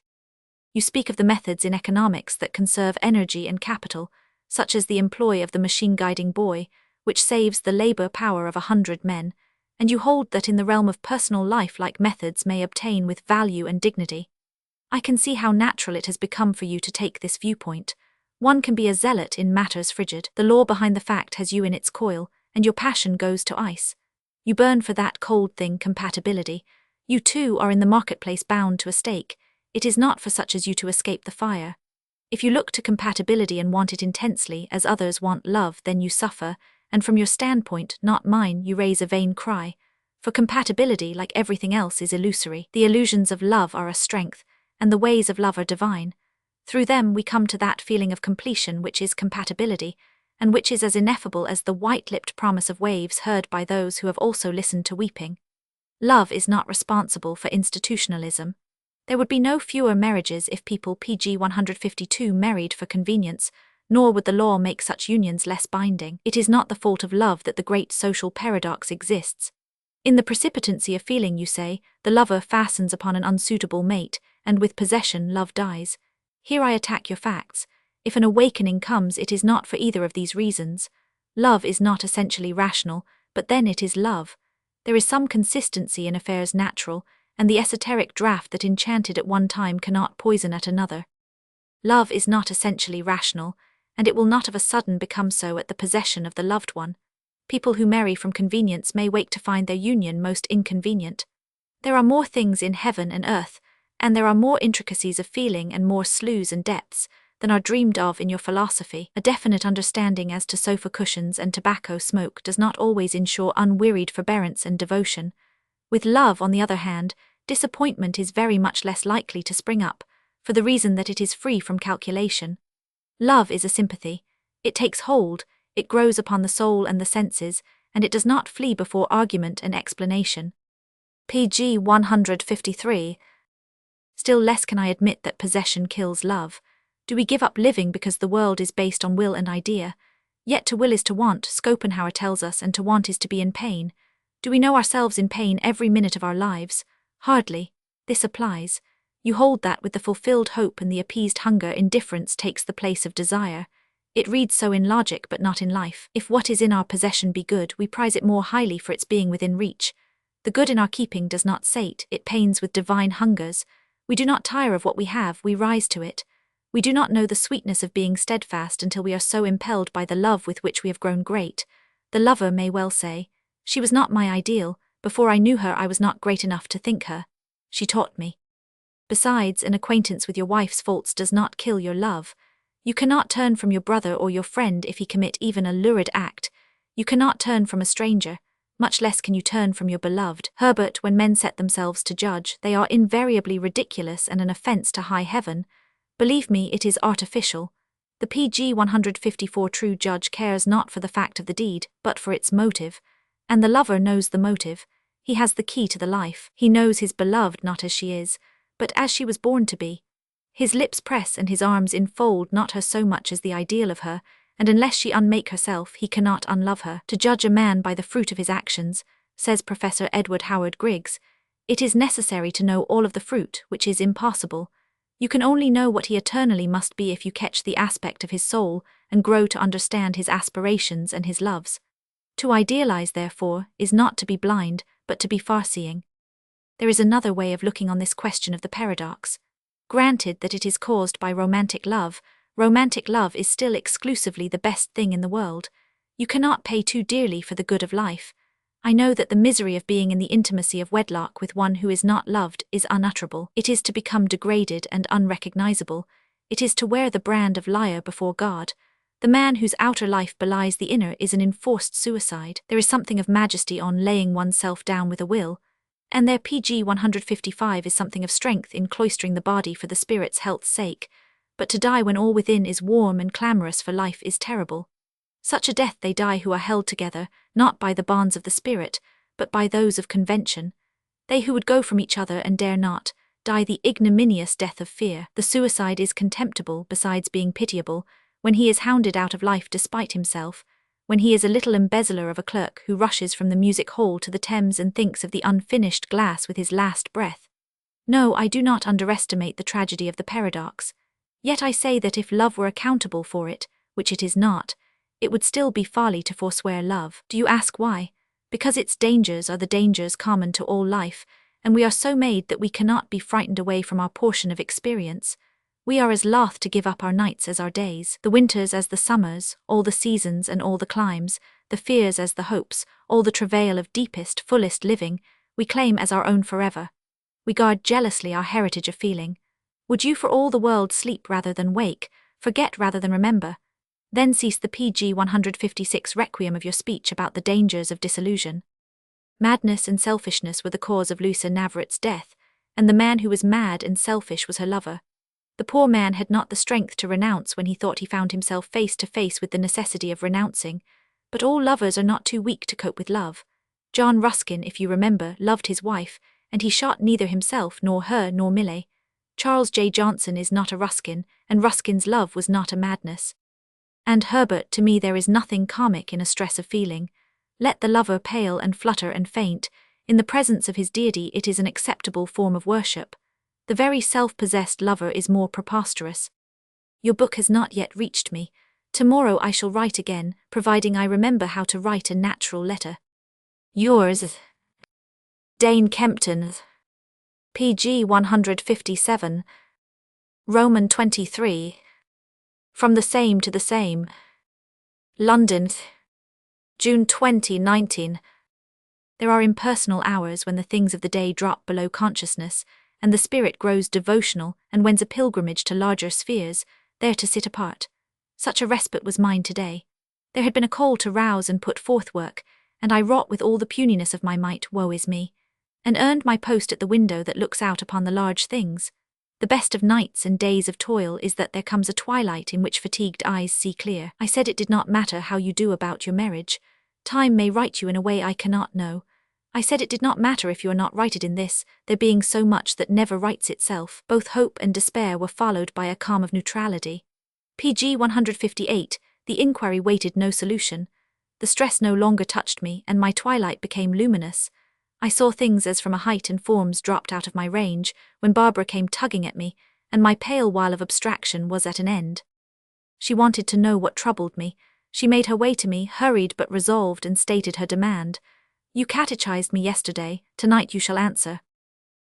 You speak of the methods in economics that conserve energy and capital, such as the employ of the machine-guiding boy, which saves the labor power of 100 men, and you hold that in the realm of personal life like methods may obtain with value and dignity. I can see how natural it has become for you to take this viewpoint. One can be a zealot in matters frigid. The law behind the fact has you in its coil, and your passion goes to ice. You burn for that cold thing, compatibility. You too are in the marketplace bound to a stake. It is not for such as you to escape the fire. If you look to compatibility and want it intensely, as others want love, then you suffer, and from your standpoint, not mine, you raise a vain cry. For compatibility, like everything else, is illusory. The illusions of love are a strength, and the ways of love are divine. Through them we come to that feeling of completion which is compatibility, and which is as ineffable as the white-lipped promise of waves heard by those who have also listened to weeping. Love is not responsible for institutionalism. There would be no fewer marriages if people pg 152 married for convenience, nor would the law make such unions less binding. It is not the fault of love that the great social paradox exists. In the precipitancy of feeling, you say, the lover fastens upon an unsuitable mate, and with possession love dies. Here I attack your facts. If an awakening comes, it is not for either of these reasons. Love is not essentially rational, but then it is love. There is some consistency in affairs natural, and the esoteric draught that enchanted at one time cannot poison at another. Love is not essentially rational, and it will not of a sudden become so at the possession of the loved one. People who marry from convenience may wake to find their union most inconvenient. There are more things in heaven and earth, and there are more intricacies of feeling and more sloughs and depths than are dreamed of in your philosophy. A definite understanding as to sofa cushions and tobacco smoke does not always ensure unwearied forbearance and devotion. With love, on the other hand, disappointment is very much less likely to spring up, for the reason that it is free from calculation. Love is a sympathy. It takes hold, it grows upon the soul and the senses, and it does not flee before argument and explanation. pg 153 Still less can I admit that possession kills love. Do we give up living because the world is based on will and idea? Yet to will is to want, Schopenhauer tells us, and to want is to be in pain. Do we know ourselves in pain every minute of our lives? Hardly. This applies. You hold that with the fulfilled hope and the appeased hunger, indifference takes the place of desire. It reads so in logic but not in life. If what is in our possession be good, we prize it more highly for its being within reach. The good in our keeping does not sate, it pains with divine hungers. We do not tire of what we have, we rise to it. We do not know the sweetness of being steadfast until we are so impelled by the love with which we have grown great. The lover may well say, "She was not my ideal, before I knew her I was not great enough to think her. She taught me." Besides, an acquaintance with your wife's faults does not kill your love. You cannot turn from your brother or your friend if he commit even a lurid act. You cannot turn from a stranger, much less can you turn from your beloved. Herbert, when men set themselves to judge, they are invariably ridiculous and an offence to high heaven. Believe me, it is artificial. The PG 154 true judge cares not for the fact of the deed, but for its motive. And the lover knows the motive. He has the key to the life. He knows his beloved not as she is, but as she was born to be. His lips press and his arms enfold not her so much as the ideal of her, and unless she unmake herself, he cannot unlove her. To judge a man by the fruit of his actions, says Professor Edward Howard Griggs, it is necessary to know all of the fruit, which is impossible. You can only know what he eternally must be if you catch the aspect of his soul and grow to understand his aspirations and his loves. To idealize, therefore, is not to be blind, but to be far-seeing. There is another way of looking on this question of the paradox. Granted that it is caused by romantic love is still exclusively the best thing in the world. You cannot pay too dearly for the good of life. I know that the misery of being in the intimacy of wedlock with one who is not loved is unutterable. It is to become degraded and unrecognizable. It is to wear the brand of liar before God. The man whose outer life belies the inner is an enforced suicide. There is something of majesty on laying oneself down with a will, and their PG 155 is something of strength in cloistering the body for the spirit's health's sake. But to die when all within is warm and clamorous for life is terrible. Such a death they die who are held together, not by the bonds of the spirit, but by those of convention. They who would go from each other and dare not, die the ignominious death of fear. The suicide is contemptible, besides being pitiable, when he is hounded out of life despite himself, when he is a little embezzler of a clerk who rushes from the music hall to the Thames and thinks of the unfinished glass with his last breath. No, I do not underestimate the tragedy of the paradox. Yet I say that if love were accountable for it, which it is not, it would still be folly to forswear love. Do you ask why? Because its dangers are the dangers common to all life, and we are so made that we cannot be frightened away from our portion of experience. We are as loth to give up our nights as our days, the winters as the summers, all the seasons and all the climes, the fears as the hopes, all the travail of deepest, fullest living, we claim as our own forever. We guard jealously our heritage of feeling. Would you for all the world sleep rather than wake, forget rather than remember? Then cease the PG 156 requiem of your speech about the dangers of disillusion. Madness and selfishness were the cause of Lucia Navarrete's death, and the man who was mad and selfish was her lover. The poor man had not the strength to renounce when he thought he found himself face to face with the necessity of renouncing, but all lovers are not too weak to cope with love. John Ruskin, if you remember, loved his wife, and he shot neither himself nor her nor Millet. Charles J. Johnson is not a Ruskin, and Ruskin's love was not a madness. And Herbert, to me there is nothing comic in a stress of feeling. Let the lover pale and flutter and faint. In the presence of his deity it is an acceptable form of worship. The very self-possessed lover is more preposterous. Your book has not yet reached me. Tomorrow I shall write again, providing I remember how to write a natural letter. Yours, Dane Kempton, PG 157, Roman 23. From the Same to the Same. London, June 2019. There are impersonal hours when the things of the day drop below consciousness, and the spirit grows devotional and wends a pilgrimage to larger spheres, there to sit apart. Such a respite was mine today. There had been a call to rouse and put forth work, and I wrought with all the puniness of my might, woe is me, and earned my post at the window that looks out upon the large things. The best of nights and days of toil is that there comes a twilight in which fatigued eyes see clear. I said it did not matter how you do about your marriage. Time may right you in a way I cannot know. I said it did not matter if you are not righted in this, there being so much that never rights itself. Both hope and despair were followed by a calm of neutrality. pg 158, the inquiry waited no solution. The stress no longer touched me, and my twilight became luminous. I saw things as from a height, and forms dropped out of my range, when Barbara came tugging at me, and my pale while of abstraction was at an end. She wanted to know what troubled me. She made her way to me, hurried but resolved, and stated her demand. You catechized me yesterday, tonight you shall answer.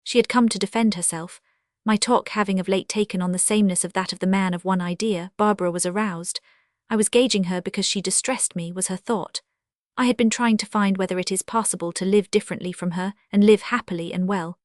She had come to defend herself. My talk having of late taken on the sameness of that of the man of one idea, Barbara was aroused. I was gauging her because she distressed me, was her thought. I had been trying to find whether it is possible to live differently from her, and live happily and well.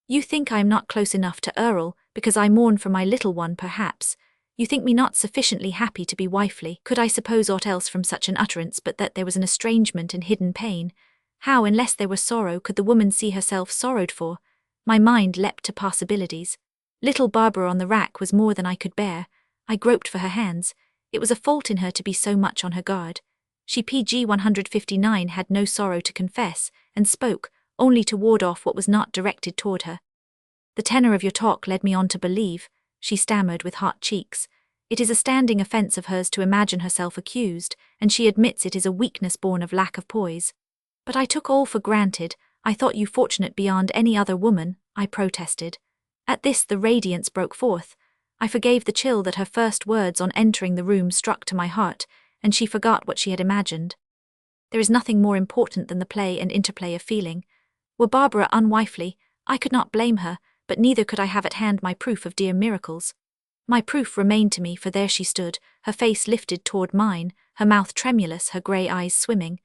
You think I am not close enough to Earl, because I mourn for my little one perhaps. You think me not sufficiently happy to be wifely. Could I suppose aught else from such an utterance but that there was an estrangement and hidden pain? How, unless there were sorrow, could the woman see herself sorrowed for? My mind leapt to possibilities. Little Barbara on the rack was more than I could bear. I groped for her hands. It was a fault in her to be so much on her guard. She pg 159 had no sorrow to confess, and spoke, only to ward off what was not directed toward her. The tenor of your talk led me on to believe, she stammered with hot cheeks. It is a standing offence of hers to imagine herself accused, and she admits it is a weakness born of lack of poise. But I took all for granted. I thought you fortunate beyond any other woman, I protested. At this the radiance broke forth. I forgave the chill that her first words on entering the room struck to my heart, and she forgot what she had imagined. There is nothing more important than the play and interplay of feeling. Were Barbara unwifely, I could not blame her, but neither could I have at hand my proof of dear miracles. My proof remained to me, for there she stood, her face lifted toward mine, her mouth tremulous, her grey eyes swimming.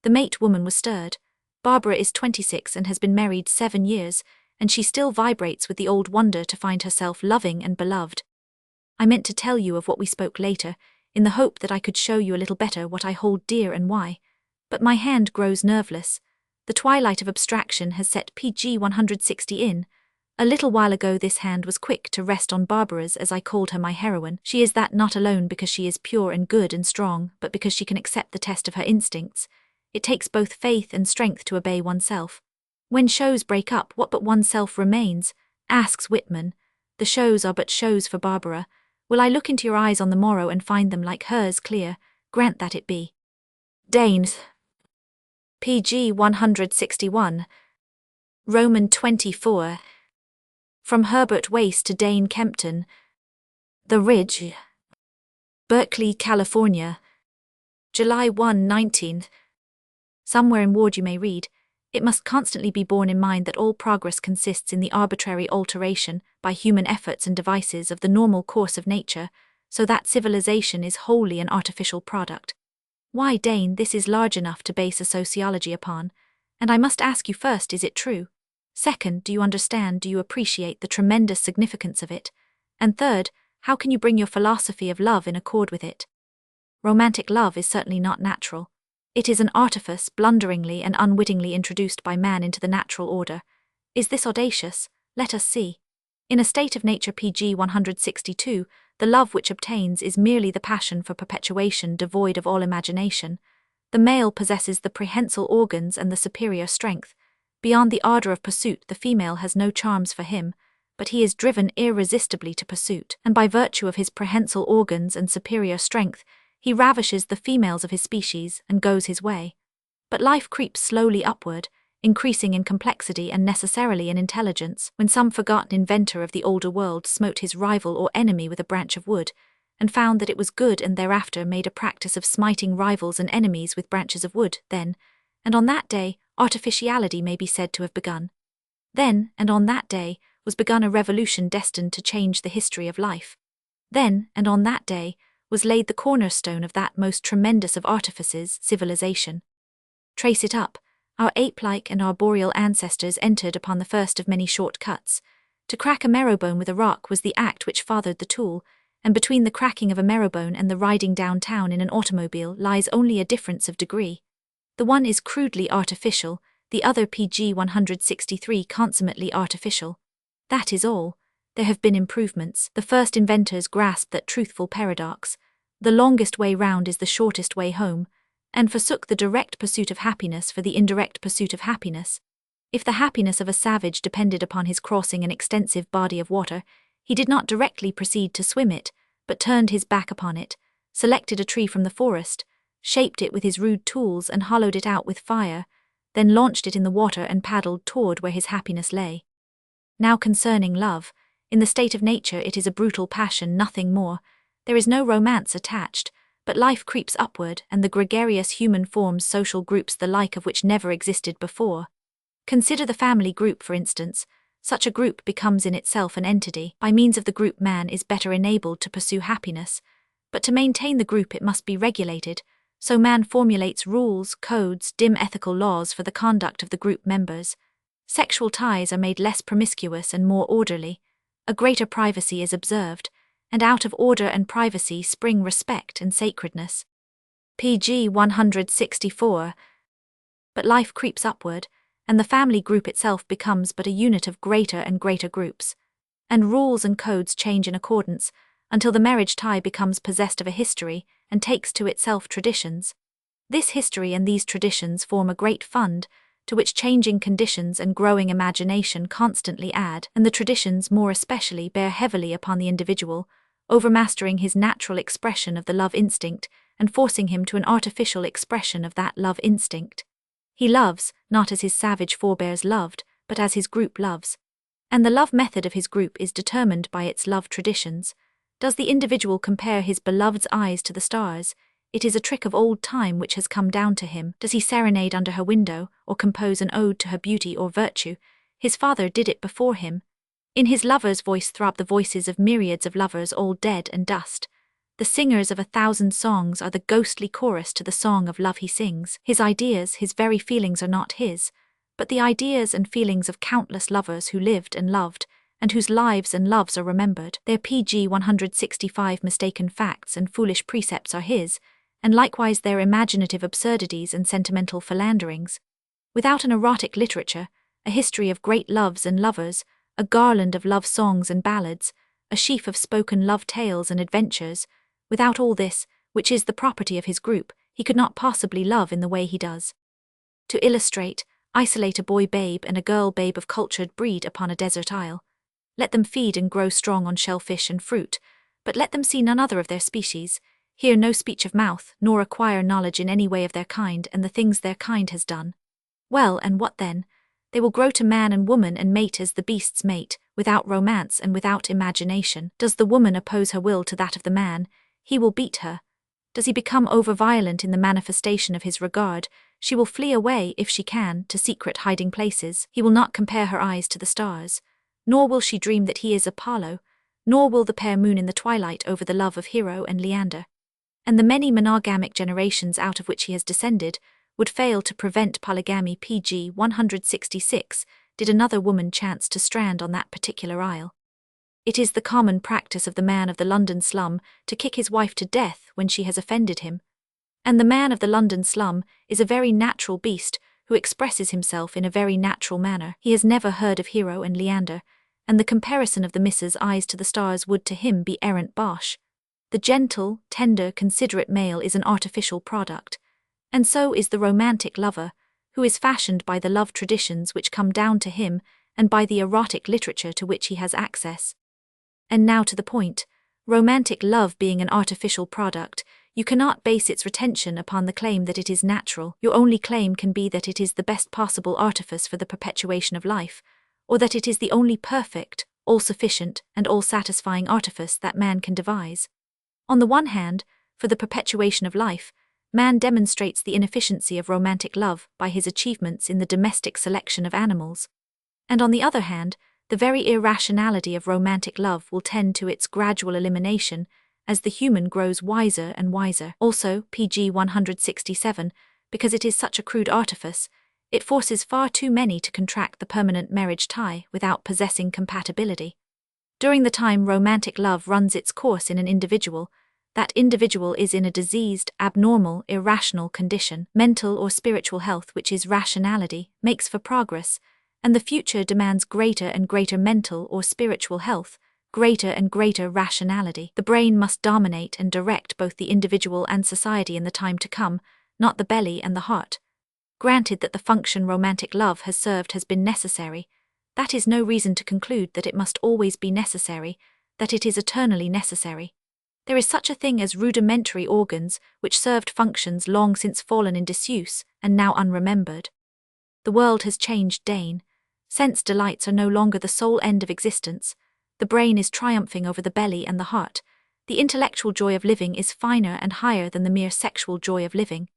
The mate woman was stirred. Barbara is 26 and has been married 7 years, and she still vibrates with the old wonder to find herself loving and beloved. I meant to tell you of what we spoke later, in the hope that I could show you a little better what I hold dear and why. But my hand grows nerveless. The twilight of abstraction has set pg 160 in. A little while ago this hand was quick to rest on Barbara's as I called her my heroine. She is that not alone because she is pure and good and strong, but because she can accept the test of her instincts. It takes both faith and strength to obey oneself. When shows break up, what but oneself remains? Asks Whitman. The shows are but shows for Barbara. Will I look into your eyes on the morrow and find them like hers clear? Grant that it be. Danes. pg 161. Roman 24. From Herbert Wace to Dane Kempton. The Ridge. Berkeley, California. July 1, 19. Somewhere in Ward you may read, it must constantly be borne in mind that all progress consists in the arbitrary alteration, by human efforts and devices, of the normal course of nature, so that civilization is wholly an artificial product. Why, Dane, this is large enough to base a sociology upon, and I must ask you first, is it true? Second, do you understand, do you appreciate the tremendous significance of it? And third, how can you bring your philosophy of love in accord with it? Romantic love is certainly not natural. It is an artifice blunderingly and unwittingly introduced by man into the natural order. Is this audacious? Let us see. In a state of nature pg 162, the love which obtains is merely the passion for perpetuation devoid of all imagination. The male possesses the prehensile organs and the superior strength. Beyond the ardour of pursuit the female has no charms for him, but he is driven irresistibly to pursuit, and by virtue of his prehensile organs and superior strength, he ravishes the females of his species and goes his way. But life creeps slowly upward, increasing in complexity and necessarily in intelligence, when some forgotten inventor of the older world smote his rival or enemy with a branch of wood, and found that it was good, and thereafter made a practice of smiting rivals and enemies with branches of wood. Then, and on that day, artificiality may be said to have begun. Then, and on that day, was begun a revolution destined to change the history of life. Then, and on that day, was laid the cornerstone of that most tremendous of artifices, civilization. Trace it up. Our ape-like and arboreal ancestors entered upon the first of many short cuts. To crack a marrowbone with a rock was the act which fathered the tool, and between the cracking of a marrowbone and the riding downtown in an automobile lies only a difference of degree. The one is crudely artificial, the other pg 163 consummately artificial. That is all. There have been improvements. The first inventors grasped that truthful paradox. The longest way round is the shortest way home. and forsook the direct pursuit of happiness for the indirect pursuit of happiness. If the happiness of a savage depended upon his crossing an extensive body of water, he did not directly proceed to swim it, but turned his back upon it, selected a tree from the forest, shaped it with his rude tools and hollowed it out with fire, then launched it in the water and paddled toward where his happiness lay. Now concerning love, in the state of nature it is a brutal passion, nothing more. There is no romance attached, but life creeps upward, and the gregarious human forms social groups the like of which never existed before. Consider the family group, for instance. Such a group becomes in itself an entity. By means of the group man is better enabled to pursue happiness, but to maintain the group it must be regulated, so man formulates rules, codes, dim ethical laws for the conduct of the group members. Sexual ties are made less promiscuous and more orderly, a greater privacy is observed, and out of order and privacy spring respect and sacredness. Pg 164. But life creeps upward, and the family group itself becomes but a unit of greater and greater groups. And rules and codes change in accordance, until the marriage tie becomes possessed of a history and takes to itself traditions. This history and these traditions form a great fund, to which changing conditions and growing imagination constantly add, and the traditions more especially bear heavily upon the individual, overmastering his natural expression of the love instinct and forcing him to an artificial expression of that love instinct. He loves, not as his savage forebears loved, but as his group loves. And the love method of his group is determined by its love traditions. Does the individual compare his beloved's eyes to the stars? It is a trick of old time which has come down to him. Does he serenade under her window, or compose an ode to her beauty or virtue? His father did it before him. In his lover's voice throb the voices of myriads of lovers all dead and dust. The singers of 1,000 songs are the ghostly chorus to the song of love he sings. His ideas, his very feelings are not his, but the ideas and feelings of countless lovers who lived and loved, and whose lives and loves are remembered. Their Pg 165 mistaken facts and foolish precepts are his, and likewise their imaginative absurdities and sentimental philanderings. Without an erotic literature, a history of great loves and lovers, a garland of love songs and ballads, a sheaf of spoken love tales and adventures, without all this, which is the property of his group, he could not possibly love in the way he does. To illustrate, isolate a boy babe and a girl babe of cultured breed upon a desert isle. Let them feed and grow strong on shellfish and fruit, but let them see none other of their species, hear no speech of mouth, nor acquire knowledge in any way of their kind and the things their kind has done. Well, and what then? They will grow to man and woman and mate as the beasts mate, without romance and without imagination. Does the woman oppose her will to that of the man, he will beat her. Does he become over-violent in the manifestation of his regard, she will flee away, if she can, to secret hiding places. He will not compare her eyes to the stars, nor will she dream that he is Apollo, nor will the pair moon in the twilight over the love of Hero and Leander. And the many monogamic generations out of which he has descended would fail to prevent polygamy. Pg 166, did another woman chance to strand on that particular isle. It is the common practice of the man of the London slum to kick his wife to death when she has offended him. And the man of the London slum is a very natural beast who expresses himself in a very natural manner. He has never heard of Hero and Leander, and the comparison of the missus' eyes to the stars would to him be errant bosh. The gentle, tender, considerate male is an artificial product, and so is the romantic lover, who is fashioned by the love traditions which come down to him and by the erotic literature to which he has access. And now to the point, romantic love being an artificial product, you cannot base its retention upon the claim that it is natural. Your only claim can be that it is the best possible artifice for the perpetuation of life, or that it is the only perfect, all-sufficient, and all-satisfying artifice that man can devise. On the one hand, for the perpetuation of life, man demonstrates the inefficiency of romantic love by his achievements in the domestic selection of animals. And on the other hand, the very irrationality of romantic love will tend to its gradual elimination as the human grows wiser and wiser. Also, Pg 167, because it is such a crude artifice, it forces far too many to contract the permanent marriage tie without possessing compatibility. During the time romantic love runs its course in an individual, that individual is in a diseased, abnormal, irrational condition. Mental or spiritual health, which is rationality, makes for progress, and the future demands greater and greater mental or spiritual health, greater and greater rationality. The brain must dominate and direct both the individual and society in the time to come, not the belly and the heart. Granted that the function romantic love has served has been necessary, that is no reason to conclude that it must always be necessary, that it is eternally necessary. There is such a thing as rudimentary organs which served functions long since fallen in disuse and now unremembered. The world has changed, Dane. Sense delights are no longer the sole end of existence. The brain is triumphing over the belly and the heart. The intellectual joy of living is finer and higher than the mere sexual joy of living.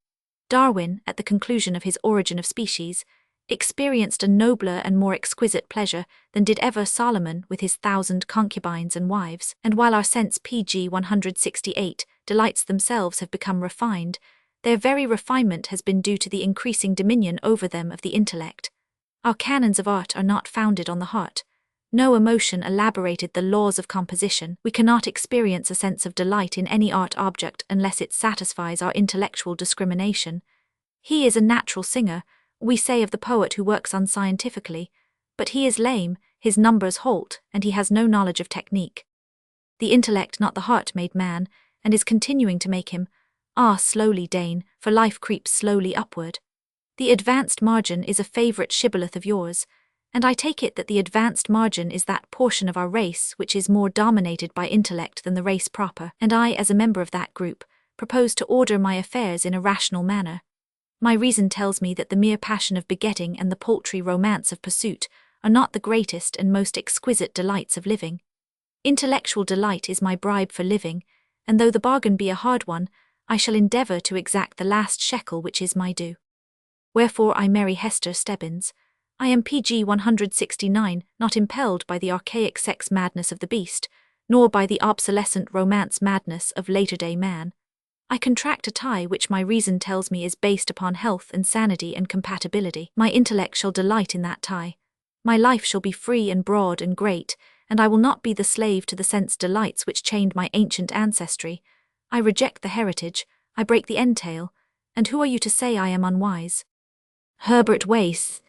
Darwin, at the conclusion of his Origin of Species, experienced a nobler and more exquisite pleasure than did ever Solomon with his 1,000 concubines and wives, and while our sense PG 168 delights themselves have become refined, their very refinement has been due to the increasing dominion over them of the intellect. Our canons of art are not founded on the heart. No emotion elaborated the laws of composition. We cannot experience a sense of delight in any art object unless it satisfies our intellectual discrimination. He is a natural singer, we say of the poet who works unscientifically, but he is lame, his numbers halt, and he has no knowledge of technique. The intellect, not the heart, made man, and is continuing to make him. Slowly, Dane, for life creeps slowly upward. The advanced margin is a favourite shibboleth of yours, and I take it that the advanced margin is that portion of our race which is more dominated by intellect than the race proper, and I, as a member of that group, propose to order my affairs in a rational manner. My reason tells me that the mere passion of begetting and the paltry romance of pursuit are not the greatest and most exquisite delights of living. Intellectual delight is my bribe for living, and though the bargain be a hard one, I shall endeavour to exact the last shekel which is my due. Wherefore I marry Hester Stebbins. I am PG 169, not impelled by the archaic sex madness of the beast, nor by the obsolescent romance madness of later-day man. I contract a tie which my reason tells me is based upon health and sanity and compatibility. My intellect shall delight in that tie. My life shall be free and broad and great, and I will not be the slave to the sense delights which chained my ancient ancestry. I reject the heritage, I break the entail, and who are you to say I am unwise? Herbert Wace,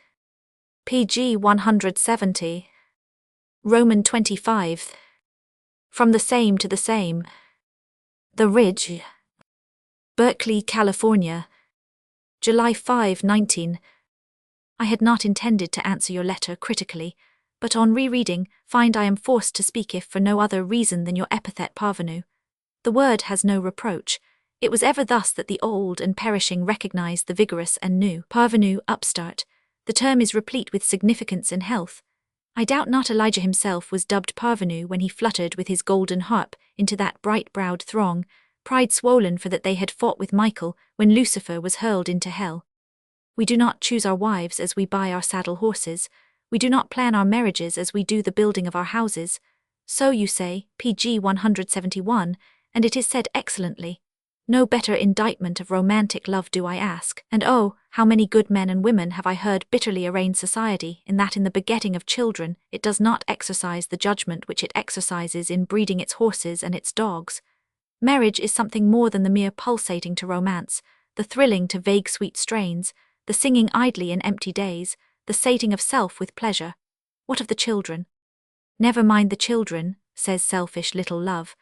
PG 170. Roman 25. From the same to the same. The Ridge, Berkeley, California, July 5, 19. I had not intended to answer your letter critically, but on rereading, find I am forced to speak if for no other reason than your epithet parvenu. The word has no reproach. It was ever thus that the old and perishing recognized the vigorous and new. Parvenu, upstart. The term is replete with significance in health. I doubt not Elijah himself was dubbed parvenu when he fluttered with his golden harp into that bright-browed throng, pride swollen for that they had fought with Michael when Lucifer was hurled into hell. We do not choose our wives as we buy our saddle horses. We do not plan our marriages as we do the building of our houses. So you say, PG 171, and it is said excellently. No better indictment of romantic love do I ask, and oh, how many good men and women have I heard bitterly arraign society in that in the begetting of children it does not exercise the judgment which it exercises in breeding its horses and its dogs. Marriage is something more than the mere pulsating to romance, the thrilling to vague sweet strains, the singing idly in empty days, the sating of self with pleasure. What of the children? Never mind the children, says selfish little love.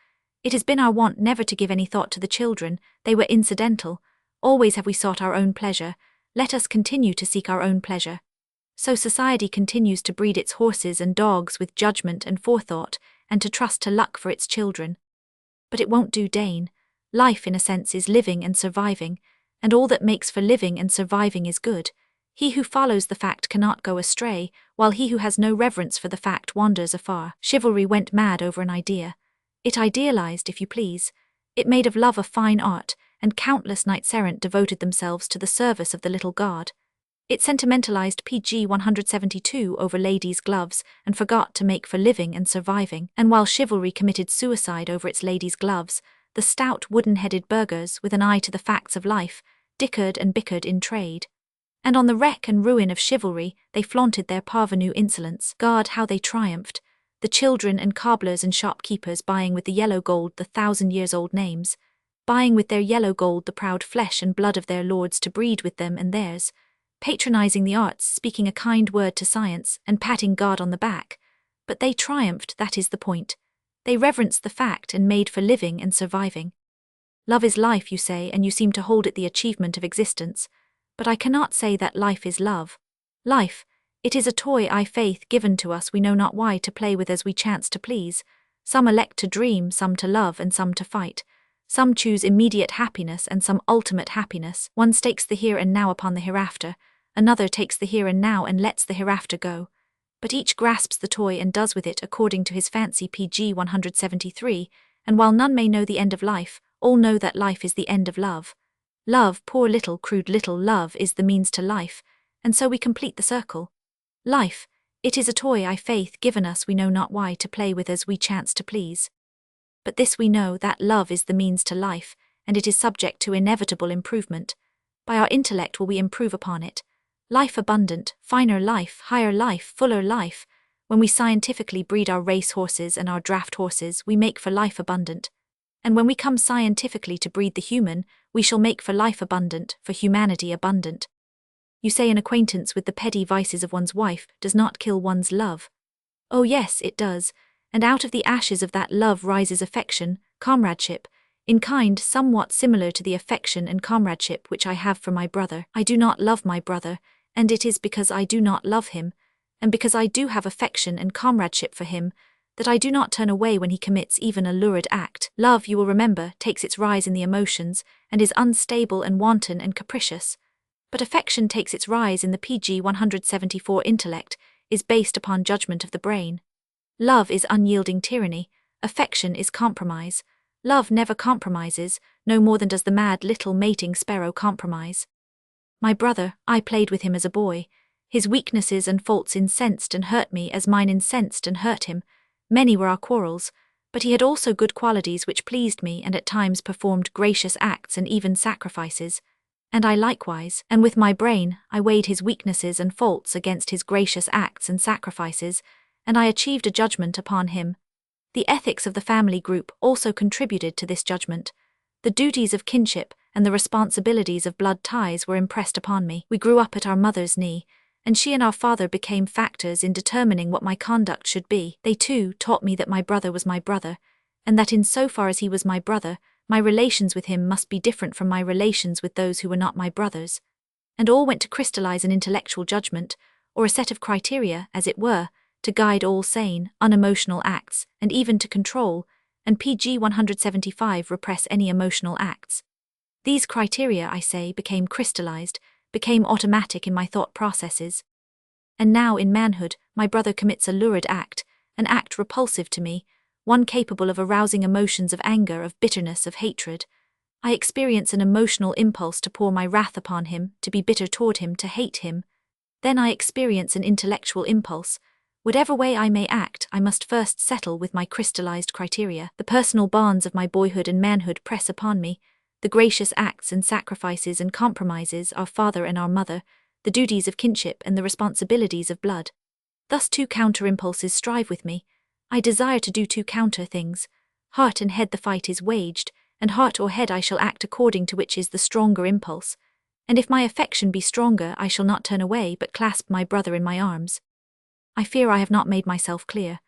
It has been our wont never to give any thought to the children, they were incidental. Always have we sought our own pleasure, let us continue to seek our own pleasure. So society continues to breed its horses and dogs with judgment and forethought, and to trust to luck for its children. But it won't do, Dane. Life, in a sense, is living and surviving, and all that makes for living and surviving is good. He who follows the fact cannot go astray, while he who has no reverence for the fact wanders afar. Chivalry went mad over an idea. It idealized, if you please. It made of love a fine art, and countless knights-errant devoted themselves to the service of the little god. It sentimentalized PG 172 over ladies' gloves, and forgot to make for living and surviving, and while chivalry committed suicide over its ladies' gloves, the stout wooden-headed burghers, with an eye to the facts of life, dickered and bickered in trade. And on the wreck and ruin of chivalry, they flaunted their parvenu insolence. God, how they triumphed! The children and cobblers and shopkeepers buying with the yellow gold the 1,000-years-old names, buying with their yellow gold the proud flesh and blood of their lords to breed with them and theirs, patronizing the arts, speaking a kind word to science, and patting God on the back. But they triumphed, that is the point. They reverenced the fact and made for living and surviving. Love is life, you say, and you seem to hold it the achievement of existence. But I cannot say that life is love. Life, it is a toy faith given to us we know not why to play with as we chance to please. Some elect to dream, some to love, and some to fight. Some choose immediate happiness and some ultimate happiness. One stakes the here and now upon the hereafter, another takes the here and now and lets the hereafter go. But each grasps the toy and does with it according to his fancy. Pg 173, and while none may know the end of life, all know that life is the end of love. Love, poor little crude little love, is the means to life, and so we complete the circle. Life, it is a toy faith given us we know not why to play with as we chance to please. But this we know, that love is the means to life, and it is subject to inevitable improvement. By our intellect will we improve upon it. Life abundant, finer life, higher life, fuller life. When we scientifically breed our race horses and our draft horses, we make for life abundant. And when we come scientifically to breed the human, we shall make for life abundant, for humanity abundant. You say an acquaintance with the petty vices of one's wife does not kill one's love. Oh yes, it does, and out of the ashes of that love rises affection, comradeship, in kind somewhat similar to the affection and comradeship which I have for my brother. I do not love my brother, and it is because I do not love him, and because I do have affection and comradeship for him, that I do not turn away when he commits even a lurid act. Love, you will remember, takes its rise in the emotions, and is unstable and wanton and capricious. But affection takes its rise in the Pg 174 intellect, is based upon judgment of the brain. Love is unyielding tyranny, affection is compromise. Love never compromises, no more than does the mad little mating sparrow compromise. My brother, I played with him as a boy. His weaknesses and faults incensed and hurt me as mine incensed and hurt him. Many were our quarrels, but he had also good qualities which pleased me and at times performed gracious acts and even sacrifices. And I likewise, and with my brain, I weighed his weaknesses and faults against his gracious acts and sacrifices, and I achieved a judgment upon him. The ethics of the family group also contributed to this judgment. The duties of kinship and the responsibilities of blood ties were impressed upon me. We grew up at our mother's knee, and she and our father became factors in determining what my conduct should be. They too taught me that my brother was my brother, and that in so far as he was my brother, my relations with him must be different from my relations with those who were not my brothers. And all went to crystallize an intellectual judgment, or a set of criteria, as it were, to guide all sane, unemotional acts, and even to control, and Pg 175 repress any emotional acts. These criteria, I say, became crystallized, became automatic in my thought processes. And now in manhood, my brother commits a lurid act, an act repulsive to me, one capable of arousing emotions of anger, of bitterness, of hatred. I experience an emotional impulse to pour my wrath upon him, to be bitter toward him, to hate him. Then I experience an intellectual impulse. Whatever way I may act, I must first settle with my crystallized criteria. The personal bonds of my boyhood and manhood press upon me. The gracious acts and sacrifices and compromises, our father and our mother, the duties of kinship and the responsibilities of blood. Thus two counter-impulses strive with me. I desire to do two counter things. Heart and head the fight is waged, and heart or head I shall act according to which is the stronger impulse. And if my affection be stronger, I shall not turn away but clasp my brother in my arms. I fear I have not made myself clear.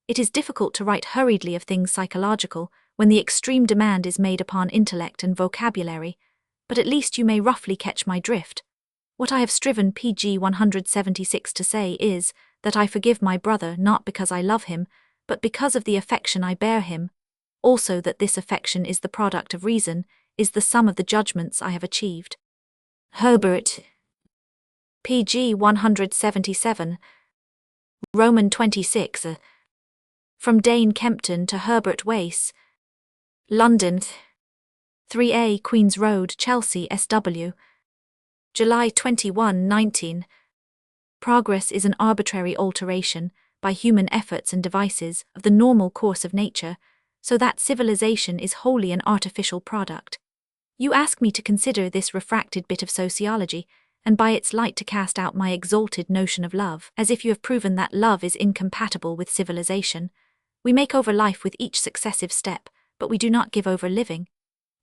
It is difficult to write hurriedly of things psychological, when the extreme demand is made upon intellect and vocabulary, but at least you may roughly catch my drift. What I have striven Pg 176 to say is, that I forgive my brother not because I love him, but because of the affection I bear him. Also that this affection is the product of reason, is the sum of the judgments I have achieved. Herbert. Pg 177. Roman 26. From Dane Kempton to Herbert-Wace. London. 3A Queen's Road, Chelsea, SW. July 21, 19. Progress is an arbitrary alteration, by human efforts and devices, of the normal course of nature, so that civilization is wholly an artificial product. You ask me to consider this refracted bit of sociology, and by its light to cast out my exalted notion of love, as if you have proven that love is incompatible with civilization. We make over life with each successive step, but we do not give over living.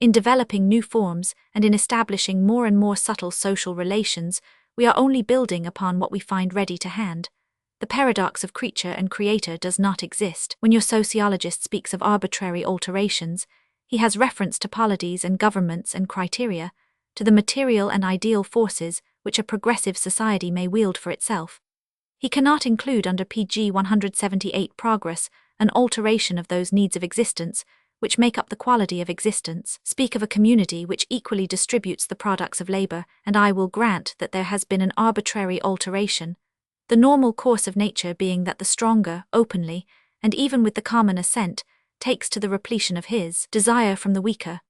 In developing new forms, and in establishing more and more subtle social relations, we are only building upon what we find ready to hand. The paradox of creature and creator does not exist. When your sociologist speaks of arbitrary alterations, He has reference to polities and governments and criteria, to the material and ideal forces which a progressive society may wield for itself. He cannot include under pg 178 progress an alteration of those needs of existence which make up the quality of existence, speak of a community which equally distributes the products of labor, and I will grant that there has been an arbitrary alteration, the normal course of nature being that the stronger, openly, and even with the common assent, takes to the repletion of his desire from the weaker.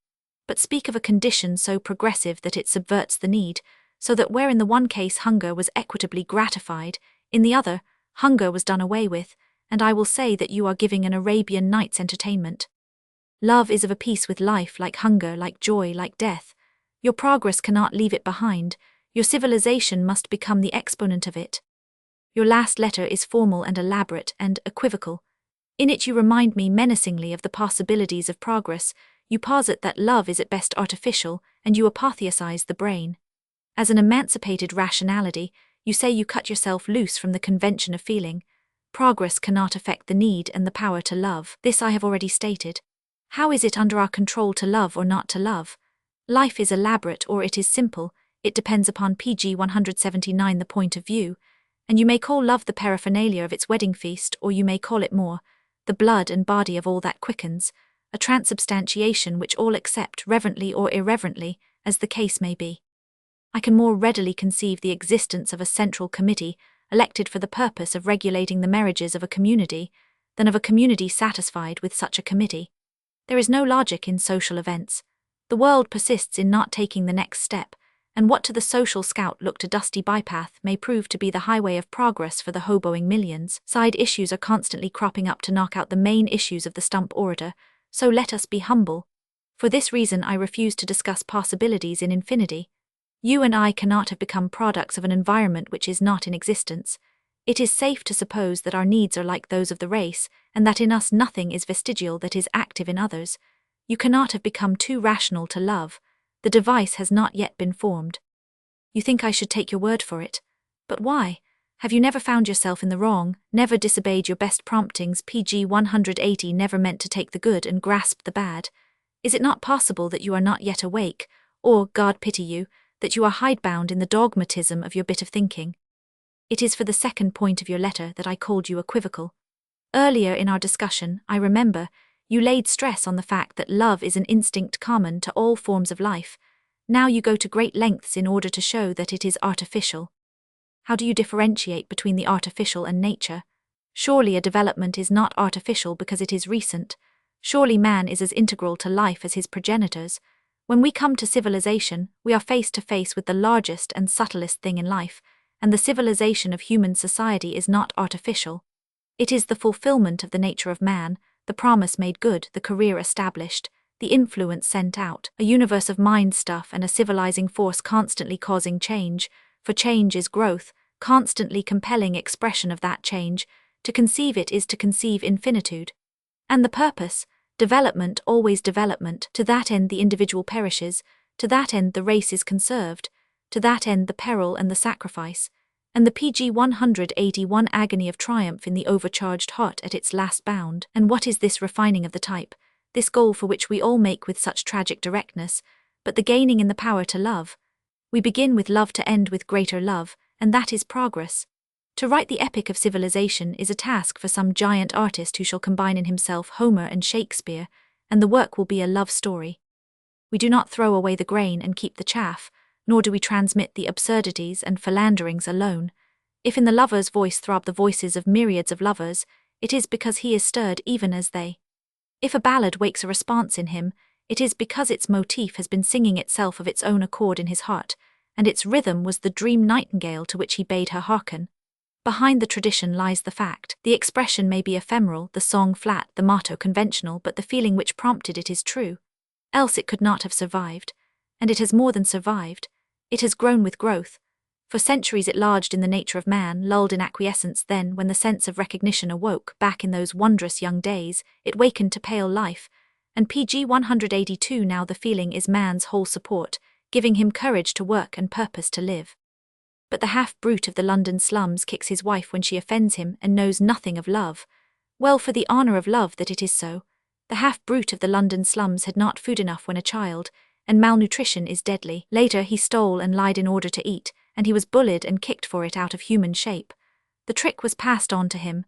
But speak of a condition so progressive that it subverts the need, so that where in the one case hunger was equitably gratified, in the other, hunger was done away with, and I will say that you are giving an Arabian Nights entertainment. Love is of a piece with life, like hunger, like joy, like death. Your progress cannot leave it behind, your civilization must become the exponent of it. Your last letter is formal and elaborate and equivocal. In it you remind me menacingly of the possibilities of progress, you posit that love is at best artificial, and you apotheosize the brain. As an emancipated rationality, you say you cut yourself loose from the convention of feeling. Progress cannot affect the need and the power to love. This I have already stated. How is it under our control to love or not to love? Life is elaborate or it is simple, it depends upon pg 179 the point of view, and you may call love the paraphernalia of its wedding feast, or you may call it more, the blood and body of all that quickens, a transubstantiation which all accept reverently or irreverently, as the case may be. I can more readily conceive the existence of a central committee, elected for the purpose of regulating the marriages of a community, than of a community satisfied with such a committee. There is no logic in social events. The world persists in not taking the next step, and what to the social scout looked a dusty bypath may prove to be the highway of progress for the hoboing millions. Side issues are constantly cropping up to knock out the main issues of the stump orator, so let us be humble. For this reason I refuse to discuss possibilities in infinity. You and I cannot have become products of an environment which is not in existence. It is safe to suppose that our needs are like those of the race, and that in us nothing is vestigial that is active in others. You cannot have become too rational to love. The device has not yet been formed. You think I should take your word for it. But why? Have you never found yourself in the wrong, never disobeyed your best promptings, pg 180 never meant to take the good and grasp the bad? Is it not possible that you are not yet awake, or, God pity you, that you are hidebound in the dogmatism of your bit of thinking? It is for the second point of your letter that I called you equivocal. Earlier in our discussion, I remember, you laid stress on the fact that love is an instinct common to all forms of life. Now you go to great lengths in order to show that it is artificial. How do you differentiate between the artificial and nature? Surely a development is not artificial because it is recent. Surely man is as integral to life as his progenitors. When we come to civilization, we are face to face with the largest and subtlest thing in life, and the civilization of human society is not artificial. It is the fulfillment of the nature of man, the promise made good, the career established, the influence sent out, a universe of mind stuff and a civilizing force constantly causing change, for change is growth, constantly compelling expression of that change. To conceive it is to conceive infinitude. And the purpose, development, always development, to that end the individual perishes, to that end the race is conserved, to that end the peril and the sacrifice, and the pg 181 agony of triumph in the overcharged heart at its last bound. And what is this refining of the type, this goal for which we all make with such tragic directness, but the gaining in the power to love? We begin with love to end with greater love, and that is progress. To write the epic of civilization is a task for some giant artist who shall combine in himself Homer and Shakespeare, and the work will be a love story. We do not throw away the grain and keep the chaff, nor do we transmit the absurdities and philanderings alone. If in the lover's voice throb the voices of myriads of lovers, it is because he is stirred even as they. If a ballad wakes a response in him, it is because its motif has been singing itself of its own accord in his heart, and its rhythm was the dream nightingale to which he bade her hearken. Behind the tradition lies the fact. The expression may be ephemeral, the song flat, the motto conventional, but the feeling which prompted it is true. Else it could not have survived. And it has more than survived. It has grown with growth. For centuries it lodged in the nature of man, lulled in acquiescence. Then, when the sense of recognition awoke, back in those wondrous young days, it wakened to pale life. And pg 182 now the feeling is man's whole support, giving him courage to work and purpose to live. But the half-brute of the London slums kicks his wife when she offends him and knows nothing of love. Well, for the honour of love that it is so. The half-brute of the London slums had not food enough when a child, and malnutrition is deadly. Later he stole and lied in order to eat, and he was bullied and kicked for it out of human shape. The trick was passed on to him.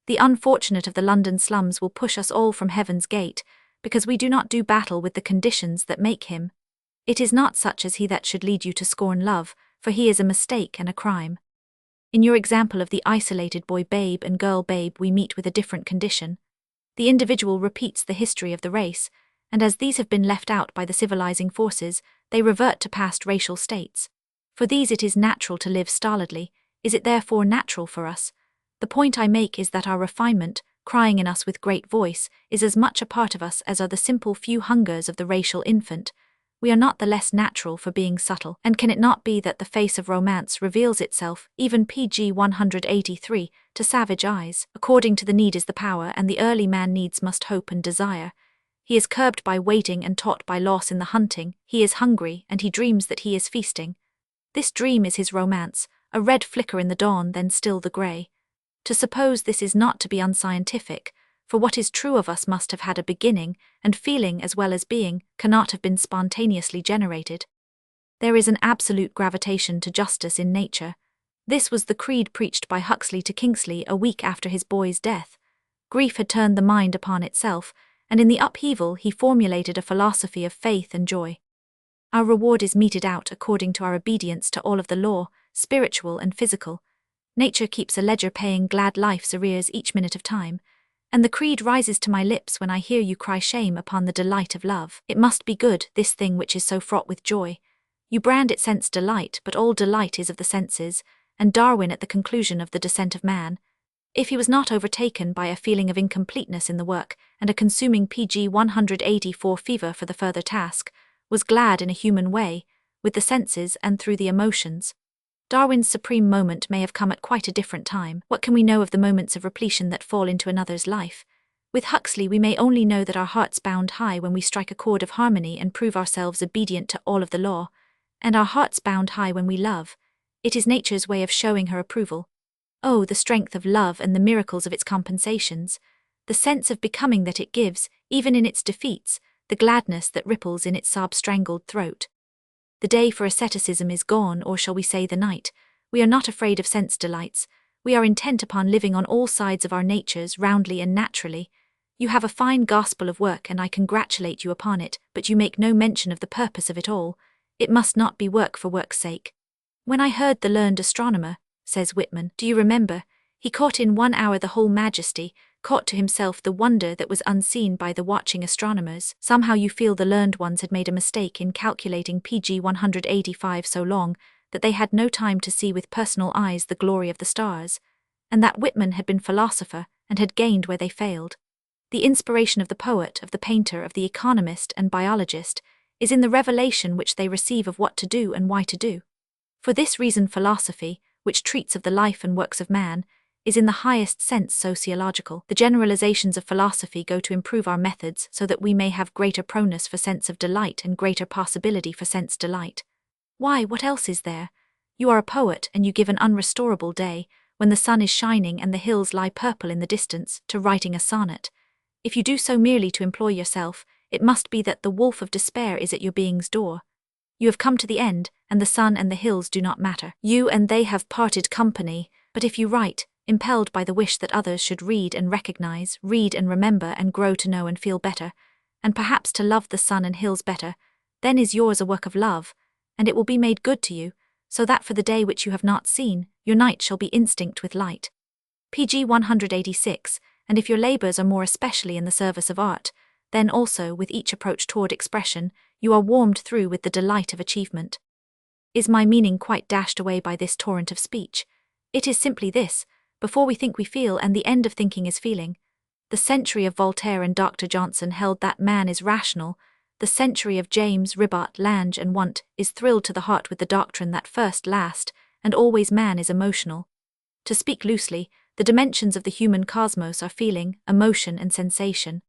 The unfortunate of the London slums will push us all from heaven's gate, because we do not do battle with the conditions that make him. It is not such as he that should lead you to scorn love, for he is a mistake and a crime. In your example of the isolated boy babe and girl babe we meet with a different condition. The individual repeats the history of the race, and as these have been left out by the civilizing forces, they revert to past racial states. For these it is natural to live stolidly. Is it therefore natural for us? The point I make is that our refinement, crying in us with great voice, is as much a part of us as are the simple few hungers of the racial infant. We are not the less natural for being subtle, and can it not be that the face of romance reveals itself, even pg 183, to savage eyes? According to the need is the power, and the early man needs must hope and desire. He is curbed by waiting and taught by loss in the hunting, he is hungry, and he dreams that he is feasting. This dream is his romance, a red flicker in the dawn, then still the grey. To suppose this is not to be unscientific, for what is true of us must have had a beginning, and feeling as well as being cannot have been spontaneously generated. There is an absolute gravitation to justice in nature. This was the creed preached by Huxley to Kingsley a week after his boy's death. Grief had turned the mind upon itself, and in the upheaval he formulated a philosophy of faith and joy. Our reward is meted out according to our obedience to all of the law, spiritual and physical. Nature keeps a ledger paying glad life's arrears each minute of time, and the creed rises to my lips when I hear you cry shame upon the delight of love. It must be good, this thing which is so fraught with joy. You brand it sense delight, but all delight is of the senses, and Darwin at the conclusion of The Descent of Man, if he was not overtaken by a feeling of incompleteness in the work and a consuming pg 184 fever for the further task, was glad in a human way, with the senses and through the emotions. Darwin's supreme moment may have come at quite a different time. What can we know of the moments of repletion that fall into another's life? With Huxley we may only know that our hearts bound high when we strike a chord of harmony and prove ourselves obedient to all of the law, and our hearts bound high when we love. It is nature's way of showing her approval. Oh, the strength of love and the miracles of its compensations, the sense of becoming that it gives, even in its defeats, the gladness that ripples in its sob-strangled throat. The day for asceticism is gone, or shall we say the night. We are not afraid of sense delights. We are intent upon living on all sides of our natures roundly and naturally. You have a fine gospel of work, and I congratulate you upon it, but you make no mention of the purpose of it all. It must not be work for work's sake. When I heard the learned astronomer, says Whitman, do you remember? He caught in 1 hour the whole majesty, caught to himself the wonder that was unseen by the watching astronomers. Somehow you feel the learned ones had made a mistake in calculating pg 185 so long that they had no time to see with personal eyes the glory of the stars, and that Whitman had been philosopher and had gained where they failed. The inspiration of the poet, of the painter, of the economist and biologist is in the revelation which they receive of what to do and why to do. For this reason philosophy, which treats of the life and works of man, is in the highest sense sociological. The generalizations of philosophy go to improve our methods so that we may have greater proneness for sense of delight and greater possibility for sense delight. Why, what else is there? You are a poet, and you give an unrestorable day, when the sun is shining and the hills lie purple in the distance, to writing a sonnet. If you do so merely to employ yourself, it must be that the wolf of despair is at your being's door. You have come to the end, and the sun and the hills do not matter. You and they have parted company, but if you write, impelled by the wish that others should read and recognize, read and remember and grow to know and feel better, and perhaps to love the sun and hills better, then is yours a work of love, and it will be made good to you, so that for the day which you have not seen, your night shall be instinct with light. pg 186, and if your labors are more especially in the service of art, then also, with each approach toward expression, you are warmed through with the delight of achievement. Is my meaning quite dashed away by this torrent of speech? It is simply this: before we think we feel, and the end of thinking is feeling. The century of Voltaire and Dr. Johnson held that man is rational. The century of James, Ribot, Lange and Wundt is thrilled to the heart with the doctrine that first, last, and always man is emotional. To speak loosely, the dimensions of the human cosmos are feeling, emotion and sensation.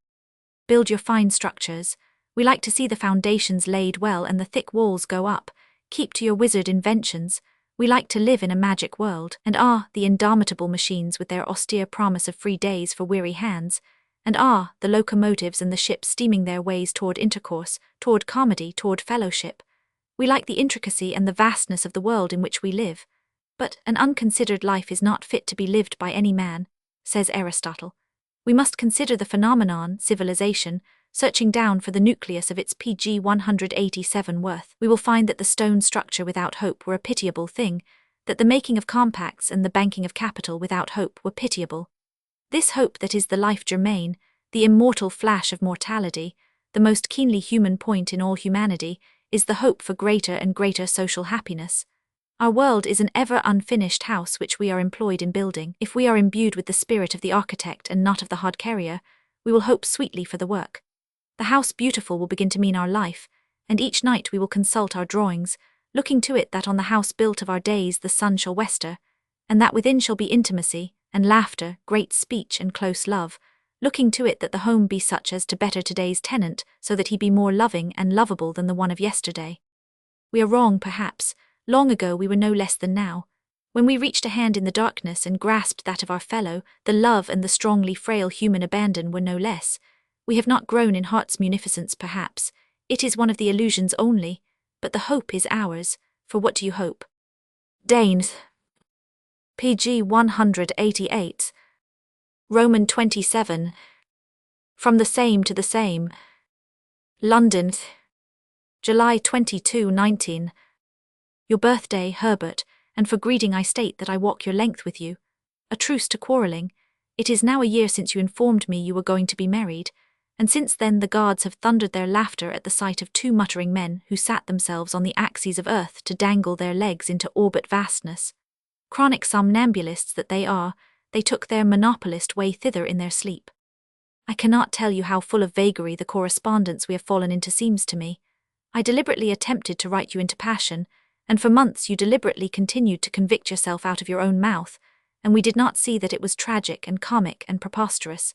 Build your fine structures. We like to see the foundations laid well and the thick walls go up. Keep to your wizard inventions. We like to live in a magic world, and the indomitable machines with their austere promise of free days for weary hands, and the locomotives and the ships steaming their ways toward intercourse, toward comedy, toward fellowship. We like the intricacy and the vastness of the world in which we live. But an unconsidered life is not fit to be lived by any man, says Aristotle. We must consider the phenomenon, civilization, searching down for the nucleus of its pg 187 worth. We will find that the stone structure without hope were a pitiable thing, that the making of compacts and the banking of capital without hope were pitiable. This hope that is the life germane, the immortal flash of mortality, the most keenly human point in all humanity, is the hope for greater and greater social happiness. Our world is an ever unfinished house which we are employed in building. If we are imbued with the spirit of the architect and not of the hod carrier, we will hope sweetly for the work. The house beautiful will begin to mean our life, and each night we will consult our drawings, looking to it that on the house built of our days the sun shall wester, and that within shall be intimacy, and laughter, great speech, and close love, looking to it that the home be such as to better today's tenant, so that he be more loving and lovable than the one of yesterday. We are wrong, perhaps. Long ago we were no less than now. When we reached a hand in the darkness and grasped that of our fellow, the love and the strongly frail human abandon were no less. We have not grown in heart's munificence, perhaps. It is one of the illusions only, but the hope is ours. For what do you hope? Danes. pg 188. Roman 27. From the same to the same. London. July 22, 19. Your birthday, Herbert, and for greeting I state that I walk your length with you. A truce to quarrelling. It is now a year since you informed me you were going to be married, and since then the gods have thundered their laughter at the sight of two muttering men who sat themselves on the axes of earth to dangle their legs into orbit vastness. Chronic somnambulists that they are, they took their monopolist way thither in their sleep. I cannot tell you how full of vagary the correspondence we have fallen into seems to me. I deliberately attempted to write you into passion, and for months you deliberately continued to convict yourself out of your own mouth, and we did not see that it was tragic and comic and preposterous.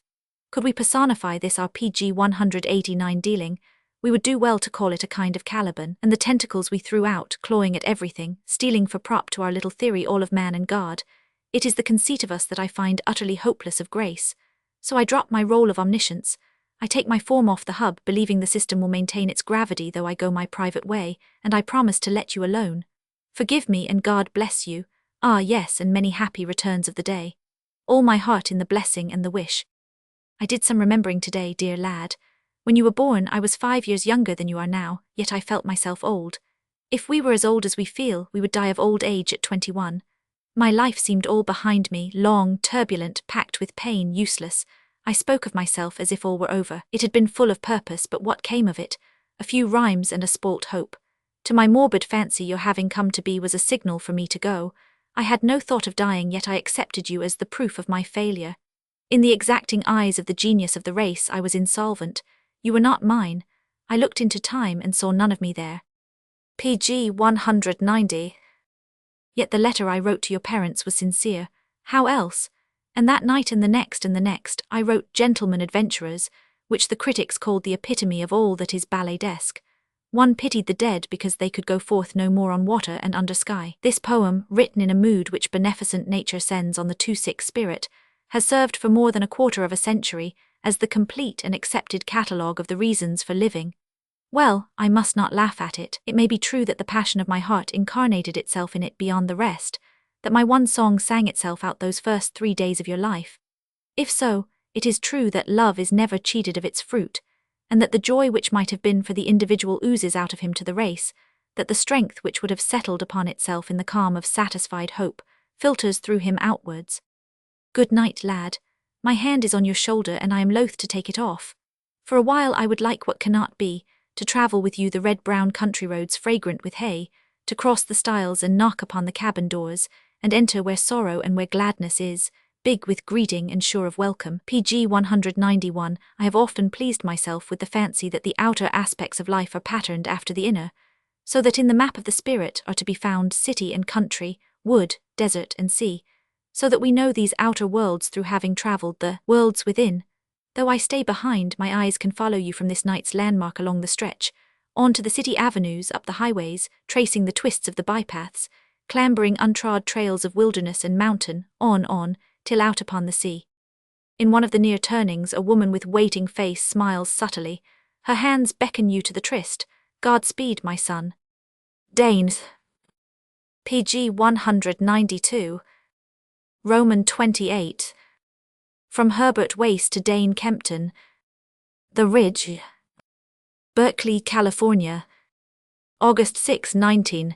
Could we personify this our pg 189 dealing, we would do well to call it a kind of Caliban, and the tentacles we threw out, clawing at everything, stealing for prop to our little theory all of man and God. It is the conceit of us that I find utterly hopeless of grace. So I drop my role of omniscience. I take my form off the hub, believing the system will maintain its gravity though I go my private way, and I promise to let you alone. Forgive me and God bless you. Ah, yes, and many happy returns of the day. All my heart in the blessing and the wish. I did some remembering today, dear lad. When you were born, I was 5 years younger than you are now, yet I felt myself old. If we were as old as we feel, we would die of old age at 21. My life seemed all behind me, long, turbulent, packed with pain, useless. I spoke of myself as if all were over. It had been full of purpose, but what came of it? A few rhymes and a spoilt hope. To my morbid fancy your having come to be was a signal for me to go. I had no thought of dying, yet I accepted you as the proof of my failure. In the exacting eyes of the genius of the race I was insolvent. You were not mine. I looked into time and saw none of me there. pg 190. Yet the letter I wrote to your parents was sincere. How else? And that night and the next, I wrote Gentlemen Adventurers, which the critics called the epitome of all that is balladesque. One pitied the dead because they could go forth no more on water and under sky. This poem, written in a mood which beneficent nature sends on the too sick spirit, has served for more than a quarter of a century as the complete and accepted catalogue of the reasons for living. Well, I must not laugh at it. It may be true that the passion of my heart incarnated itself in it beyond the rest, that my one song sang itself out those first 3 days of your life. If so, it is true that love is never cheated of its fruit, and that the joy which might have been for the individual oozes out of him to the race, that the strength which would have settled upon itself in the calm of satisfied hope filters through him outwards. Good night, lad. My hand is on your shoulder and I am loath to take it off. For a while I would like what cannot be, to travel with you the red-brown country roads fragrant with hay, to cross the stiles and knock upon the cabin doors, and enter where sorrow and where gladness is, big with greeting and sure of welcome. pg 191. I have often pleased myself with the fancy that the outer aspects of life are patterned after the inner, so that in the map of the spirit are to be found city and country, wood, desert and sea, so that we know these outer worlds through having travelled the worlds within. Though I stay behind, my eyes can follow you from this night's landmark along the stretch, on to the city avenues, up the highways, tracing the twists of the bypaths, clambering untrod trails of wilderness and mountain, on, till out upon the sea. In one of the near turnings, a woman with waiting face smiles subtly. Her hands beckon you to the tryst. Godspeed, my son. Danes. PG 192. Roman 28. From Herbert Wace to Dane Kempton. The Ridge. Berkeley, California. August 6, 19.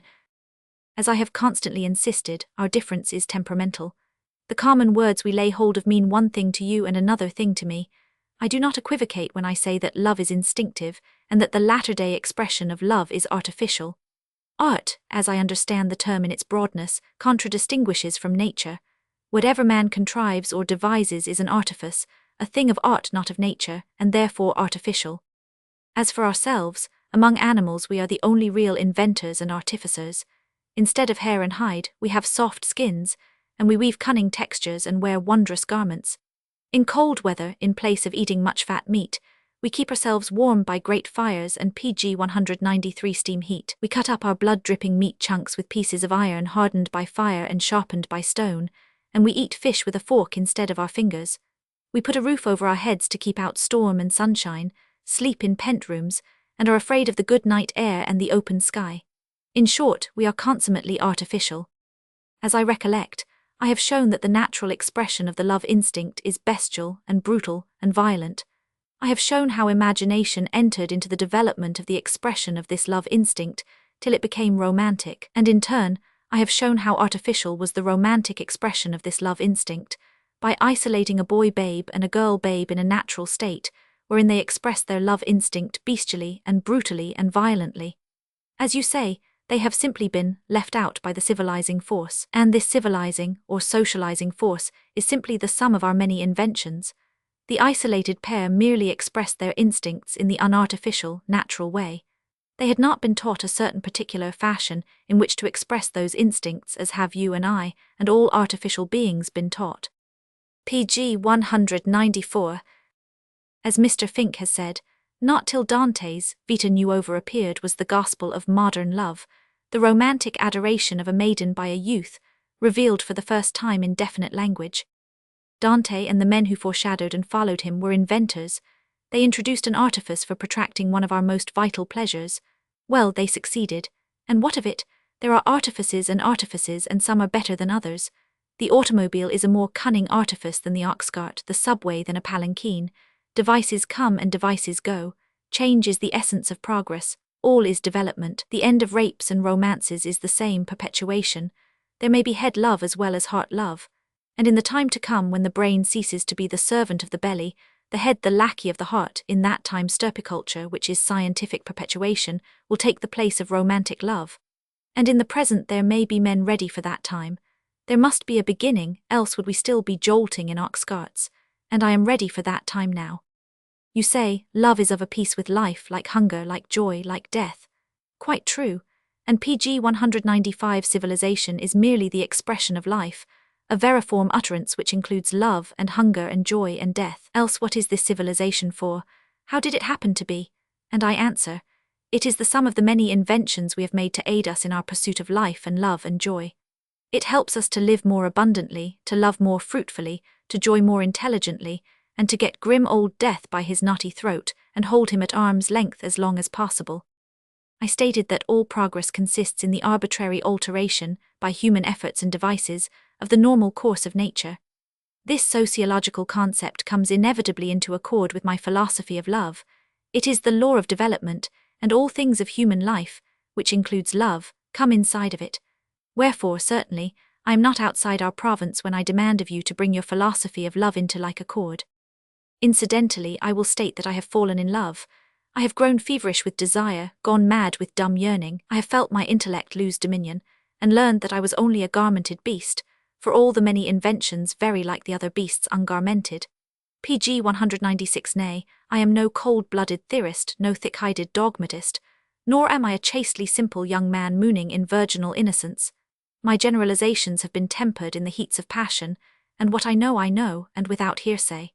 As I have constantly insisted, our difference is temperamental. The common words we lay hold of mean one thing to you and another thing to me. I do not equivocate when I say that love is instinctive, and that the latter-day expression of love is artificial. Art, as I understand the term in its broadness, contradistinguishes from nature. Whatever man contrives or devises is an artifice, a thing of art not of nature, and therefore artificial. As for ourselves, among animals we are the only real inventors and artificers. Instead of hair and hide, we have soft skins, and we weave cunning textures and wear wondrous garments. In cold weather, in place of eating much fat meat, we keep ourselves warm by great fires and PG 193 steam heat. We cut up our blood-dripping meat chunks with pieces of iron hardened by fire and sharpened by stone, and we eat fish with a fork instead of our fingers. We put a roof over our heads to keep out storm and sunshine, sleep in pent rooms, and are afraid of the good night air and the open sky. In short, we are consummately artificial. As I recollect, I have shown that the natural expression of the love instinct is bestial and brutal and violent. I have shown how imagination entered into the development of the expression of this love instinct till it became romantic, and in turn, I have shown how artificial was the romantic expression of this love instinct, by isolating a boy babe and a girl babe in a natural state, wherein they express their love instinct bestially and brutally and violently. As you say, they have simply been left out by the civilizing force, and this civilizing or socializing force is simply the sum of our many inventions. The isolated pair merely expressed their instincts in the unartificial, natural way. They had not been taught a certain particular fashion in which to express those instincts as have you and I, and all artificial beings been taught. PG 194. As Mr. Fink has said, not till Dante's Vita Nuova appeared was the gospel of modern love, the romantic adoration of a maiden by a youth, revealed for the first time in definite language. Dante and the men who foreshadowed and followed him were inventors. They introduced an artifice for protracting one of our most vital pleasures. Well, they succeeded. And what of it? There are artifices, and some are better than others. The automobile is a more cunning artifice than the ox cart, the subway than a palanquin. Devices come and devices go. Change is the essence of progress. All is development. The end of rapes and romances is the same, perpetuation. There may be head love as well as heart love. And in the time to come, when the brain ceases to be the servant of the belly, the head the lackey of the heart, in that time stirpiculture, which is scientific perpetuation, will take the place of romantic love. And in the present there may be men ready for that time. There must be a beginning, else would we still be jolting in ox carts. And I am ready for that time now. You say, love is of a piece with life, like hunger, like joy, like death. Quite true. And PG 195 civilization is merely the expression of life, a veriform utterance which includes love and hunger and joy and death. Else what is this civilization for? How did it happen to be? And I answer, it is the sum of the many inventions we have made to aid us in our pursuit of life and love and joy. It helps us to live more abundantly, to love more fruitfully, to joy more intelligently, and to get grim old death by his knotty throat and hold him at arm's length as long as possible. I stated that all progress consists in the arbitrary alteration, by human efforts and devices, of the normal course of nature. This sociological concept comes inevitably into accord with my philosophy of love. It is the law of development, and all things of human life, which includes love, come inside of it. Wherefore, certainly, I am not outside our province when I demand of you to bring your philosophy of love into like accord. Incidentally, I will state that I have fallen in love. I have grown feverish with desire, gone mad with dumb yearning. I have felt my intellect lose dominion, and learned that I was only a garmented beast, for all the many inventions very like the other beasts ungarmented. PG 196. Nay, I am no cold-blooded theorist, no thick-hided dogmatist, nor am I a chastely simple young man mooning in virginal innocence. My generalizations have been tempered in the heats of passion, and what I know, and without hearsay.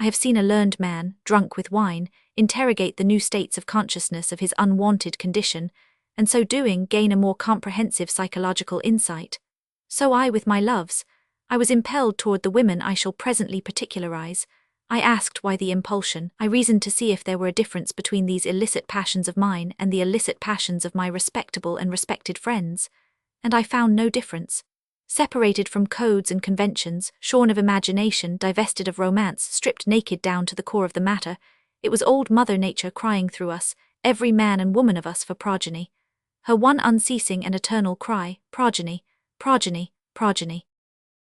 I have seen a learned man, drunk with wine, interrogate the new states of consciousness of his unwanted condition, and so doing gain a more comprehensive psychological insight. So I with my loves. I was impelled toward the women I shall presently particularize. I asked why the impulsion. I reasoned to see if there were a difference between these illicit passions of mine and the illicit passions of my respectable and respected friends, and I found no difference. Separated from codes and conventions, shorn of imagination, divested of romance, stripped naked down to the core of the matter, it was old Mother Nature crying through us, every man and woman of us, for progeny. Her one unceasing and eternal cry, progeny, progeny, progeny.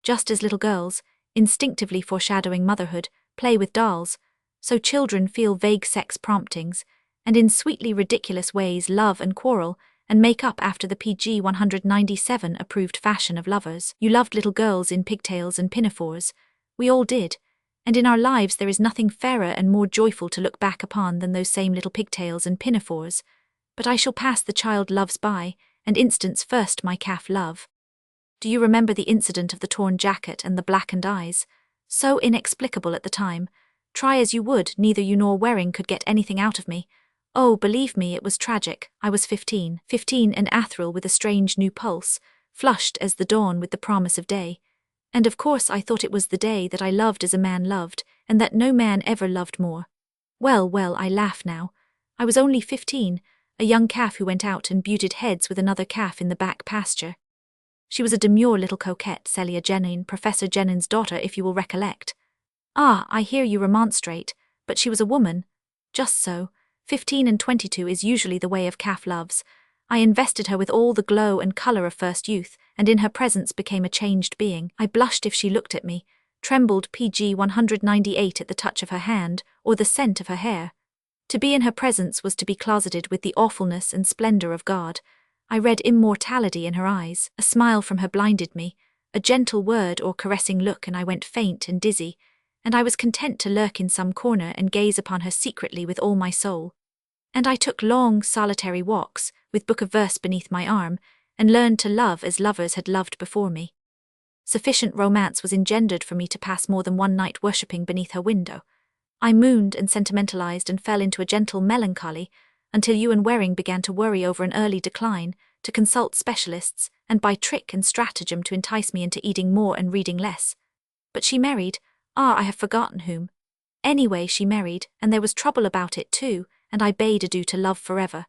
Just as little girls, instinctively foreshadowing motherhood, play with dolls, so children feel vague sex promptings, and in sweetly ridiculous ways love and quarrel, and make up after the PG 197 approved fashion of lovers. You loved little girls in pigtails and pinafores. We all did. And in our lives there is nothing fairer and more joyful to look back upon than those same little pigtails and pinafores. But I shall pass the child loves by, and instance first my calf love. Do you remember the incident of the torn jacket and the blackened eyes? So inexplicable at the time. Try as you would, neither you nor Waring could get anything out of me. Oh, believe me, it was tragic. I was 15 and ethereal with a strange new pulse, flushed as the dawn with the promise of day. And of course I thought it was the day that I loved as a man loved, and that no man ever loved more. Well, I laugh now. I was only 15, a young calf who went out and butted heads with another calf in the back pasture. She was a demure little coquette, Celia Jennine, Professor Jennin's daughter, if you will recollect. Ah, I hear you remonstrate, but she was a woman. Just so. 15 and 22 is usually the way of calf loves. I invested her with all the glow and colour of first youth, and in her presence became a changed being. I blushed if she looked at me, trembled PG 198 at the touch of her hand, or the scent of her hair. To be in her presence was to be closeted with the awfulness and splendour of God. I read immortality in her eyes. A smile from her blinded me, a gentle word or caressing look, and I went faint and dizzy, and I was content to lurk in some corner and gaze upon her secretly with all my soul. And I took long, solitary walks, with book of verse beneath my arm, and learned to love as lovers had loved before me. Sufficient romance was engendered for me to pass more than one night worshipping beneath her window. I mooned and sentimentalized and fell into a gentle melancholy, until you and Waring began to worry over an early decline, to consult specialists, and by trick and stratagem to entice me into eating more and reading less. But she married. I have forgotten whom. Anyway, she married, and there was trouble about it too, and I bade adieu to love forever.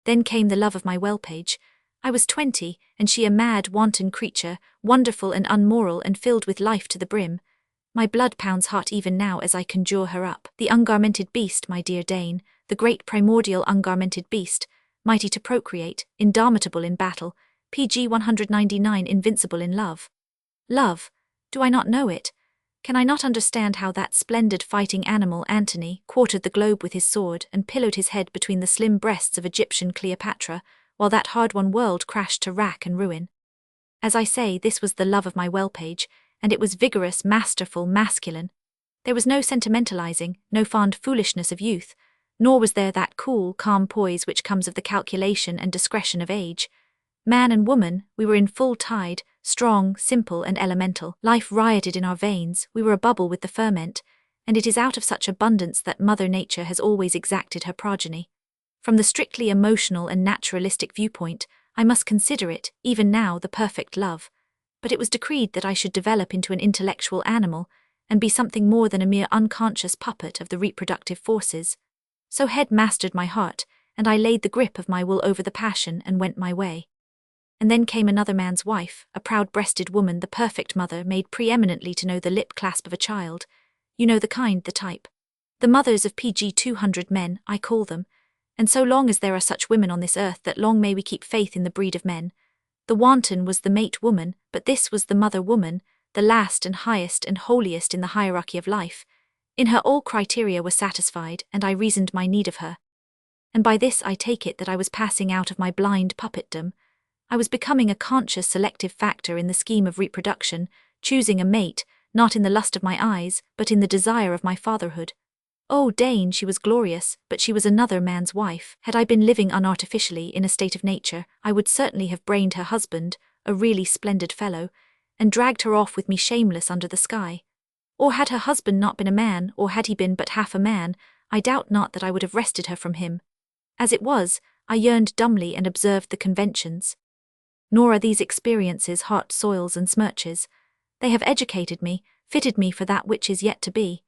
Then came the love of my whelpage. I was 20, and she a mad, wanton creature, wonderful and unmoral and filled with life to the brim. My blood pounds hot even now as I conjure her up. The ungarmented beast, my dear Dane, the great primordial ungarmented beast, mighty to procreate, indomitable in battle, PG 199 invincible in love. Love? Do I not know it? Can I not understand how that splendid fighting animal Antony quartered the globe with his sword and pillowed his head between the slim breasts of Egyptian Cleopatra, while that hard-won world crashed to rack and ruin? As I say, this was the love of my whelpage, and it was vigorous, masterful, masculine. There was no sentimentalizing, no fond foolishness of youth, nor was there that cool, calm poise which comes of the calculation and discretion of age. Man and woman, we were in full tide, strong, simple, and elemental. Life rioted in our veins, we were a bubble with the ferment, and it is out of such abundance that Mother Nature has always exacted her progeny. From the strictly emotional and naturalistic viewpoint, I must consider it, even now, the perfect love. But it was decreed that I should develop into an intellectual animal, and be something more than a mere unconscious puppet of the reproductive forces. So head mastered my heart, and I laid the grip of my will over the passion and went my way. And then came another man's wife, a proud-breasted woman, the perfect mother, made preeminently to know the lip clasp of a child. You know the kind, the type. The mothers of PG 200 men, I call them, and so long as there are such women on this earth, that long may we keep faith in the breed of men. The wanton was the mate woman, but this was the mother woman, the last and highest and holiest in the hierarchy of life. In her all criteria were satisfied, and I reasoned my need of her. And by this I take it that I was passing out of my blind puppetdom. I was becoming a conscious selective factor in the scheme of reproduction, choosing a mate, not in the lust of my eyes, but in the desire of my fatherhood. Oh, Dane, she was glorious, but she was another man's wife. Had I been living unartificially in a state of nature, I would certainly have brained her husband, a really splendid fellow, and dragged her off with me shameless under the sky. Or had her husband not been a man, or had he been but half a man, I doubt not that I would have wrested her from him. As it was, I yearned dumbly and observed the conventions. Nor are these experiences hot soils and smirches. They have educated me, fitted me for that which is yet to be.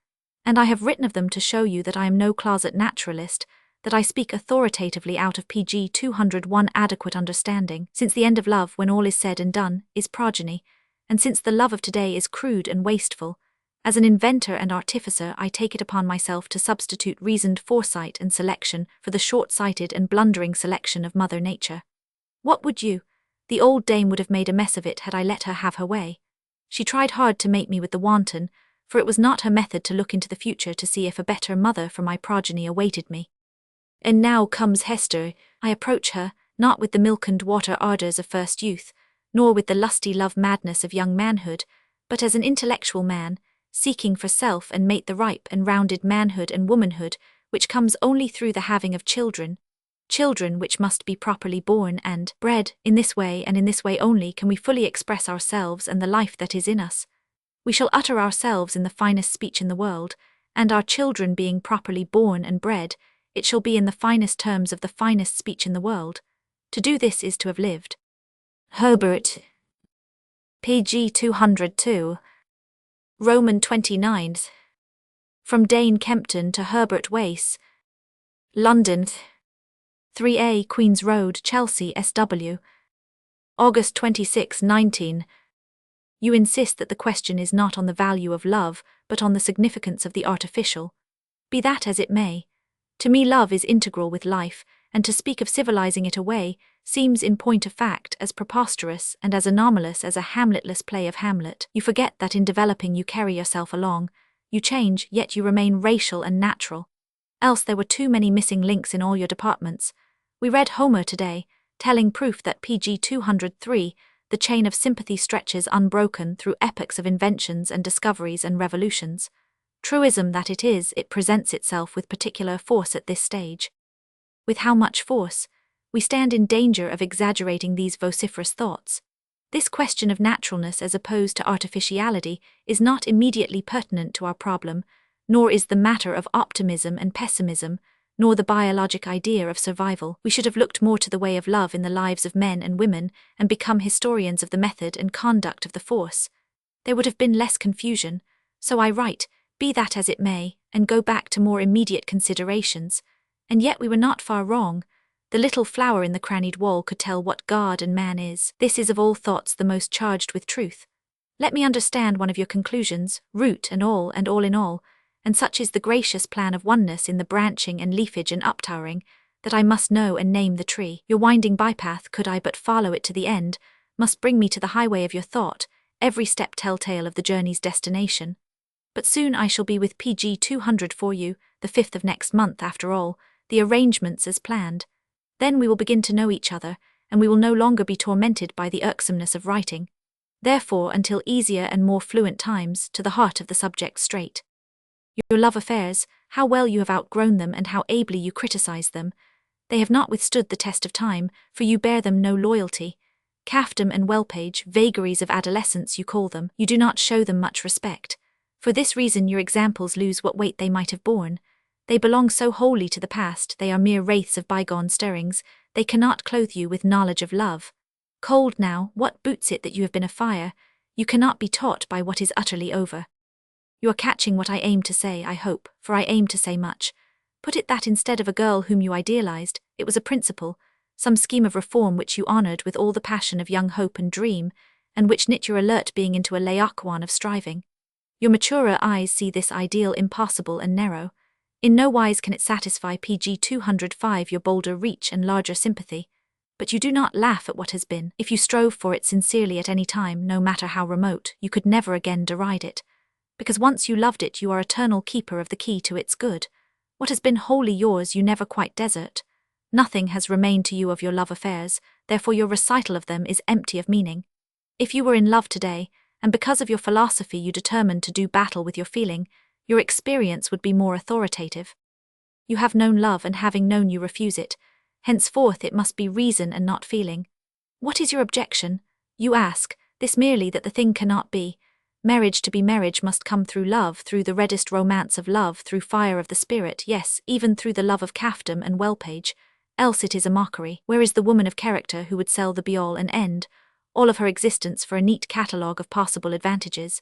And I have written of them to show you that I am no closet naturalist, that I speak authoritatively out of pg 201 adequate understanding, since the end of love, when all is said and done, is progeny, and since the love of today is crude and wasteful, as an inventor and artificer I take it upon myself to substitute reasoned foresight and selection for the short-sighted and blundering selection of Mother Nature. What would you? The old dame would have made a mess of it had I let her have her way. She tried hard to mate me with the wanton, for it was not her method to look into the future to see if a better mother for my progeny awaited me. And now comes Hester. I approach her, not with the milk and water ardours of first youth, nor with the lusty love madness of young manhood, but as an intellectual man, seeking for self and mate the ripe and rounded manhood and womanhood which comes only through the having of children which must be properly born and bred. In this way and in this way only can we fully express ourselves and the life that is in us. We shall utter ourselves in the finest speech in the world, and our children being properly born and bred, it shall be in the finest terms of the finest speech in the world. To do this is to have lived. Herbert. pg 202. Roman 29. From Dane Kempton to Herbert-Wace. London. 3A Queen's Road, Chelsea, SW. August 26, 19. You insist that the question is not on the value of love, but on the significance of the artificial. Be that as it may. To me love is integral with life, and to speak of civilizing it away seems in point of fact as preposterous and as anomalous as a Hamletless play of Hamlet. You forget that in developing you carry yourself along. You change, yet you remain racial and natural. Else there were too many missing links in all your departments. We read Homer today, telling proof that pg 203, the chain of sympathy stretches unbroken through epochs of inventions and discoveries and revolutions. Truism that it is, it presents itself with particular force at this stage. With how much force? We stand in danger of exaggerating these vociferous thoughts. This question of naturalness as opposed to artificiality is not immediately pertinent to our problem, nor is the matter of optimism and pessimism, nor the biologic idea of survival. We should have looked more to the way of love in the lives of men and women and become historians of the method and conduct of the force. There would have been less confusion. So I write, be that as it may, and go back to more immediate considerations. And yet we were not far wrong. The little flower in the crannied wall could tell what God and man is. This is of all thoughts the most charged with truth. Let me understand one of your conclusions, root and all in all, and such is the gracious plan of oneness in the branching and leafage and uptowering, that I must know and name the tree. Your winding bypath, could I but follow it to the end, must bring me to the highway of your thought, every step telltale of the journey's destination. But soon I shall be with pg 200 for you, the 5th of next month after all, the arrangements as planned. Then we will begin to know each other, and we will no longer be tormented by the irksomeness of writing. Therefore, until easier and more fluent times, to the heart of the subject straight. Your love affairs, how well you have outgrown them and how ably you criticize them. They have not withstood the test of time, for you bear them no loyalty. Calfdom and whelpage, vagaries of adolescence you call them, you do not show them much respect. For this reason your examples lose what weight they might have borne. They belong so wholly to the past, they are mere wraiths of bygone stirrings, they cannot clothe you with knowledge of love. Cold now, what boots it that you have been afire? You cannot be taught by what is utterly over. You are catching what I aim to say, I hope, for I aim to say much. Put it that instead of a girl whom you idealized, it was a principle, some scheme of reform which you honored with all the passion of young hope and dream, and which knit your alert being into a Laocoon of striving. Your maturer eyes see this ideal impossible and narrow. In no wise can it satisfy pg 205 your bolder reach and larger sympathy. But you do not laugh at what has been. If you strove for it sincerely at any time, no matter how remote, you could never again deride it. Because once you loved it, you are eternal keeper of the key to its good. What has been wholly yours you never quite desert. Nothing has remained to you of your love affairs, therefore your recital of them is empty of meaning. If you were in love today, and because of your philosophy you determined to do battle with your feeling, your experience would be more authoritative. You have known love, and having known you refuse it. Henceforth it must be reason and not feeling. What is your objection? You ask, this merely that the thing cannot be. Marriage to be marriage must come through love, through the reddest romance of love, through fire of the spirit, yes, even through the love of calfdom and whelpage, else it is a mockery. Where is the woman of character who would sell the be-all and end, all of her existence for a neat catalogue of possible advantages.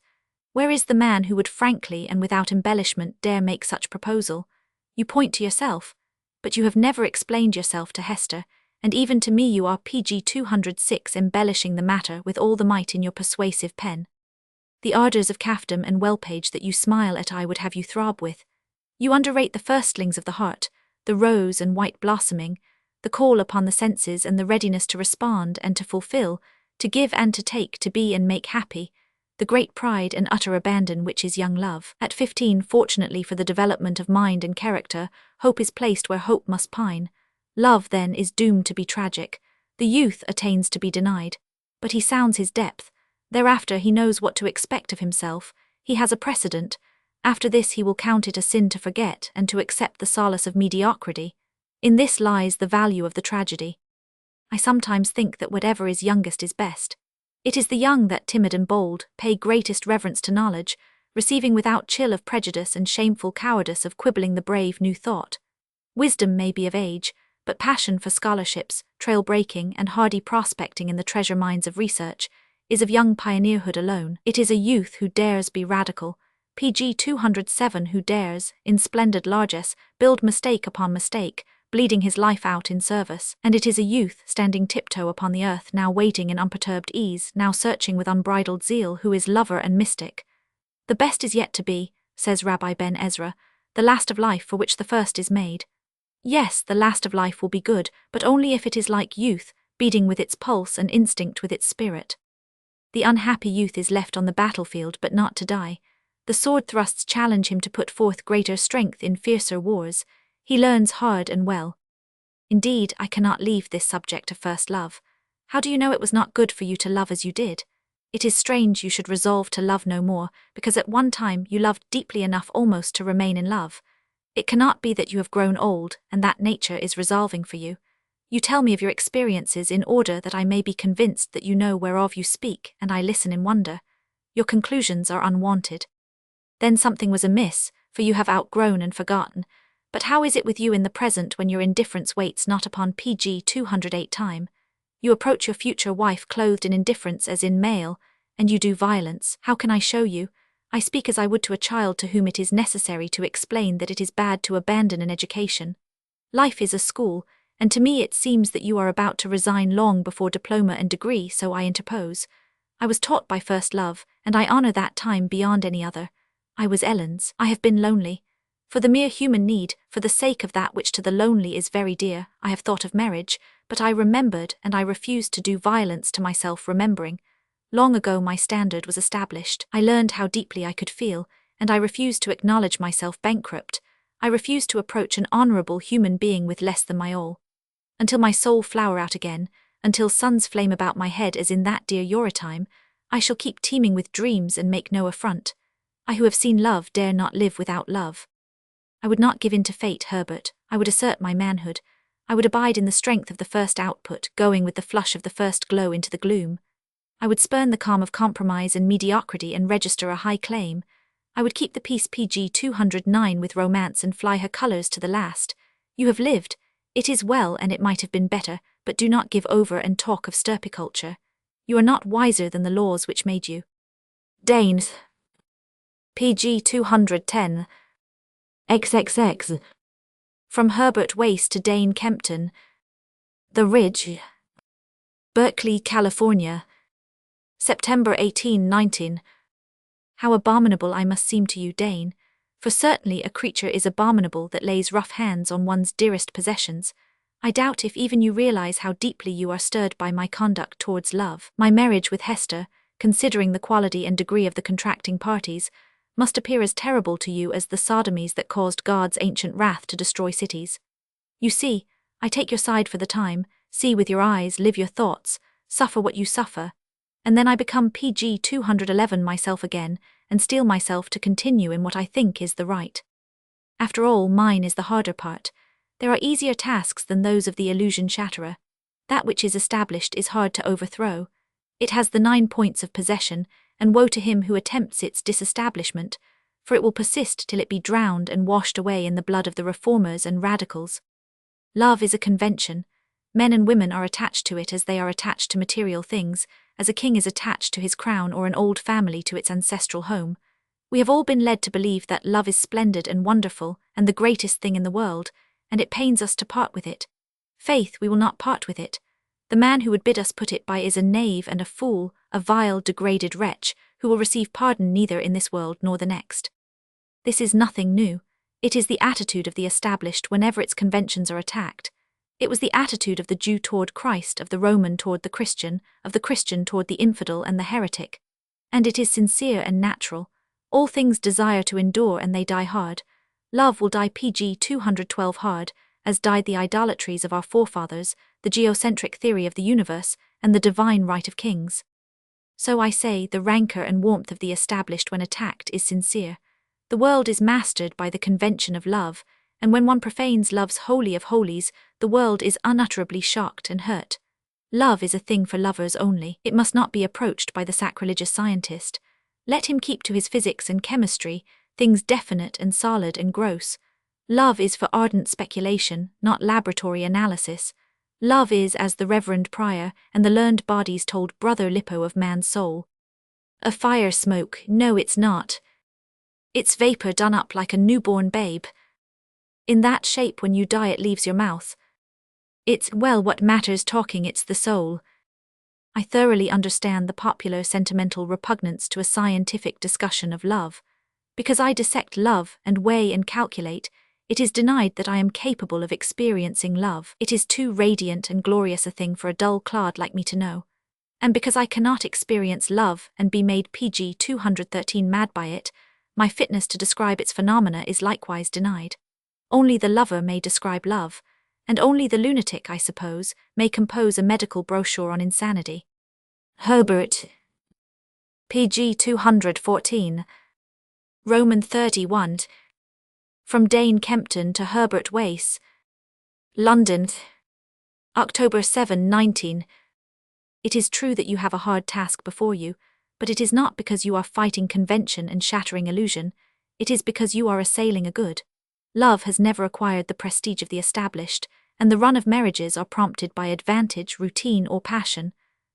Where is the man who would frankly and without embellishment dare make such proposal? You point to yourself, but you have never explained yourself to Hester, and even to me you are PG 206 embellishing the matter with all the might in your persuasive pen. The ardours of Kaftam and Wellpage that you smile at I would have you throb with. You underrate the firstlings of the heart, the rose and white blossoming, the call upon the senses and the readiness to respond and to fulfill, to give and to take, to be and make happy, the great pride and utter abandon which is young love. At 15, fortunately for the development of mind and character, hope is placed where hope must pine. Love, then, is doomed to be tragic. The youth attains to be denied. But he sounds his depth. Thereafter he knows what to expect of himself. He has a precedent. After this he will count it a sin to forget and to accept the solace of mediocrity. In this lies the value of the tragedy. I sometimes think that whatever is youngest is best. It is the young that, timid and bold, pay greatest reverence to knowledge, receiving without chill of prejudice and shameful cowardice of quibbling the brave new thought. Wisdom may be of age, but passion for scholarships, trail-breaking, and hardy prospecting in the treasure mines of research is of young pioneerhood alone. It is a youth who dares be radical, PG 207 who dares, in splendid largesse, build mistake upon mistake, bleeding his life out in service, and it is a youth standing tiptoe upon the earth, now waiting in unperturbed ease, now searching with unbridled zeal, who is lover and mystic. The best is yet to be, says Rabbi Ben Ezra, the last of life for which the first is made. Yes, the last of life will be good, but only if it is like youth, beating with its pulse and instinct with its spirit. The unhappy youth is left on the battlefield but not to die. The sword thrusts challenge him to put forth greater strength in fiercer wars. He learns hard and well. Indeed, I cannot leave this subject of first love. How do you know it was not good for you to love as you did? It is strange you should resolve to love no more, because at one time you loved deeply enough almost to remain in love. It cannot be that you have grown old, and that nature is resolving for you. You tell me of your experiences in order that I may be convinced that you know whereof you speak, and I listen in wonder. Your conclusions are unwanted. Then something was amiss, for you have outgrown and forgotten. But how is it with you in the present when your indifference waits not upon PG 208 time? You approach your future wife clothed in indifference as in male, and you do violence. How can I show you? I speak as I would to a child to whom it is necessary to explain that it is bad to abandon an education. Life is a school, and to me it seems that you are about to resign long before diploma and degree, so I interpose. I was taught by first love, and I honour that time beyond any other. I was Ellen's. I have been lonely. For the mere human need, for the sake of that which to the lonely is very dear, I have thought of marriage, but I remembered, and I refused to do violence to myself remembering. Long ago my standard was established. I learned how deeply I could feel, and I refused to acknowledge myself bankrupt. I refused to approach an honourable human being with less than my all. Until my soul flower out again, until suns flame about my head as in that dear Yoretime, I shall keep teeming with dreams and make no affront. I who have seen love dare not live without love. I would not give in to fate, Herbert. I would assert my manhood. I would abide in the strength of the first output, going with the flush of the first glow into the gloom. I would spurn the calm of compromise and mediocrity and register a high claim. I would keep the peace PG 209 with romance and fly her colours to the last. You have lived. It is well, and it might have been better, but do not give over and talk of stirpiculture. You are not wiser than the laws which made you. Danes. PG 210. XXX. From Herbert Wace to Dane Kempton. The Ridge. Berkeley, California. September 1819. How abominable I must seem to you, Dane, for certainly a creature is abominable that lays rough hands on one's dearest possessions. I doubt if even you realize how deeply you are stirred by my conduct towards love. My marriage with Hester, considering the quality and degree of the contracting parties, must appear as terrible to you as the sodomies that caused God's ancient wrath to destroy cities. You see, I take your side for the time, see with your eyes, live your thoughts, suffer what you suffer, and then I become PG 211 myself again, and steel myself to continue in what I think is the right. After all, mine is the harder part. There are easier tasks than those of the illusion shatterer. That which is established is hard to overthrow. It has the 9 points of possession, and woe to him who attempts its disestablishment, for it will persist till it be drowned and washed away in the blood of the reformers and radicals. Love is a convention. Men and women are attached to it as they are attached to material things, as a king is attached to his crown or an old family to its ancestral home. We have all been led to believe that love is splendid and wonderful and the greatest thing in the world, and it pains us to part with it. Faith, we will not part with it. The man who would bid us put it by is a knave and a fool, a vile, degraded wretch, who will receive pardon neither in this world nor the next. This is nothing new. It is the attitude of the established whenever its conventions are attacked. It was the attitude of the Jew toward Christ, of the Roman toward the Christian, of the Christian toward the infidel and the heretic. And it is sincere and natural. All things desire to endure and they die hard. Love will die pg 212 hard, as died the idolatries of our forefathers, the geocentric theory of the universe, and the divine right of kings. So I say, the rancor and warmth of the established when attacked is sincere. The world is mastered by the convention of love, and when one profanes love's holy of holies, the world is unutterably shocked and hurt. Love is a thing for lovers only. It must not be approached by the sacrilegious scientist. Let him keep to his physics and chemistry, things definite and solid and gross. Love is for ardent speculation, not laboratory analysis. Love is, as the Reverend Prior and the learned bodies told Brother Lippo of man's soul. A fire smoke, no it's not. It's vapor done up like a newborn babe. In that shape when you die it leaves your mouth. It's, well, what matters talking, it's the soul. I thoroughly understand the popular sentimental repugnance to a scientific discussion of love. Because I dissect love and weigh and calculate, it is denied that I am capable of experiencing love. It is too radiant and glorious a thing for a dull clod like me to know. And because I cannot experience love and be made pg 213 mad by it, my fitness to describe its phenomena is likewise denied. Only the lover may describe love, and only the lunatic, I suppose, may compose a medical brochure on insanity. Herbert. pg 214. Roman 31. From Dane Kempton to Herbert Wace. London, October 7, 19. It is true that you have a hard task before you, but it is not because you are fighting convention and shattering illusion. It is because you are assailing a good. Love has never acquired the prestige of the established, and the run of marriages are prompted by advantage, routine, or passion.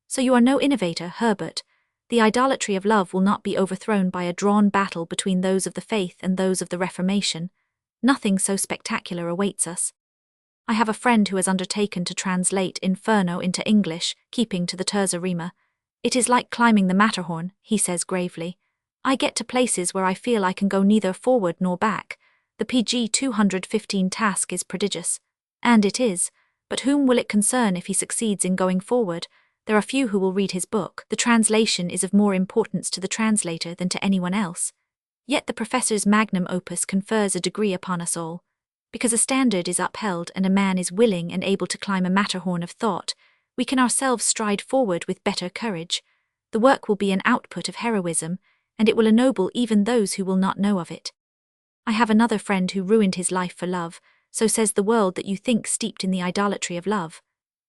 So you are no innovator, Herbert. The idolatry of love will not be overthrown by a drawn battle between those of the faith and those of the Reformation. Nothing so spectacular awaits us. I have a friend who has undertaken to translate Inferno into English, keeping to the terza rima. It is like climbing the Matterhorn, he says gravely. I get to places where I feel I can go neither forward nor back. The pg 215 task is prodigious. And it is. But whom will it concern if he succeeds in going forward? There are few who will read his book. The translation is of more importance to the translator than to anyone else. Yet the professor's magnum opus confers a degree upon us all. Because a standard is upheld and a man is willing and able to climb a Matterhorn of thought, we can ourselves stride forward with better courage. The work will be an output of heroism, and it will ennoble even those who will not know of it. I have another friend who ruined his life for love, so says the world that you think steeped in the idolatry of love.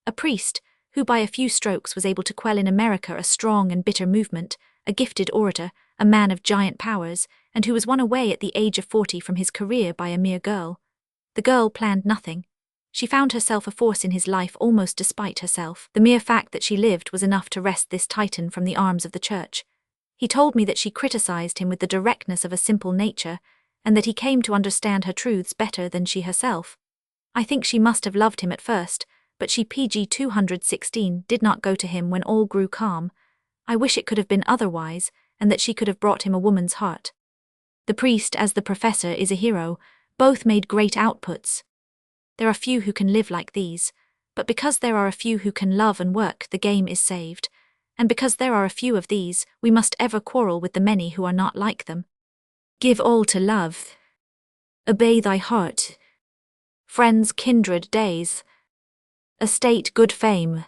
A priest, who by a few strokes was able to quell in America a strong and bitter movement, a gifted orator, a man of giant powers, and who was won away at the age of 40 from his career by a mere girl. The girl planned nothing. She found herself a force in his life almost despite herself. The mere fact that she lived was enough to wrest this titan from the arms of the church. He told me that she criticized him with the directness of a simple nature, and that he came to understand her truths better than she herself. I think she must have loved him at first, but she pg 216 did not go to him when all grew calm. I wish it could have been otherwise, and that she could have brought him a woman's heart. The priest, as the professor, is a hero. Both made great outputs. There are few who can live like these, but because there are a few who can love and work, the game is saved. And because there are a few of these, we must ever quarrel with the many who are not like them. Give all to love. Obey thy heart. Friends, kindred, days. Estate, good fame.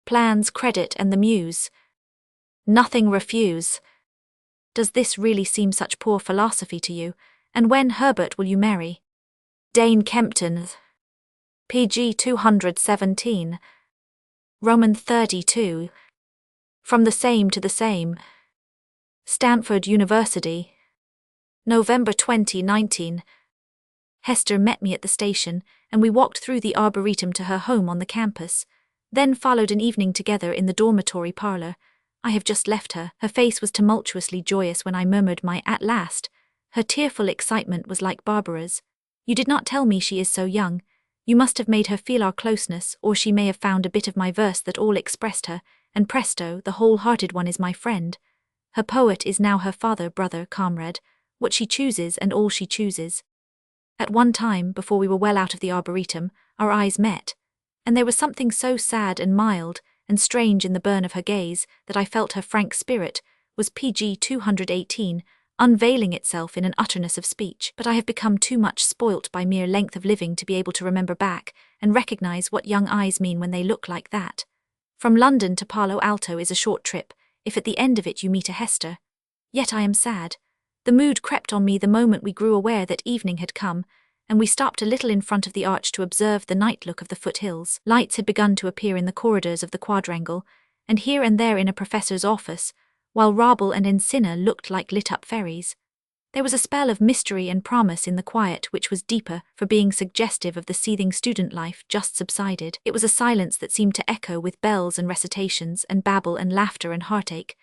Plans, credit, and the muse. Nothing refuse. Does this really seem such poor philosophy to you? And when, Herbert, will you marry? Dane Kempton. pg 217. Roman 32. From the same to the same. Stanford University. November 2019. Hester met me at the station, and we walked through the arboretum to her home on the campus. Then followed an evening together in the dormitory parlor. I have just left her. Her face was tumultuously joyous when I murmured my "at last." Her tearful excitement was like Barbara's. "You did not tell me she is so young. You must have made her feel our closeness, or she may have found a bit of my verse that all expressed her, and presto, the whole-hearted one is my friend. Her poet is now her father, brother, comrade, what she chooses and all she chooses." At one time, before we were well out of the arboretum, our eyes met, and there was something so sad and mild and strange in the burn of her gaze that I felt her frank spirit was PG 218, unveiling itself in an utterness of speech. But I have become too much spoilt by mere length of living to be able to remember back and recognize what young eyes mean when they look like that. From London to Palo Alto is a short trip, if at the end of it you meet a Hester. Yet I am sad. The mood crept on me the moment we grew aware that evening had come, and we stopped a little in front of the arch to observe the night look of the foothills. Lights had begun to appear in the corridors of the quadrangle, and here and there in a professor's office, while Rabble and Encina looked like lit-up fairies. There was a spell of mystery and promise in the quiet which was deeper for being suggestive of the seething student life just subsided. It was a silence that seemed to echo with bells and recitations and babble and laughter and heartache.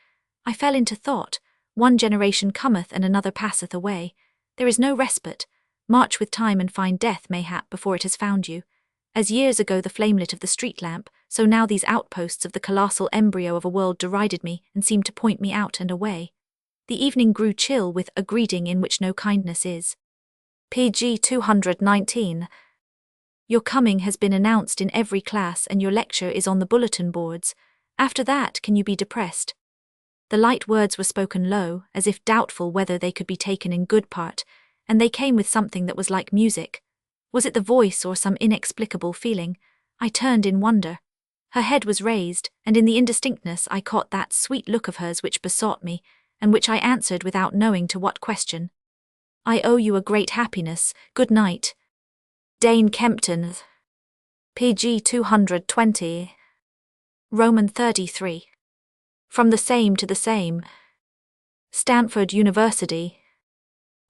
I fell into thought. One generation cometh and another passeth away. There is no respite. March with time and find death mayhap before it has found you. As years ago the flamelet of the street lamp, so now these outposts of the colossal embryo of a world derided me and seemed to point me out and away. The evening grew chill with a greeting in which no kindness is. PG 219. Your coming has been announced in every class and your lecture is on the bulletin boards. After that, can you be depressed? The light words were spoken low, as if doubtful whether they could be taken in good part, and they came with something that was like music. Was it the voice or some inexplicable feeling? I turned in wonder. Her head was raised, and in the indistinctness I caught that sweet look of hers which besought me, and which I answered without knowing to what question. "I owe you a great happiness. Good night. Dane Kempton." PG 220. Roman 33. From the same to the same. Stanford University.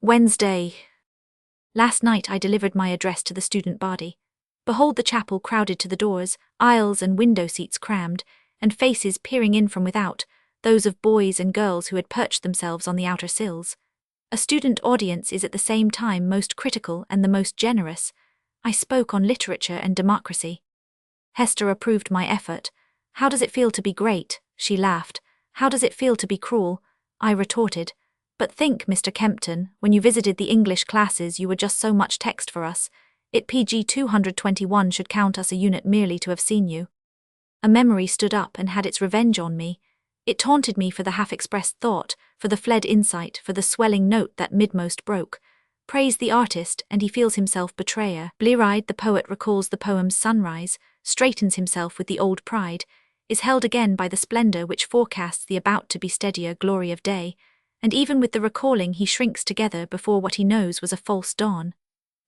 Wednesday. Last night I delivered my address to the student body. Behold the chapel crowded to the doors, aisles and window seats crammed, and faces peering in from without, those of boys and girls who had perched themselves on the outer sills. A student audience is at the same time most critical and the most generous. I spoke on literature and democracy. Hester approved my effort. "How does it feel to be great?" She laughed. "How does it feel to be cruel?" I retorted. "But think, Mr. Kempton, when you visited the English classes you were just so much text for us. It PG 221 should count us a unit merely to have seen you." A memory stood up and had its revenge on me. It taunted me for the half-expressed thought, for the fled insight, for the swelling note that midmost broke. Praise the artist, and he feels himself betrayer. Blear-eyed the poet recalls the poem's sunrise, straightens himself with the old pride, is held again by the splendor which forecasts the about-to-be steadier glory of day, and even with the recalling he shrinks together before what he knows was a false dawn.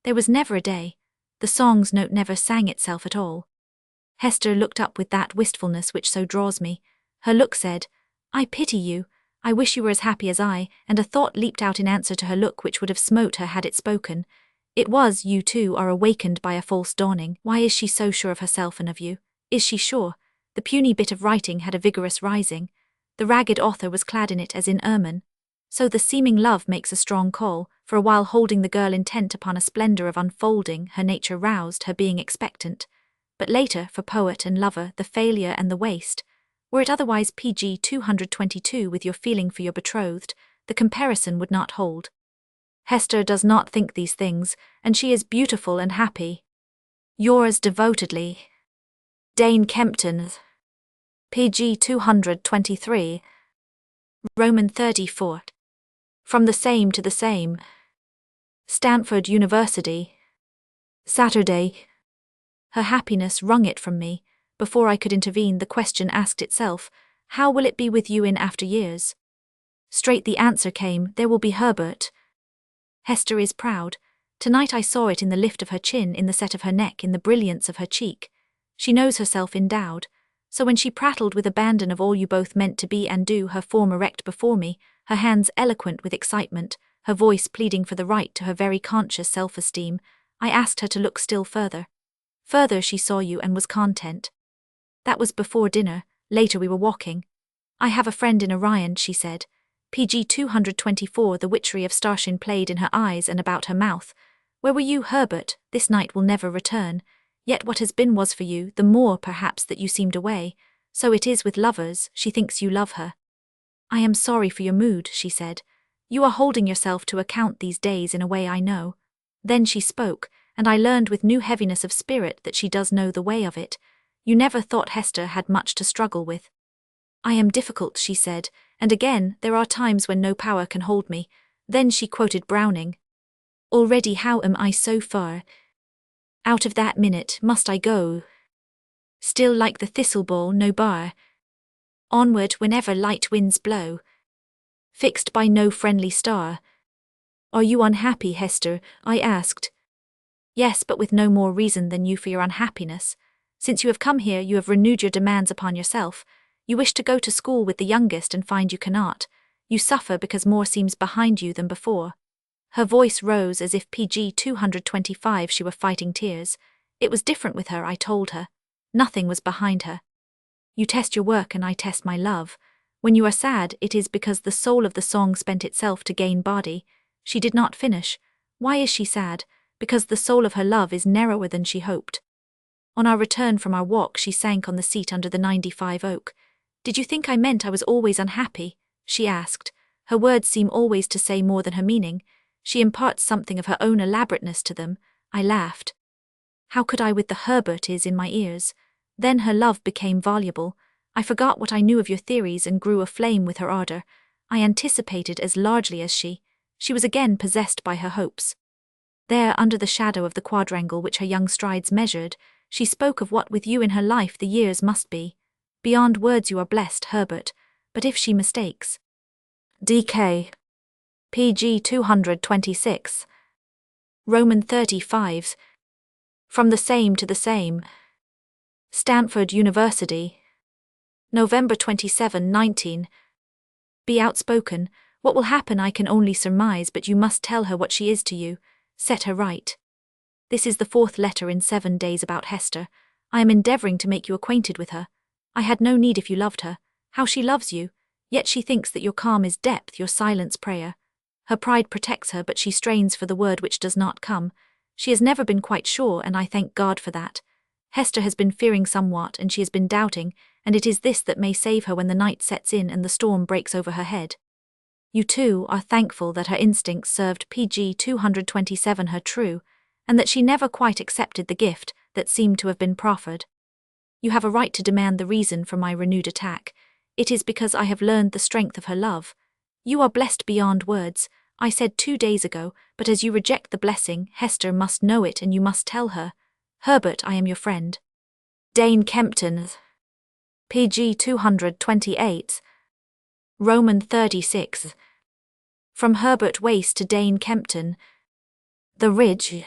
There was never a day. The song's note never sang itself at all. Hester looked up with that wistfulness which so draws me. Her look said, "I pity you. I wish you were as happy as I," and a thought leaped out in answer to her look which would have smote her had it spoken. It was, "You too are awakened by a false dawning. Why is she so sure of herself and of you? Is she sure?" The puny bit of writing had a vigorous rising. The ragged author was clad in it as in ermine. So the seeming love makes a strong call, for a while holding the girl intent upon a splendor of unfolding, her nature roused, her being expectant. But later, for poet and lover, the failure and the waste. Were it otherwise PG 222 with your feeling for your betrothed, the comparison would not hold. Hester does not think these things, and she is beautiful and happy. Yours devotedly, Dane Kempton. PG 223. Roman 34. From the same to the same. Stanford University. Saturday. Her happiness wrung it from me. Before I could intervene, the question asked itself, "How will it be with you in after years?" Straight the answer came, "There will be Herbert." Hester is proud. Tonight I saw it in the lift of her chin, in the set of her neck, in the brilliance of her cheek. She knows herself endowed. So when she prattled with abandon of all you both meant to be and do, her form erect before me, her hands eloquent with excitement, her voice pleading for the right to her very conscious self-esteem, I asked her to look still further. Further she saw you and was content. That was before dinner. Later we were walking. I have a friend in Orion, she said. PG 224. The witchery of starshine played in her eyes and about her mouth. Where were you, Herbert? This night will never return. Yet what has been was for you, the more, perhaps, that you seemed away. So it is with lovers, she thinks you love her. I am sorry for your mood, she said. You are holding yourself to account these days in a way I know. Then she spoke, and I learned with new heaviness of spirit that she does know the way of it. You never thought Hester had much to struggle with. I am difficult, she said, and again, there are times when no power can hold me. Then she quoted Browning. Already how am I so far? Out of that minute must I go. Still like the thistleball, no bar. Onward whenever light winds blow. Fixed by no friendly star. Are you unhappy, Hester? I asked. Yes, but with no more reason than you for your unhappiness. Since you have come here, you have renewed your demands upon yourself. You wish to go to school with the youngest and find you cannot. You suffer because more seems behind you than before. Her voice rose as if PG 225 she were fighting tears. It was different with her, I told her. Nothing was behind her. You test your work and I test my love. When you are sad, it is because the soul of the song spent itself to gain body. She did not finish. Why is she sad? Because the soul of her love is narrower than she hoped. On our return from our walk, she sank on the seat under the 95 oak. Did you think I meant I was always unhappy? She asked. Her words seem always to say more than her meaning. She imparts something of her own elaborateness to them. I laughed. How could I with the Herbert is in my ears? Then her love became voluble. I forgot what I knew of your theories and grew aflame with her ardor. I anticipated as largely as she. She was again possessed by her hopes. There, under the shadow of the quadrangle which her young strides measured, she spoke of what with you in her life the years must be. Beyond words you are blessed, Herbert, but if she mistakes. DK. PG 226. Roman 35. From the same to the same. Stanford University. November 27, 19. Be outspoken. What will happen I can only surmise, but you must tell her what she is to you. Set her right. This is the 4th letter in 7 days about Hester. I am endeavouring to make you acquainted with her. I had no need if you loved her. How she loves you. Yet she thinks that your calm is depth, your silence prayer. Her pride protects her, but she strains for the word which does not come. She has never been quite sure, and I thank God for that. Hester has been fearing somewhat, and she has been doubting, and it is this that may save her when the night sets in and the storm breaks over her head. You too are thankful that her instincts served PG 227 her true, and that she never quite accepted the gift that seemed to have been proffered. You have a right to demand the reason for my renewed attack. It is because I have learned the strength of her love. You are blessed beyond words, I said 2 days ago, but as you reject the blessing, Hester must know it and you must tell her. Herbert, I am your friend. Dane Kempton. PG 228. Roman 36. From Kempton-Wace to Dane Kempton. The Ridge.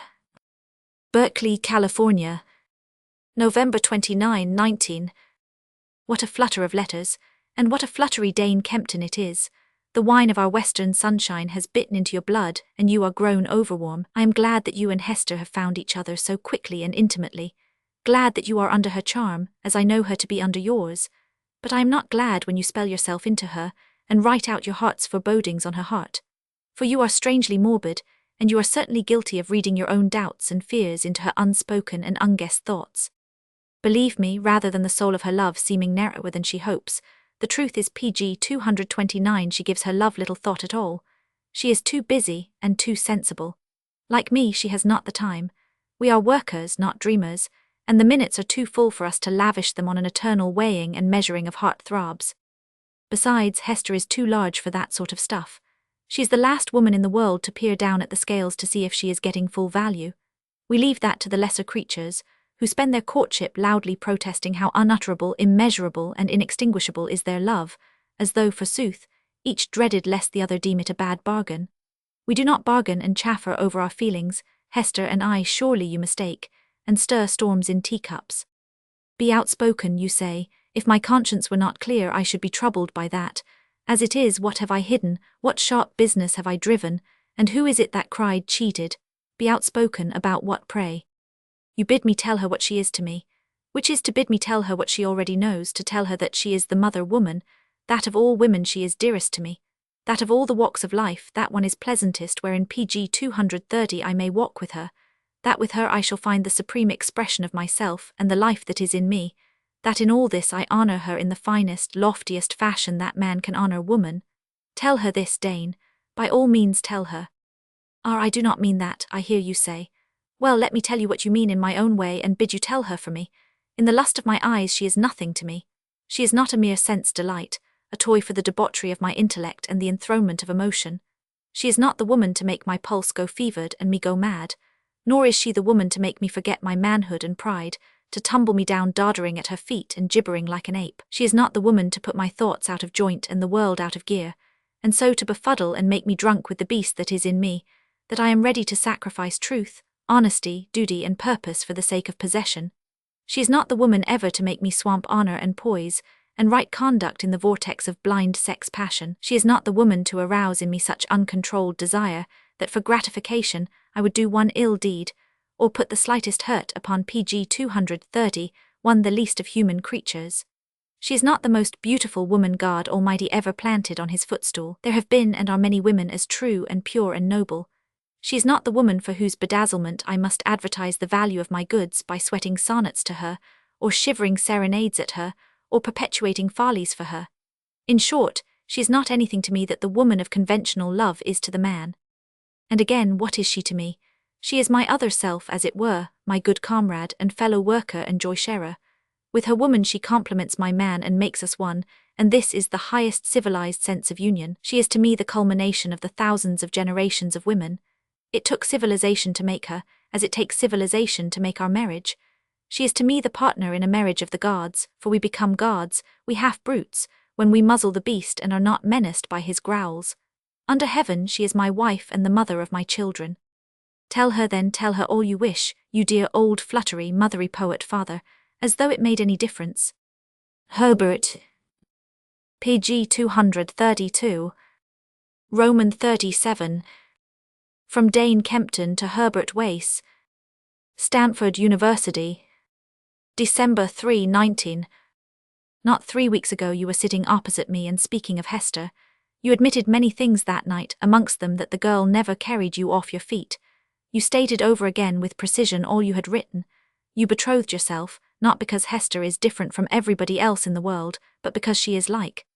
Berkeley, California. November 29, 19. What a flutter of letters, and what a fluttery Dane Kempton it is. The wine of our western sunshine has bitten into your blood, and you are grown overwarm. I am glad that you and Hester have found each other so quickly and intimately. Glad that you are under her charm, as I know her to be under yours. But I am not glad when you spell yourself into her, and write out your heart's forebodings on her heart. For you are strangely morbid, and you are certainly guilty of reading your own doubts and fears into her unspoken and unguessed thoughts. Believe me, rather than the soul of her love seeming narrower than she hopes, the truth is PG 229 she gives her love little thought at all. She is too busy and too sensible. Like me, she has not the time. We are workers, not dreamers, and the minutes are too full for us to lavish them on an eternal weighing and measuring of heart throbs. Besides, Hester is too large for that sort of stuff. She is the last woman in the world to peer down at the scales to see if she is getting full value. We leave that to the lesser creatures, who spend their courtship loudly protesting how unutterable, immeasurable, and inextinguishable is their love, as though, forsooth, each dreaded lest the other deem it a bad bargain. We do not bargain and chaffer over our feelings, Hester and I, surely you mistake, and stir storms in teacups. Be outspoken, you say. If my conscience were not clear, I should be troubled by that. As it is, what have I hidden, what sharp business have I driven, and who is it that cried cheated? Be outspoken about what, pray? You bid me tell her what she is to me. which is to bid me tell her what she already knows, to tell her that she is the mother woman, that of all women she is dearest to me, that of all the walks of life that one is pleasantest, wherein PG 230 I may walk with her, that with her I shall find the supreme expression of myself and the life that is in me, that in all this I honor her in the finest, loftiest fashion that man can honor woman. Tell her this, Dane, by all means tell her. Ah, I do not mean that, I hear you say. Well, let me tell you what you mean in my own way and bid you tell her for me. In the lust of my eyes she is nothing to me. She is not a mere sense delight, a toy for the debauchery of my intellect and the enthronement of emotion. She is not the woman to make my pulse go fevered and me go mad, nor is she the woman to make me forget my manhood and pride, to tumble me down doddering at her feet and gibbering like an ape. She is not the woman to put my thoughts out of joint and the world out of gear, and so to befuddle and make me drunk with the beast that is in me, that I am ready to sacrifice truth, honesty, duty and purpose for the sake of possession. She is not the woman ever to make me swamp honor and poise, and right conduct in the vortex of blind sex passion. She is not the woman to arouse in me such uncontrolled desire, that for gratification I would do one ill deed, or put the slightest hurt upon PG 230, one the least of human creatures. She is not the most beautiful woman God Almighty ever planted on his footstool. There have been and are many women as true and pure and noble. She is not the woman for whose bedazzlement I must advertise the value of my goods by sweating sonnets to her, or shivering serenades at her, or perpetuating follies for her. In short, she is not anything to me that the woman of conventional love is to the man. And again, what is she to me? She is my other self, as it were, my good comrade and fellow worker and joy-sharer. With her woman she complements my man and makes us one, and this is the highest civilized sense of union. She is to me the culmination of the thousands of generations of women. It took civilization to make her, as it takes civilization to make our marriage. She is to me the partner in a marriage of the gods, for we become gods, we half brutes, when we muzzle the beast and are not menaced by his growls. Under heaven she is my wife and the mother of my children. Tell her then, tell her all you wish, you dear old fluttery, mothery poet father, as though it made any difference. Herbert. PG 232. Roman 37. From Dane Kempton to Herbert-Wace. Stanford University. December 3, 19. Not 3 weeks ago you were sitting opposite me and speaking of Hester. You admitted many things that night, amongst them that the girl never carried you off your feet. You stated over again with precision all you had written. You betrothed yourself, not because Hester is different from everybody else in the world, but because she is like.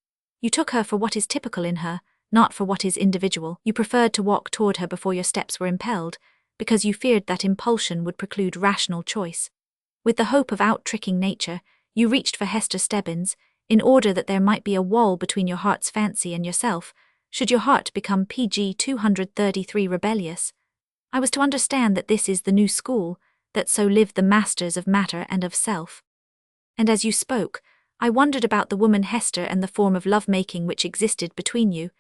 You took her for what is typical in her, not for what is individual. You preferred to walk toward her before your steps were impelled, because you feared that impulsion would preclude rational choice. With the hope of out-tricking nature, you reached for Hester Stebbins, in order that there might be a wall between your heart's fancy and yourself, should your heart become PG 233 rebellious. I was to understand that this is the new school, that so live the masters of matter and of self. And as you spoke, I wondered about the woman Hester and the form of love-making which existed between you,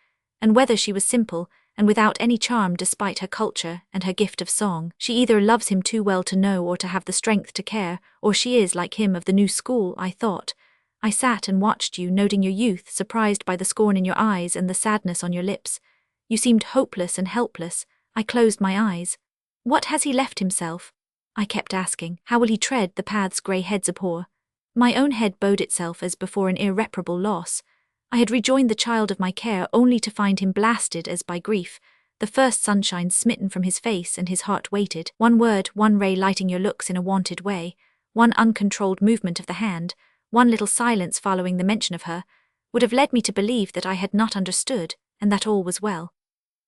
and whether she was simple, and without any charm despite her culture and her gift of song. She either loves him too well to know or to have the strength to care, or she is like him of the new school, I thought. I sat and watched you, noting your youth, surprised by the scorn in your eyes and the sadness on your lips. You seemed hopeless and helpless. I closed my eyes. What has he left himself? I kept asking. How will he tread the paths grey heads abhor? My own head bowed itself as before an irreparable loss. I had rejoined the child of my care only to find him blasted as by grief, the first sunshine smitten from his face, and his heart waited. One word, one ray lighting your looks in a wonted way, one uncontrolled movement of the hand, one little silence following the mention of her, would have led me to believe that I had not understood, and that all was well.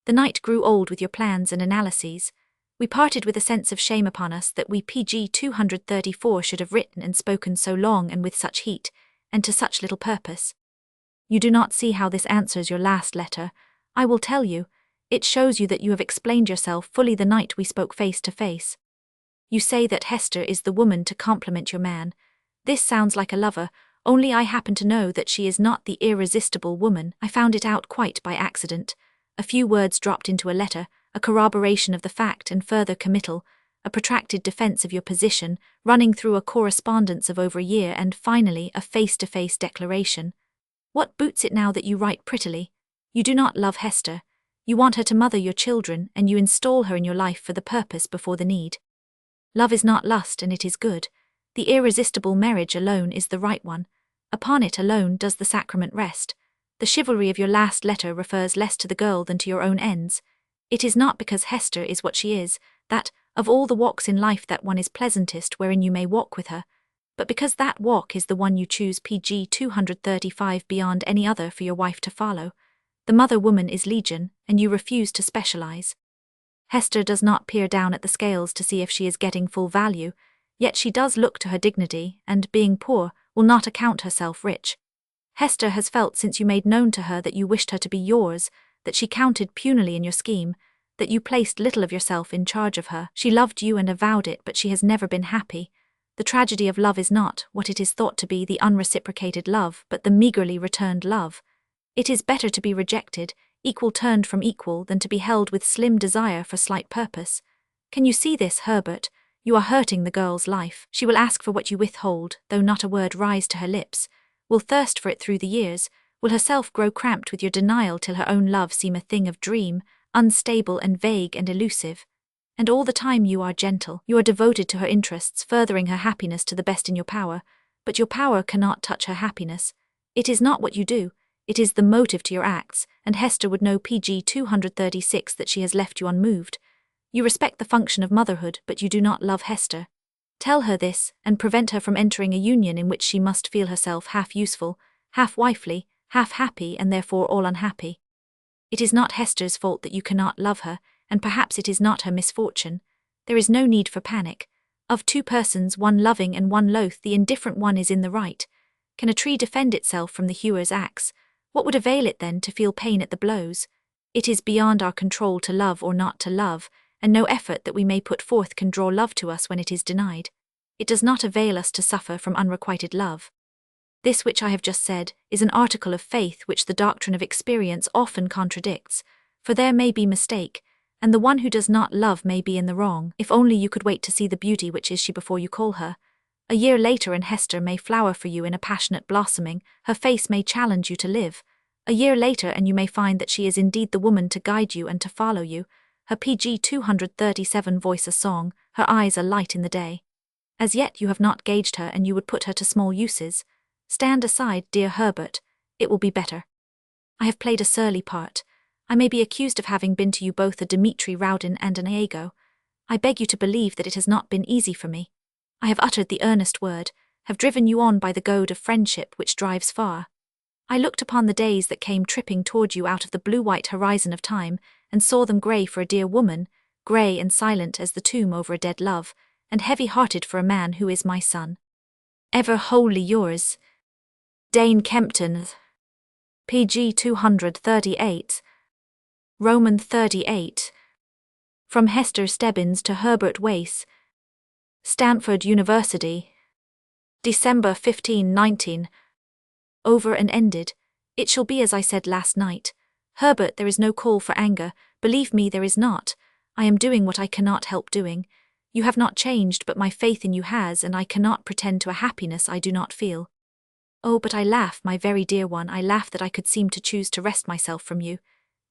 The night grew old with your plans and analyses. We parted with a sense of shame upon us that we PG 234 should have written and spoken so long and with such heat, and to such little purpose. You do not see how this answers your last letter. I will tell you. It shows you that you have explained yourself fully the night we spoke face to face. You say that Hester is the woman to complement your man. This sounds like a lover, only I happen to know that she is not the irresistible woman. I found it out quite by accident. A few words dropped into a letter, a corroboration of the fact and further committal, a protracted defense of your position, running through a correspondence of over a year, and finally a face-to-face declaration. What boots it now that you write prettily? You do not love Hester. You want her to mother your children, and you install her in your life for the purpose before the need. Love is not lust, and it is good. The irresistible marriage alone is the right one. Upon it alone does the sacrament rest. The chivalry of your last letter refers less to the girl than to your own ends. It is not because Hester is what she is, that, of all the walks in life, that one is pleasantest wherein you may walk with her, but because that walk is the one you choose pg 235 beyond any other for your wife to follow. The mother woman is legion, and you refuse to specialize. Hester does not peer down at the scales to see if she is getting full value, yet she does look to her dignity, and, being poor, will not account herself rich. Hester has felt since you made known to her that you wished her to be yours, that she counted punily in your scheme, that you placed little of yourself in charge of her. She loved you and avowed it, but she has never been happy. The tragedy of love is not, what it is thought to be, the unreciprocated love, but the meagerly returned love. It is better to be rejected, equal turned from equal, than to be held with slim desire for slight purpose. Can you see this, Herbert? You are hurting the girl's life. She will ask for what you withhold, though not a word rise to her lips, will thirst for it through the years, will herself grow cramped with your denial till her own love seem a thing of dream, unstable and vague and elusive. And all the time you are gentle, you are devoted to her interests, furthering her happiness to the best in your power, but your power cannot touch her happiness. It is not what you do, it is the motive to your acts, and Hester would know pg 236 that she has left you unmoved. You respect the function of motherhood, but you do not love Hester. Tell her this, and prevent her from entering a union in which she must feel herself half useful, half wifely, half happy, and therefore all unhappy. It is not Hester's fault that you cannot love her, and perhaps it is not her misfortune. There is no need for panic. Of two persons, one loving and one loath, the indifferent one is in the right. Can a tree defend itself from the hewer's axe? What would avail it then to feel pain at the blows? It is beyond our control to love or not to love, and no effort that we may put forth can draw love to us when it is denied. It does not avail us to suffer from unrequited love. This which I have just said is an article of faith which the doctrine of experience often contradicts, for there may be mistake, and the one who does not love may be in the wrong. If only you could wait to see the beauty which is she before you call her. A year later and Hester may flower for you in a passionate blossoming, her face may challenge you to live. A year later and you may find that she is indeed the woman to guide you and to follow you, her pg 237 voice a song, her eyes a light in the day. As yet you have not gauged her, and you would put her to small uses. Stand aside, dear Herbert, it will be better. I have played a surly part. I may be accused of having been to you both a Dmitri Rowden and an Iago. I beg you to believe that it has not been easy for me. I have uttered the earnest word, have driven you on by the goad of friendship which drives far. I looked upon the days that came tripping toward you out of the blue-white horizon of time, and saw them grey for a dear woman, grey and silent as the tomb over a dead love, and heavy-hearted for a man who is my son. Ever wholly yours, Dane Kempton. pg 238. Roman 38. From Hester Stebbins to Herbert Wace. Stanford University. December 1519. Over and ended. It shall be as I said last night. Herbert, there is no call for anger. Believe me, there is not. I am doing what I cannot help doing. You have not changed, but my faith in you has, and I cannot pretend to a happiness I do not feel. Oh, but I laugh, my very dear one, I laugh that I could seem to choose to wrest myself from you.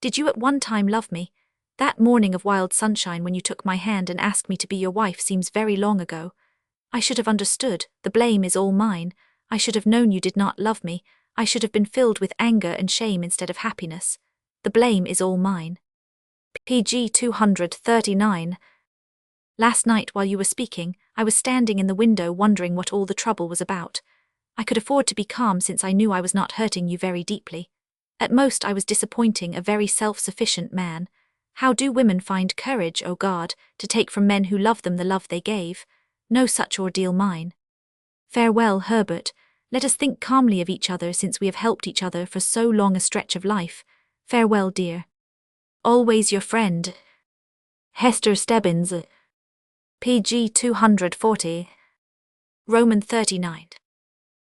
Did you at one time love me? That morning of wild sunshine when you took my hand and asked me to be your wife seems very long ago. I should have understood, the blame is all mine. I should have known you did not love me. I should have been filled with anger and shame instead of happiness. The blame is all mine. pg 239. Last night while you were speaking, I was standing in the window wondering what all the trouble was about. I could afford to be calm since I knew I was not hurting you very deeply. At most I was disappointing a very self-sufficient man. How do women find courage, O God, to take from men who love them the love they gave? No such ordeal mine. Farewell, Herbert. Let us think calmly of each other since we have helped each other for so long a stretch of life. Farewell, dear. Always your friend, Hester Stebbins. pg 240. Roman 39.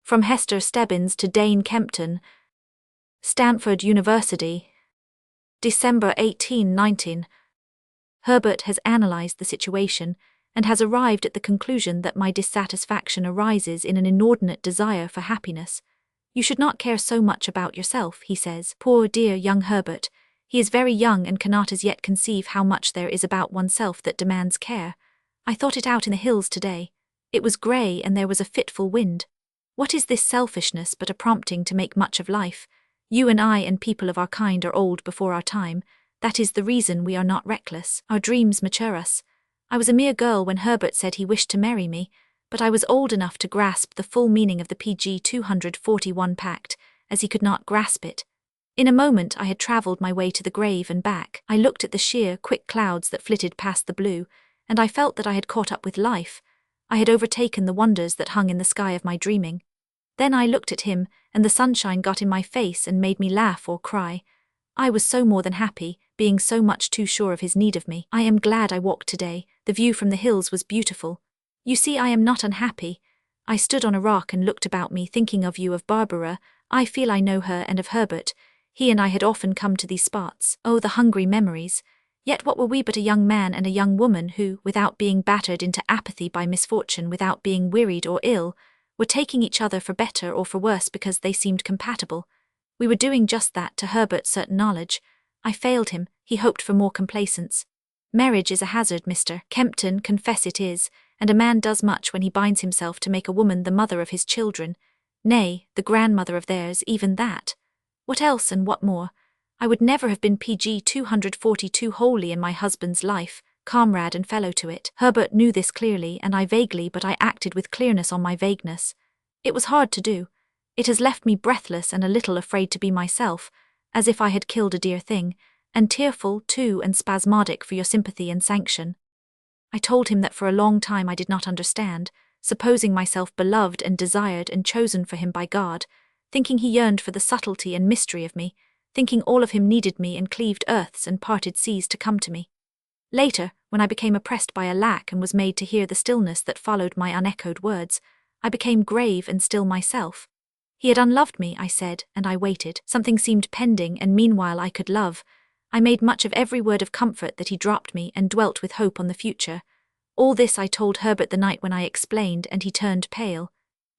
From Hester Stebbins to Dane Kempton. Stanford University. December 1819. Herbert has analyzed the situation and has arrived at the conclusion that my dissatisfaction arises in an inordinate desire for happiness. You should not care so much about yourself, he says. Poor dear young Herbert. He is very young and cannot as yet conceive how much there is about oneself that demands care. I thought it out in the hills today. It was grey and there was a fitful wind. What is this selfishness but a prompting to make much of life? You and I and people of our kind are old before our time. That is the reason we are not reckless. Our dreams mature us. I was a mere girl when Herbert said he wished to marry me, but I was old enough to grasp the full meaning of the PG 241 pact, as he could not grasp it. In a moment I had travelled my way to the grave and back. I looked at the sheer, quick clouds that flitted past the blue, and I felt that I had caught up with life. I had overtaken the wonders that hung in the sky of my dreaming. Then I looked at him, and the sunshine got in my face and made me laugh or cry. I was so more than happy, being so much too sure of his need of me. I am glad I walked today. The view from the hills was beautiful. You see, I am not unhappy. I stood on a rock and looked about me, thinking of you, of Barbara. I feel I know her, and of Herbert. He and I had often come to these spots. Oh, the hungry memories. Yet what were we but a young man and a young woman who, without being battered into apathy by misfortune, without being wearied or ill, were taking each other for better or for worse because they seemed compatible. We were doing just that to Herbert's certain knowledge. I failed him. He hoped for more complacence. Marriage is a hazard, Mr. Kempton, confess it is, and a man does much when he binds himself to make a woman the mother of his children, nay, the grandmother of theirs, even that. What else and what more? I would never have been PG 242 wholly in my husband's life, comrade and fellow to it. Herbert knew this clearly, and I vaguely, but I acted with clearness on my vagueness. It was hard to do. It has left me breathless and a little afraid to be myself, as if I had killed a dear thing, and tearful, too, and spasmodic for your sympathy and sanction. I told him that for a long time I did not understand, supposing myself beloved and desired and chosen for him by God, thinking he yearned for the subtlety and mystery of me, thinking all of him needed me and cleaved earths and parted seas to come to me. Later, when I became oppressed by a lack and was made to hear the stillness that followed my unechoed words, I became grave and still myself. He had unloved me, I said, and I waited. Something seemed pending, and meanwhile I could love. I made much of every word of comfort that he dropped me and dwelt with hope on the future. All this I told Herbert the night when I explained, and he turned pale.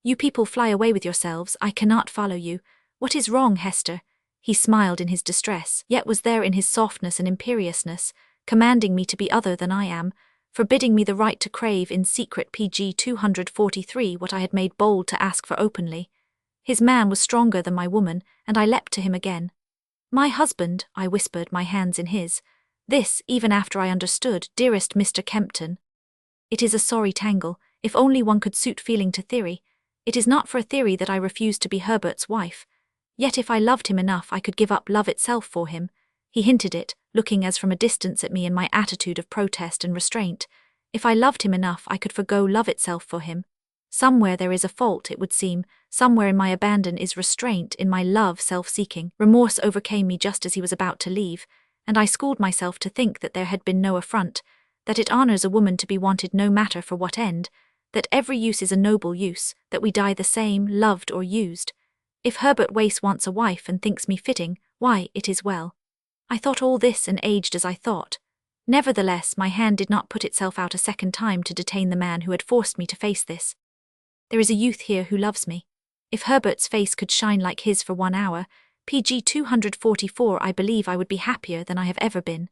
You people fly away with yourselves. I cannot follow you. What is wrong, Hester? He smiled in his distress, yet was there in his softness and imperiousness, commanding me to be other than I am, forbidding me the right to crave in secret PG 243 what I had made bold to ask for openly. His man was stronger than my woman, and I leapt to him again. My husband, I whispered, my hands in his. This, even after I understood, dearest Mr. Kempton. It is a sorry tangle, if only one could suit feeling to theory. It is not for a theory that I refused to be Herbert's wife. Yet if I loved him enough I could give up love itself for him. He hinted it, looking as from a distance at me in my attitude of protest and restraint. If I loved him enough I could forgo love itself for him. Somewhere there is a fault, it would seem. Somewhere in my abandon is restraint, in my love self-seeking. Remorse overcame me just as he was about to leave, and I schooled myself to think that there had been no affront, that it honours a woman to be wanted no matter for what end, that every use is a noble use, that we die the same, loved or used. If Herbert Wace wants a wife and thinks me fitting, why, it is well. I thought all this and aged as I thought. Nevertheless, my hand did not put itself out a second time to detain the man who had forced me to face this. There is a youth here who loves me. If Herbert's face could shine like his for 1 hour, PG 244, I believe I would be happier than I have ever been.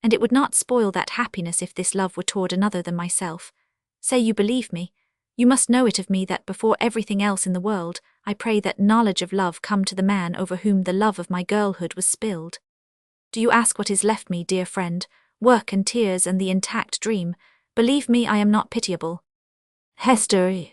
And it would not spoil that happiness if this love were toward another than myself. Say you believe me. You must know it of me that before everything else in the world, I pray that knowledge of love come to the man over whom the love of my girlhood was spilled. Do you ask what is left me, dear friend? Work and tears and the intact dream. Believe me, I am not pitiable. Hester,